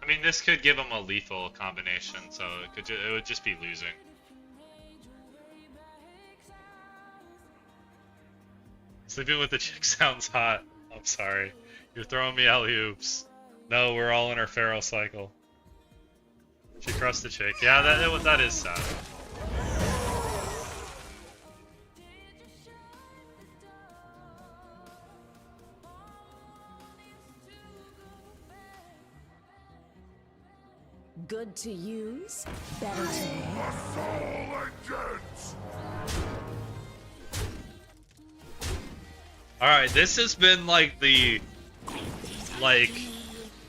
I mean, this could give him a lethal combination, so it would just be losing. Sleeping with the chick sounds hot. I'm sorry. You're throwing me alley-oops. No, we're all in our pharaoh cycle. She crushed the chick. Yeah, that is sad. Good to use, better to Alright, this has been like the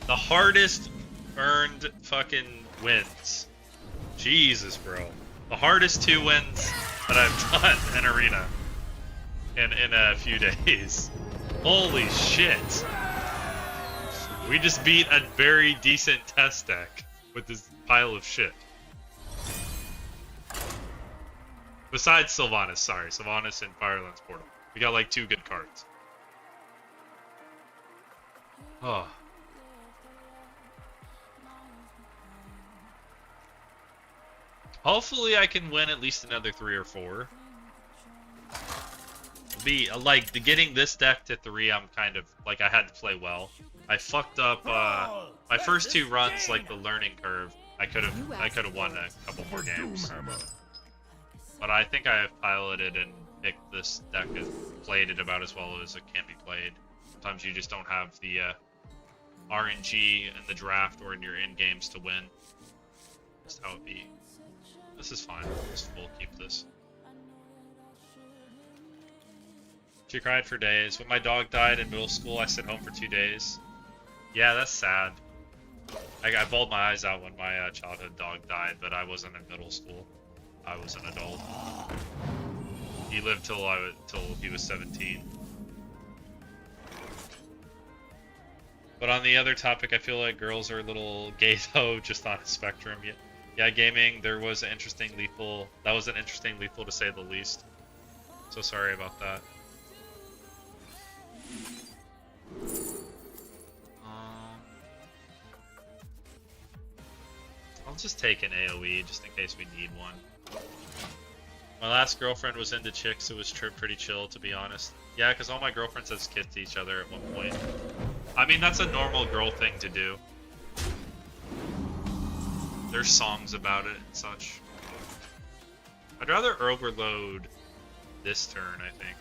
hardest earned fucking wins. Jesus, bro. The hardest 2 wins that I've done in Arena in a few days. Holy shit. We just beat a very decent test deck with this pile of shit. Besides Sylvanas, sorry. Sylvanas and Firelands Portal. We got like 2 good cards. Oh. Hopefully I can win at least another 3 or 4. Like, getting this deck to 3, I'm kind of, like, I had to play well. I fucked up, my first 2 runs, like, the learning curve. I could have won a couple more games. But I think I have piloted and picked this deck and played it about as well as it can be played. Sometimes you just don't have the RNG in the draft or in your end games to win. Just how it be. This is fine. We'll keep this. She cried for days. When my dog died in middle school, I sat home for 2 days. Yeah, that's sad. I bawled my eyes out when my childhood dog died, but I wasn't in middle school. I was an adult. He lived till he was 17. But on the other topic, I feel like girls are a little gay though, just on a spectrum. Yeah, gaming. There was an interesting lethal. That was an interesting lethal to say the least. So sorry about that. I'll just take an AoE just in case we need one. My last girlfriend was into chicks. It was pretty chill, to be honest. Yeah, because all my girlfriends have kissed each other at one point. I mean, that's a normal girl thing to do. There's songs about it and such. I'd rather overload this turn, I think.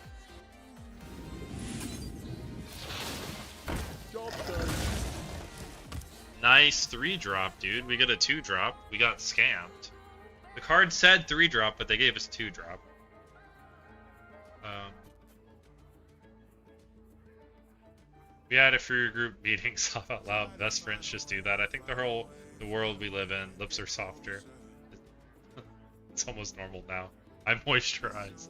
Nice 3-drop, dude. We got a 2-drop. We got scammed. The card said 3-drop, but they gave us 2-drop. We had a free group meeting, laugh out loud. Best friends just do that. I think the world we live in, lips are softer. It's almost normal now. I moisturize.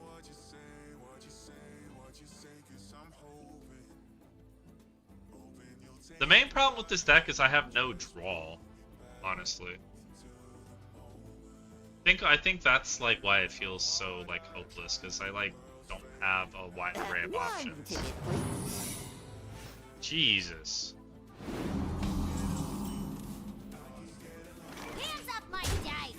The main problem with this deck is I have no draw, honestly. I think that's like why it feels so like hopeless, because I like don't have a wide array of options. Jesus. Hands up my dice!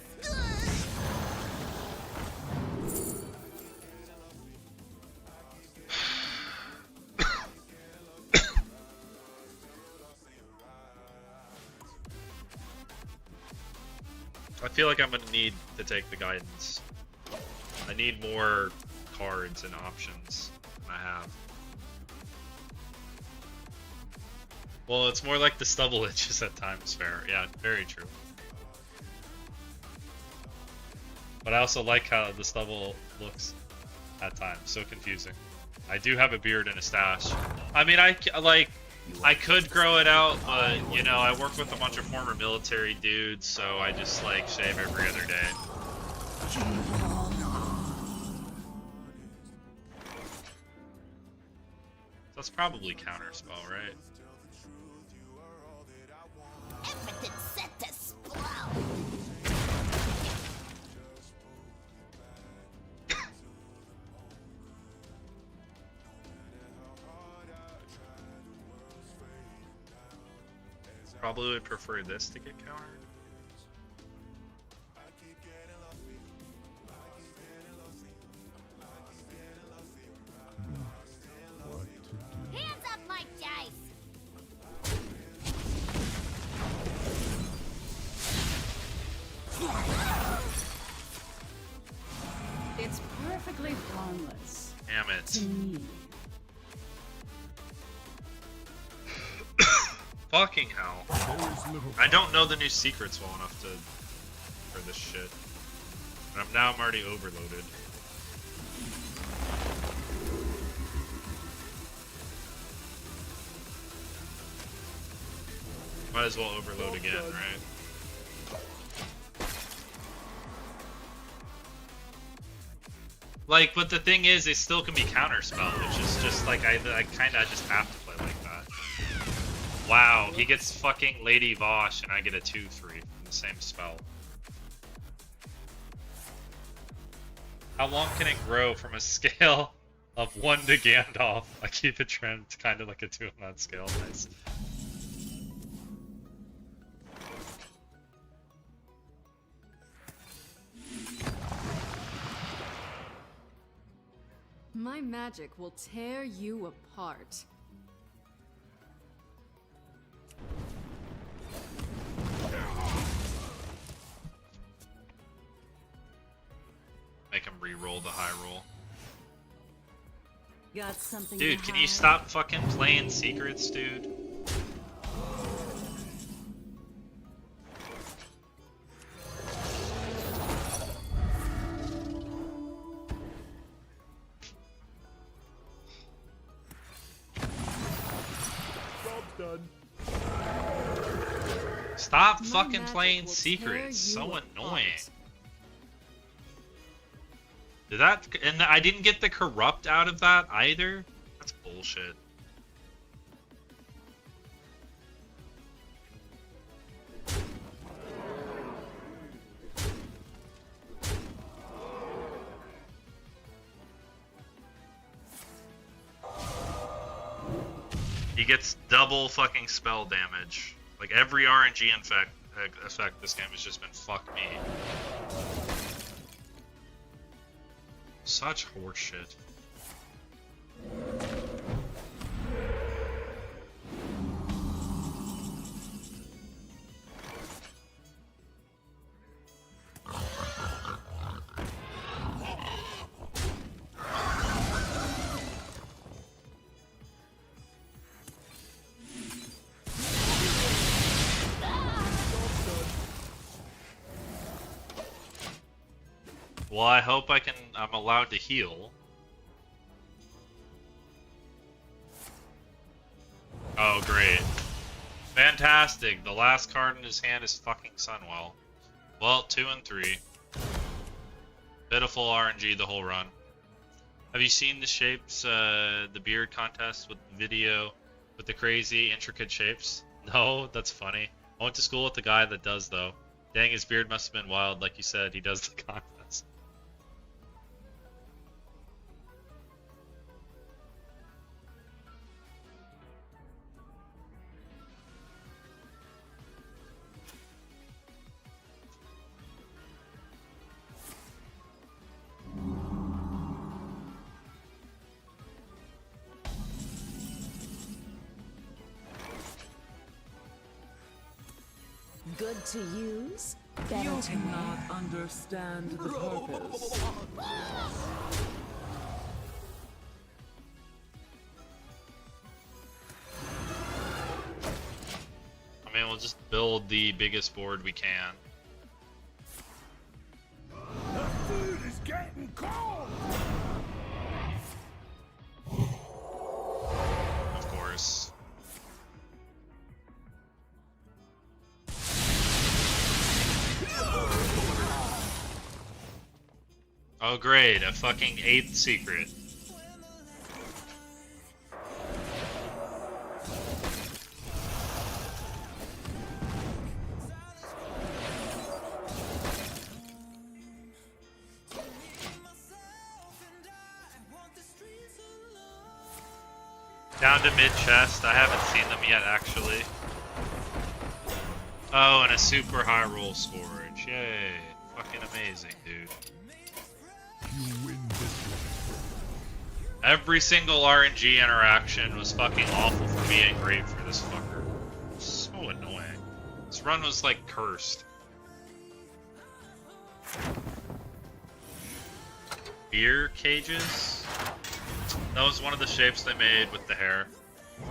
I feel like I'm gonna need to take the guidance. I need more cards and options than I have. Well, it's more like the stubble itches at times, fair. Yeah, very true. But I also like how the stubble looks at times. So confusing. I do have a beard and a stash. I mean, I could grow it out, but, you know, I work with a bunch of former military dudes, so I just, like, shave every other day. So that's probably counterspell, right? Everything's set to explode! Probably would prefer this to get countered. Hands up my dice! It's perfectly harmless. Damn it. To me. Fucking hell. I don't know the new secrets well enough for this shit. And I'm already overloaded. Might as well overload again, right? Like, but the thing is, it still can be counterspell, which is just like, I kinda just have to play like that. Wow, he gets fucking Lady Vosh and I get a 2-3 from the same spell. How long can it grow from a scale of 1 to Gandalf? I keep it trimmed kind of like a 2 on that scale. Nice. My magic will tear you apart. Make him re-roll the high roll. Got something. Dude, can you stop fucking playing secrets, dude? Stop fucking playing secrets. So annoying. Did that, and I didn't get the corrupt out of that either? That's bullshit. He gets double fucking spell damage. Like every RNG effect this game has just been fuck me. Such horseshit. Well, I hope I'm allowed to heal. Oh, great. Fantastic. The last card in his hand is fucking Sunwell. Well, 2 and 3. Pitiful RNG the whole run. Have you seen the shapes, the beard contest with the video with the crazy intricate shapes? No, that's funny. I went to school with the guy that does though. Dang, his beard must have been wild, like you said. He does the contest. Good to use, better You to cannot understand the purpose. I mean, we'll just build the biggest board we can. The food is getting cold! Of course. Oh great, a fucking 8th secret. Down to mid chest, I haven't seen them yet actually. Oh, and a super high roll scourge. Yay. Fucking amazing, dude. You win this one. Every single RNG interaction was fucking awful for me and great for this fucker. So annoying. This run was like cursed. Beer cages? That was one of the shapes they made with the hair.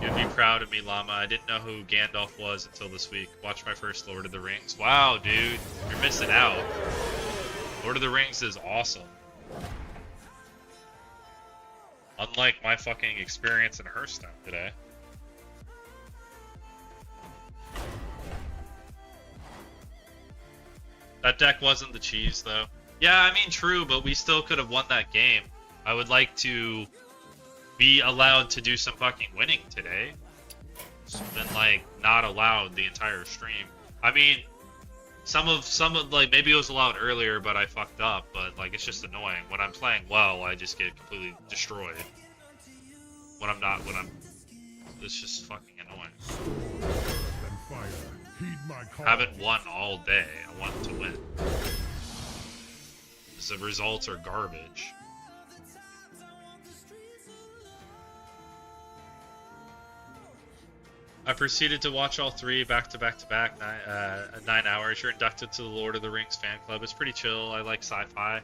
You'd be proud of me, Llama. I didn't know who Gandalf was until this week. Watch my first Lord of the Rings. Wow, dude. You're missing out. Lord of the Rings is awesome. Unlike my fucking experience in Hearthstone today. That deck wasn't the cheese, though. Yeah, I mean, true, but we still could have won that game. I would like to be allowed to do some fucking winning today. It's been, like, not allowed the entire stream. I mean, some of, like, maybe it was allowed earlier, but I fucked up, but, like, it's just annoying. When I'm playing well, I just get completely destroyed. When I'm not, it's just fucking annoying. And fire. Heed my call. I haven't won all day. I want to win. Because the results are garbage. I proceeded to watch all three back to back to back, 9 hours. You're inducted to the Lord of the Rings fan club. It's pretty chill. I like sci-fi.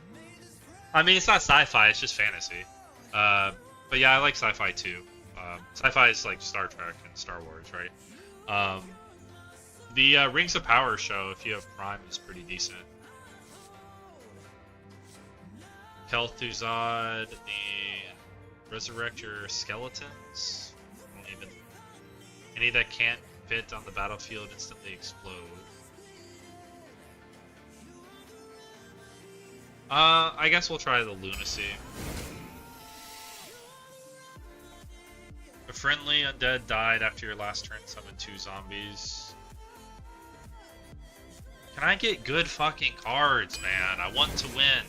I mean, it's not sci-fi, it's just fantasy. But yeah, I like sci-fi too. Sci-fi is like Star Trek and Star Wars, right? The Rings of Power show, if you have Prime, is pretty decent. Kel'Thuzad, the resurrect your skeletons. Any that can't fit on the battlefield instantly explode. I guess we'll try the Lunacy. A friendly undead died after your last turn summoned 2 zombies. Can I get good fucking cards, man? I want to win.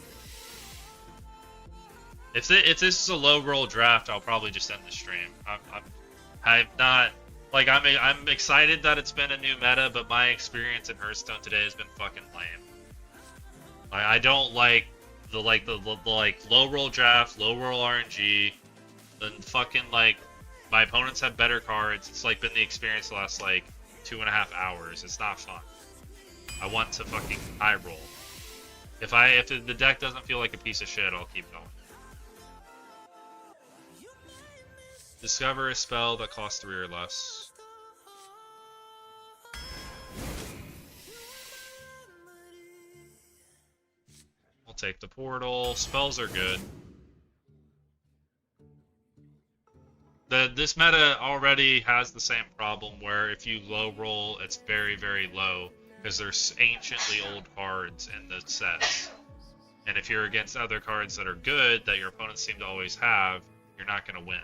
If this is a low roll draft, I'll probably just end the stream. I'm not like I'm excited that it's been a new meta, but my experience in Hearthstone today has been fucking lame. I don't like the low roll draft, low roll RNG, then fucking like my opponents have better cards. It's like been the experience the last like 2.5 hours. It's not fun. I want to fucking high roll. If the deck doesn't feel like a piece of shit, I'll keep going. Discover a spell that costs 3 or less. We'll take the portal. Spells are good. This meta already has the same problem where if you low roll, it's very, very low because there's anciently old cards in the sets. And if you're against other cards that are good, that your opponents seem to always have, you're not going to win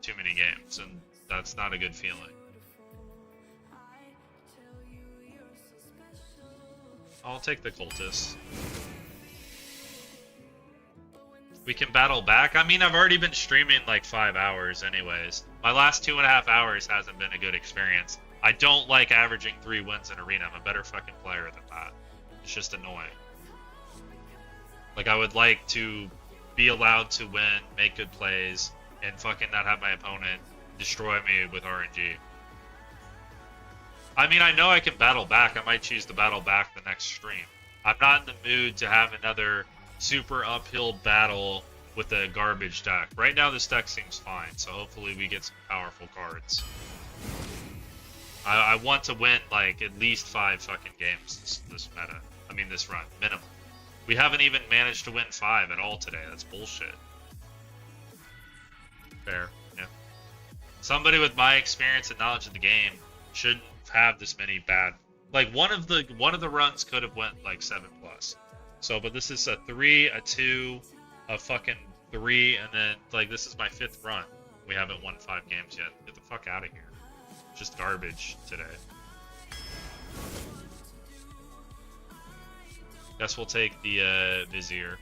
too many games, and that's not a good feeling. I'll take the Cultist. We can battle back. I mean, I've already been streaming like 5 hours anyways. My last 2.5 hours hasn't been a good experience. I don't like averaging 3 wins in Arena. I'm a better fucking player than that. It's just annoying. Like, I would like to be allowed to win, make good plays, and fucking not have my opponent destroy me with RNG. I mean, I know I can battle back. I might choose to battle back the next stream. I'm not in the mood to have another super uphill battle with a garbage deck. Right now, this deck seems fine, so hopefully we get some powerful cards. I want to win, like, at least 5 fucking games this meta. I mean, this run, minimum. We haven't even managed to win 5 at all today. That's bullshit. Fair, yeah. Somebody with my experience and knowledge of the game shouldn't have this many bad. Like, one of the runs could have went like 7+. So, but this is a 3, a 2, a fucking 3, and then like this is my 5th run. We haven't won 5 games yet. Get the fuck out of here. Just garbage today. Guess we'll take the Vizier.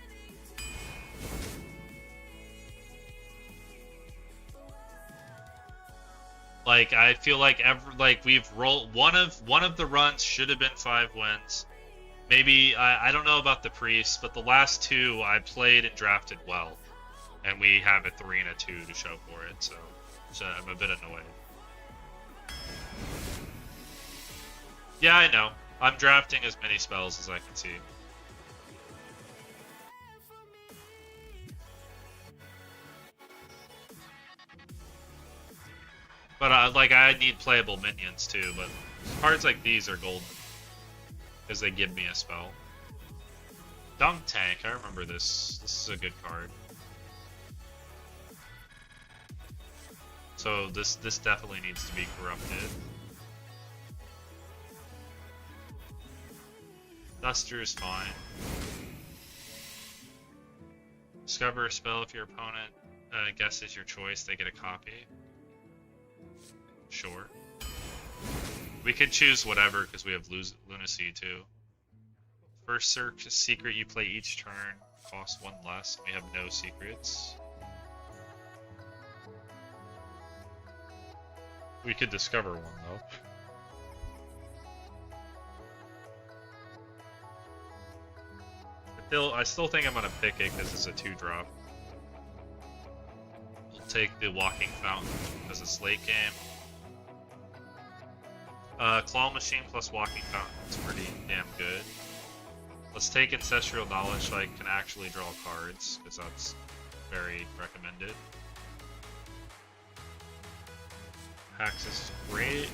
Like, I feel like we've rolled one of the runs should have been 5 wins. Maybe I don't know about the Priest, but the last 2 I played and drafted well, and we have a 3 and a 2 to show for it. So I'm a bit annoyed. Yeah, I know. I'm drafting as many spells as I can see. But like, I need playable minions too, but cards like these are golden because they give me a spell. Dunk Tank, I remember this. This is a good card. So this definitely needs to be corrupted. Duster is fine. Discover a spell if your opponent guesses your choice, they get a copy. Sure. We could choose whatever because we have Lunacy too. First search a secret you play each turn, costs 1 less. We have no secrets. We could discover one though. I still think I'm gonna pick it because it's a 2-drop. We'll take the Walking Fountain because it's late game. Claw Machine plus Walking Fountain is pretty damn good. Let's take Ancestral Knowledge so I can actually draw cards, because that's very recommended. Haxus is great.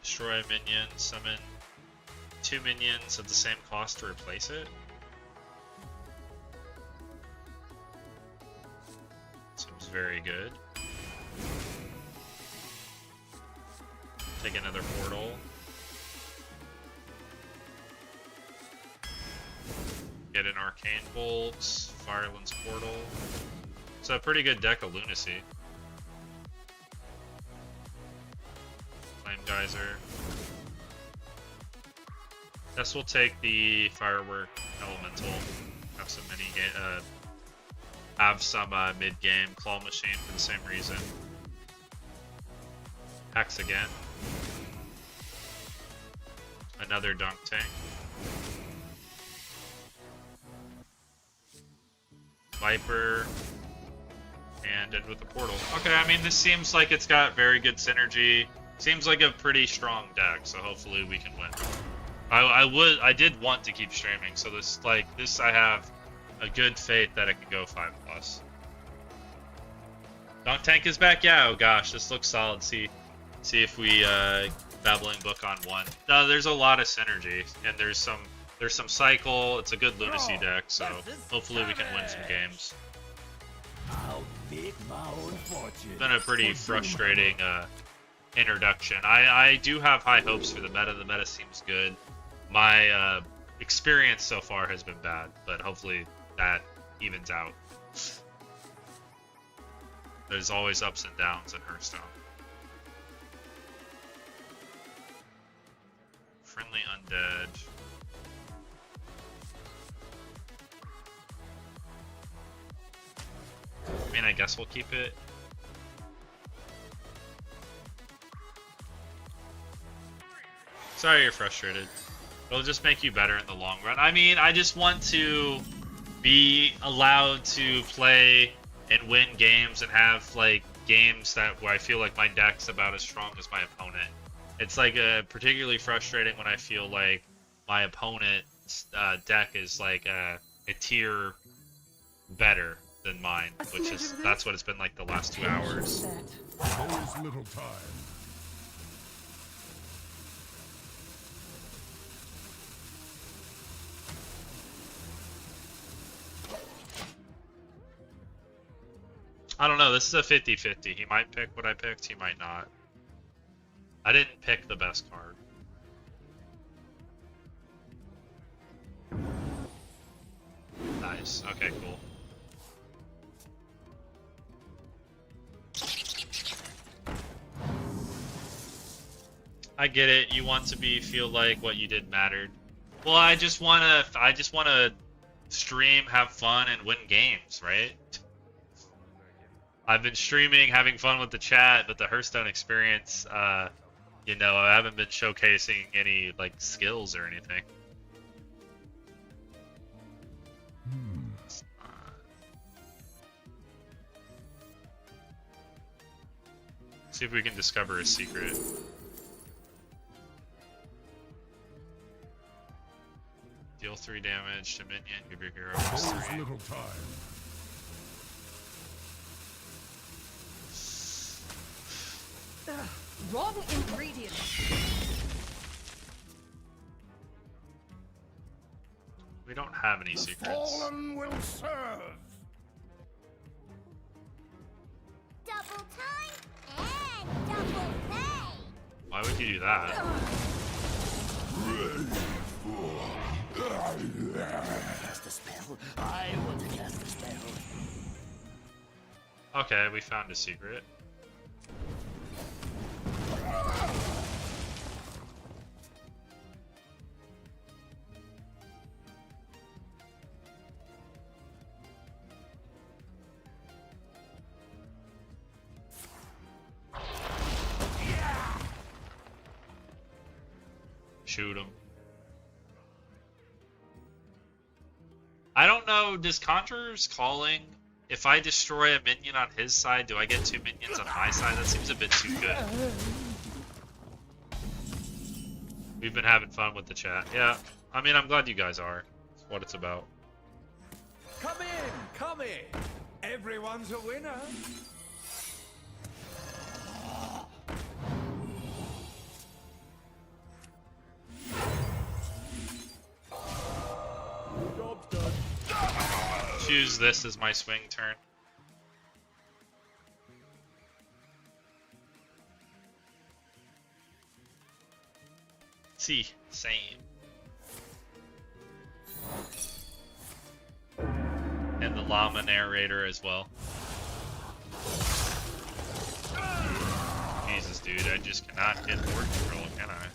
Destroy a minion, summon 2 minions at the same cost to replace it. Seems very good. Take another portal. Get an Arcane Bolt, Fireland's Portal. It's a pretty good deck of Lunacy. Flame Geyser. Guess we'll take the Firework Elemental. Have some mid-game Claw Machine for the same reason. Hex again. Another Dunk Tank. Viper. And end with a portal. Okay, I mean, this seems like it's got very good synergy. Seems like a pretty strong deck, so hopefully we can win. I did want to keep streaming, so this I have a good faith that it can go 5+. Dunk Tank is back. Yeah. Oh gosh, this looks solid. See if we Babbling Book on 1. No, there's a lot of synergy, and there's some cycle. It's a good Lunacy deck, so hopefully we can win some games. It's been a pretty frustrating introduction. I do have high hopes for the meta. The meta seems good. My experience so far has been bad, but hopefully that evens out. There's always ups and downs in Hearthstone. Friendly undead. I mean, I guess we'll keep it. Sorry you're frustrated. It'll just make you better in the long run. I mean, I just want to be allowed to play and win games and have like games where I feel like my deck's about as strong as my opponent. It's like particularly frustrating when I feel like my opponent's deck is like a tier better than mine, which is that's what it's been like the last 2 hours. There is little time. I don't know, this is a 50-50. He might pick what I picked, he might not. I didn't pick the best card. Nice, okay, cool. I get it, you want to feel like what you did mattered. Well, I just wanna stream, have fun, and win games, right? I've been streaming, having fun with the chat, but the Hearthstone experience, you know, I haven't been showcasing any, like, skills or anything. See if we can discover a secret. Deal 3 damage to minion, give your hero +3. Little time. Wrong ingredients. We don't have any secrets. Fallen will serve. Double time and double pay. Why would you do that? Cast a spell. I want to cast a spell. Okay, we found a secret. Shoot him. I don't know, does Conjurer's Calling, if I destroy a minion on his side, do I get 2 minions on my side? That seems a bit too good. We've been having fun with the chat. Yeah, I mean, I'm glad you guys are. That's what it's about. Come in, come in. Everyone's a winner. Job's done. Choose this as my swing turn. See, same. And the llama narrator as well. Jesus, dude, I just cannot get board control, can I?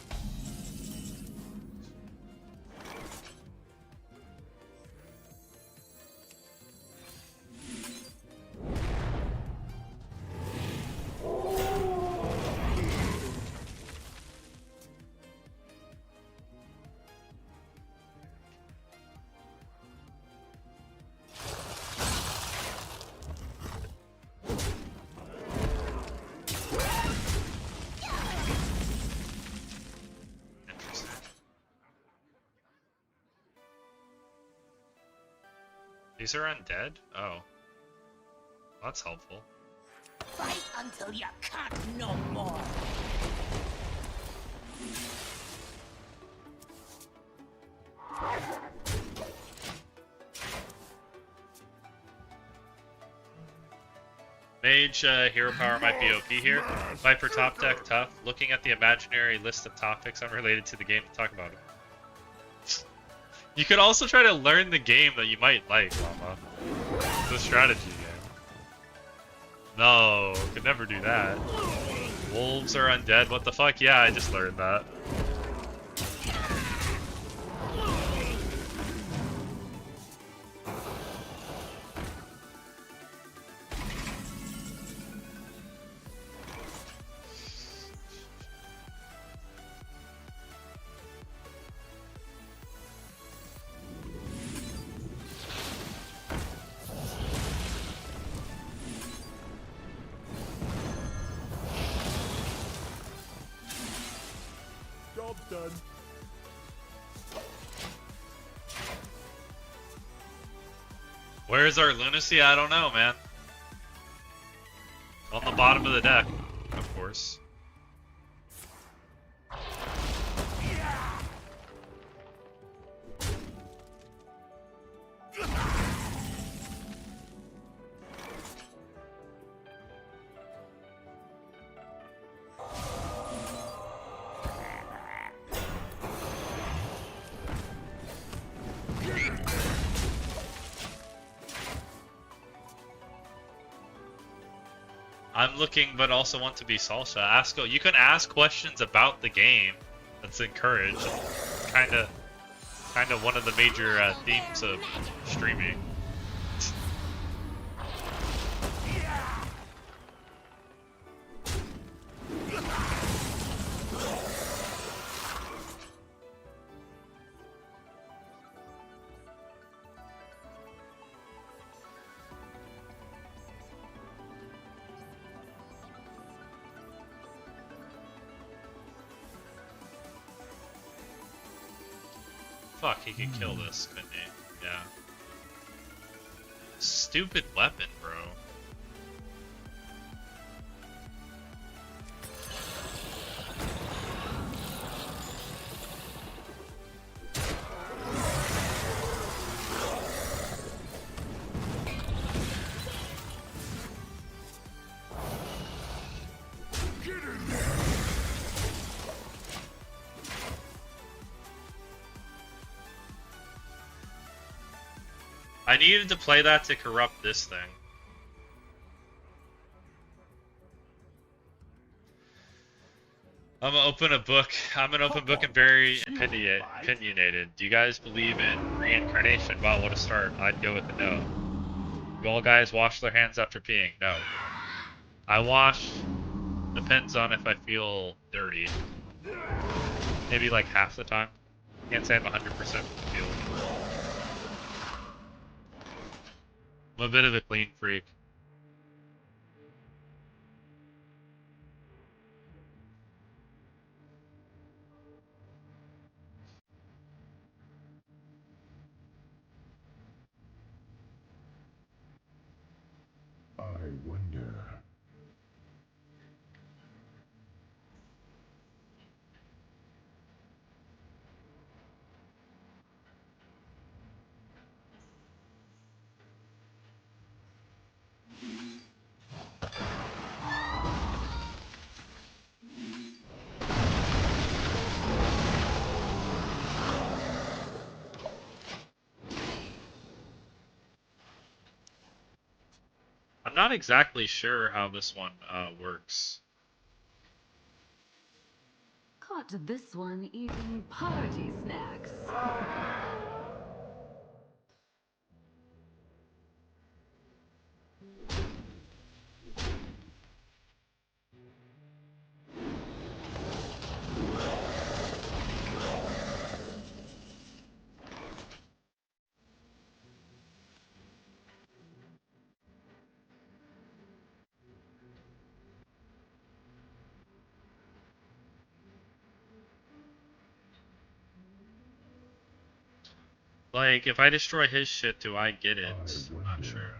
These are undead? Oh. That's helpful. Fight until you can't no more. Mage hero power might be OP here. Viper top deck tough. Looking at the imaginary list of topics unrelated to the game to talk about it. You could also try to learn the game that you might like, Llama. The strategy game. No, could never do that. Wolves are undead, what the fuck? Yeah, I just learned that. Job done. Where's our lunacy? I don't know, man. On the bottom of the deck, of course. I'm looking, but also want to be salsa. Ask. You can ask questions about the game. That's encouraged. Kind of one of the major themes of streaming. Fuck, he could kill this, couldn't he? Yeah. Stupid weapon, bro. I needed to play that to corrupt this thing. I'm gonna open book and very opinionated. Do you guys believe in reincarnation? Wow, what a start. I'd go with a no. Do all guys wash their hands after peeing? No. I wash. Depends on if I feel dirty. Maybe like half the time. Can't say I'm 100% feel. I'm a bit of a clean freak. I wonder. I'm not exactly sure how this one works. Caught this one eating party snacks. Like, if I destroy his shit, do I get it? I'm not sure.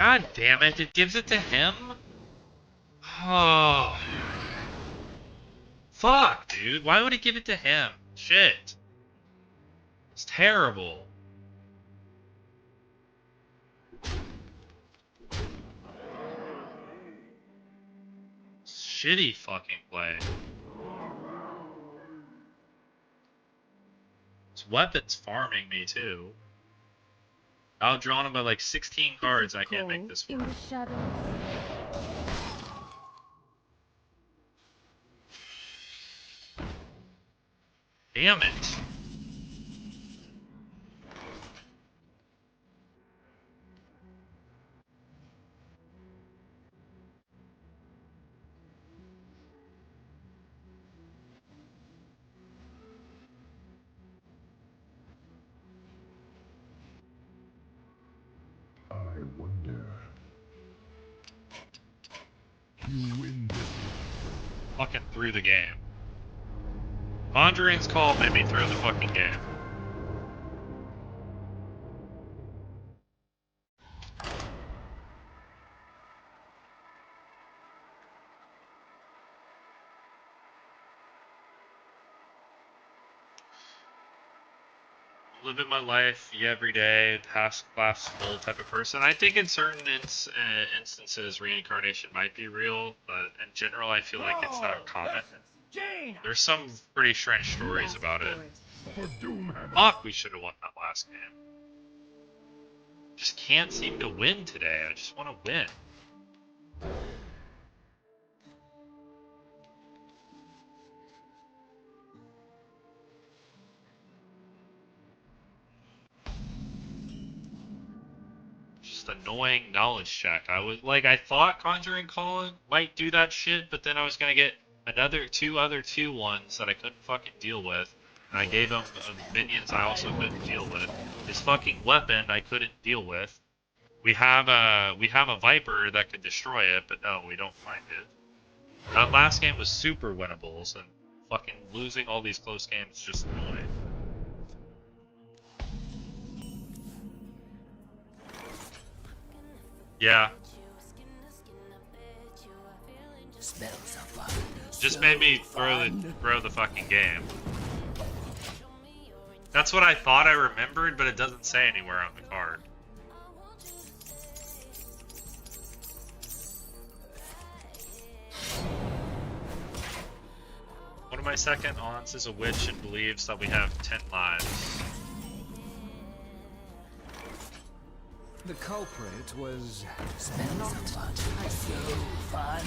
God damn it, it gives it to him? Oh. Fuck, dude. Why would it give it to him? Shit. It's terrible. Shitty fucking play. This weapon's farming me too. Outdrawn him by like 16 cards. I can't make this work. Damn it. I wonder. You win this. Fucking threw the game. Conjuring's call made me throw the fucking game. Living my life every day, past class full type of person. I think in certain instances reincarnation might be real, but in general I feel like it's not common. There's some pretty strange stories about it. Fuck, we should have won that last game. Just can't seem to win today. I just want to win. Just annoying knowledge check. I thought Conjuring Colin might do that shit, but then I was gonna get two other 2/1s that I couldn't fucking deal with, and I gave him minions I also couldn't deal with. His fucking weapon I couldn't deal with. We have a Viper that could destroy it, but no, we don't find it. That last game was super winnables, and fucking losing all these close games is just annoying. Yeah. Just made me throw the fucking game. That's what I thought I remembered, but it doesn't say anywhere on the card. One of my second aunts is a witch and believes that we have 10 lives. The culprit was not so fun.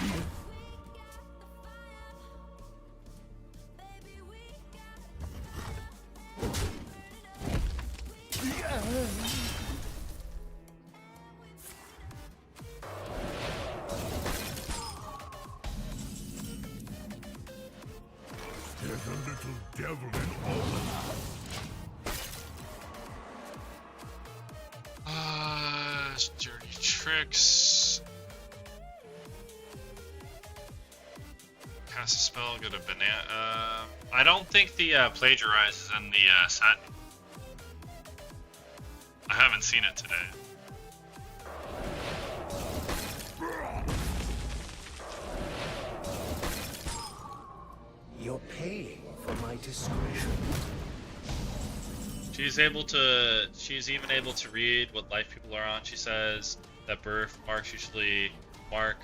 There's a little devil in all of us. Dirty tricks. Cast a spell, go to banana. I don't think the plagiarize is in the set. I haven't seen it today. You're paying for my discretion. She's even able to read what life people are on. She says that birth marks usually mark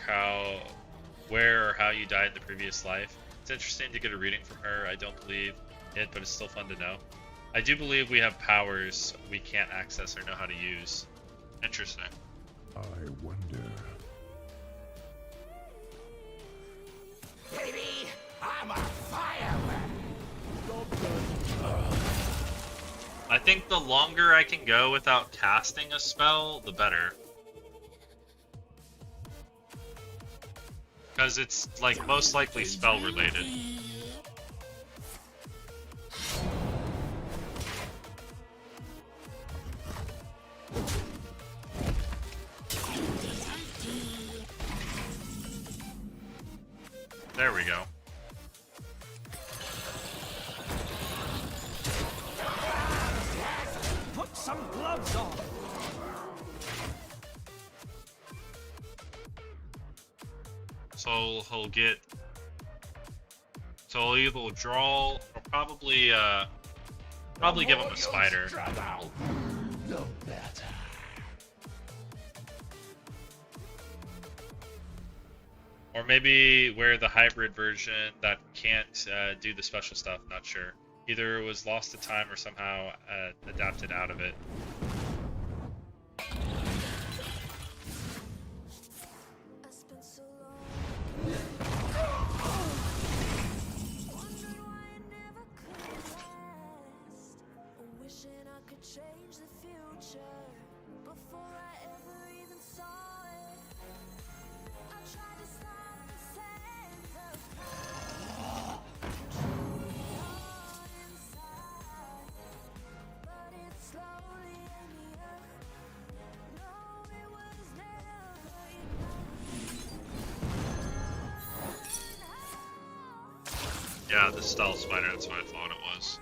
where or how you died in the previous life. It's interesting to get a reading from her. I don't believe it, but it's still fun to know. I do believe we have powers we can't access or know how to use. Interesting. I wonder. Baby, I'm a fireman. I think the longer I can go without casting a spell, the better. Because it's like most likely spell related. There we go. Put some gloves on. So he'll get. So he'll either draw or probably give him a spider. The better. Or maybe wear the hybrid version that can't do the special stuff. Not sure. Either it was lost to time or somehow adapted out of it. Change the future before I ever even saw it. I tried to stop the sands of time, control it all inside, but it slowly ate me up. No, it was never enough. Yeah, the stealth spider. That's what I thought it was.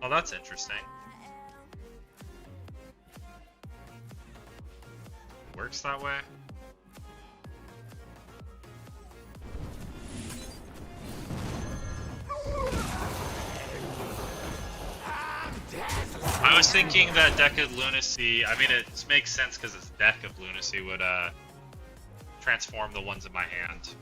Oh, that's interesting. Works that way? I was thinking that Deck of Lunacy, I mean, it makes sense because it's Deck of Lunacy would transform the ones in my hand.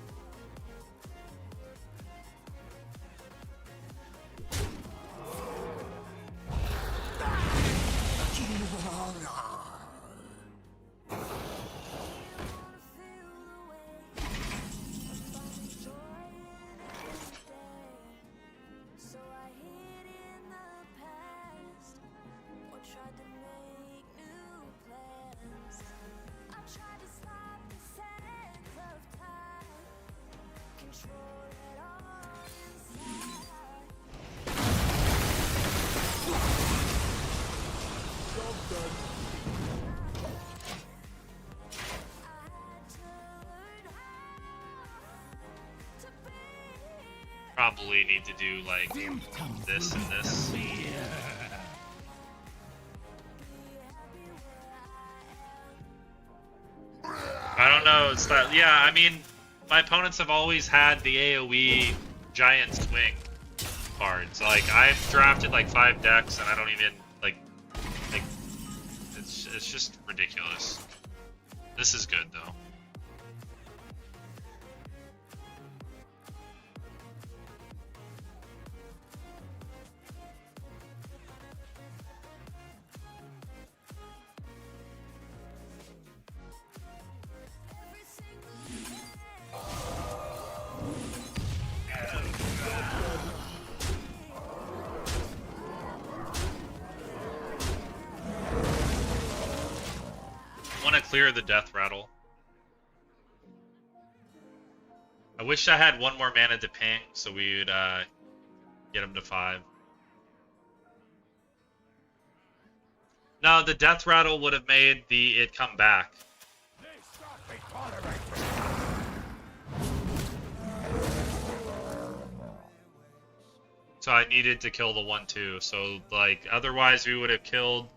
Probably need to do like this and this. I don't know, it's that, yeah, I mean, my opponents have always had the AoE giant swing cards. Like, I've drafted like 5 decks and I don't even, like it's just ridiculous. This is good though. Clear the death rattle. I wish I had one more mana to ping so we would get him to 5. No, the death rattle would have made it come back. So I needed to kill the 1/2. So like otherwise we would have killed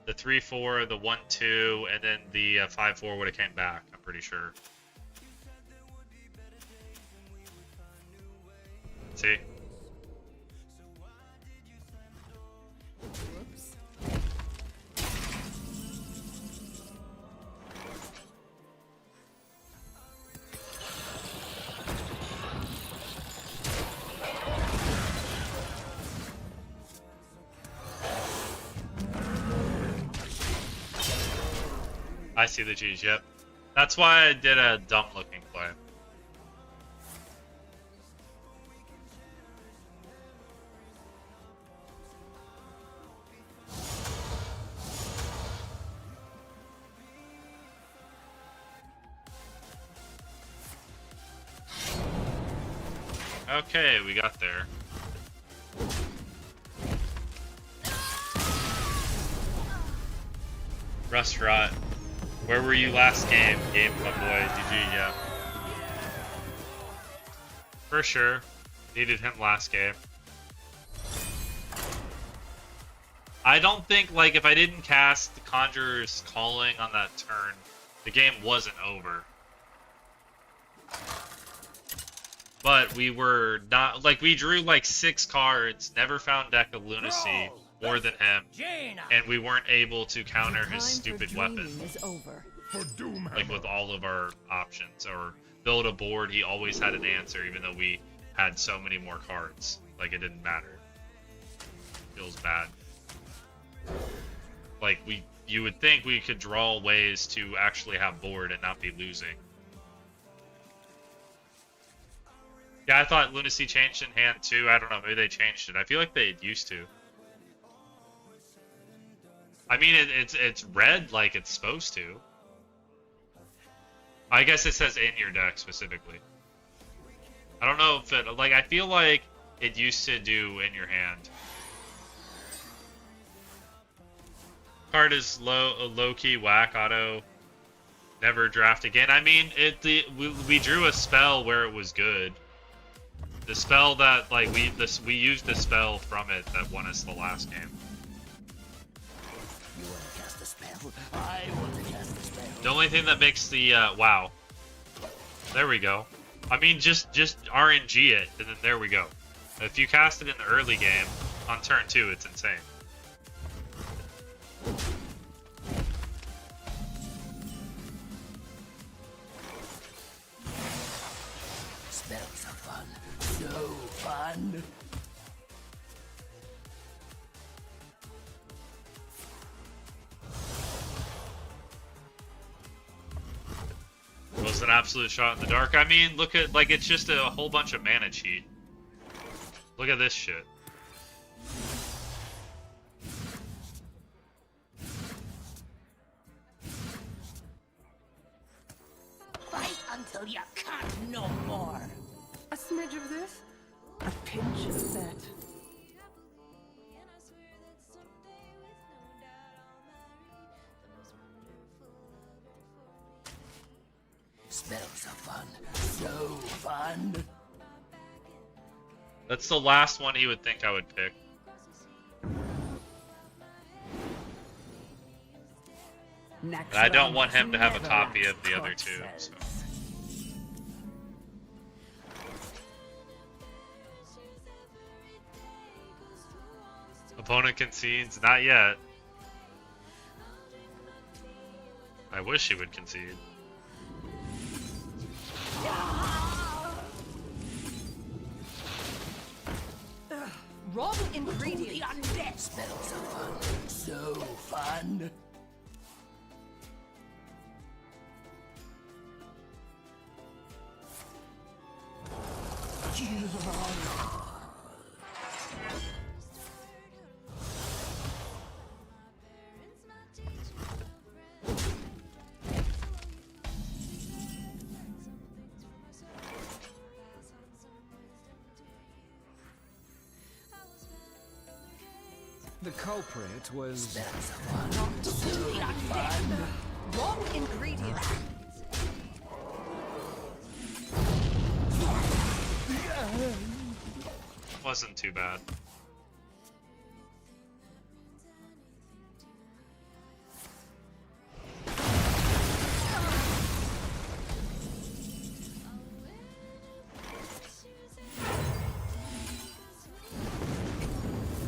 the 3/4, the 1/2, and then the 5/4 would have came back, I'm pretty sure. See? Whoops. I see the G's, yep. That's why I did a dumb looking play. Okay, we got there. Restaurant. Where were you last game? Game, my boy. GG, yeah. For sure. Needed him last game. I don't think, like, if I didn't cast the Conjurer's Calling on that turn, the game wasn't over. But we were not, like, we drew like 6 cards, never found Deck of Lunacy, more than him, and we weren't able to counter his stupid weapon. Is over. For Doom Like with all of our options, or build a board, he always had an answer, even though we had so many more cards. Like, it didn't matter. Feels bad. Like, you would think we could draw ways to actually have board and not be losing. Yeah, I thought Lunacy changed in hand too. I don't know, maybe they changed it. I feel like they used to. I mean, it's red like it's supposed to. I guess it says in your deck specifically. I don't know if it, like, I feel like it used to do in your hand. Card is low-key whack auto. Never draft again. I mean, we drew a spell where it was good. The spell that, like, we used the spell from it that won us the last game. You want to cast a spell? I want to cast a spell. The only thing that makes the wow. There we go. I mean, just RNG it, and then there we go. If you cast it in the early game on turn 2, it's insane. Spells are fun. So fun. It was an absolute shot in the dark. I mean, look at, like, it's just a whole bunch of mana cheat. Look at this shit. Fight until you can't no more. A smidge of this, a pinch of that. Spells are fun. So fun. That's the last one he would think I would pick. And I don't want him to have a copy of the other two. So. Opponent concedes? Not yet. I wish he would concede. Wrong ingredient. The undead spells are fun. So fun. The culprit was Not so fun. Wrong ingredient. Wasn't too bad.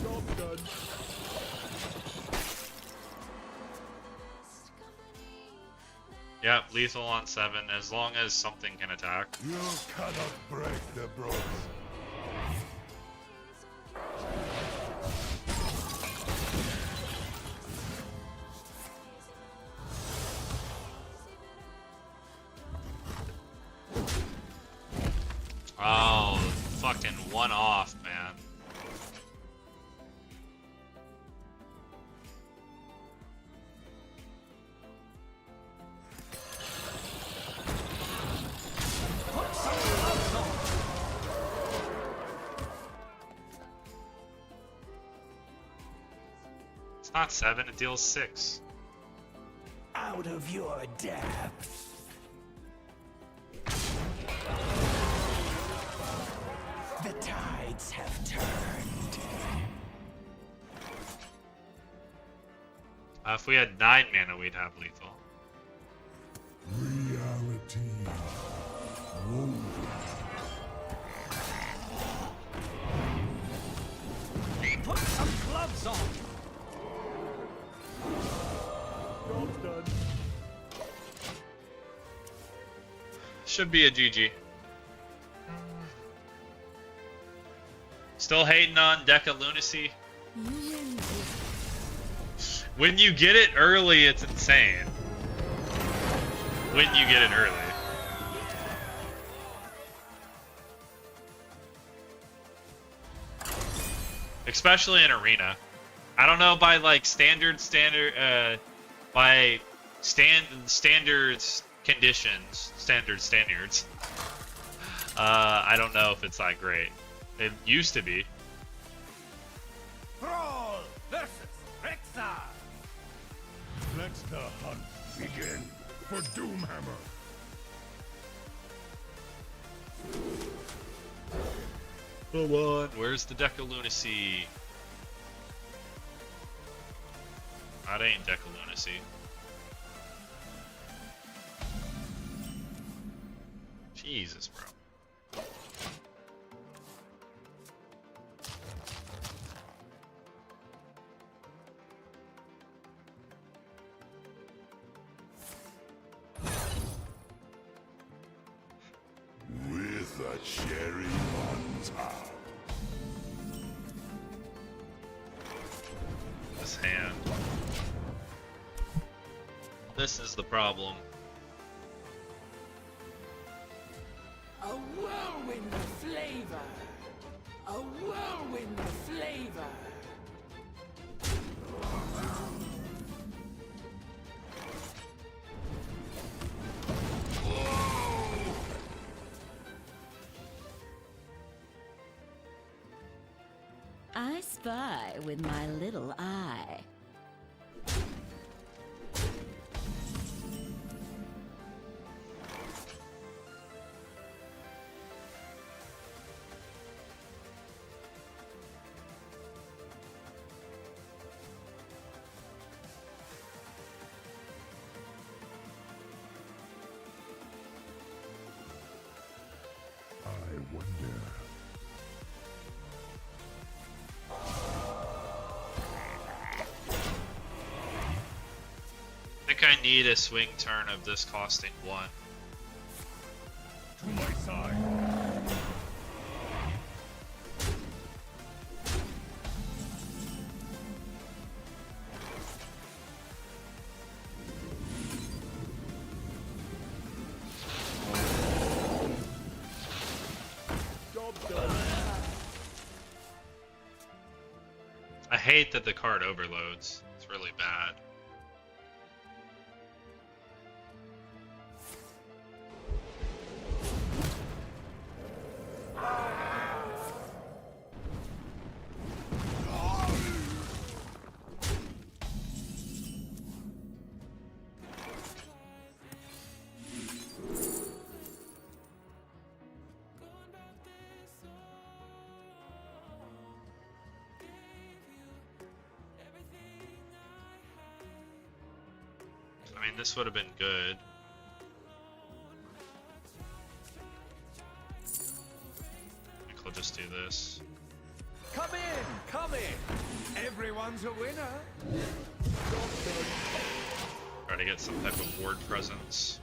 Job done. Yep, lethal on 7, as long as something can attack. You cannot break the bronze. Oh, fucking one off, man. It's not 7, it deals 6. Out of your depths. The tides have turned. If we had 9 mana, we'd have lethal. Reality. Woven. Put some gloves on. Job's done. Should be a GG. Still hating on Deca Lunacy. When you get it early, it's insane. When you get it early. Especially in arena. I don't know by like standards conditions, standards. I don't know if it's that great. It used to be. Brawl versus Rexar. Let the hunt begin for Doomhammer. Come on, where's the Deca Lunacy? That ain't Deca Lunacy. Jesus, bro. With a cherry on top. This hand. This is the problem. A whirlwind of flavor. A whirlwind of flavor. I spy with my little eye. I wonder. I think I need a swing turn of this costing 1. To my side. Job's done. I hate that the card overloads. It's really bad. I mean, this would have been good. I think I'll just do this. Come in. Everyone's a winner. Try to get some type of ward presence.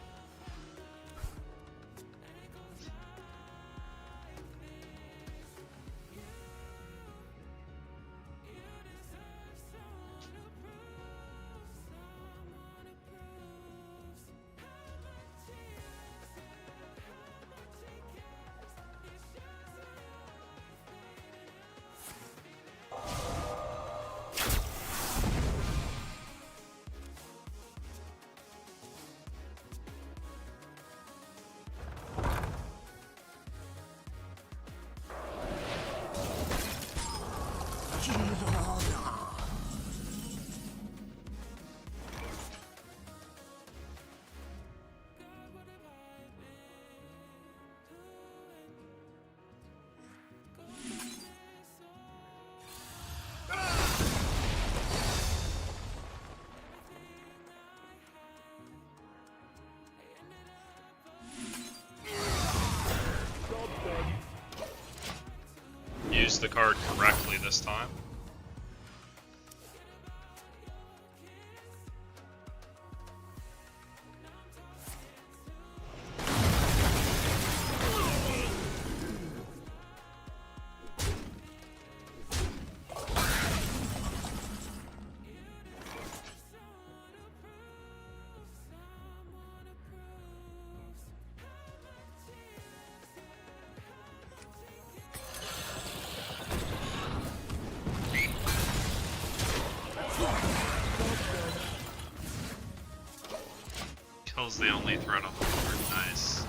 used the card correctly this time. Kills the only threat on the board. Nice.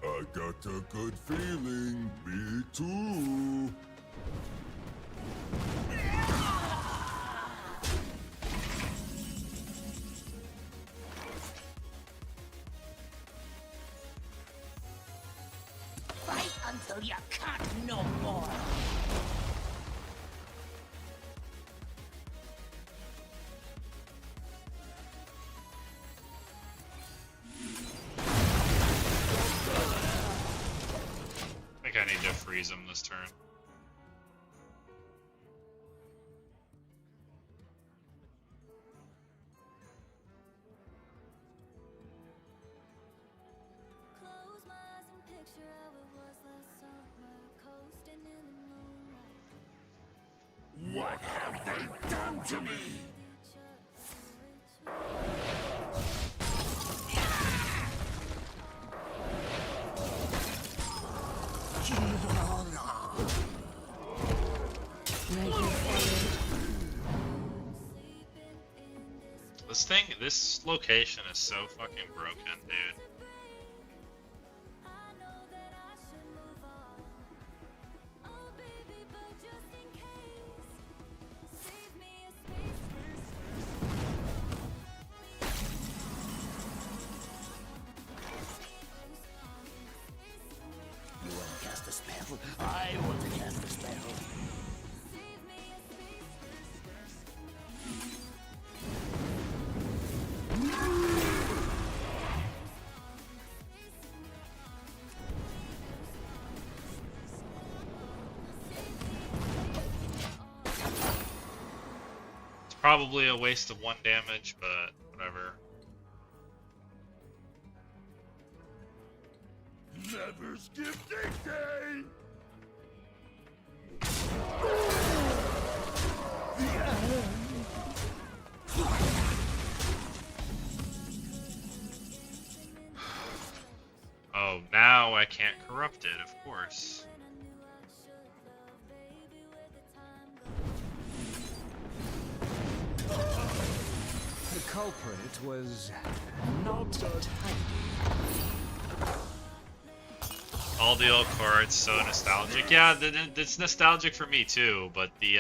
I got a good feeling. Me too. Fight until you can't no more. I think I need to freeze him this turn. Close my eyes and picture how it was last summer, coasting in the moonlight. What have they done to me? This location is so fucking broken, dude. You want to cast a spell? I want to cast a spell. It's probably a waste of 1 damage, but whatever. Never skip dig day. Oh, now I can't corrupt it, of course. The culprit was not tidy. All the old cards, so nostalgic. Yeah, it's nostalgic for me too, but the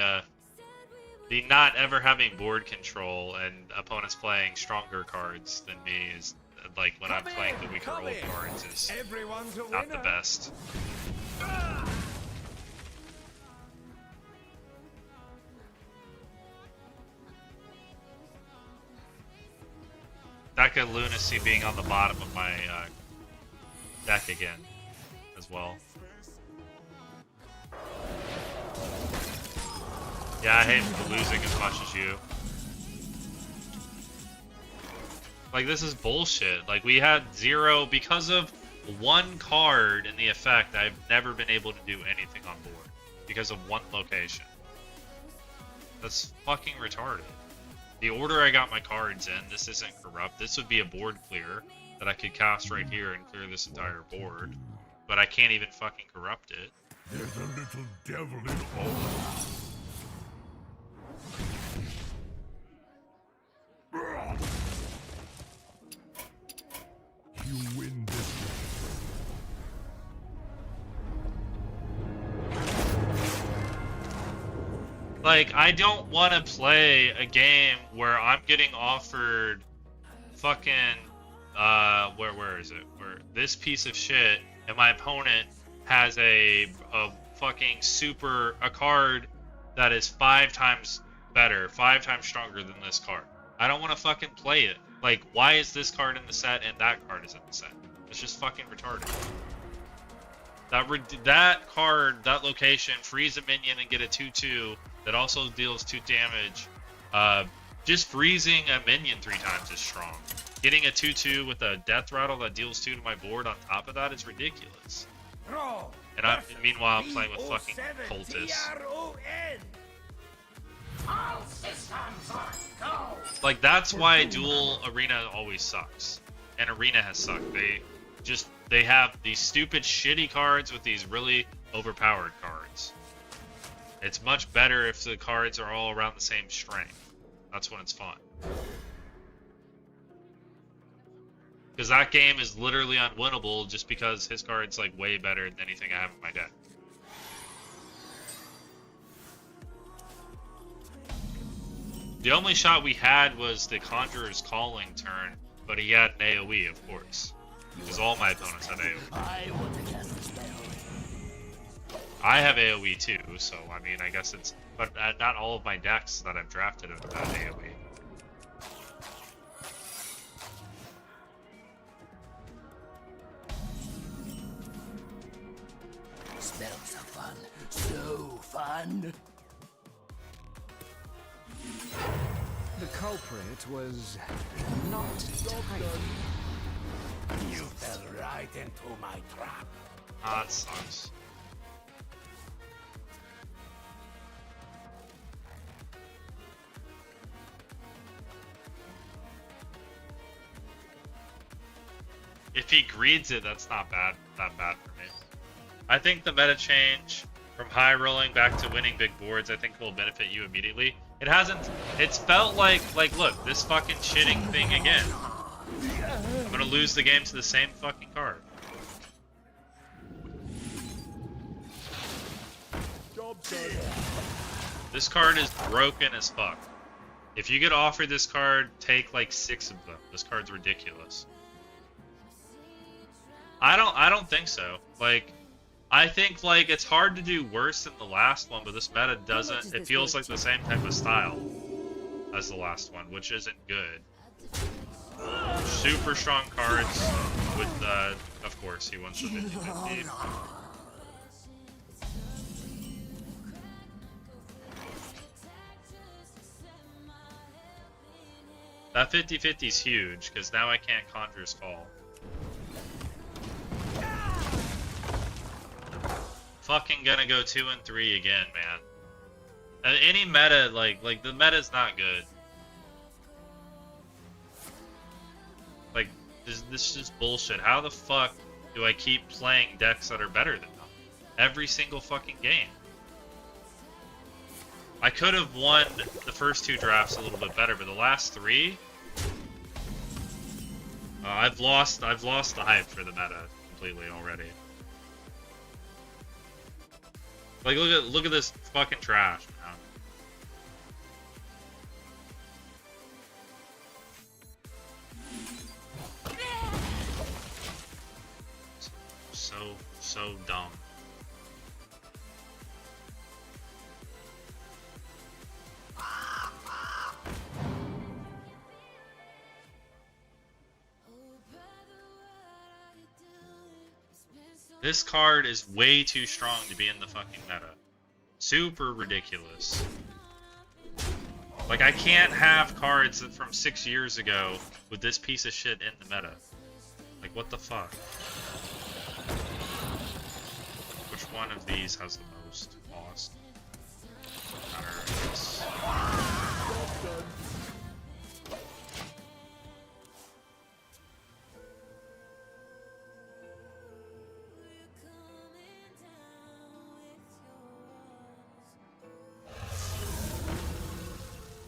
not ever having board control and opponents playing stronger cards than me is, like, when I'm playing the weaker old cards, is not the best. That could lunacy being on the bottom of my deck again as well. Yeah, I hate losing as much as you. Like, this is bullshit. Like, we had 0 because of 1 card in the effect. I've never been able to do anything on board because of 1 location. That's fucking retarded. The order I got my cards in, this isn't corrupt. This would be a board clear that I could cast right here and clear this entire board. But I can't even fucking corrupt it. There's a little devil in all of us. You win this one. Like, I don't want to play a game where I'm getting offered fucking, where is it? Where this piece of shit and my opponent has a fucking a card that is 5 times better, 5 times stronger than this card. I don't want to fucking play it. Like, why is this card in the set and that card is in the set? It's just fucking retarded. That card, that location, freeze a minion and get a 2/2 that also deals 2 damage. Just freezing a minion 3 times is strong. Getting a 2/2 with a death rattle that deals 2 to my board on top of that is ridiculous. And meanwhile, I'm playing with fucking cultists. Like, that's why dual arena always sucks. And arena has sucked. They have these stupid shitty cards with these really overpowered cards. It's much better if the cards are all around the same strength. That's when it's fun. Because that game is literally unwinnable just because his card's like way better than anything I have in my deck. The only shot we had was the Conjurer's Calling turn, but he had an AoE, of course. Because all my opponents had AoE. I have AoE too, so I mean, I guess it's... But not all of my decks that I've drafted have had AoE. Smells of fun. So fun. The culprit was not tidy. You fell right into my trap. Ah, that sucks. If he greeds it, that's not bad. Not bad for me. I think the meta change from high rolling back to winning big boards, I think will benefit you immediately. It hasn't. It's felt like look, this fucking shitting thing again. I'm gonna lose the game to the same fucking card. This card is broken as fuck. If you get offered this card, take like 6 of them. This card's ridiculous. I don't think so. Like, I think like it's hard to do worse than the last one, but this meta doesn't. It feels like the same type of style as the last one, which isn't good. Super strong cards with, of course, he wants the 50-50. That 50-50 is huge, because now I can't Conjurer's Call. Fucking gonna go 2 and 3 again, man. Any meta, like the meta's not good. Like, this is just bullshit. How the fuck do I keep playing decks that are better than them? Every single fucking game. I could have won the first 2 drafts a little bit better, but the last 3, I've lost the hype for the meta completely already. Like, look at this fucking trash, man. So dumb. This card is way too strong to be in the fucking meta. Super ridiculous. Like, I can't have cards from 6 years ago with this piece of shit in the meta. Like, what the fuck? Which one of these has the most lost?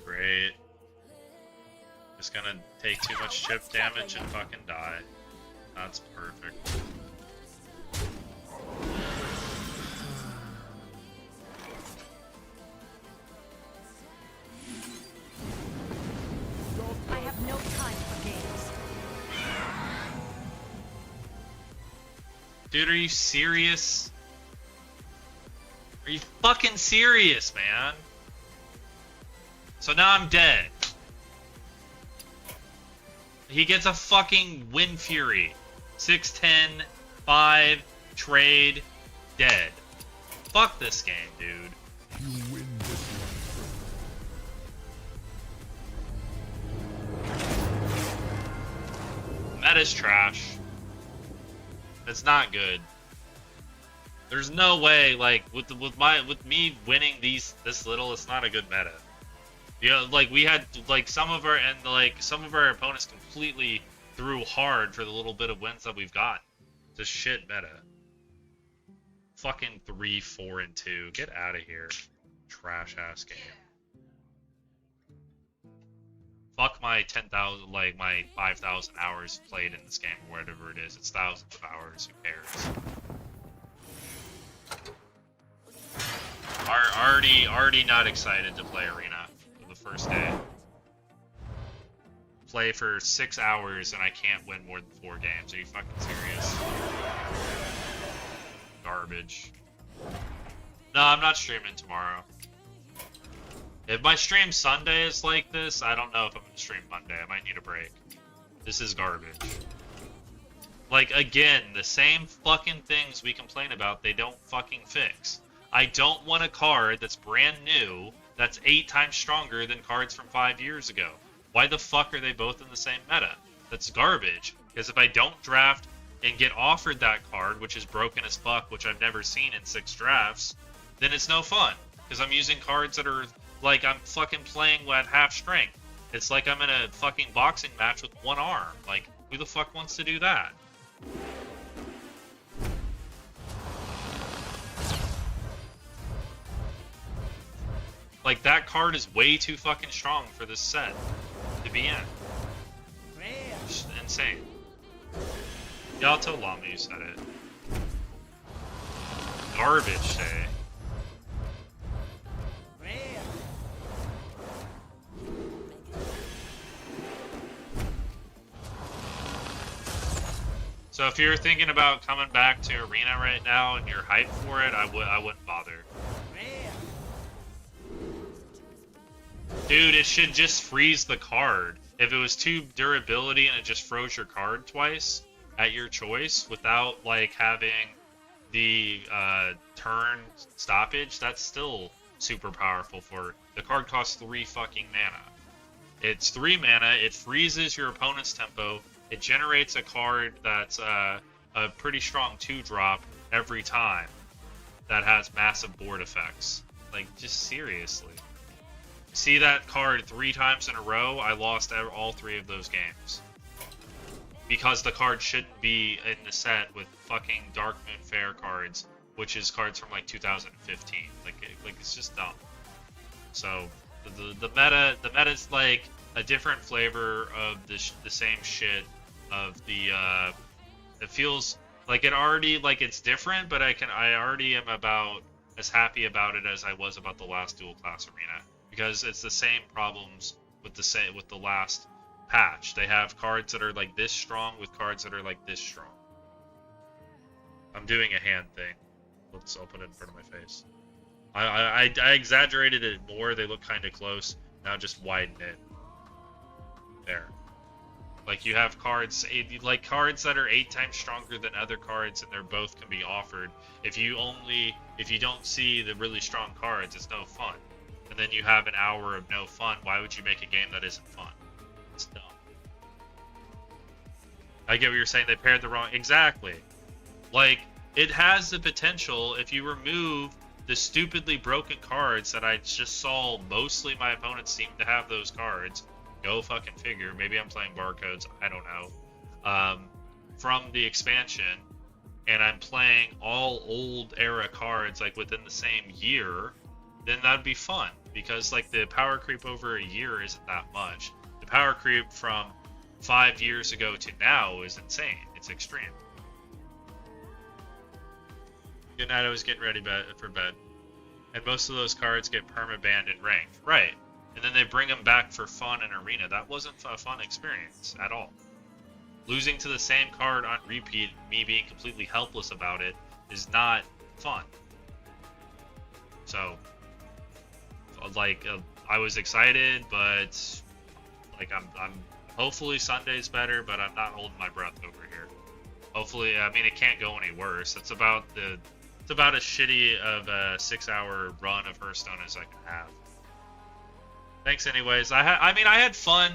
Great. Just gonna take too much chip damage and fucking die. That's perfect. I have no time for games. Dude, are you serious? Are you fucking serious, man? So now I'm dead. He gets a fucking Wind Fury. 6'10", 5, trade, dead. Fuck this game, dude. You win this one. Meta's trash. It's not good. There's no way, like, with me winning this little, it's not a good meta. You know, like, we had, like, some of our opponents completely threw hard for the little bit of wins that we've got. It's a shit meta. Fucking 3, 4, and 2. Get out of here. Trash ass game. Fuck my 10,000, like, my 5,000 hours played in this game, or whatever it is. It's thousands of hours. Who cares? Already not excited to play Arena for the first day. Play for 6 hours and I can't win more than 4 games. Are you fucking serious? Garbage. No, I'm not streaming tomorrow. If my stream Sunday is like this, I don't know if I'm gonna stream Monday. I might need a break. This is garbage. Like, again, the same fucking things we complain about, they don't fucking fix. I don't want a card that's brand new, that's 8 times stronger than cards from 5 years ago. Why the fuck are they both in the same meta? That's garbage. Because if I don't draft and get offered that card, which is broken as fuck, which I've never seen in 6 drafts, then it's no fun. Because I'm using cards that are, like, I'm fucking playing at half strength. It's like I'm in a fucking boxing match with 1 arm. Like, who the fuck wants to do that? Like, that card is way too fucking strong for this set to be in. Just insane. Yeah, I'll tell Llama you said it. Garbage, say. So if you're thinking about coming back to Arena right now and you're hyped for it, I wouldn't bother. Dude, it should just freeze the card. If it was 2 durability and it just froze your card twice at your choice without, like, having the turn stoppage, that's still super powerful for... The card costs 3 fucking mana. It's 3 mana, it freezes your opponent's tempo, it generates a card that's a pretty strong 2-drop every time that has massive board effects. Like, just seriously. See that card 3 times in a row, I lost all 3 of those games. Because the card shouldn't be in the set with fucking Dark Moon Fair cards, which is cards from like 2015. Like it's just dumb. So the meta's like a different flavor of the same shit of the it feels like it already, like, it's different, but I already am about as happy about it as I was about the last dual class Arena. Because it's the same problems with the last patch. They have cards that are like this strong with cards that are like this strong. I'm doing a hand thing. Let's open it in front of my face. I exaggerated it more. They look kind of close. Now just widen it. There. Like, you have cards, like cards that are 8 times stronger than other cards, and they're both can be offered. If you don't see the really strong cards, it's no fun. And then you have an hour of no fun. Why would you make a game that isn't fun? It's dumb. I get what you're saying. They paired the wrong... Exactly. Like, it has the potential, if you remove the stupidly broken cards that I just saw mostly my opponents seem to have those cards. Go fucking figure. Maybe I'm playing barcodes. I don't know. From the expansion, and I'm playing all old era cards, like, within the same year, then that'd be fun. Because, like, the power creep over a year isn't that much. The power creep from 5 years ago to now is insane. It's extreme. Good night, I was getting ready for bed. And most of those cards get perma-banned in ranked. Right. And then they bring them back for fun in Arena. That wasn't a fun experience at all. Losing to the same card on repeat, me being completely helpless about it, is not fun. So, like, I was excited, but like I'm hopefully Sunday's better, but I'm not holding my breath over here. Hopefully, I mean, it can't go any worse. It's about as shitty of a 6-hour run of Hearthstone as I can have. Thanks anyways. I mean, I had fun.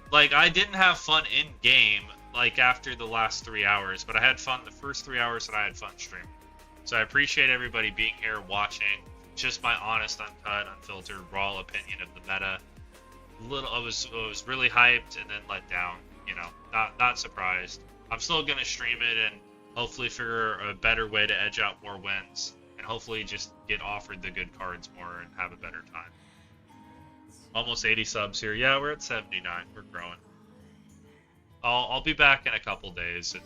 Like, I didn't have fun in game, like, after the last 3 hours, but I had fun the first 3 hours, and I had fun streaming. So I appreciate everybody being here, watching. Just my honest, uncut, unfiltered, raw opinion of the meta. I was really hyped and then let down. You know, not surprised. I'm still gonna stream it and hopefully figure a better way to edge out more wins, and hopefully just get offered the good cards more and have a better time. Almost 80 subs here. Yeah, we're at 79. We're growing. I'll be back in a couple days and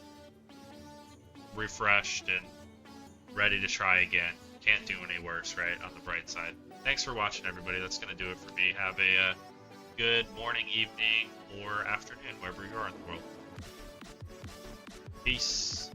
refreshed and ready to try again. Can't do any worse, right? On the bright side. Thanks for watching, everybody. That's gonna do it for me. Have a good morning, evening, or afternoon, wherever you are in the world. Peace.